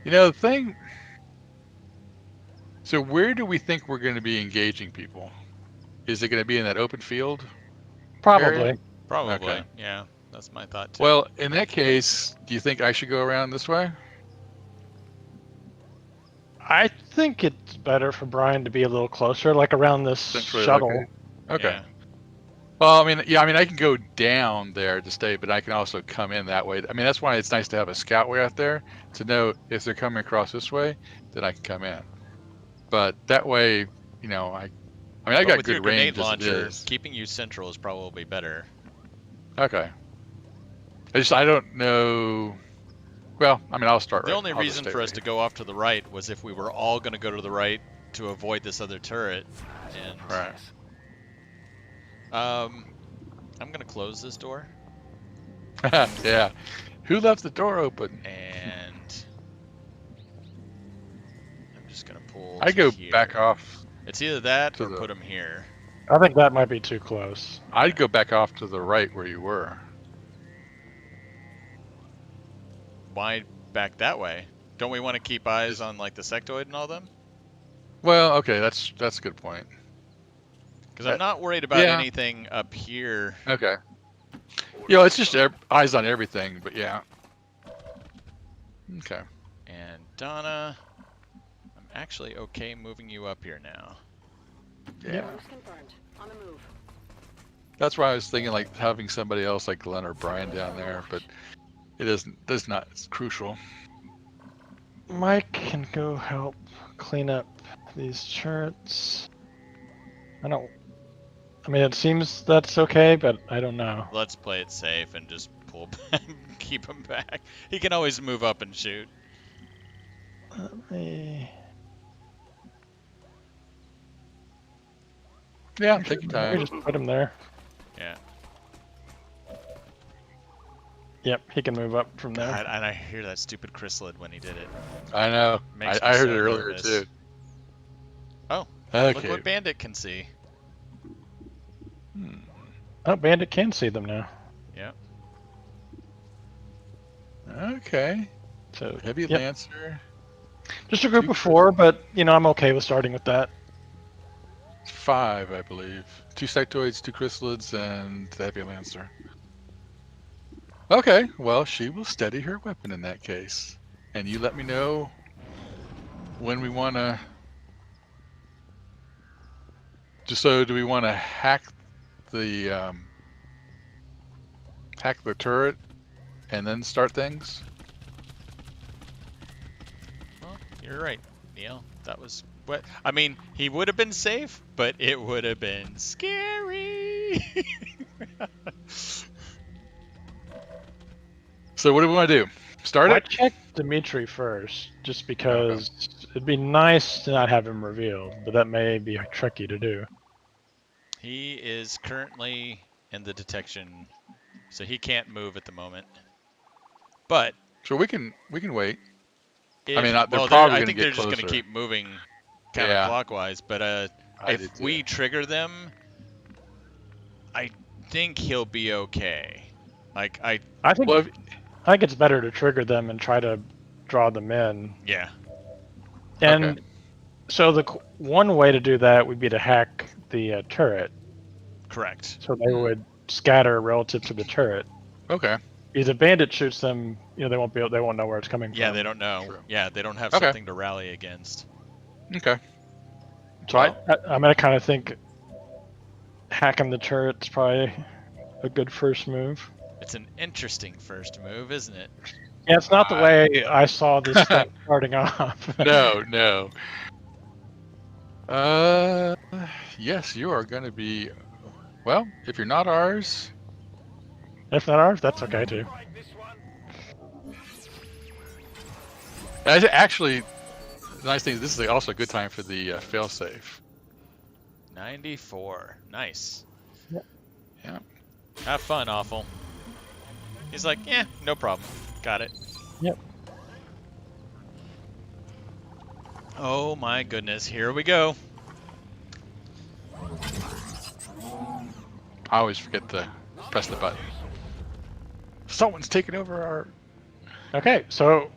You know, the thing. So where do we think we're going to be engaging people? Is it going to be in that open field? Probably. Area? Probably, okay. Yeah. That's my thought too. Well, in that case, do you think I should go around this way? I think it's better for Brian to be a little closer, like around this shuttle. Okay. Yeah. Well, I mean, I can go down there to stay, but I can also come in that way. I mean, that's why it's nice to have a scout way out there to know if they're coming across this way, then I can come in. But that way, you know, I got with good your range grenade launcher, as it is. keeping you central is probably better. Okay. I don't know. Well, I mean, I'll start. The only reason for us to go off to the right was if we were all going to go to the right to avoid this other turret. And right. I'm going to close this door. Yeah. Who left the door open? And I'm just going to pull. I go here. back off. It's either that or put them here. I think that might be too close. I'd go back off to the right where you were. Why back that way? Don't we want to keep eyes on like the sectoid and all them? Well, okay, that's a good point. Because I'm not worried about anything up here. Okay. You know, it's just eyes on everything, but yeah. Okay. And Donna, I'm actually okay moving you up here now. Yeah. Confirmed. On the move. That's why I was thinking like having somebody else like Glenn or Brian down there, but it isn't. That's not. It's crucial. Mike can go help clean up these turrets. I mean, it seems that's okay, but I don't know. Let's play it safe and just pull back, keep him back. He can always move up and shoot. Let me... Yeah, take your time. Just put him there. Yeah. Yep, he can move up from there. God, and I hear that stupid chrysalid when he did it. I know. I heard it earlier nervous. too. Oh, okay. Look what Bandit can see. Oh, Bandit can see them now. Yeah. Okay. So Heavy Lancer. Just a group of 4, but you know I'm okay with starting with that. 5, I believe. 2 sectoids, 2 chrysalids, and the Heavy Lancer. Okay, well, she will steady her weapon in that case. And you let me know when we want to... Just so, do we want to hack the turret and then start things? Well, you're right, Neil. That was what I mean. He would have been safe, but it would have been scary. So what do we want to do? Start I it? checked Dimitri first, just because it'd be nice to not have him revealed, but that may be tricky to do. He is currently in the detection, so he can't move at the moment. But So we can wait. if, I mean, they're well, probably I going to think get they're just closer. going to keep moving Yeah. counterclockwise. But if we trigger them, I think he'll be okay. Like I think I think it's better to trigger them and try to draw them in. Yeah. And so the one way to do that would be to hack the turret. Correct. So they would scatter relative to the turret. Okay. If a bandit shoots them, you know they won't know where it's coming from. Yeah, they don't know. True. Yeah, they don't have something to rally against. Okay. So I'm gonna kind of think hacking the turret's probably a good first move. It's an interesting first move, isn't it? Yeah, it's not the way I saw this thing starting off. No, no. Yes, you are going to be. Well, if you're not ours. If not ours, that's okay too. Actually, the nice thing is this is also a good time for the failsafe. 94. Nice. Yeah. Have fun, Awful. He's like, yeah, no problem. Got it. Yep. Oh my goodness, here we go. I always forget to press the button. Someone's taking over our... Okay, so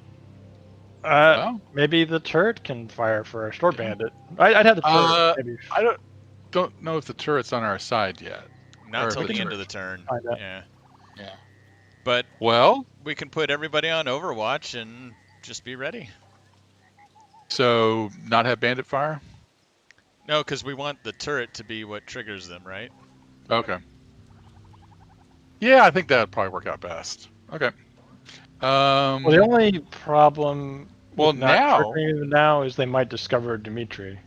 Well, maybe the turret can fire for our store bandit. I'd have the turret. Maybe. I don't know if the turret's on our side yet. Not Or till if the it's end of the turn. Yeah. Yeah. But Well, we can put everybody on Overwatch and just be ready. so not have bandit fire? No, because we want the turret to be what triggers them, right? Okay. Yeah, I think that would probably work out best. Okay. Well, the only problem Well, with not now... triggering them now is they might discover Dimitri.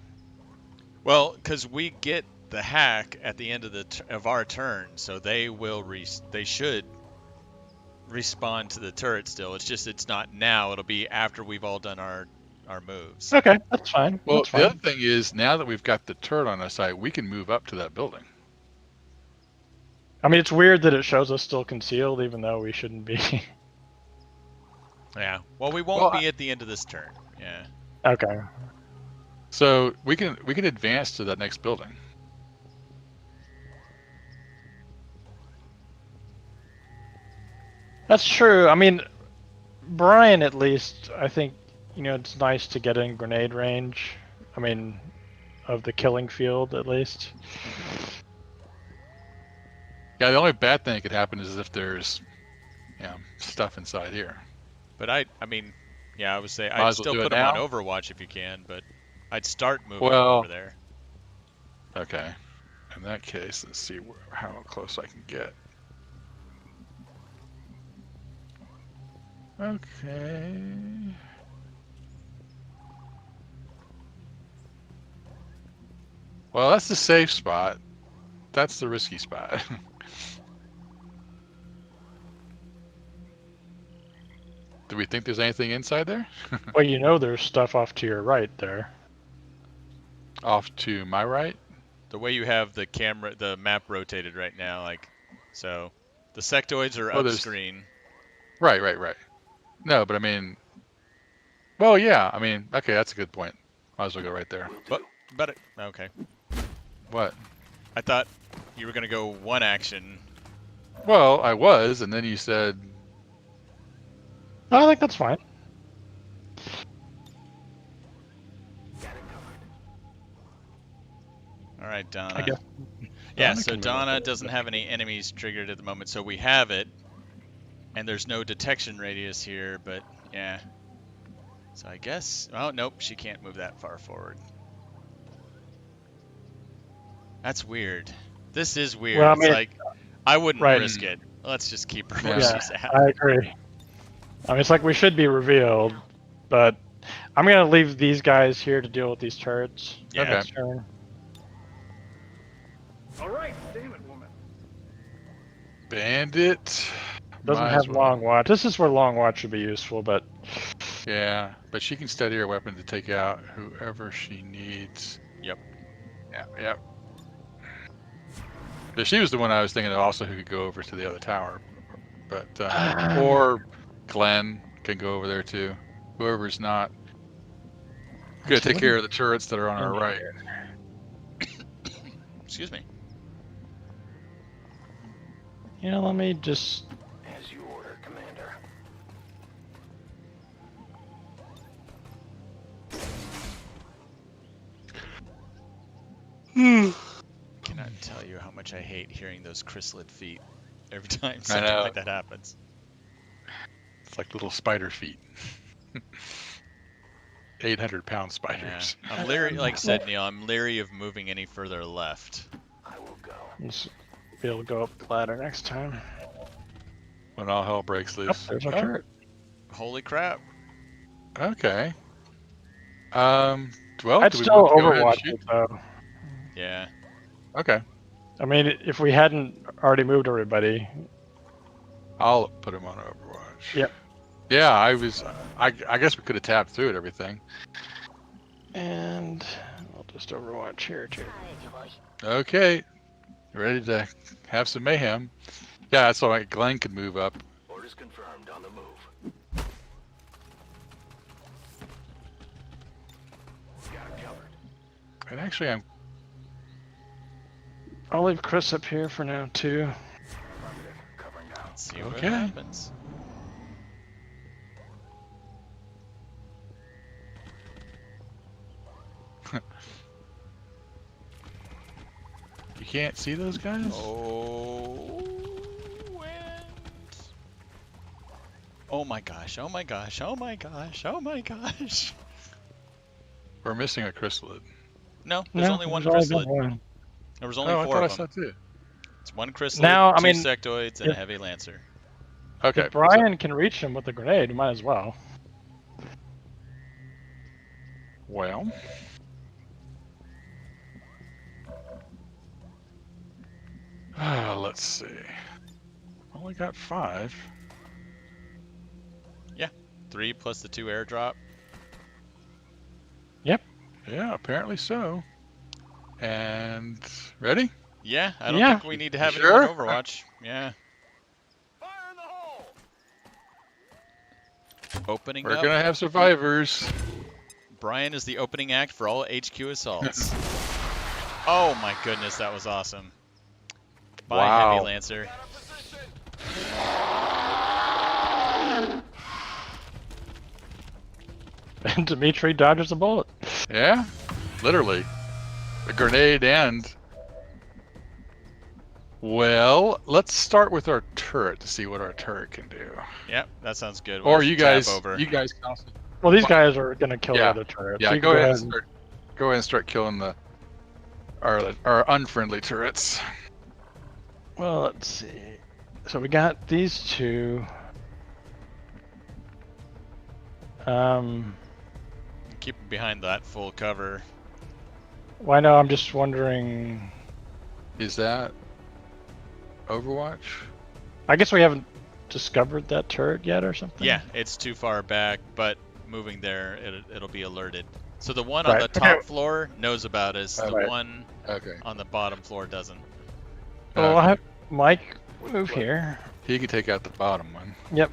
Well, because we get the hack at the end of our turn, so they will they should respawn to the turret still. It's just it's not now. It'll be after we've all done our moves. Okay, that's fine. Well, that's fine. the other thing is, now that we've got the turret on our side, we can move up to that building. I mean, it's weird that it shows us still concealed, even though we shouldn't be. Yeah. Well, we won't be at the end of this turn. Yeah. Okay. So we can advance to that next building. That's true. I mean, Brian, at least, I think, it's nice to get in grenade range. I mean, of the killing field, at least. Yeah, the only bad thing that could happen is if there's, stuff inside here. But I mean, yeah, I would say I'd still put them on Overwatch if you can, but I'd start moving over there. Okay. In that case, let's see how close I can get. Okay. Well, that's the safe spot. That's the risky spot. Do we think there's anything inside there? Well, there's stuff off to your right there. Off to my right? The way you have the map rotated right now, so the sectoids are up screen. Right. No, but I mean, well, yeah, I mean, okay, that's a good point. Might as well go right there. Okay. What? I thought you were gonna go one action. Well, I was, and then you said. I think that's fine. All right, Donna. Yeah, so Donna doesn't have any enemies triggered at the moment, so we have it. And there's no detection radius here, but yeah. So I guess, oh, nope, she can't move that far forward. That's weird. This is weird. Well, it's I wouldn't risk it. Let's just keep her where she's at. I agree. I mean, it's we should be revealed, but I'm going to leave these guys here to deal with these turrets. Yeah. Okay. All right, damn it, woman. Bandit. Doesn't have long watch. This is where long watch should be useful, but... Yeah, but she can steady her weapon to take out whoever she needs. Yep. Yep. She was the one I was thinking of also who could go over to the other tower. But, or Glenn can go over there too. Whoever's not. Gonna take care of the turrets that are on our right. Excuse me. Let me just... As you order, Commander. Cannot tell you how much I hate hearing those chrysalid feet every time something like that happens. It's like little spider feet. 800-pound spiders. Yeah. I'm leery, like I said, Neil, I'm leery of moving any further left. I will go. be able to go up the ladder next time. When all hell breaks Oh, loose. there's our turret. Holy crap. Okay. Well, I'd do we still want to go ahead and overwatch shoot? it though. Yeah. Okay. I mean, if we hadn't already moved everybody. I'll put him on Overwatch. Yep. Yeah, I guess we could have tapped through it, everything. And I'll just overwatch here too. Okay. Ready to have some mayhem. Yeah, that's all right. Glenn could move up. Orders confirmed. On the move. Got it covered. And actually, I'll leave Chris up here for now too. Covering now. Let's see what Okay. happens. you can't see those guys? Oh, and... oh my gosh, oh my gosh, oh my gosh, oh my gosh. We're missing a chrysalid. No, there's only one there's only chrysalid. been one. There was only I 4 thought I of saw them. 2. It's 1 chrysalid, Now, I 2 mean, sectoids, and a if- heavy lancer. Okay. If Brian can reach him with a grenade, might as well. Well. Let's see. Only got 5. 3 plus the 2 airdrop. Yeah, apparently so. And ready? Yeah, I don't Yeah. think we need to have Sure? anyone Overwatch. Yeah. Fire in the hole! Opening We're up. gonna have survivors. Brian is the opening act for all HQ assaults. Oh my goodness, that was awesome. Bye, Wow. Heavy Lancer. Got a position! And Dimitri dodges a bullet. Yeah, literally. A grenade and... Well, let's start with our turret to see what our turret can do. Yep, that sounds good. Or We'll you tab guys, over. you guys can also... Well, these guys are gonna kill Yeah. the other turret. Yeah, so you go ahead and- and start killing our unfriendly turrets. Well, let's see. So we got these 2. Keep them behind that full cover. Well, I know. I'm just wondering. Is that Overwatch? I guess we haven't discovered that turret yet, or something. Yeah, it's too far back, but moving there, it'll be alerted. So the one on Right, the okay. top floor knows about us. The Right. one Okay. on the bottom floor doesn't. Well, I'll have Mike move here. He can take out the bottom one. Yep.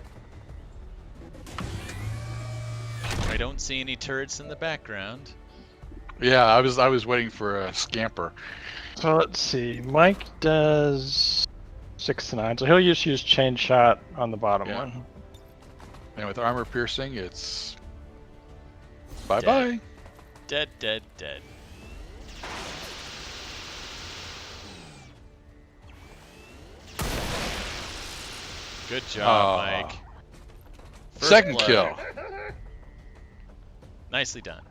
I don't see any turrets in the background. Yeah, I was waiting for a scamper. So let's see. Mike does 6 to 9, so he'll just use chain shot on the bottom Yeah. one. And with armor piercing, it's bye-bye. Dead, dead, dead. Good job, Aw. Mike. First Second blood. kill. Nicely done.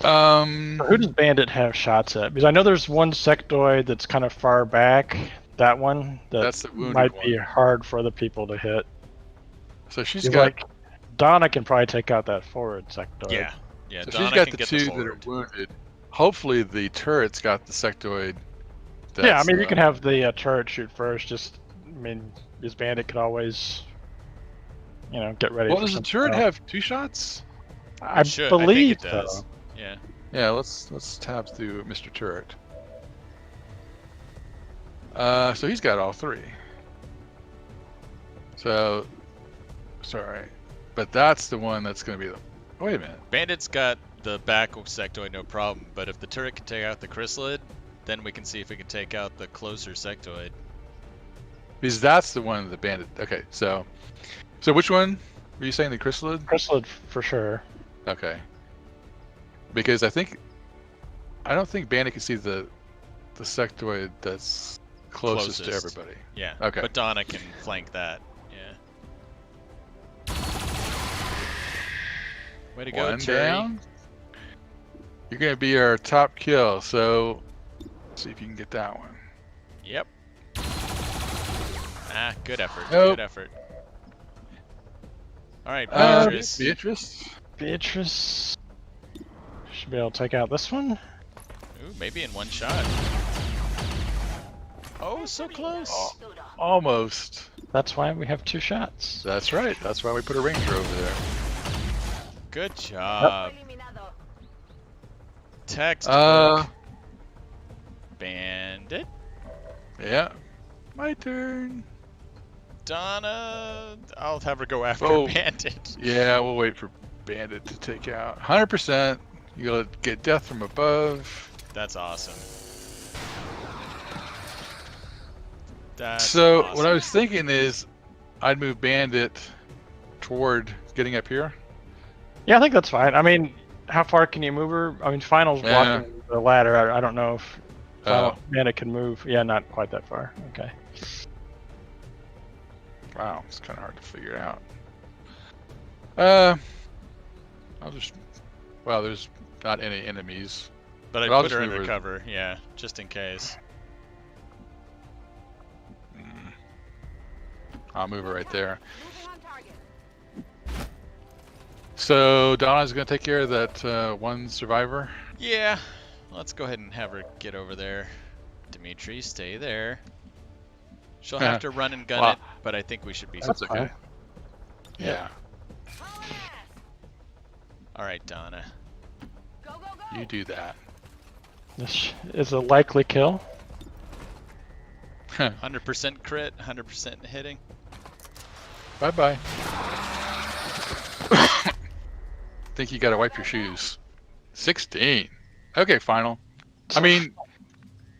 So who does Bandit have shots at? Because I know there's one sectoid that's kind of far back. That one That's the wounded might one. be hard for other people to hit. So she's He's got like Donna can probably take out that forward sectoid. Yeah. Yeah, so Donna she's got can the get 2 the that are forward. wounded. Hopefully the turret's got the sectoid. Yeah, I mean you can have the turret shoot first. Just, I mean, this Bandit could always, get ready. Well, for does the something turret else. have 2 shots? I Should. believe I think it does. so. Yeah. Yeah, let's tab through Mr. Turret. So he's got all 3. So, sorry, but that's the one that's going to be the. Wait a minute. Bandit's got the back sectoid, no problem. But if the turret can take out the chrysalid, then we can see if we can take out the closer sectoid. Because that's the one the bandit. Okay, so which one were you saying? The chrysalid? Chrysalid for sure. Okay. Because I don't think bandit can see the sectoid that's closest to everybody. Yeah. Okay. But Donna can flank that. Yeah. Way to go, One Terry. down. You're gonna be our top kill. So let's see if you can get that one. Yep. Ah, good effort. Nope. Good effort. All right, Beatrice. Beatrice. Should be able to take out this one. Ooh, maybe in one shot. Oh, so close. Almost. That's why we have 2 shots. That's right. That's why we put a ranger over there. Good job. Textbook. Bandit. Yeah. My turn. Donna. I'll have her go after Bandit. Yeah, we'll wait for Bandit to take out. 100%. You'll get death from above. That's awesome. So what I was thinking is I'd move Bandit toward getting up here. Yeah, I think that's fine. I mean, how far can you move her? I mean, Final's blocking the ladder. I don't know if Bandit can move. Yeah, not quite that far. Okay. Wow, it's kind of hard to figure out. I'll just... Well, there's not any enemies. But I put her under cover, yeah, just in case. I'll move her right there. So Donna's gonna take care of that one survivor? Yeah, let's go ahead and have her get over there. Dimitri, stay there. She'll have to run and gun it, but I think we should be That's okay. Yeah. Alright, Donna. You do that. This is a likely kill. 100% crit, 100% hitting. Bye-bye. Think you gotta wipe your shoes. 16. Okay, Final. I mean,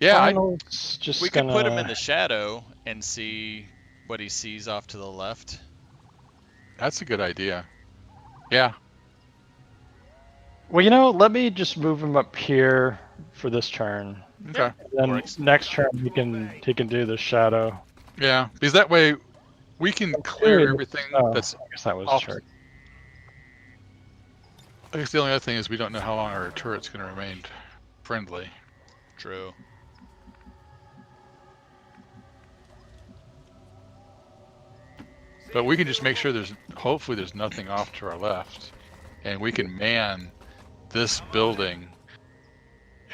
yeah, we could put him in the shadow and see what he sees off to the left. That's a good idea. Yeah. Well, you know, let me just move him up here for this turn. Okay. And then next turn he can do the shadow. Yeah, because that way we can clear everything that's I guess that was off. true. I guess the only other thing is we don't know how long our turret's going to remain friendly. True. But we can just make sure hopefully there's nothing off to our left. And we can man this building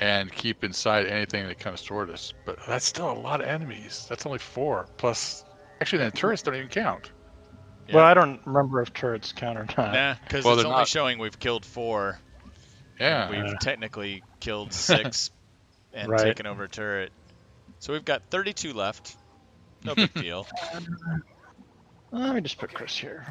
and keep inside anything that comes toward us. But that's still a lot of enemies. That's only 4. Plus, actually the turrets don't even count. Yeah. Well, I don't remember if turrets count or not. Nah, because it's only showing we've killed 4. Yeah. We've technically killed 6 and taken over a turret. So we've got 32 left. No big deal. Let me just put Chris here.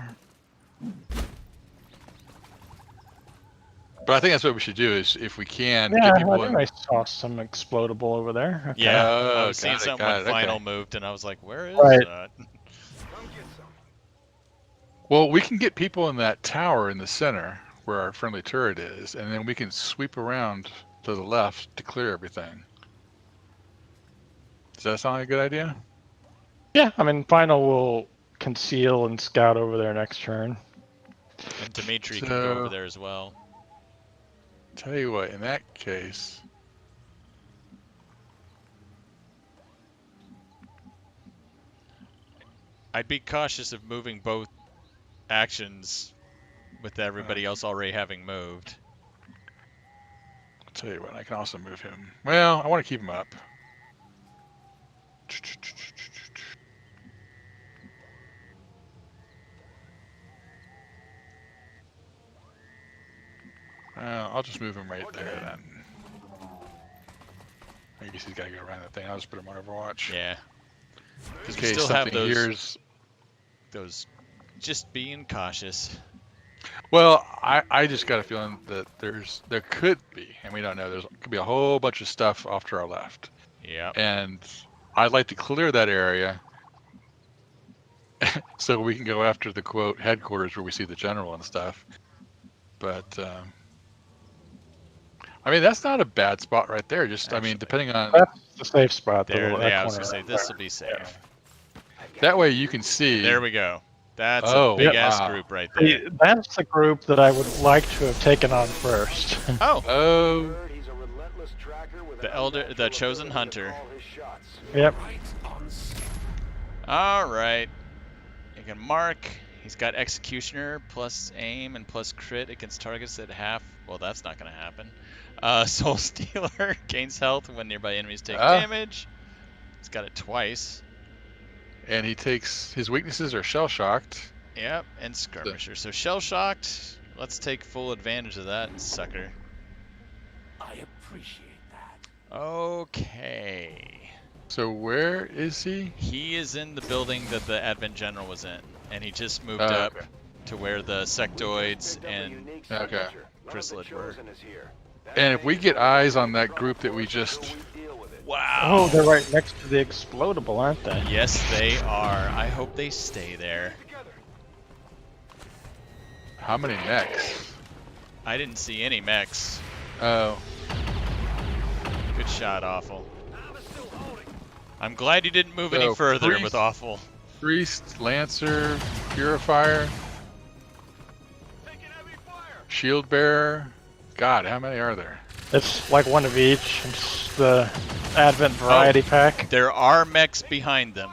But I think that's what we should do is if we can get people in. I saw some explodable over there. Okay. Yeah, I was seeing something when Final moved and I was like, where is that? Well, we can get people in that tower in the center where our friendly turret is, and then we can sweep around to the left to clear everything. Does that sound like a good idea? Yeah, I mean, Final will conceal and scout over there next turn. And Dimitri can go over there as well. Tell you what, in that case... I'd be cautious of moving both actions with everybody else already having moved. I'll tell you what, I can also move him. Well, I want to keep him up. I'll just move him right there then. I guess he's got to go around that thing. I'll just put him on Overwatch. Yeah. Because we still have those just being cautious. Well, I just got a feeling that there could be, and we don't know, could be a whole bunch of stuff off to our left. Yeah. And I'd like to clear that area so we can go after the quote headquarters where we see the general and stuff. But I mean, that's not a bad spot right there. Just actually, I mean, depending on that's the safe spot. There, yeah, I was gonna say this will be safe. That way you can see. There we go. That's a big ass group right there. That's the group that I would like to have taken on first. Oh. The chosen hunter. Yep. All right. You can mark. He's got Executioner plus aim and plus crit against targets at half. Well, that's not going to happen. Soul Stealer gains health when nearby enemies take damage. He's got it twice. And he takes his weaknesses are shell shocked. Yep, and skirmisher. So shell shocked. Let's take full advantage of that, sucker. I appreciate that. Okay. So where is he? He is in the building that the Advent General was in, and he just moved up to where the sectoids and chrysalid were. And if we get eyes on that group that we just... Wow. Oh, they're right next to the explodable, aren't they? Yes, they are. I hope they stay there. How many mechs? I didn't see any mechs. Oh. Good shot, Awful. I'm glad you didn't move any further with Awful. Priest, Lancer, Purifier, Shield Bearer. God, how many are there? It's like one of each. It's the Advent variety pack. There are mechs behind them.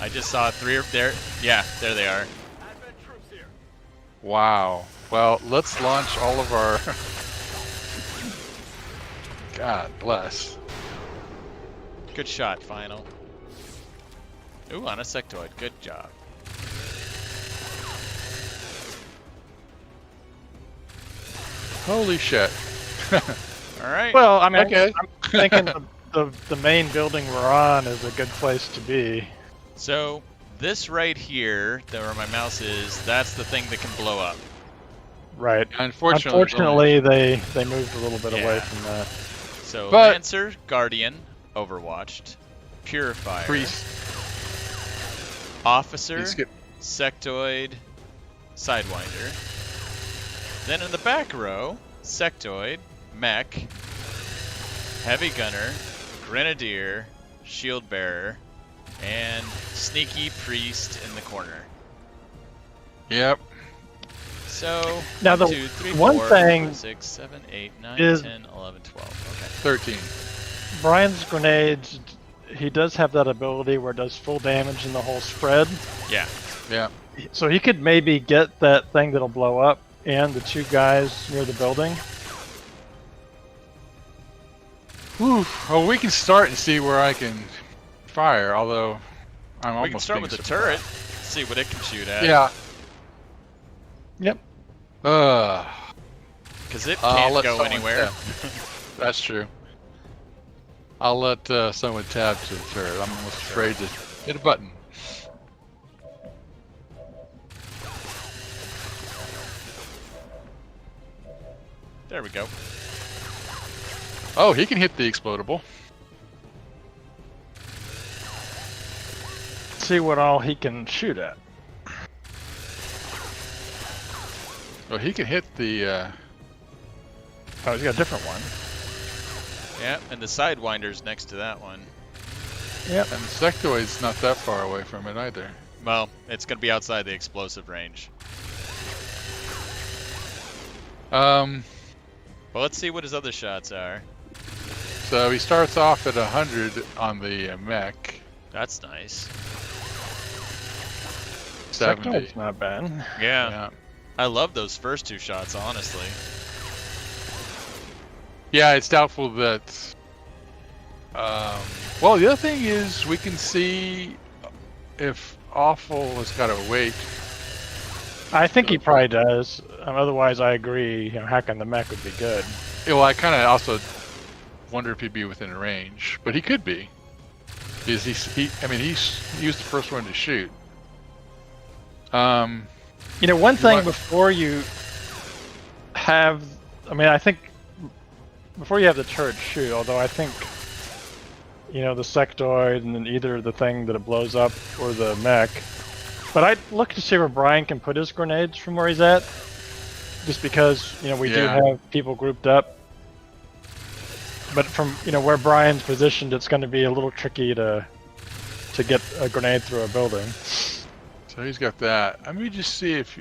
I just saw 3 of there. Yeah, there they are. Wow. Well, let's launch all of our... God bless. Good shot, Final. Ooh, on a sectoid. Good job. Holy shit. All right. Well, I mean, I'm thinking the main building we're on is a good place to be. So this right here, where my mouse is, that's the thing that can blow up. Right. Unfortunately, they moved a little bit away from that. So Lancer, Guardian, Overwatched, Purifier, Priest, Officer, Sectoid, Sidewinder. Then in the back row, Sectoid, Mech, Heavy Gunner, Grenadier, Shield Bearer, and Sneaky Priest in the corner. Yep. So, now 1, 2, 3, one 4, thing 5, 6, 7, 8, 9, is 10, 11, 12. Okay. 13. Brian's grenades, he does have that ability where it does full damage in the whole spread. Yeah. Yeah. So he could maybe get that thing that'll blow up and the 2 guys near the building. Whew. Well, we can start and see where I can fire, although I'm almost We can start with the turret, see what it can shoot at. Yeah. Yep. Because it can't go anywhere. That's true. I'll let someone tab to the turret. I'm almost afraid to hit a button. There we go. Oh, he can hit the explodable. See what all he can shoot at. Well, he can hit the... Oh, he's got a different one. Yeah, and the Sidewinder's next to that one. Yep. And the sectoid's not that far away from it either. Well, it's going to be outside the explosive range. Well, let's see what his other shots are. So he starts off at 100 on the mech. That's nice. 70. Sectoid's not bad. Yeah. I love those first 2 shots, honestly. Yeah, it's doubtful that... well, the other thing is we can see if Awful has got to wait. I think he probably does. Otherwise, I agree. Hacking the mech would be good. Yeah, well, I kind of also wonder if he'd be within range, but he could be. Because he was the first one to shoot. One thing before you have, I think before you have the turret shoot, although I think, the sectoid and then either the thing that it blows up or the mech. But I'd look to see where Brian can put his grenades from where he's at. Just because, we do have people grouped up. But from, where Brian's positioned, it's going to be a little tricky to get a grenade through a building. So he's got that. Let me just see if...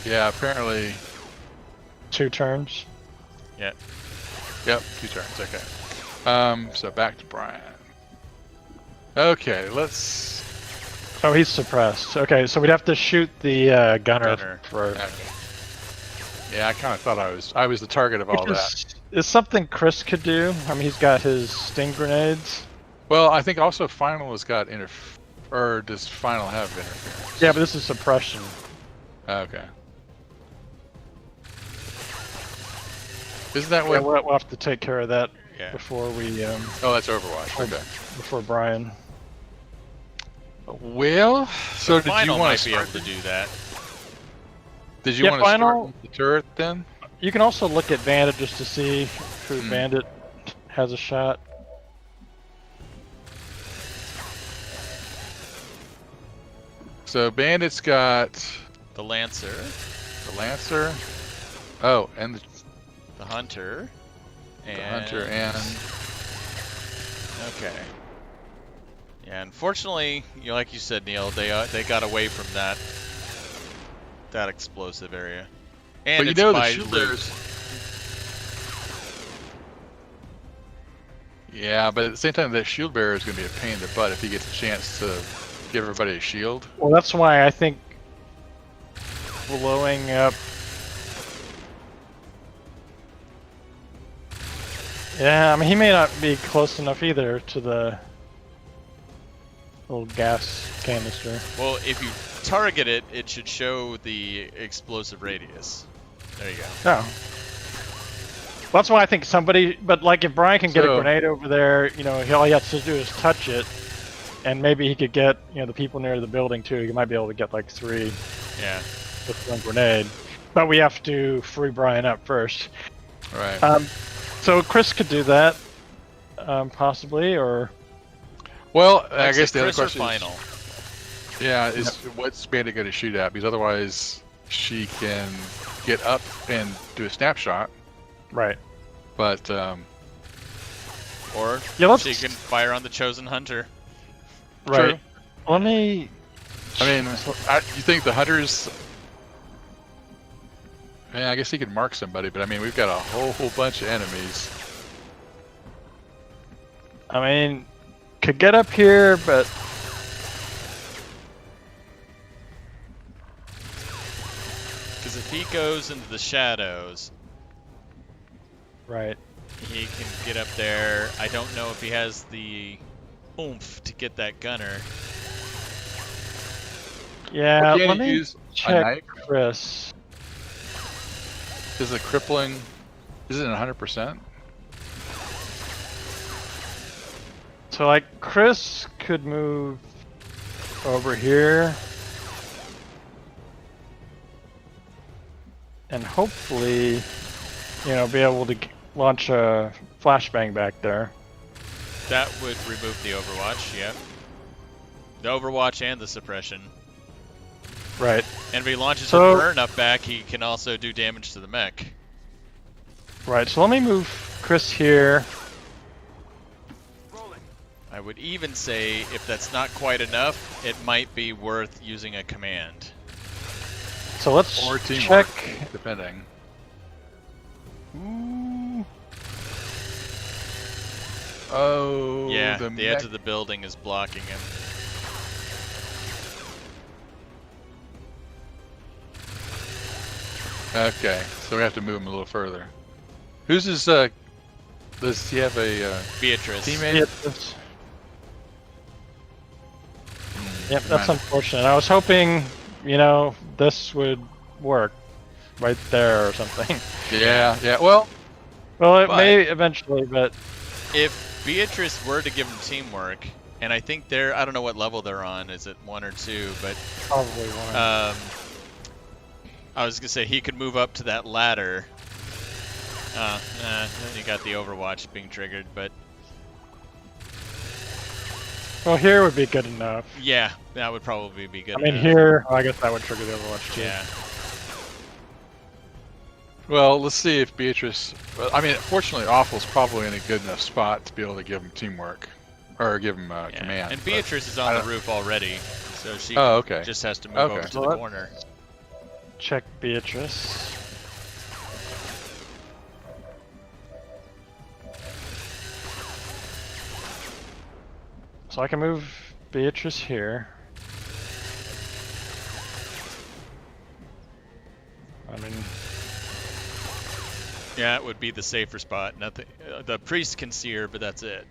Yeah, apparently... 2 turns. Yep. Yep, 2 turns, okay. So back to Brian. Okay, let's Oh, he's suppressed. Okay, so we'd have to shoot the gunner. For. Okay. Yeah, I kind of thought I was the target of all that. Is something Chris could do. I mean, he's got his sting grenades. Well, I think also Final has got or does Final have interference? Yeah, but this is suppression. Okay. Isn't that what? Yeah, we'll have to take care of that before we. Oh, that's Overwatch. Okay. Before Brian. Well, so did Final you want might be able to do that? Did you want to start with the turret then? You can also look at Bandit just to see who Bandit has a shot. So Bandit's got the Lancer. The Lancer. Oh, and the Hunter. The Hunter and. Okay. Yeah, unfortunately, like you said, Neil, they got away from that explosive area. And but you know the shield bearers. Yeah, but at the same time, that shield bearer is going to be a pain in the butt if he gets a chance to give everybody a shield. Well, that's why I think blowing up. Yeah, I mean, he may not be close enough either to the little gas canister. Well, if you target it, it should show the explosive radius. There you go. Oh. Well, that's why I think somebody, but like if Brian can get a grenade over there, you know, all he has to do is touch it, and maybe he could get, you know, the people near the building too. He might be able to get like 3 with one grenade. But we have to free Brian up first. Right. So Chris could do that, possibly, or... Well, I guess the other question Final. Is what's Bandit going to shoot at? Because otherwise she can get up and do a snapshot. Right. But, or she can fire on the Chosen Hunter. Right. True. Let me... I mean, you think the Hunter's... Yeah, I guess he could mark somebody, but I mean, we've got a whole bunch of enemies. I mean, could get up here, but... Because if he goes into the shadows... Right. He can get up there. I don't know if he has the oomph to get that gunner. Yeah, let me check Chris. Is it crippling? Is it 100%? So like Chris could move over here. And hopefully, you know, be able to launch a flashbang back there. That would remove the Overwatch, yeah. The Overwatch and the suppression. Right. And if he launches a burn up back, he can also do damage to the mech. Right, so let me move Chris here. I would even say, if that's not quite enough, it might be worth using a command. So let's or check. Depending. Ooh. Oh, yeah, the edge of the building is blocking him. Okay, so we have to move him a little further. Who's his, does he have a, Beatrice. Teammate? Beatrice. Yep, that's unfortunate. I was hoping, you know, this would work right there or something. Yeah, well... Well, it may eventually, but... If Beatrice were to give him teamwork, and I think they're, I don't know what level they're on, is it 1 or 2, but... Probably 1. I was gonna say he could move up to that ladder. Then you got the Overwatch being triggered, but... Well, here would be good enough. Yeah, that would probably be good enough. I mean, here, I guess that would trigger the Overwatch too. Yeah. Well, let's see if Beatrice... I mean, fortunately, Awful's probably in a good enough spot to be able to give him teamwork. Or give him command. And Beatrice is on the roof already, so she just has to move over to the corner. Check Beatrice. So I can move Beatrice here. I mean, Yeah, it would be the safer spot. Nothing. The priest can sear, but that's it.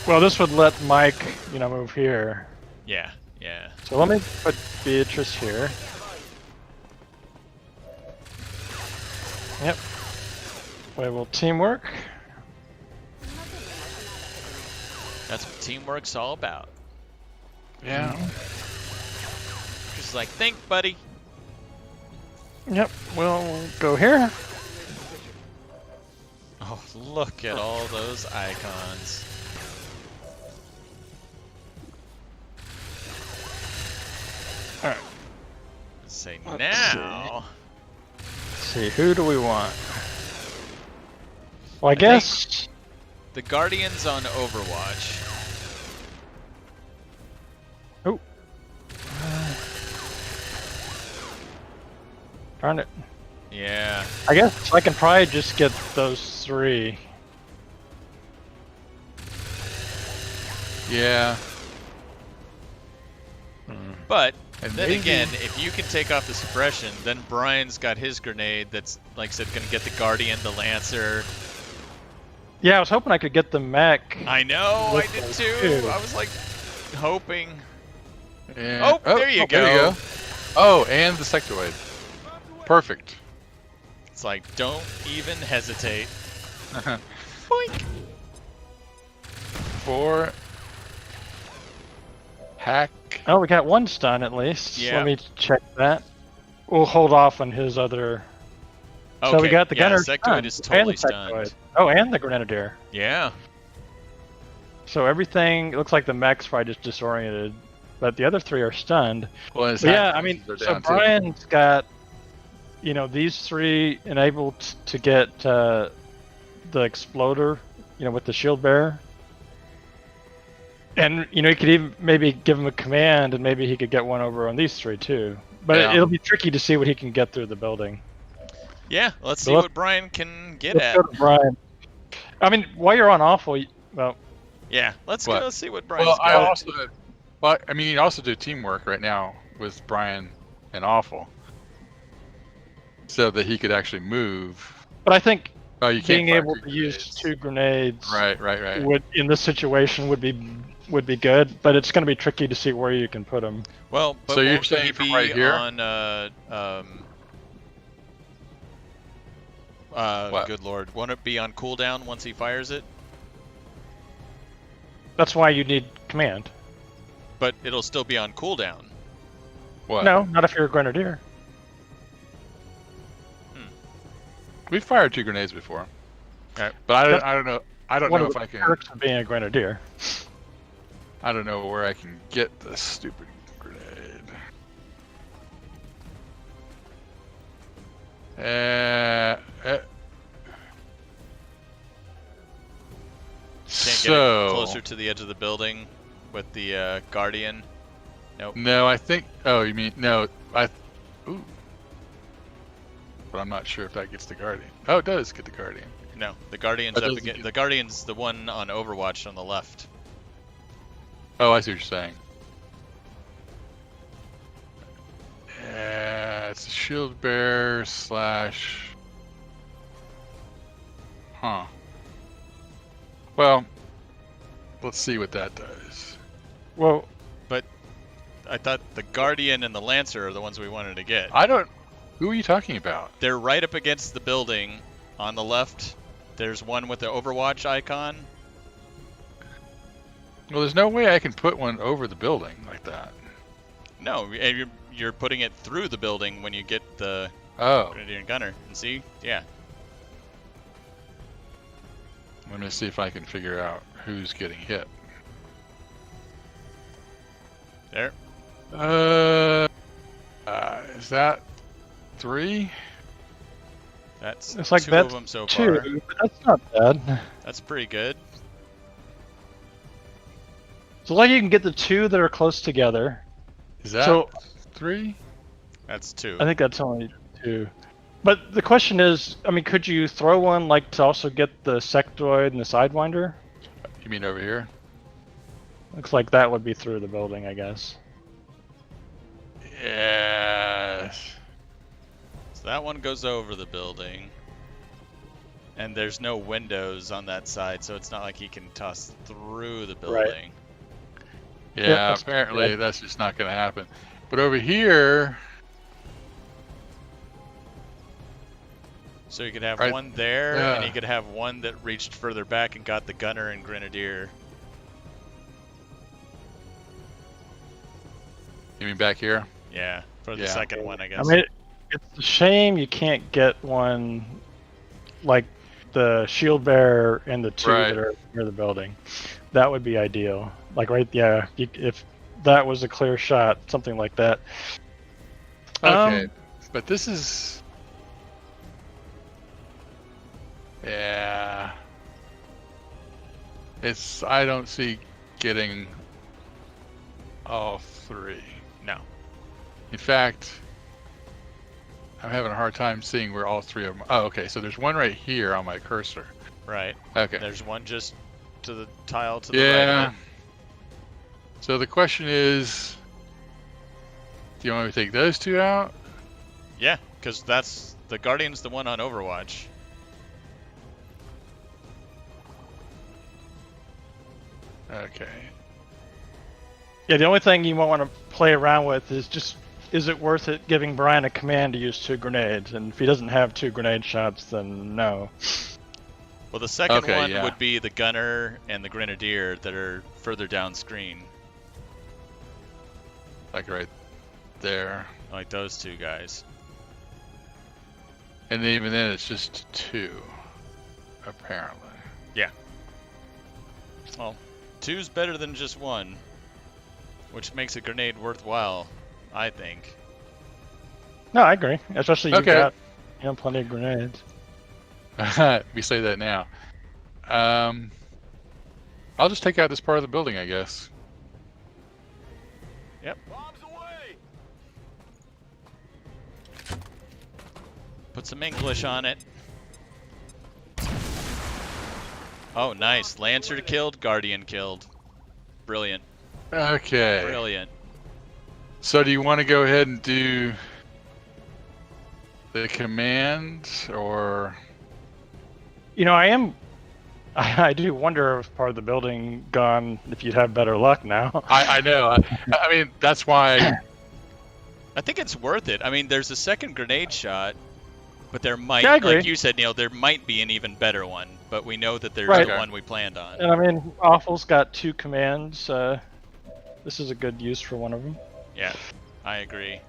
well, this would let Mike, move here. Yeah, yeah. So let me put Beatrice here. Yep. We will teamwork. That's what teamwork's all about. Yeah. Just like, think, buddy. Yep, we'll go here. Oh, look at all those icons. Alright. Let's say Let's now. Let's see, who do we want? Well, I guess The Guardians on Overwatch. Oh. Darn it. Yeah. I guess I can probably just get those 3. Yeah. But And then maybe- again, if you can take off the suppression, then Brian's got his grenade that's, like I said, going to get the Guardian, the Lancer. Yeah, I was hoping I could get the mech. I know, I With did those too. two. I was like, hoping. Yeah. Oh, there you go. Oh, and the sectoid. Perfect. It's like, don't even hesitate. Boink. 4. Hack. Oh, we got 1 stun at least. Yeah. Let me check that. We'll hold off on his other. So we got the gunner Sectoid stunned, is and totally the stunned. sectoid. Oh, and the grenadier. Yeah. So everything, it looks like the mech's probably just disoriented, but the other 3 are stunned. Well, his But yeah, hack I mean, are so down, too. Brian's got, these 3 enabled to get the exploder, with the shield bearer. And, he could even maybe give him a command and maybe he could get one over on these 3 too. But Yeah. it'll be tricky to see what he can get through the building. Yeah, let's So see let's- what Brian can get Let's at. go to Brian. I mean, while you're on awful, well, Yeah, let's What? go see what Brian's Well, I got. also, but I mean, you also do teamwork right now with Brian and Awful, so that he could actually move. but I think Oh, you can't being fire able 2 to use grenades. 2 grenades Right. would in this situation would be good, but it's going to be tricky to see where you can put them. Well, but So you're won't saying he from be right here? on What? good lord, won't it be on cooldown once he fires it? That's why you need command. But it'll still be on cooldown. What? No, not if you're a grenadier. We fired 2 grenades before. Alright. But I don't know. I don't One know of if the I can. perks of being a grenadier. I don't know where I can get this stupid grenade. Can't get So it closer to the edge of the building with the Guardian. Nope. no, I think. Oh, you mean no? Ooh. But I'm not sure if that gets the Guardian. Oh, it does get the Guardian. No, the Guardian's That up doesn't again. get- The Guardian's the one on Overwatch on the left. Oh, I see what you're saying. Yeah, it's a shield bearer slash. Huh. Well, let's see what that does. Well, I thought the Guardian and the Lancer are the ones we wanted to get. I don't. Who are you talking about? They're right up against the building on the left. There's one with the Overwatch icon. Well, there's no way I can put one over the building like that. No, and you're putting it through the building when you get the Oh, Grenadier and Gunner. And see? Yeah. let me see if I can figure out who's getting hit. There. Is that 3? That's it's like 2 that's of them so 2. far. But that's not bad. That's pretty good. So like you can get the 2 that are close together. Is that So 3? That's 2. I think that's only 2. But the question is, I mean, could you throw one like to also get the sectoid and the sidewinder? You mean over here? Looks like that would be through the building, I guess. Yes. So that one goes over the building. And there's no windows on that side, so it's not like he can toss through the building. Yeah, Yeah, apparently that's just not going to happen. But over here... So you could have Right. one there, Yeah. and you could have one that reached further back and got the gunner and grenadier. You mean back here? Yeah, for the Yeah. second one, I I guess. mean, it's a shame you can't get one like the shield bearer and the two Right. that are near the building. That would be ideal. Like if that was a clear shot, something like that. Okay, but this is... Yeah. I don't see getting all three. No. In fact, I'm having a hard time seeing where all three of them... Oh, okay, so there's one right here on my cursor. Right. Okay. There's one just to the tile to the right Yeah. of it. So the question is, do you want me to take those two out? Yeah, because that's the Guardian's the one on Overwatch. Okay. Yeah, the only thing you might want to play around with is just, is it worth it giving Brian a command to use 2 grenades? And if he doesn't have 2 grenade shots, then no. Well, the second Okay, one yeah. would be the gunner and the grenadier that are further down screen, Like right there. like those two guys. And even then it's just 2, apparently. Well, 2's better than just 1, which makes a grenade worthwhile, I think. No, I agree. Especially you've Okay. got plenty of grenades. We say that now. I'll just take out this part of the building, I guess. Bombs away! Put some English on it. Oh, nice. Lancer killed, Guardian killed. Brilliant. Okay. Brilliant. So do you want to go ahead and do the command, or... I do wonder if part of the building gone, if you'd have better luck now. I know. I mean, that's why... I think it's worth it. I mean, there's a second grenade shot, but there might, Yeah, I agree. like you said, Neil, there might be an even better one, but we know that there's Right. the one we planned on. And I mean, Awful's got 2 commands. This is a good use for one of them. Yeah, I agree.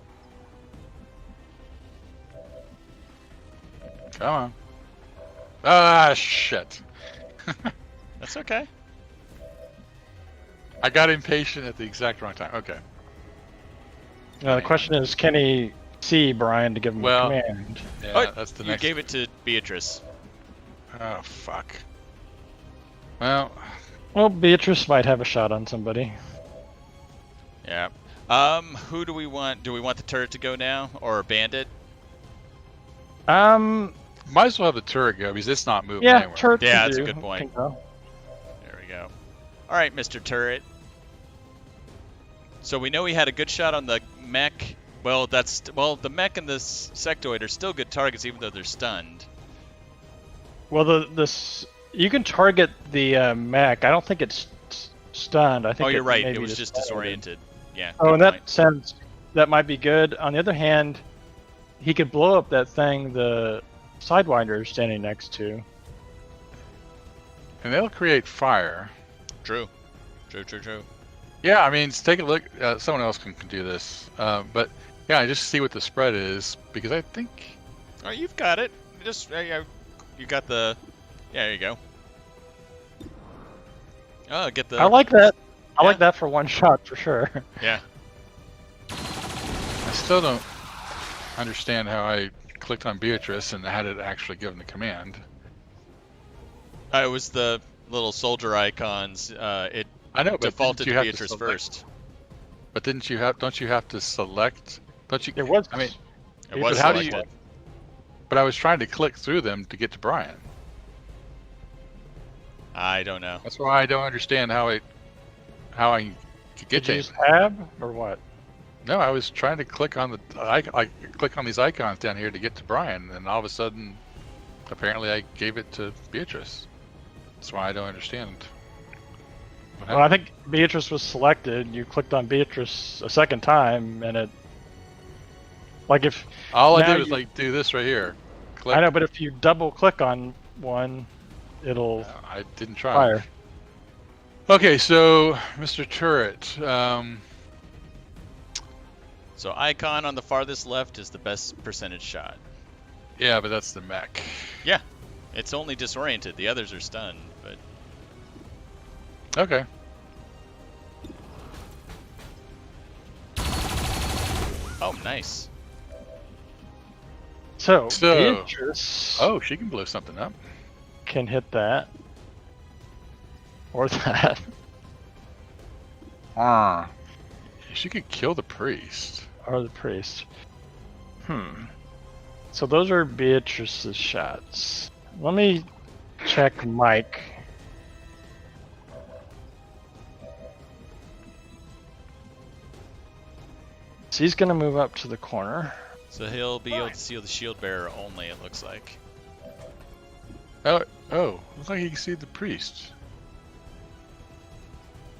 Come on. Ah, shit. That's okay. I got impatient at the exact wrong time. Okay. Now the question is, can he see Brian to give him Well, a command? Yeah, Oh, that's the you next... gave it to Beatrice. Oh, fuck. Well, Well, Beatrice might have a shot on somebody. Yeah. Who do we want? Do we want the turret to go now, or a bandit? might as well have the turret go, because it's not moving Yeah, anywhere. turret. Yeah, can that's a do. good point. Can go. There we go. All right, Mr. Turret. So we know he had a good shot on the mech. Well, the mech and the sectoid are still good targets, even though they're stunned. Well, you can target the mech. I don't think it's stunned. I think. Oh, you're right. maybe It was just disoriented. Yeah. Oh, good in that point. sense, that might be good. On the other hand, he could blow up that thing the Sidewinder is standing next to. And they'll create fire. True. True. Yeah, I mean, take a look. Someone else can do this. But yeah, just see what the spread is, because I think... Oh, you've got it. You got the... Yeah, there you go. Oh, get the... I like that. I Yeah. like that for one shot for sure. Yeah. I still don't understand how I clicked on Beatrice and had it actually given the command. It was the little soldier icons. It I know, but defaulted didn't you to have Beatrice select- first. But don't you have to select? Don't you? It was. I mean, It was but how do selected. you? But I was trying to click through them to get to Brian. I don't know. That's why I don't understand how I could get Did you to use him. tab or what? No, I was trying to click on the I click on these icons down here to get to Brian, and all of a sudden, apparently, I gave it to Beatrice. That's why I don't understand. Well, I think Beatrice was selected. You clicked on Beatrice a second time, and it like if all I did was like do this right here. Click. I know, but if you double click on one, it'll. I didn't try. Fire. Okay, so Mr. Turret. So icon on the farthest left is the best percentage shot. Yeah, but that's the mech. Yeah, it's only disoriented. The others are stunned, but. Okay. Oh, nice. So Beatrice. Oh, she can blow something up. Can hit that. Or that. Ah. She could kill the priest. Or the priest. So those are Beatrice's shots. Let me check Mike. So he's gonna move up to the corner. So he'll be able to see the shield bearer only, it looks like. Oh, looks like he can see the priest.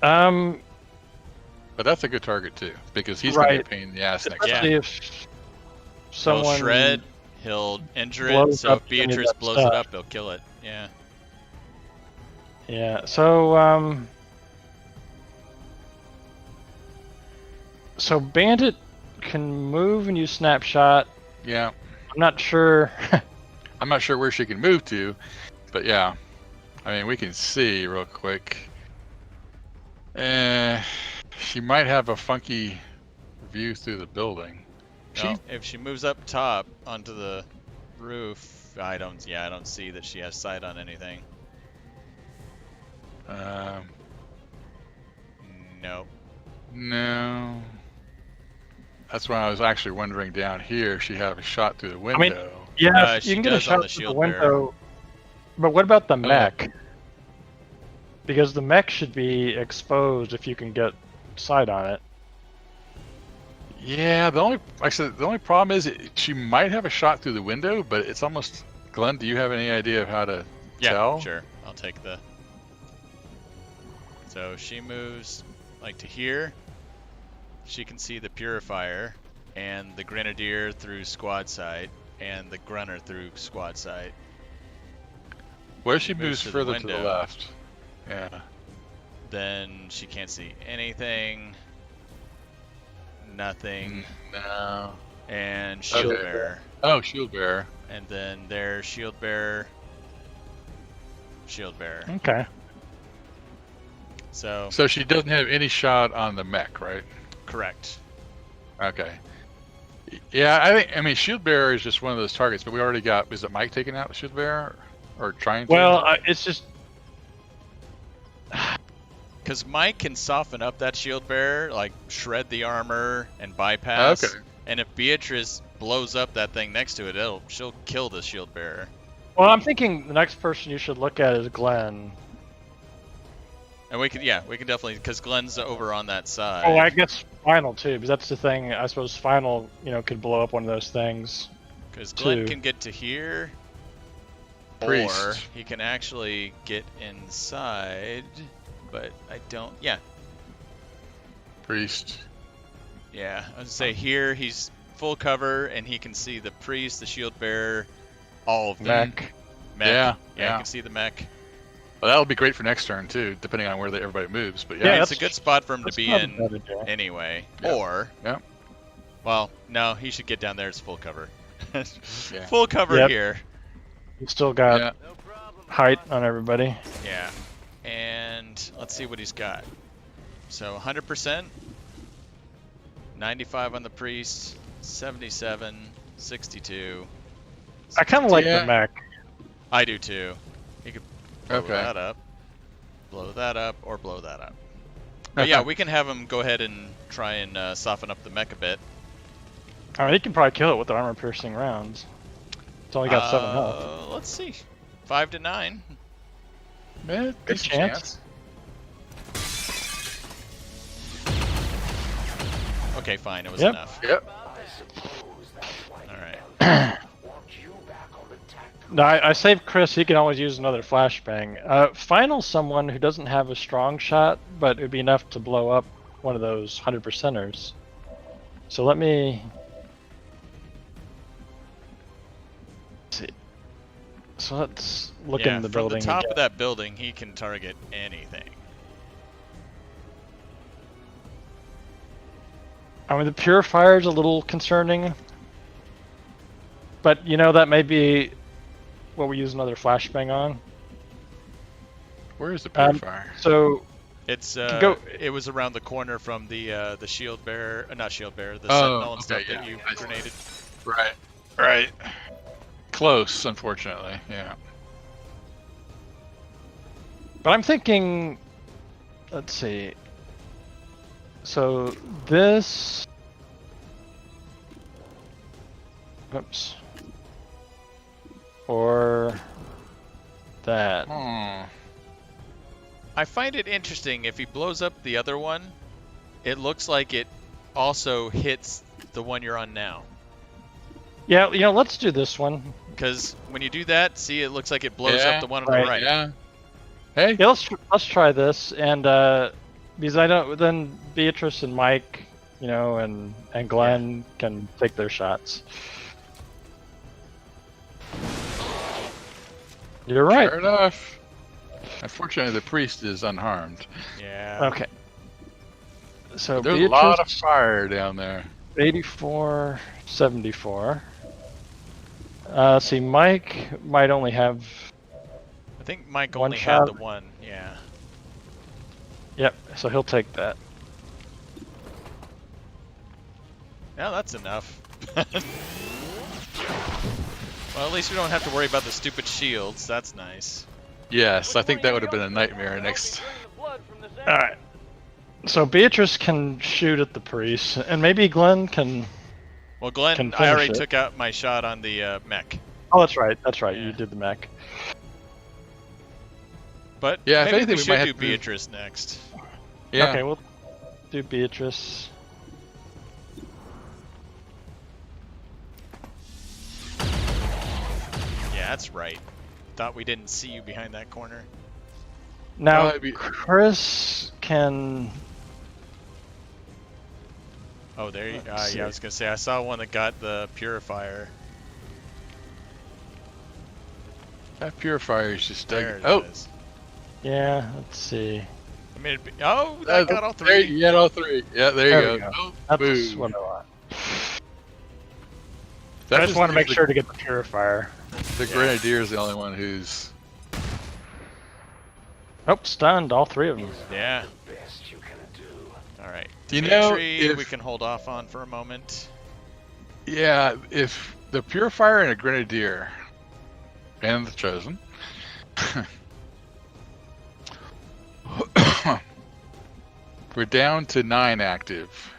But that's a good target too, because he's gonna be a pain in the ass next time. If someone he'll shred, he'll injure it, so if Beatrice blows it up, he'll kill it. Yeah. Yeah, so so Bandit can move and use snapshot. Yeah. I'm not sure. I'm not sure where she can move to, but yeah. I mean, we can see real quick. She might have a funky view through the building. No, if she moves up top onto the roof, I don't see that she has sight on anything. Nope. No. That's why I was actually wondering down here if she had a shot through the window. I mean, yeah, you can get a shot through the window. But what about the mech? Because the mech should be exposed if you can get sight on it. Yeah, the only problem is she might have a shot through the window, but it's almost. Glenn, do you have any idea of how to tell? Yeah, sure. I'll take the. So she moves like to here. She can see the purifier and the grenadier through squad sight and the grunner through squad sight. Where she moves further to the left. Yeah. Then she can't see anything. Nothing. No. And shield bearer. Oh, shield bearer. And then there's shield bearer. Shield bearer. Okay. So she doesn't have any shot on the mech, right? Correct. Okay. Yeah, I mean, shield bearer is just one of those targets, but we already got. Is it Mike taking out the shield bearer, or trying to? Well, it's just because Mike can soften up that shield bearer, like shred the armor and bypass. Okay. And if Beatrice blows up that thing next to it, she'll kill the shield bearer. Well, I'm thinking the next person you should look at is Glenn. And we can definitely, because Glenn's over on that side. Oh, I guess Final too, because that's the thing. I suppose Final, could blow up one of those things. Because Glenn can get to here, Priest. Or he can actually get inside, but I don't. Yeah. Priest. Yeah, I was gonna say here he's full cover and he can see the priest, the shield bearer, all of them. Mech. Yeah, you can see the mech. Well, that'll be great for next turn too, depending on where everybody moves. But yeah, it's a good spot for him to be in anyway. Yeah. Or, yeah. Well, no, he should get down there. It's full cover. Full cover here. You still got height on everybody. Yeah, and let's see what he's got. So 100%, 95 on the priest, 77, 62. I kind of like the mech. I do too. He could blow that up, or blow that up. But yeah, we can have him go ahead and try and soften up the mech a bit. I mean, he can probably kill it with the armor-piercing rounds. It's only got 7 health. Let's see, 5 to 9. Man, good chance. Okay, fine. It was Yep. enough. Yep. All right. No, I saved Chris. He can always use another flashbang. Final someone who doesn't have a strong shot, but it would be enough to blow up one of those 100%ers. So let me see. So let's look in the building. From the top again. of that building, he can target anything. I mean, the purifier's a little concerning, but you know that may be what we use another flashbang on. Where is the purifier? So It's it was around the corner from the shield bearer, not shield bearer, the sentinel and stuff that you grenaded. Right. Right. Close, unfortunately. Yeah. But I'm thinking, let's see. So this, oops, or that. I find it interesting if he blows up the other one, it looks like it also hits the one you're on now. Yeah, you know, let's do this one. Because when you do that, see, it looks like it blows up the one on the right. Yeah. Hey. Yeah, let's try this, and because I don't, then Beatrice and Mike, you know, and Glenn can take their shots. You're right. Fair enough. Unfortunately, the priest is unharmed. Yeah. Okay. So There's Beatrice, a lot of fire down there. 84, 74. See, Mike might only have. I think Mike one only shot. had the one, yeah. Yep. So he'll take that. Yeah, that's enough. Well, at least we don't have to worry about the stupid shields. That's nice. Yes, I think that would have been a nightmare next. Alright. So Beatrice can shoot at the priest, and maybe Glenn can. Well, Glenn, Can I already finish it. took out my shot on the mech. Oh, that's right. That's right. Yeah. You did the mech. But Yeah, if maybe anything, we we should might do have to move- Beatrice next. Yeah. Okay, we'll do Beatrice. Yeah, that's right. Thought we didn't see you behind that corner. Now, it'd be- Chris can. Oh, there you Let's see. yeah, I was going to say, I saw one that got the purifier. That purifier is just There dug. it is. Yeah, let's see. I mean, oh, that got all three. You got all three. Yeah, there There you we go. go. Oh, That's boom. what I want. That I just want to make leaves sure to get the purifier. The Grenadier is the only one who's. Oh, stunned, all three of them. Yeah. All right. You know, Dimitri, if- we can hold off on for a moment. Yeah, if the Purifier and a Grenadier and the Chosen. We're down to 9 active.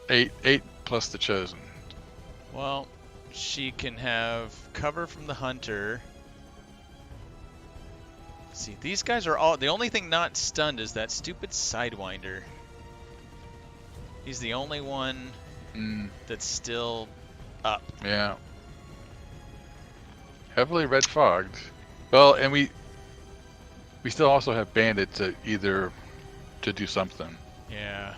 8 plus the Chosen. Well, she can have cover from the hunter. See, these guys are all. The only thing not stunned is that stupid Sidewinder. He's the only one that's still up. Yeah. Heavily red fogged. Well, and we still also have Bandit to either to do something. Yeah.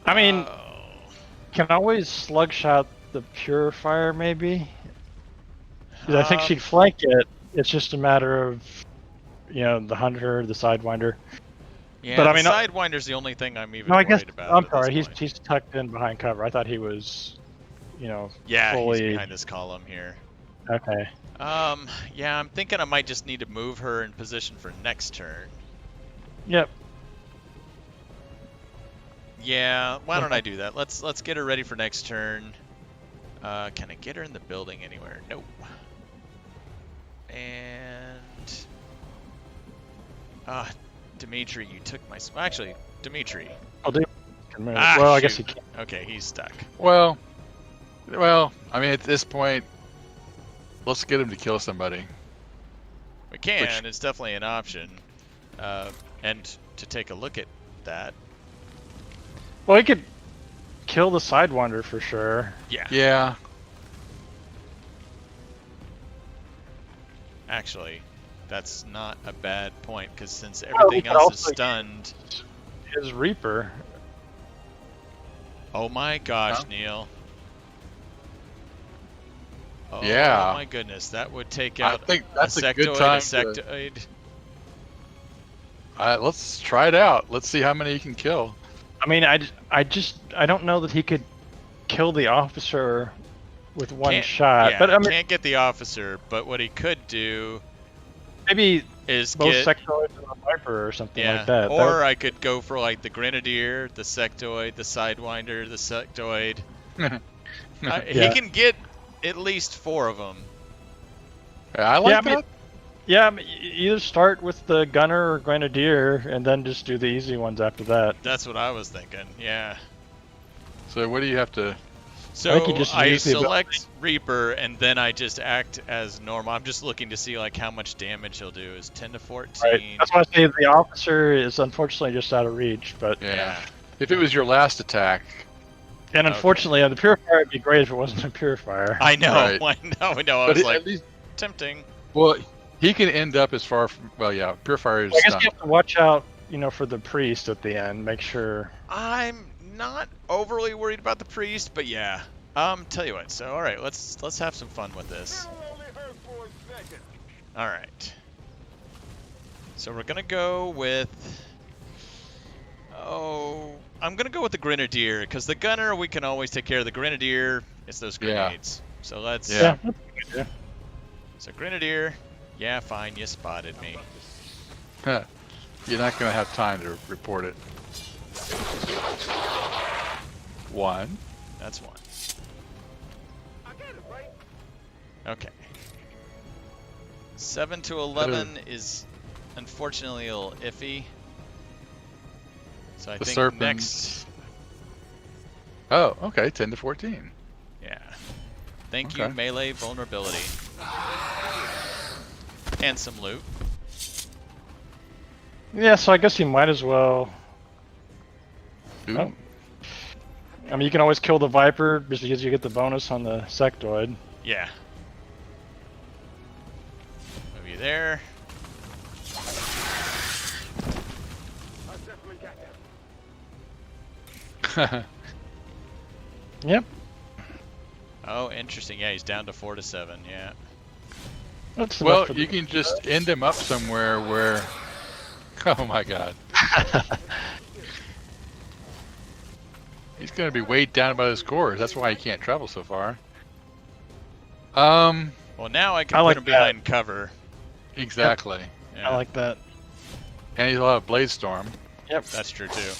I mean, Oh. can always slug shot the purifier, maybe? 'Cause I think she'd flank it. It's just a matter of, you know, the hunter, the sidewinder. Yeah, but I the mean, Sidewinder's the only thing I'm even No, I worried guess about. I'm at sorry. this He's point. tucked in behind cover. I thought he was, you know, Yeah, fully. he's behind this column here. Okay. Yeah, I'm thinking I might just need to move her in position for next turn. Yep. Yeah, why don't I do that? Let's get her ready for next turn. Can I get her in the building anywhere? Nope. And Dimitri, you took my. Actually, Dimitri. I'll do. Well, I guess he shoot. can't. Okay, he's stuck. Well, I mean, at this point, let's get him to kill somebody. We can. It's definitely an option. And to take a look at that. Well, he could kill the Sidewinder for sure. Yeah. Yeah. Actually, that's not a bad point, because since he everything could else is also stunned. His Reaper. Oh my gosh, Huh? Neil. Oh Yeah. my goodness, that would take I out think that's a a good sectoid, time a sectoid. Let's try it out. Let's see how many he can kill. I mean, I don't know that he could kill the officer with one Can't- shot. Yeah, But I mean, can't get the officer, but what he could do maybe is both get Sectoid and a Viper or something yeah, like that. or I could go for like the Grenadier, the Sectoid, the Sidewinder, the Sectoid. Yeah. He can get at least 4 of them. I like Yeah, I mean, that. Yeah, I mean, either start with the Gunner or Grenadier and then just do the easy ones after that. That's what I was thinking. Yeah. So what do you have to? So think you just I use the select Reaper and then I just act as normal. I'm just looking to see like how much damage he'll do. Is 10 to 14. Right. That's why I say the officer is unfortunately just out of reach. But Yeah. If it was your last attack. and unfortunately, on the Purifier, it'd be great if it wasn't a Purifier. I know. Right. I know. I But was at like, least, tempting. well, he can end up as far from. Well, yeah, Purifier is I guess done. you have to watch out, for the priest at the end. Make sure. I'm not overly worried about the priest, but yeah. Tell you what. So all right, let's have some fun with this. All right. So we're gonna go with. Oh, I'm gonna go with the Grenadier because the Gunner we can always take care of. The Grenadier, it's those grenades. So let's. Yeah. Yeah. So Grenadier. Yeah, fine. You spotted me. You're not going to have time to report it. 1. That's 1. Okay. 7 to 11 is unfortunately a little iffy. So I The think serpents. next. Oh, okay. 10 to 14. Yeah. Thank you, Okay. melee vulnerability. And some loot. Yeah, so I guess you might as well. Ooh. Oh. I mean, you can always kill the Viper just because you get the bonus on the Sectoid. Yeah. Move you there. Yep. Oh, interesting. Yeah, he's down to 4 to 7. Yeah. That's Well, enough for you the- can just end him up somewhere where. Oh my God. He's going to be weighed down by his cores. That's why he can't travel so far. Well, now I can I put like him that. behind cover. Exactly. Yeah, I like that. And he'll have Blade Storm. Yep. that's true too.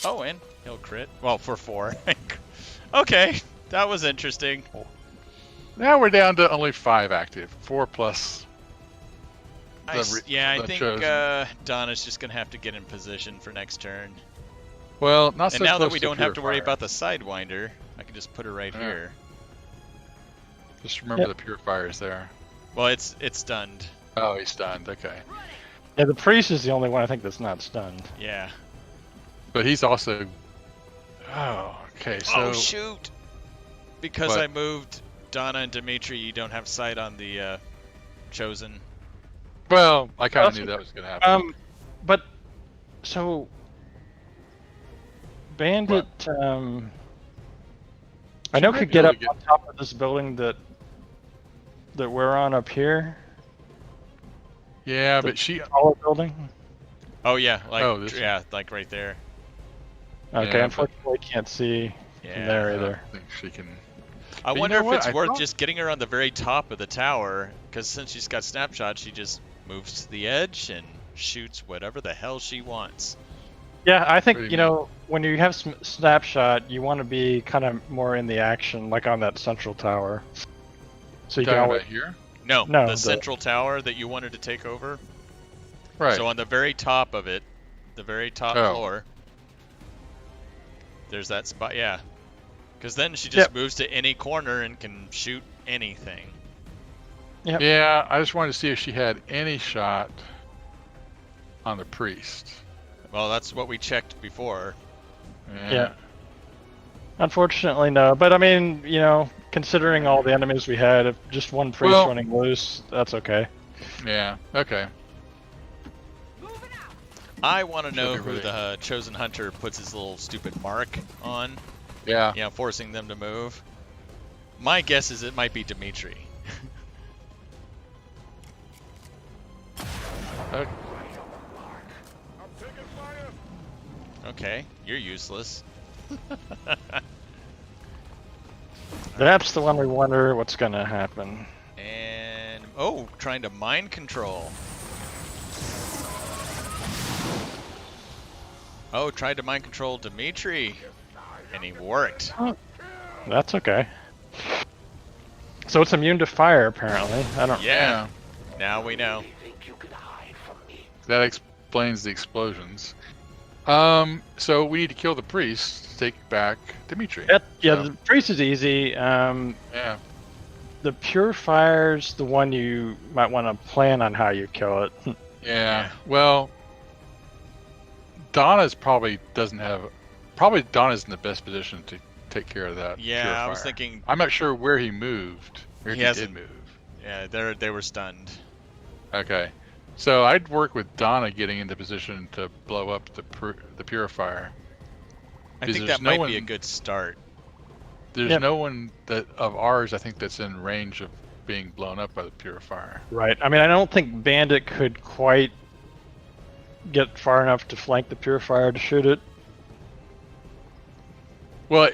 Oh, and he'll crit. Well, for 4. Okay, that was interesting. Now we're down to only 5 active. 4 plus. Yeah, I the think chosen. Donna's just gonna have to get in position for next turn. Well, not so And now close that we to don't have to worry Purifier. about the Sidewinder, I can just put her right Yeah. here. Just remember Yep. the Purifier is there. Well, it's stunned. Oh, he's stunned. Okay. Yeah, the priest is the only one I think that's not stunned. Yeah. But he's also. Oh, okay. So. Oh shoot! Because What? I moved Donna and Dimitri, you don't have sight on the chosen. Well, I kind of Well, knew that was going to happen. But so Bandit, I know might could be get able up to get- on top of this building that we're on up here. Yeah, the but she. Taller building. Oh yeah, like Oh, this- like right there. Okay, Yeah, but- unfortunately, can't see from Yeah. there I either. don't think she can. I But you wonder know if what? it's I worth thought- just getting her on the very top of the tower, because since she's got snapshot, she just moves to the edge and shoots whatever the hell she wants. Yeah, I think Pretty you know when you have snapshot, you want to be kind of more in the action, like on that central tower. So you can Talking always, about here? No, No, the the- central tower that you wanted to take over. Right. So on the very top of it, the very top Oh. floor, there's that spot. Yeah, because then she just Yep. moves to any corner and can shoot anything. Yep. Yeah, I just wanted to see if she had any shot on the priest. Well, that's what we checked before. Yeah. Unfortunately, no. But I mean, you know, considering all the enemies we had, if just one priest running loose, that's okay. Yeah. Okay. I want to know who the chosen hunter puts his little stupid mark on. Yeah. You know, forcing them to move. My guess is it might be Dimitri. Okay, you're useless. That's the one we wonder what's gonna happen. And trying to mind control. Oh, tried to mind control Dimitri, and he worked. Oh, that's okay. So it's immune to fire, apparently. I don't. Yeah. Now we know. That explains the explosions. So we need to kill the priest to take back Dimitri. Yeah, the priest is easy. Yeah. The purifier's the one you might want to plan on how you kill it. Yeah. Well, Donna's probably doesn't have. Probably Donna's in the best position to take care of that. Yeah, purifier. I was thinking. I'm not sure where he moved. Where he did move. Yeah, they were stunned. Okay. So I'd work with Donna getting into position to blow up the purifier. I think that might be a good start. There's no one of ours, I think, that's in range of being blown up by the purifier. Right. I mean, I don't think Bandit could quite get far enough to flank the purifier to shoot it. Well,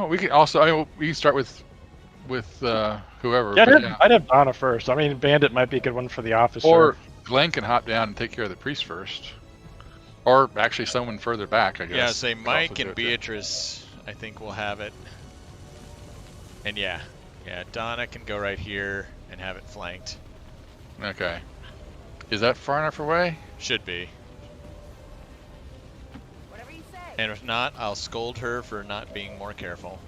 we can also. I mean, we can start with whoever. Yeah, I'd have Donna first. I mean, Bandit might be a good one for the officer. Or Glenn can hop down and take care of the priest first. Or actually someone further back, I guess. Yeah, say Mike and Beatrice, I think will have it. And yeah, Donna can go right here and have it flanked. Okay. Is that far enough away? Should be. Whatever you say. And if not, I'll scold her for not being more careful.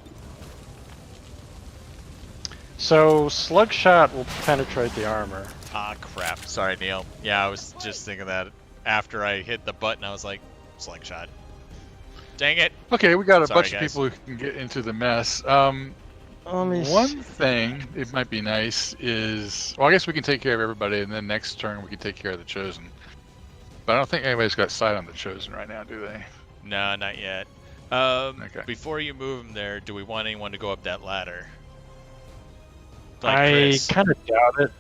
So, slug shot will penetrate the armor. Ah, crap. Sorry, Neil. Yeah, I was just thinking that after I hit the button, I was like, slug shot. Dang it. Okay, we got a bunch of people who can get into the mess. One thing, it might be nice, is... Well, I guess we can take care of everybody, and then next turn we can take care of the Chosen. But I don't think anybody's got sight on the Chosen right now, do they? No, not yet. Okay. Before you move them there, do we want anyone to go up that ladder? I kind of doubt it.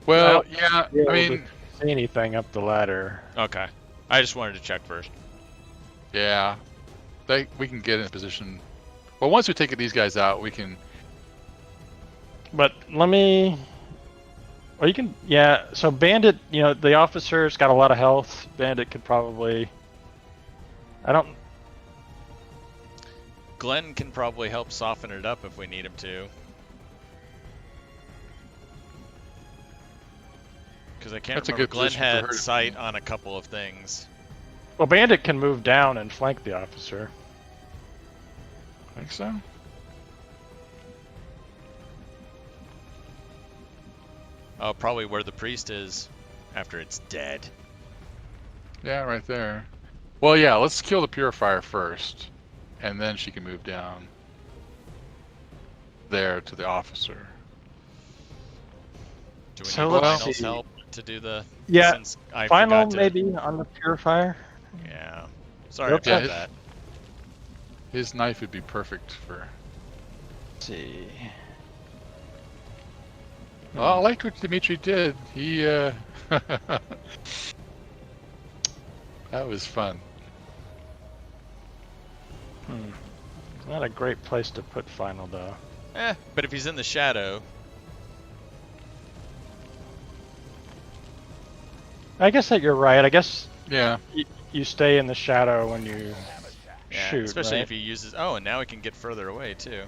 Well, yeah, I mean... see anything up the ladder. Okay. I just wanted to check first. Yeah. We can get in a position... Well, once we take these guys out, we can... But let me... Well, you can... Yeah, so Bandit, you know, the officer's got a lot of health. Bandit could probably... I don't... Glenn can probably help soften it up if we need him to. Because I can't remember, Glenn had sight on a couple of things. Well, Bandit can move down and flank the officer. Think so? Oh, probably where the priest is after it's dead. Yeah, right there. Well, yeah, let's kill the purifier first, and then she can move down there to the officer. Do we need Final's help to do the... Yeah, Final maybe on the purifier? Yeah. Sorry about that. His knife would be perfect for... Let's see... Well, I liked what Dimitri did. He, that was fun. Not a great place to put Final, though. But if he's in the shadow... I guess that you're right. I guess yeah, you stay in the shadow when you shoot, especially right? if he uses... Oh, and now he can get further away, too.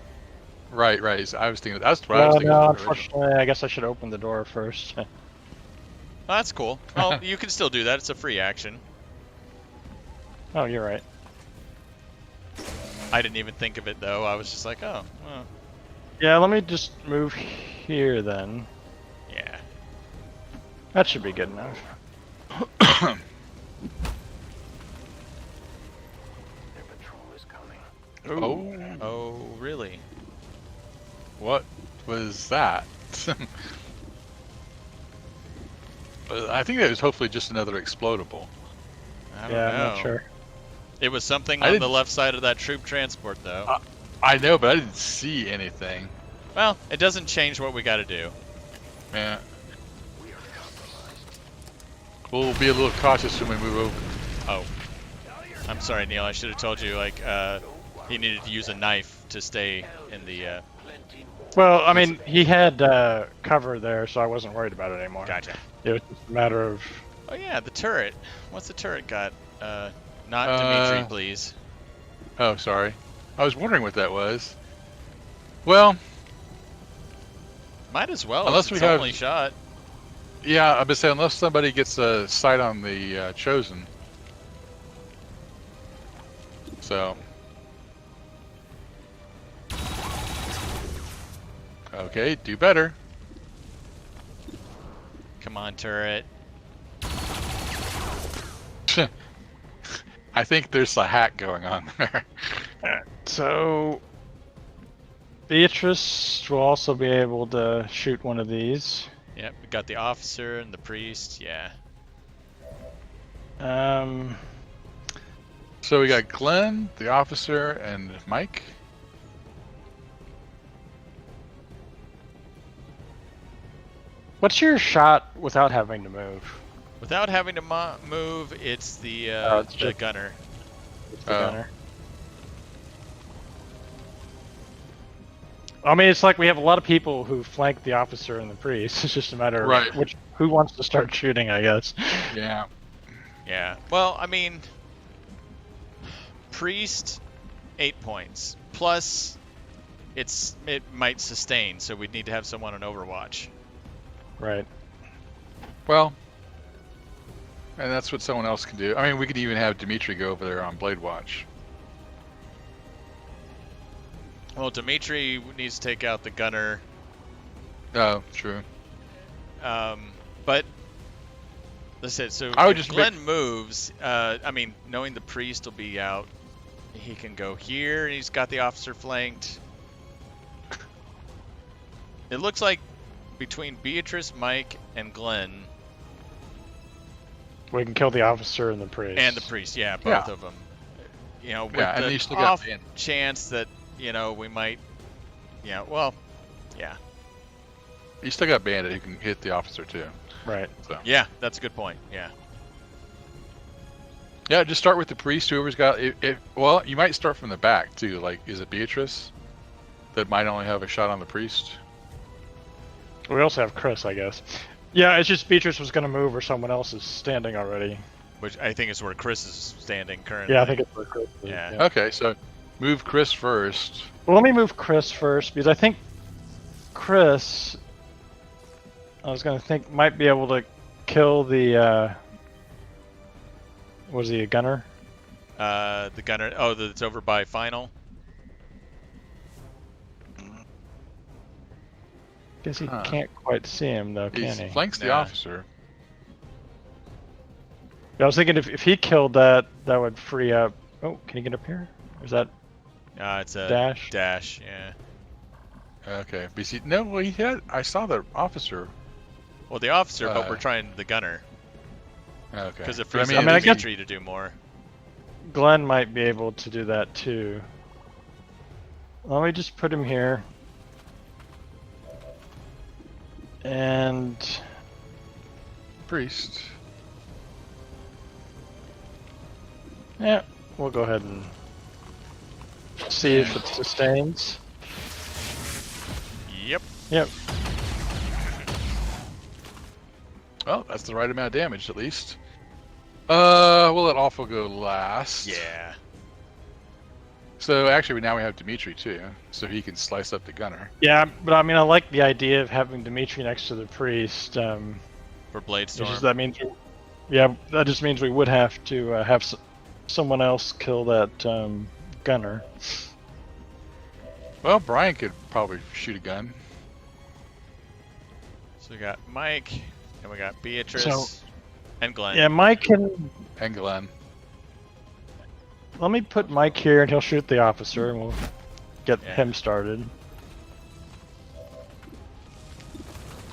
Right. I was thinking... That's what I was thinking. No, unfortunately, I guess I should open the door first. Oh, that's cool. Well, you can still do that. It's a free action. Oh, you're right. I didn't even think of it, though. I was just like, oh, well. Yeah, let me just move here, then. Yeah. That should be good enough. Oh. Oh, really? What was that? I think that was hopefully just another explodable. I don't Yeah, know. I'm not sure. It was something I on the didn't- left side of that troop transport, though. I know, but I didn't see anything. Well, it doesn't change what we got to do. Yeah. We'll be a little cautious when we move over. Oh. I'm sorry, Neil. I should have told you, like, he needed to use a knife to stay in the, Well, I mean, he had cover there, so I wasn't worried about it anymore. Gotcha. It was just a matter of... Oh, yeah, the turret. What's the turret got? Not Dimitri, please. Oh, sorry. I was wondering what that was. Well... Might as well, unless it's we have... only shot. Yeah, I would say unless somebody gets a sight on the Chosen. So... Okay, do better. Come on, turret. I think there's a hack going on there. So... Beatrice will also be able to shoot one of these. Yep, we got the officer and the priest, yeah. So we got Glenn, the officer, and Mike. What's your shot without having to move? Without having to move, it's the it's the just- gunner. It's the gunner. I mean, it's like we have a lot of people who flank the officer and the priest. It's just a matter of Right. who wants to start shooting, I guess. Yeah. Yeah. Well, I mean, priest, 8 points. Plus, it might sustain, so we'd need to have someone on Overwatch. Right. Well, and that's what someone else can do. I mean, we could even have Dimitri go over there on Blade Watch. Well, Dimitri needs to take out the gunner. Oh, true. But let's say so. I would if just Glenn moves. I mean, knowing the priest will be out, he can go here, and he's got the officer flanked. It looks like between Beatrice, Mike, and Glenn, We can kill the officer and the priest. and the priest, yeah, both of them. You know, with and the you still got off Bandit. chance that we might. Yeah, well, yeah. You still got Bandit who can hit the officer too. Right. So. Yeah, that's a good point. Yeah. Yeah, just start with the priest. Whoever's got it. Well, you might start from the back too. Like, is it Beatrice that might only have a shot on the priest? We also have Chris, I guess. Yeah, it's just Beatrice was going to move or someone else is standing already. Which I think is where Chris is standing currently. Yeah, I think it's where Chris is. Yeah. Okay, so move Chris first. Well, let me move Chris first, because I think Chris, I was going to think, might be able to kill the, was he a gunner? The gunner. Oh, that's over by final. Guess he can't quite see him, though, He can he? flanks the Yeah. officer. I was thinking if he killed that, that would free up... Oh, can he get up here? Or is that It's a dash? dash, yeah. Okay, BC. No, well, he had. I saw the officer. Well, the officer, but we're trying the gunner. Okay. Because it But frees I up mean, I guess- Dimitri to do more. Glenn might be able to do that, too. Let me just put him here. And... priest. Yeah, we'll go ahead and see if it sustains. Yep. Yep. Well, that's the right amount of damage, at least. We'll let Awful go last. Yeah. So actually, now we have Dimitri too, so he can slice up the gunner. Yeah, but I mean, I like the idea of having Dimitri next to the priest. For Blade It's Storm. just, that means, that just means we would have to have someone else kill that gunner. Well, Brian could probably shoot a gun. So we got Mike, and we got Beatrice, So- and Glenn. Yeah, Mike can. And Glenn. let me put Mike here and he'll shoot the officer and we'll get Yeah. him started.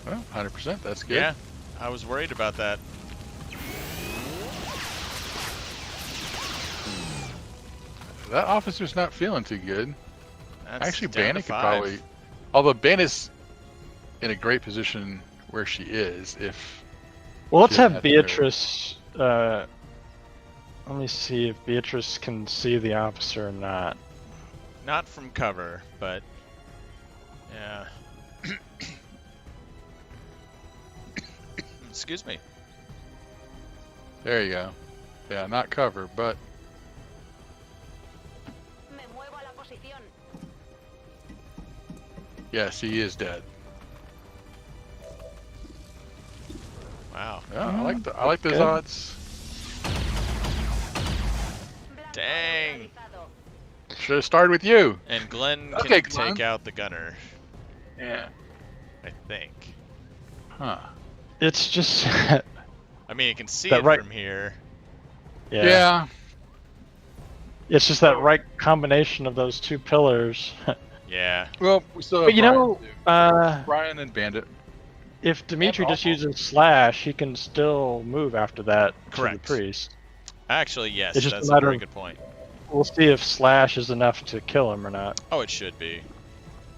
Well, 100%. That's good. Yeah, I was worried about that. That officer's not feeling too good. That's Actually, down to Bandit could 5. probably. Although Bandit's in a great position where she is, if. Well, let's Should have have to- Beatrice. Let me see if Beatrice can see the officer or not. Not from cover, but yeah. Excuse me. There you go. Yeah, not cover, but Me muevo a la posición. yes, he is dead. Wow. Yeah, I like those good. odds. Dang. Should have started with you. And Glenn can Okay, Glenn. take out the gunner, Yeah. I think. Huh. It's just. I mean, you can see That it right- from here. Yeah. It's just that right combination of those two pillars. Yeah. Well, we still have But you Brian, know, too. Brian and Bandit. if Dimitri just awful. uses slash, he can still move after that Correct. to the priest. Actually, yes, It's just that's a a matter very of- good point. We'll see if slash is enough to kill him or not. Oh, it should be.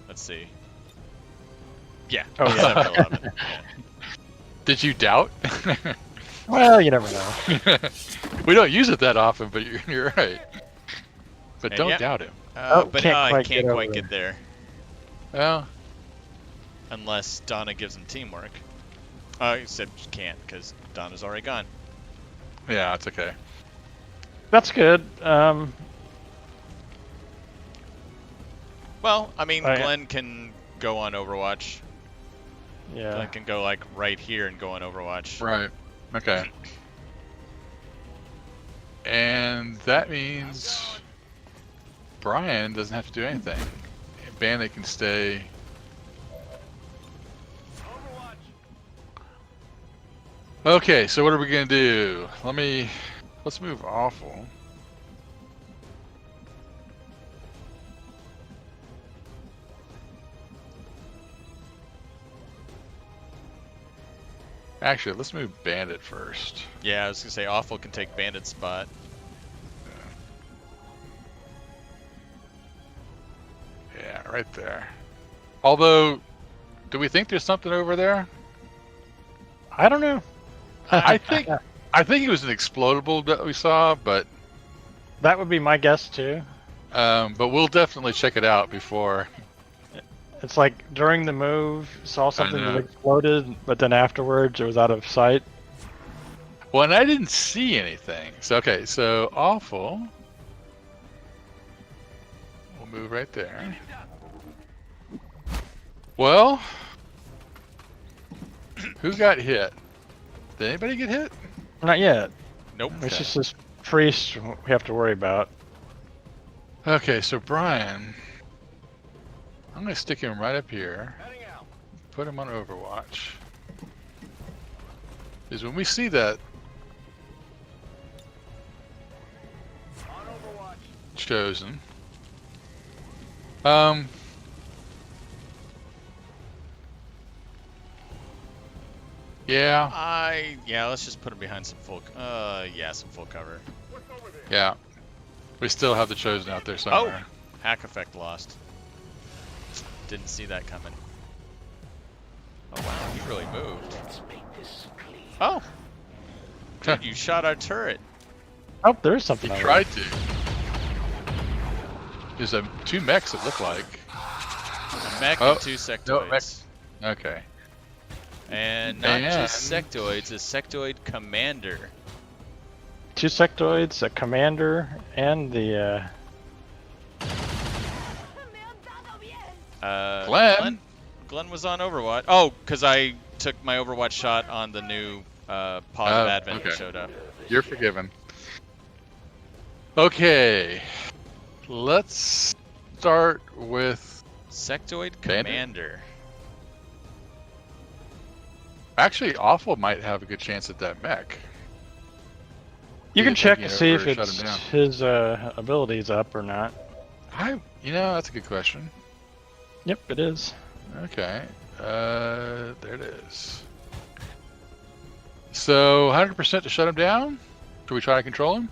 Let's see. Yeah. Oh, yeah. 7-11. Yeah. Did you doubt? Well, you never know. We don't use it that often, but you're right. But And don't yeah. doubt him. But can't I quite can't get quite over get there Well, unless Donna gives him teamwork. Except you can't because Donna's already gone. yeah, it's okay. That's good. Well, I mean, Oh, yeah. Glenn can go on Overwatch. Yeah. Glenn can go like right here and go on Overwatch. Right. Okay. And that means Brian doesn't have to do anything. Bandit can stay. Okay, so what are we gonna do? Let's move awful. Actually, let's move Bandit first. Yeah, I was gonna say Awful can take Bandit's spot. Yeah, right there. Although, do we think there's something over there? I don't know. I think it was an explodable that we saw, but That would be my guess too. we'll definitely check it out before. It's like during the move, saw something know. that exploded, but then afterwards it was out of sight. Well, and I didn't see anything. So okay, so awful. We'll move right there. Well, who got hit? Did anybody get hit? Not yet. Nope. It's just this priest we have to worry about. Okay, so Brian, I'm gonna stick him right up here. Heading out. Put him on Overwatch. Is when we see that On Overwatch. chosen. Yeah, Yeah, let's just put him behind some full. Some full cover. What's over there? yeah. We still have the chosen out there somewhere. Hack effect lost. Didn't see that coming. Oh wow, he really moved. Let's make this clean. Oh, dude, you shot our turret. Oh, there's He something. over tried to. There's two mechs it look like. A mech Oh, and 2 sectoids. mech. Okay. And not just And- sectoids, a sectoid commander. there. 2 sectoids, a commander, and the. Me han dado bien. Glenn was on Overwatch. Oh, because I took my Overwatch shot on the new pod of Advent that okay. showed up. You're forgiven. Okay. Let's start with. Sectoid Bandit? commander. Actually, Awful might have a good chance at that mech. You can check to thinking see over if shut it's him down. his abilities up or not. That's a good question. Yep, it is. Okay, there it is. So 100% to shut him down? Should we try to control him?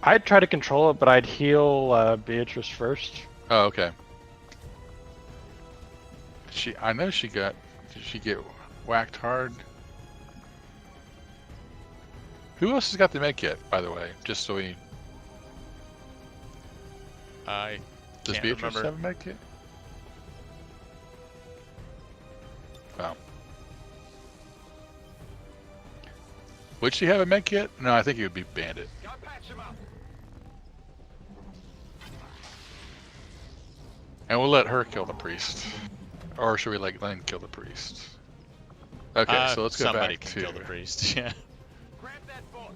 I'd try to control it, but I'd heal Beatrice first. Oh, okay. I know she got. Did she get whacked hard? Who else has got the med kit, by the way? Just so we. I Does can't Beatrice remember. have a med kit? Wow. Would she have a med kit? No, I think it would be Bandit. And we'll let her kill the priest. Or should we let him kill the priest? Okay, so let's go somebody back can to... kill the priest. Yeah. Grab that book.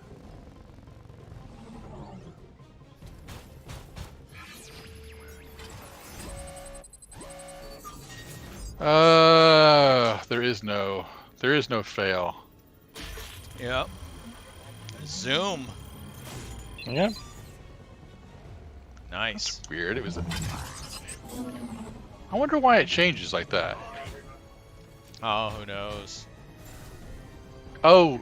There is no fail. Yep. Zoom. Yep. Nice. That's weird. It was. I wonder why it changes like that. Oh, who knows? Oh.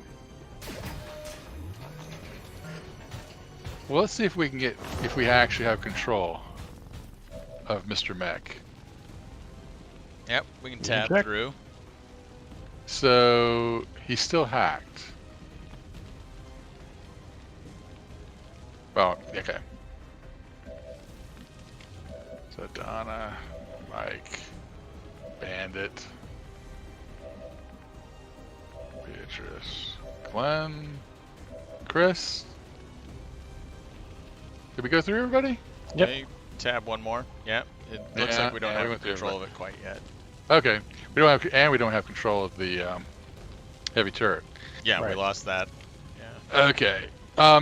Well, let's see if we actually have control of Mr. Mech. Yep, we can tab check. through. So he's still hacked. Well, okay. So Donna, Mike, Bandit, Beatrice, Glenn, Chris. Did we go through everybody? Yep. Okay, tab one more. Yep. It looks Yeah, like we don't yeah, we have went through control of it quite yet. Okay. We don't have control of the heavy turret. Yeah, we Right. lost that. Yeah. Okay.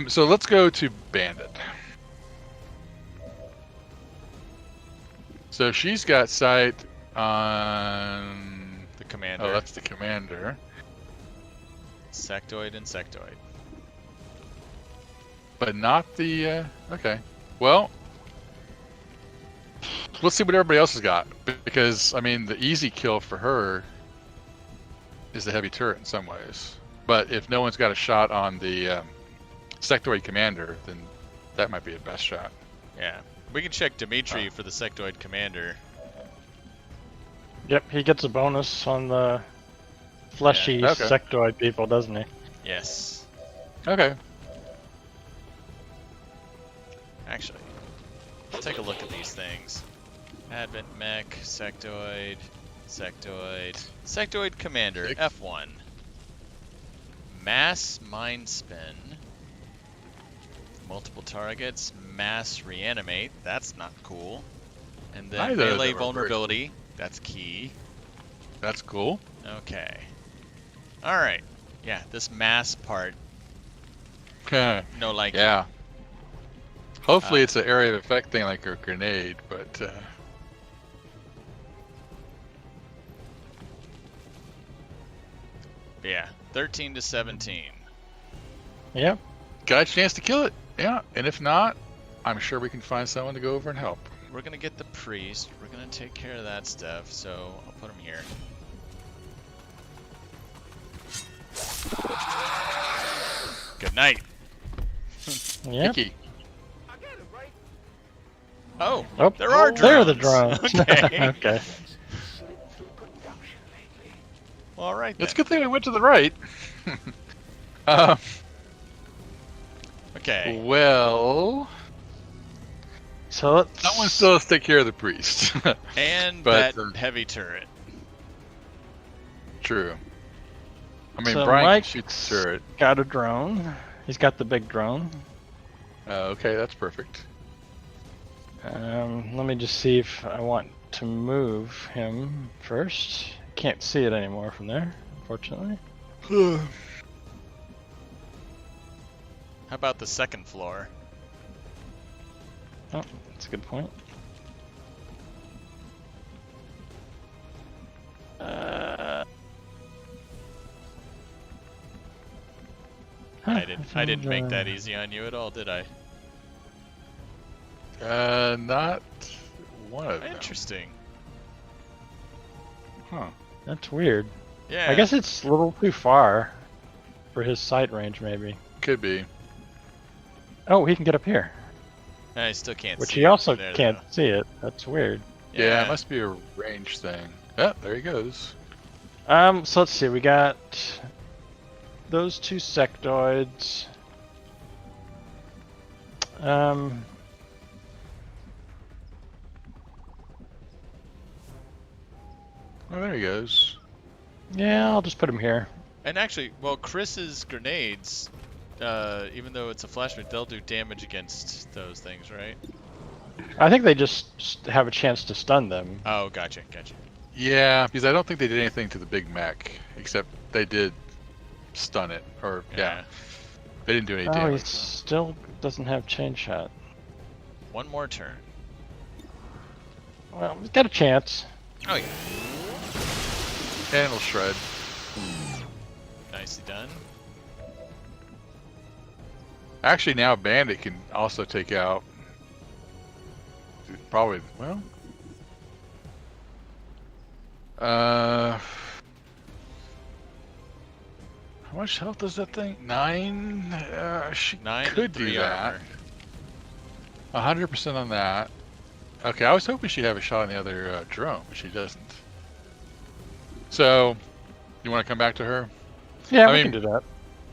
So let's go to Bandit. So she's got sight on The commander. Oh, that's the commander. Sectoid and sectoid. But not the okay. Well, let's see what everybody else has got, because I mean the easy kill for her is the heavy turret in some ways. But if no one's got a shot on the sectoid commander, then that might be a best shot. Yeah. We can check Dimitri for the sectoid commander. Yep, he gets a bonus on the fleshy Yeah, okay. sectoid people, doesn't he? Yes. Okay. Actually, let's take a look at these things. Advent mech, sectoid, sectoid commander, F1. Mass mind spin. Multiple targets, mass reanimate. That's not cool. And then Neither of melee them are vulnerability. That's key. That's cool. Okay. All right. Yeah, this mass part. No, like. Yeah. Hopefully it's an area of effect thing like a grenade, but Yeah, 13 to 17. Yep. got a chance to kill it. Yeah, and if not, I'm sure we can find someone to go over and help. We're gonna get the priest. We're gonna take care of that stuff. So I'll put him here. Good night. Yep. Vicky. Oh, Oh, there are drones. There are the drones. Okay. Okay. Well, all right then. It's a good thing we went to the right. uh, Okay. well, So let's. someone still has to take care of the priest. And But, that heavy turret. True. I mean, So Brian Mike's can shoot the turret. got a drone. He's got the big drone. Okay, that's perfect. Let me just see if I want to move him first. Can't see it anymore from there, unfortunately. How about the second floor? Oh, that's a good point. I didn't make that easy on you at all, did I? Not one of them. Interesting. Huh. That's weird. Yeah. I guess it's a little too far for his sight range, maybe. Could be. Oh, he can get up here. I still can't Which see he it also from there, can't though. see it. That's weird. Yeah, it must be a range thing. Oh, there he goes. So let's see. We got those two sectoids. Oh, there he goes. Yeah, I'll just put him here. And actually, well, Chris's grenades, even though it's a flashbang, they'll do damage against those things, right? I think they just have a chance to stun them. Oh, gotcha. Yeah, because I don't think they did anything to the big mech, except they did stun it, or yeah, they didn't do any Oh, he damage. still doesn't have chain shot. One more turn. Well, he's got a chance. Oh yeah. And it'll shred. Nicely done. Actually, now Bandit can also take out. Probably, well. How much health does that thing? 9? She 9 could and do 3 that. armor. 100% on that. Okay, I was hoping she'd have a shot on the other drone, but she doesn't. So, you want to come back to her? Yeah, I we mean, can do that.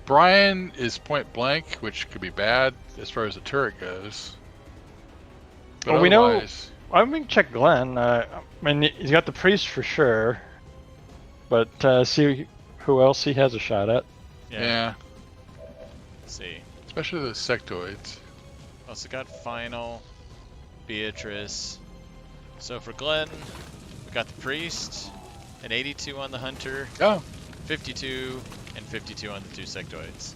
Brian is point blank, which could be bad as far as the turret goes. But Well, we know. otherwise- I mean, check Glenn. I mean, he's got the priest for sure, but see who else he has a shot at. Yeah, Let's see. especially the sectoids. Also got Final, Beatrice. So for Glenn, we got the priest, an 82 on the hunter, Oh, 52, and 52 on the two sectoids.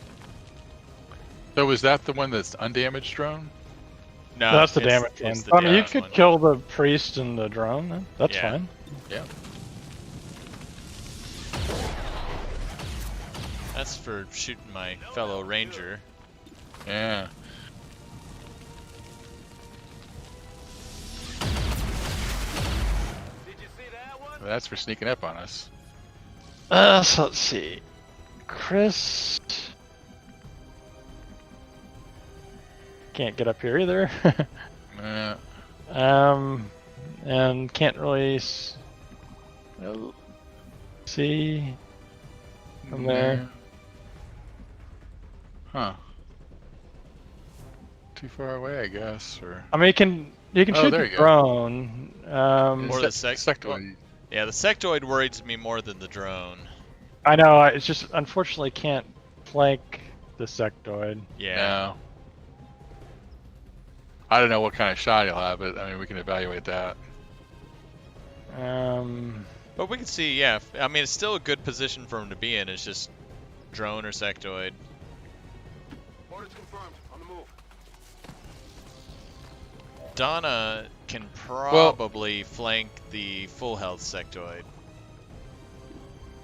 so was that the one that's undamaged drone? No, That's the it's- damage one. it's the I mean, you damage could one. kill the priest and the drone. That's Yeah. fine. Yeah. That's for shooting my fellow ranger. Yeah. Did you see that one? That's for sneaking up on us. So let's see. Chris can't get up here either. Yeah. And can't really see from there. Huh. Too far away, I guess, or. I mean, you can Oh, shoot there the you go. drone. Or the sectoid. Yeah, the sectoid worries me more than the drone. I know. It's just unfortunately can't flank the sectoid. Yeah. No. I don't know what kind of shot he'll have, but I mean, we can evaluate that. But we can see, yeah. I mean, it's still a good position for him to be in. It's just drone or sectoid. Orders confirmed. On the move. Donna can probably flank the full health sectoid.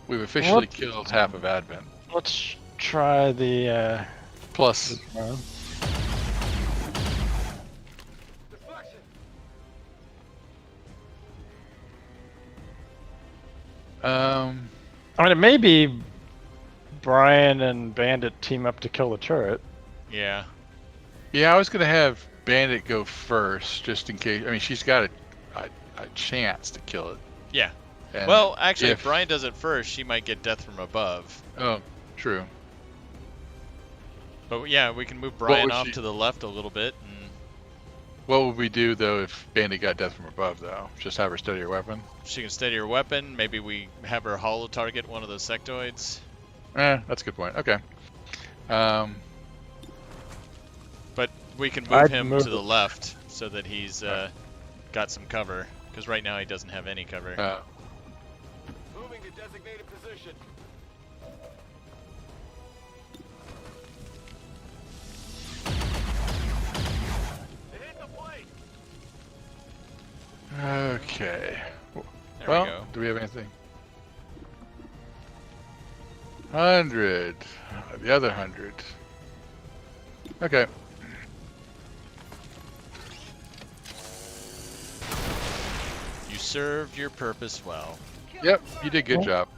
We've officially What? killed half of Advent. Let's try the Plus, drone. Deflection. I mean, it may be Brian and Bandit team up to kill the turret. Yeah. yeah, I was gonna have Bandit go first, just in case. I mean, she's got a chance to kill it. Yeah. And Well, actually, if Brian does it first, she might get death from above. Oh, true. But yeah, we can move Brian would off she- to the left a little bit. And What would we do though if Bandit got death from above though? Just have her steady her weapon? she can steady her weapon. Maybe we have her hollow target one of those sectoids. That's a good point. Okay. But we can move I'd him move to the it. left so that he's got some cover. Because right now he doesn't have any cover. Moving to designated position. It hit the plate. Okay. There Well, we go. do we have anything? 100. The other 100. Okay. You served your purpose well. Yep, you did good job.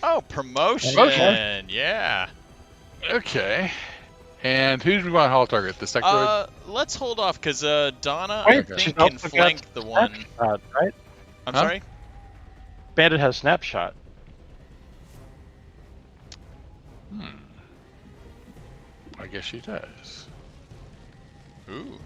Oh, promotion! Yeah. Okay. And who do we want to haul target? The sectoid? Let's hold off because Donna, Wait, I think, she's can also got flank the one. Snapshot, right? I'm Huh? sorry? Bandit has snapshot. I guess she does. Ooh.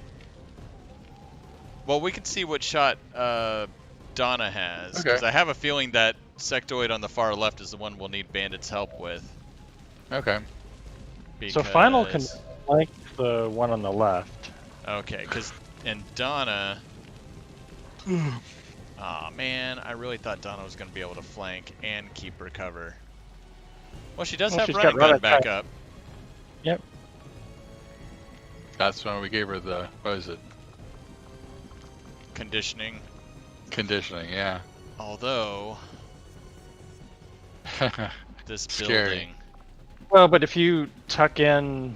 Well, we can see what shot Donna has. Okay. Because I have a feeling that sectoid on the far left is the one we'll need Bandit's help with. Okay. So Final can because- flank the one on the left. Okay, and Donna. Aw, man, I really thought Donna was going to be able to flank and keep her cover. Well, she does Well, have she's running got gun run back up. Yep. That's when we gave her the, what is it? Conditioning. Conditioning, yeah. Although, this Scary. building, Well, but if you tuck in,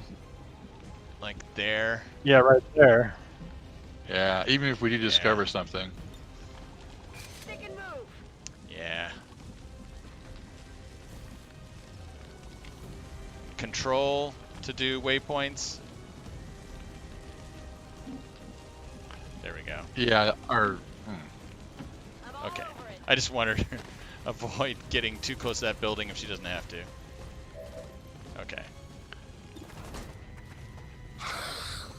like there. yeah, right there. Yeah, even if we do discover something. Stick and move. Yeah. Control to do waypoints. There we go. Yeah, or I'm all Okay. over it. I just wanted to avoid getting too close to that building if she doesn't have to. Okay.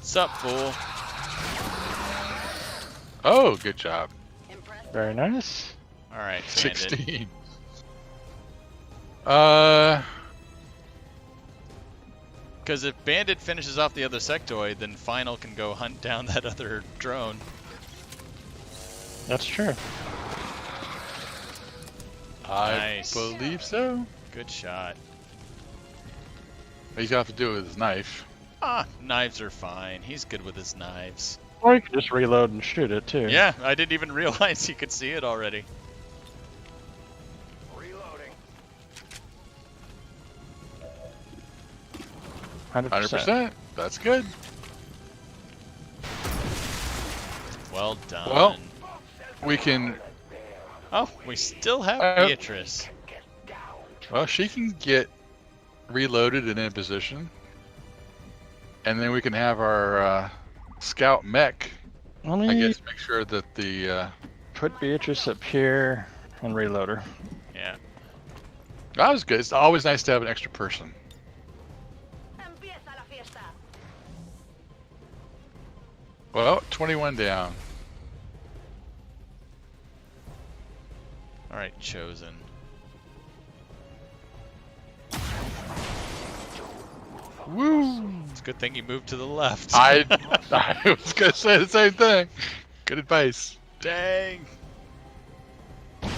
Sup, fool? oh, good job. Impressed? Very nice. All right, Bandit. 16. Because if Bandit finishes off the other sectoid, then Final can go hunt down that other drone. That's true. I Nice. believe so. Good shot. He's gonna have to do it with his knife. Ah, knives are fine. He's good with his knives. Or you can just reload and shoot it too. Yeah, I didn't even realize he could see it already. Reloading. 100%. That's good. Well done. Well, we can. Oh, we still have Beatrice. Well, she can get reloaded and in position, and then we can have our scout mech. Let I me guess make sure that the. put Beatrice up here and reload her. Yeah. That was good. It's always nice to have an extra person. Empieza la fiesta. Well, 21 down. All right, Chosen. Woo! It's a good thing you moved to the left. I was gonna say the same thing. Good advice. Dang. XCOM,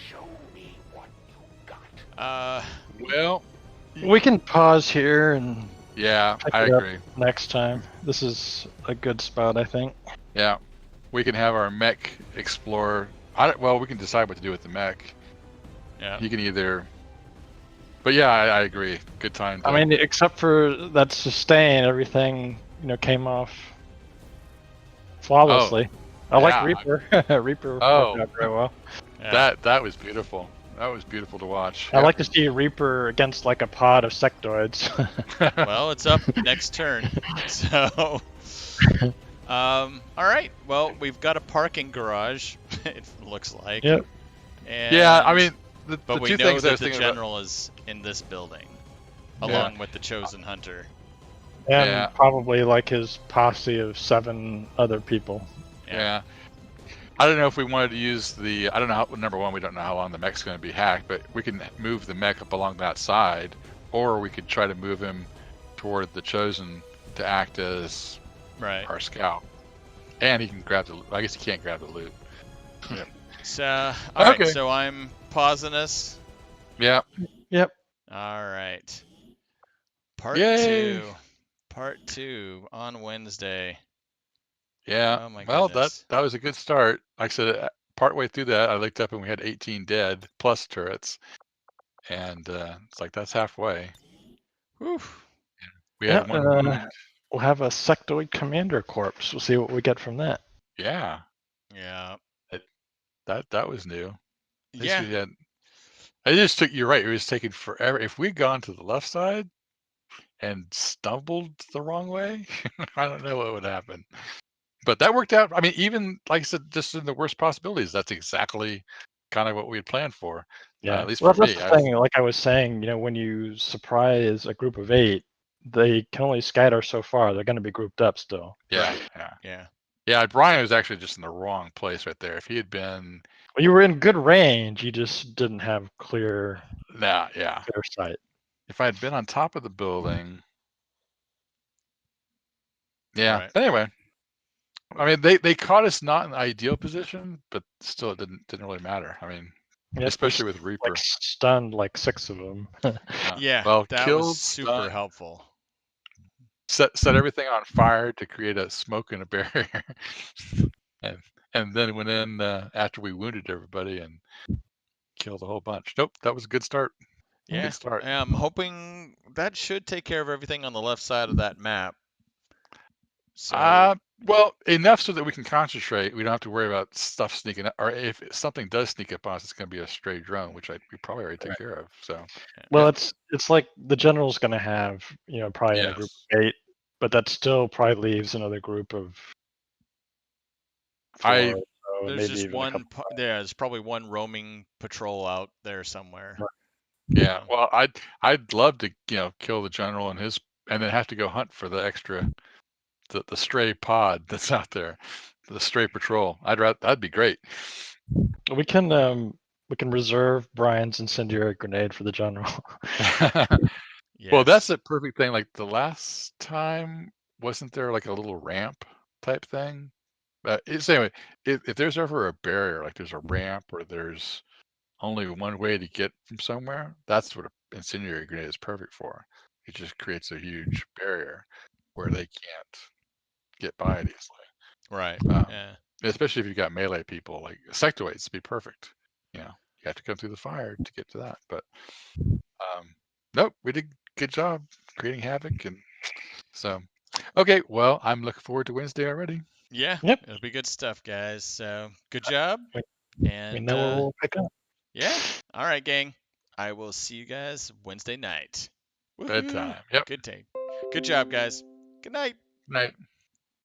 show me what you got. Well, We can pause here and yeah, pick I it up agree. next time. This is a good spot, I think. Yeah, we can have our mech explore. Well, we can decide what to do with the mech. Yeah. You can either. But yeah, I agree. Good time. I mean, except for that sustain, everything came off flawlessly. I like yeah. Reaper. Reaper worked out very well. Yeah. That was beautiful. That was beautiful to watch. I like to see Reaper against like a pod of sectoids. Well, it's up next turn. So, all right. Well, we've got a parking garage. It looks like. Yep. And, Yeah, I mean, the but we two know things I that was the thinking about. general is in this building, along with the chosen hunter. And Yeah. probably like his posse of 7 other people. Yeah. I don't know if we wanted to use the. I don't know. Number one, we don't know how long the mech's going to be hacked, but we can move the mech up along that side, or we could try to move him toward the chosen to act as Right. our scout. And he can grab the. I guess he can't grab the loot. So, all right. Okay. So I'm pausing us. Yeah. Yep. All right. Part Yay. 2. Part 2 on Wednesday. Yeah. Oh my Well, goodness. that was a good start. Like I said, partway through that, I looked up and we had 18 dead plus turrets, and it's like that's halfway. Whew. We had one wound. We'll have a sectoid commander corps. We'll see what we get from that. Yeah. Yeah. That was new. At least Yeah. we had. It just took. You're right. It was taking forever. If we'd gone to the left side and stumbled the wrong way, I don't know what would happen. But that worked out. I mean, even like I said, just in the worst possibilities, that's exactly kind of what we had planned for. Yeah. At least Well, for that's me. the thing. Like I was saying, when you surprise a group of 8, they can only scatter so far. They're going to be grouped up still. Yeah. Right. Yeah. Yeah. Yeah. Brian was actually just in the wrong place right there. If he had been. Well, you were in good range. You just didn't have clear sight. If I had been on top of the building. Yeah. Right. Anyway. I mean, they caught us not in the ideal position, but still, it didn't really matter. I mean, especially with Reaper. Like stunned like 6 of them. Yeah. Well, that killed, was super stunned, helpful. Set everything on fire to create a smoke and a barrier, and then went in after we wounded everybody and killed a whole bunch. Nope, that was a good start. Yeah. Good start. I'm hoping that should take care of everything on the left side of that map. So. Well, enough so that we can concentrate. We don't have to worry about stuff sneaking up, or if something does sneak up on us, it's going to be a stray drone, which we probably already take care of. So, well, it's like the general's going to have probably in a group of 8, but that still probably leaves another group of 4. There's just one. There's probably one roaming patrol out there somewhere. Right. Yeah. Well, I'd love to kill the general and then have to go hunt for the extra. The stray pod that's out there, the stray patrol. That'd be great. We can reserve Brian's incendiary grenade for the general. Yes. Well, that's a perfect thing. Like the last time, wasn't there like a little ramp type thing? Anyway, if there's ever a barrier, like there's a ramp or there's only one way to get from somewhere, that's what an incendiary grenade is perfect for. It just creates a huge barrier where they can't get by it easily. Right. Yeah. Especially if you've got melee people, like sectoids would be perfect. You have to come through the fire to get to that. But nope, we did a good job creating havoc, and so okay. Well, I'm looking forward to Wednesday already. Yeah. Yep. It'll be good stuff, guys. So good job. And we know we'll pick up. Yeah. All right, gang. I will see you guys Wednesday night. Bedtime. Yep. Good day. Good job, guys. Good night. Night.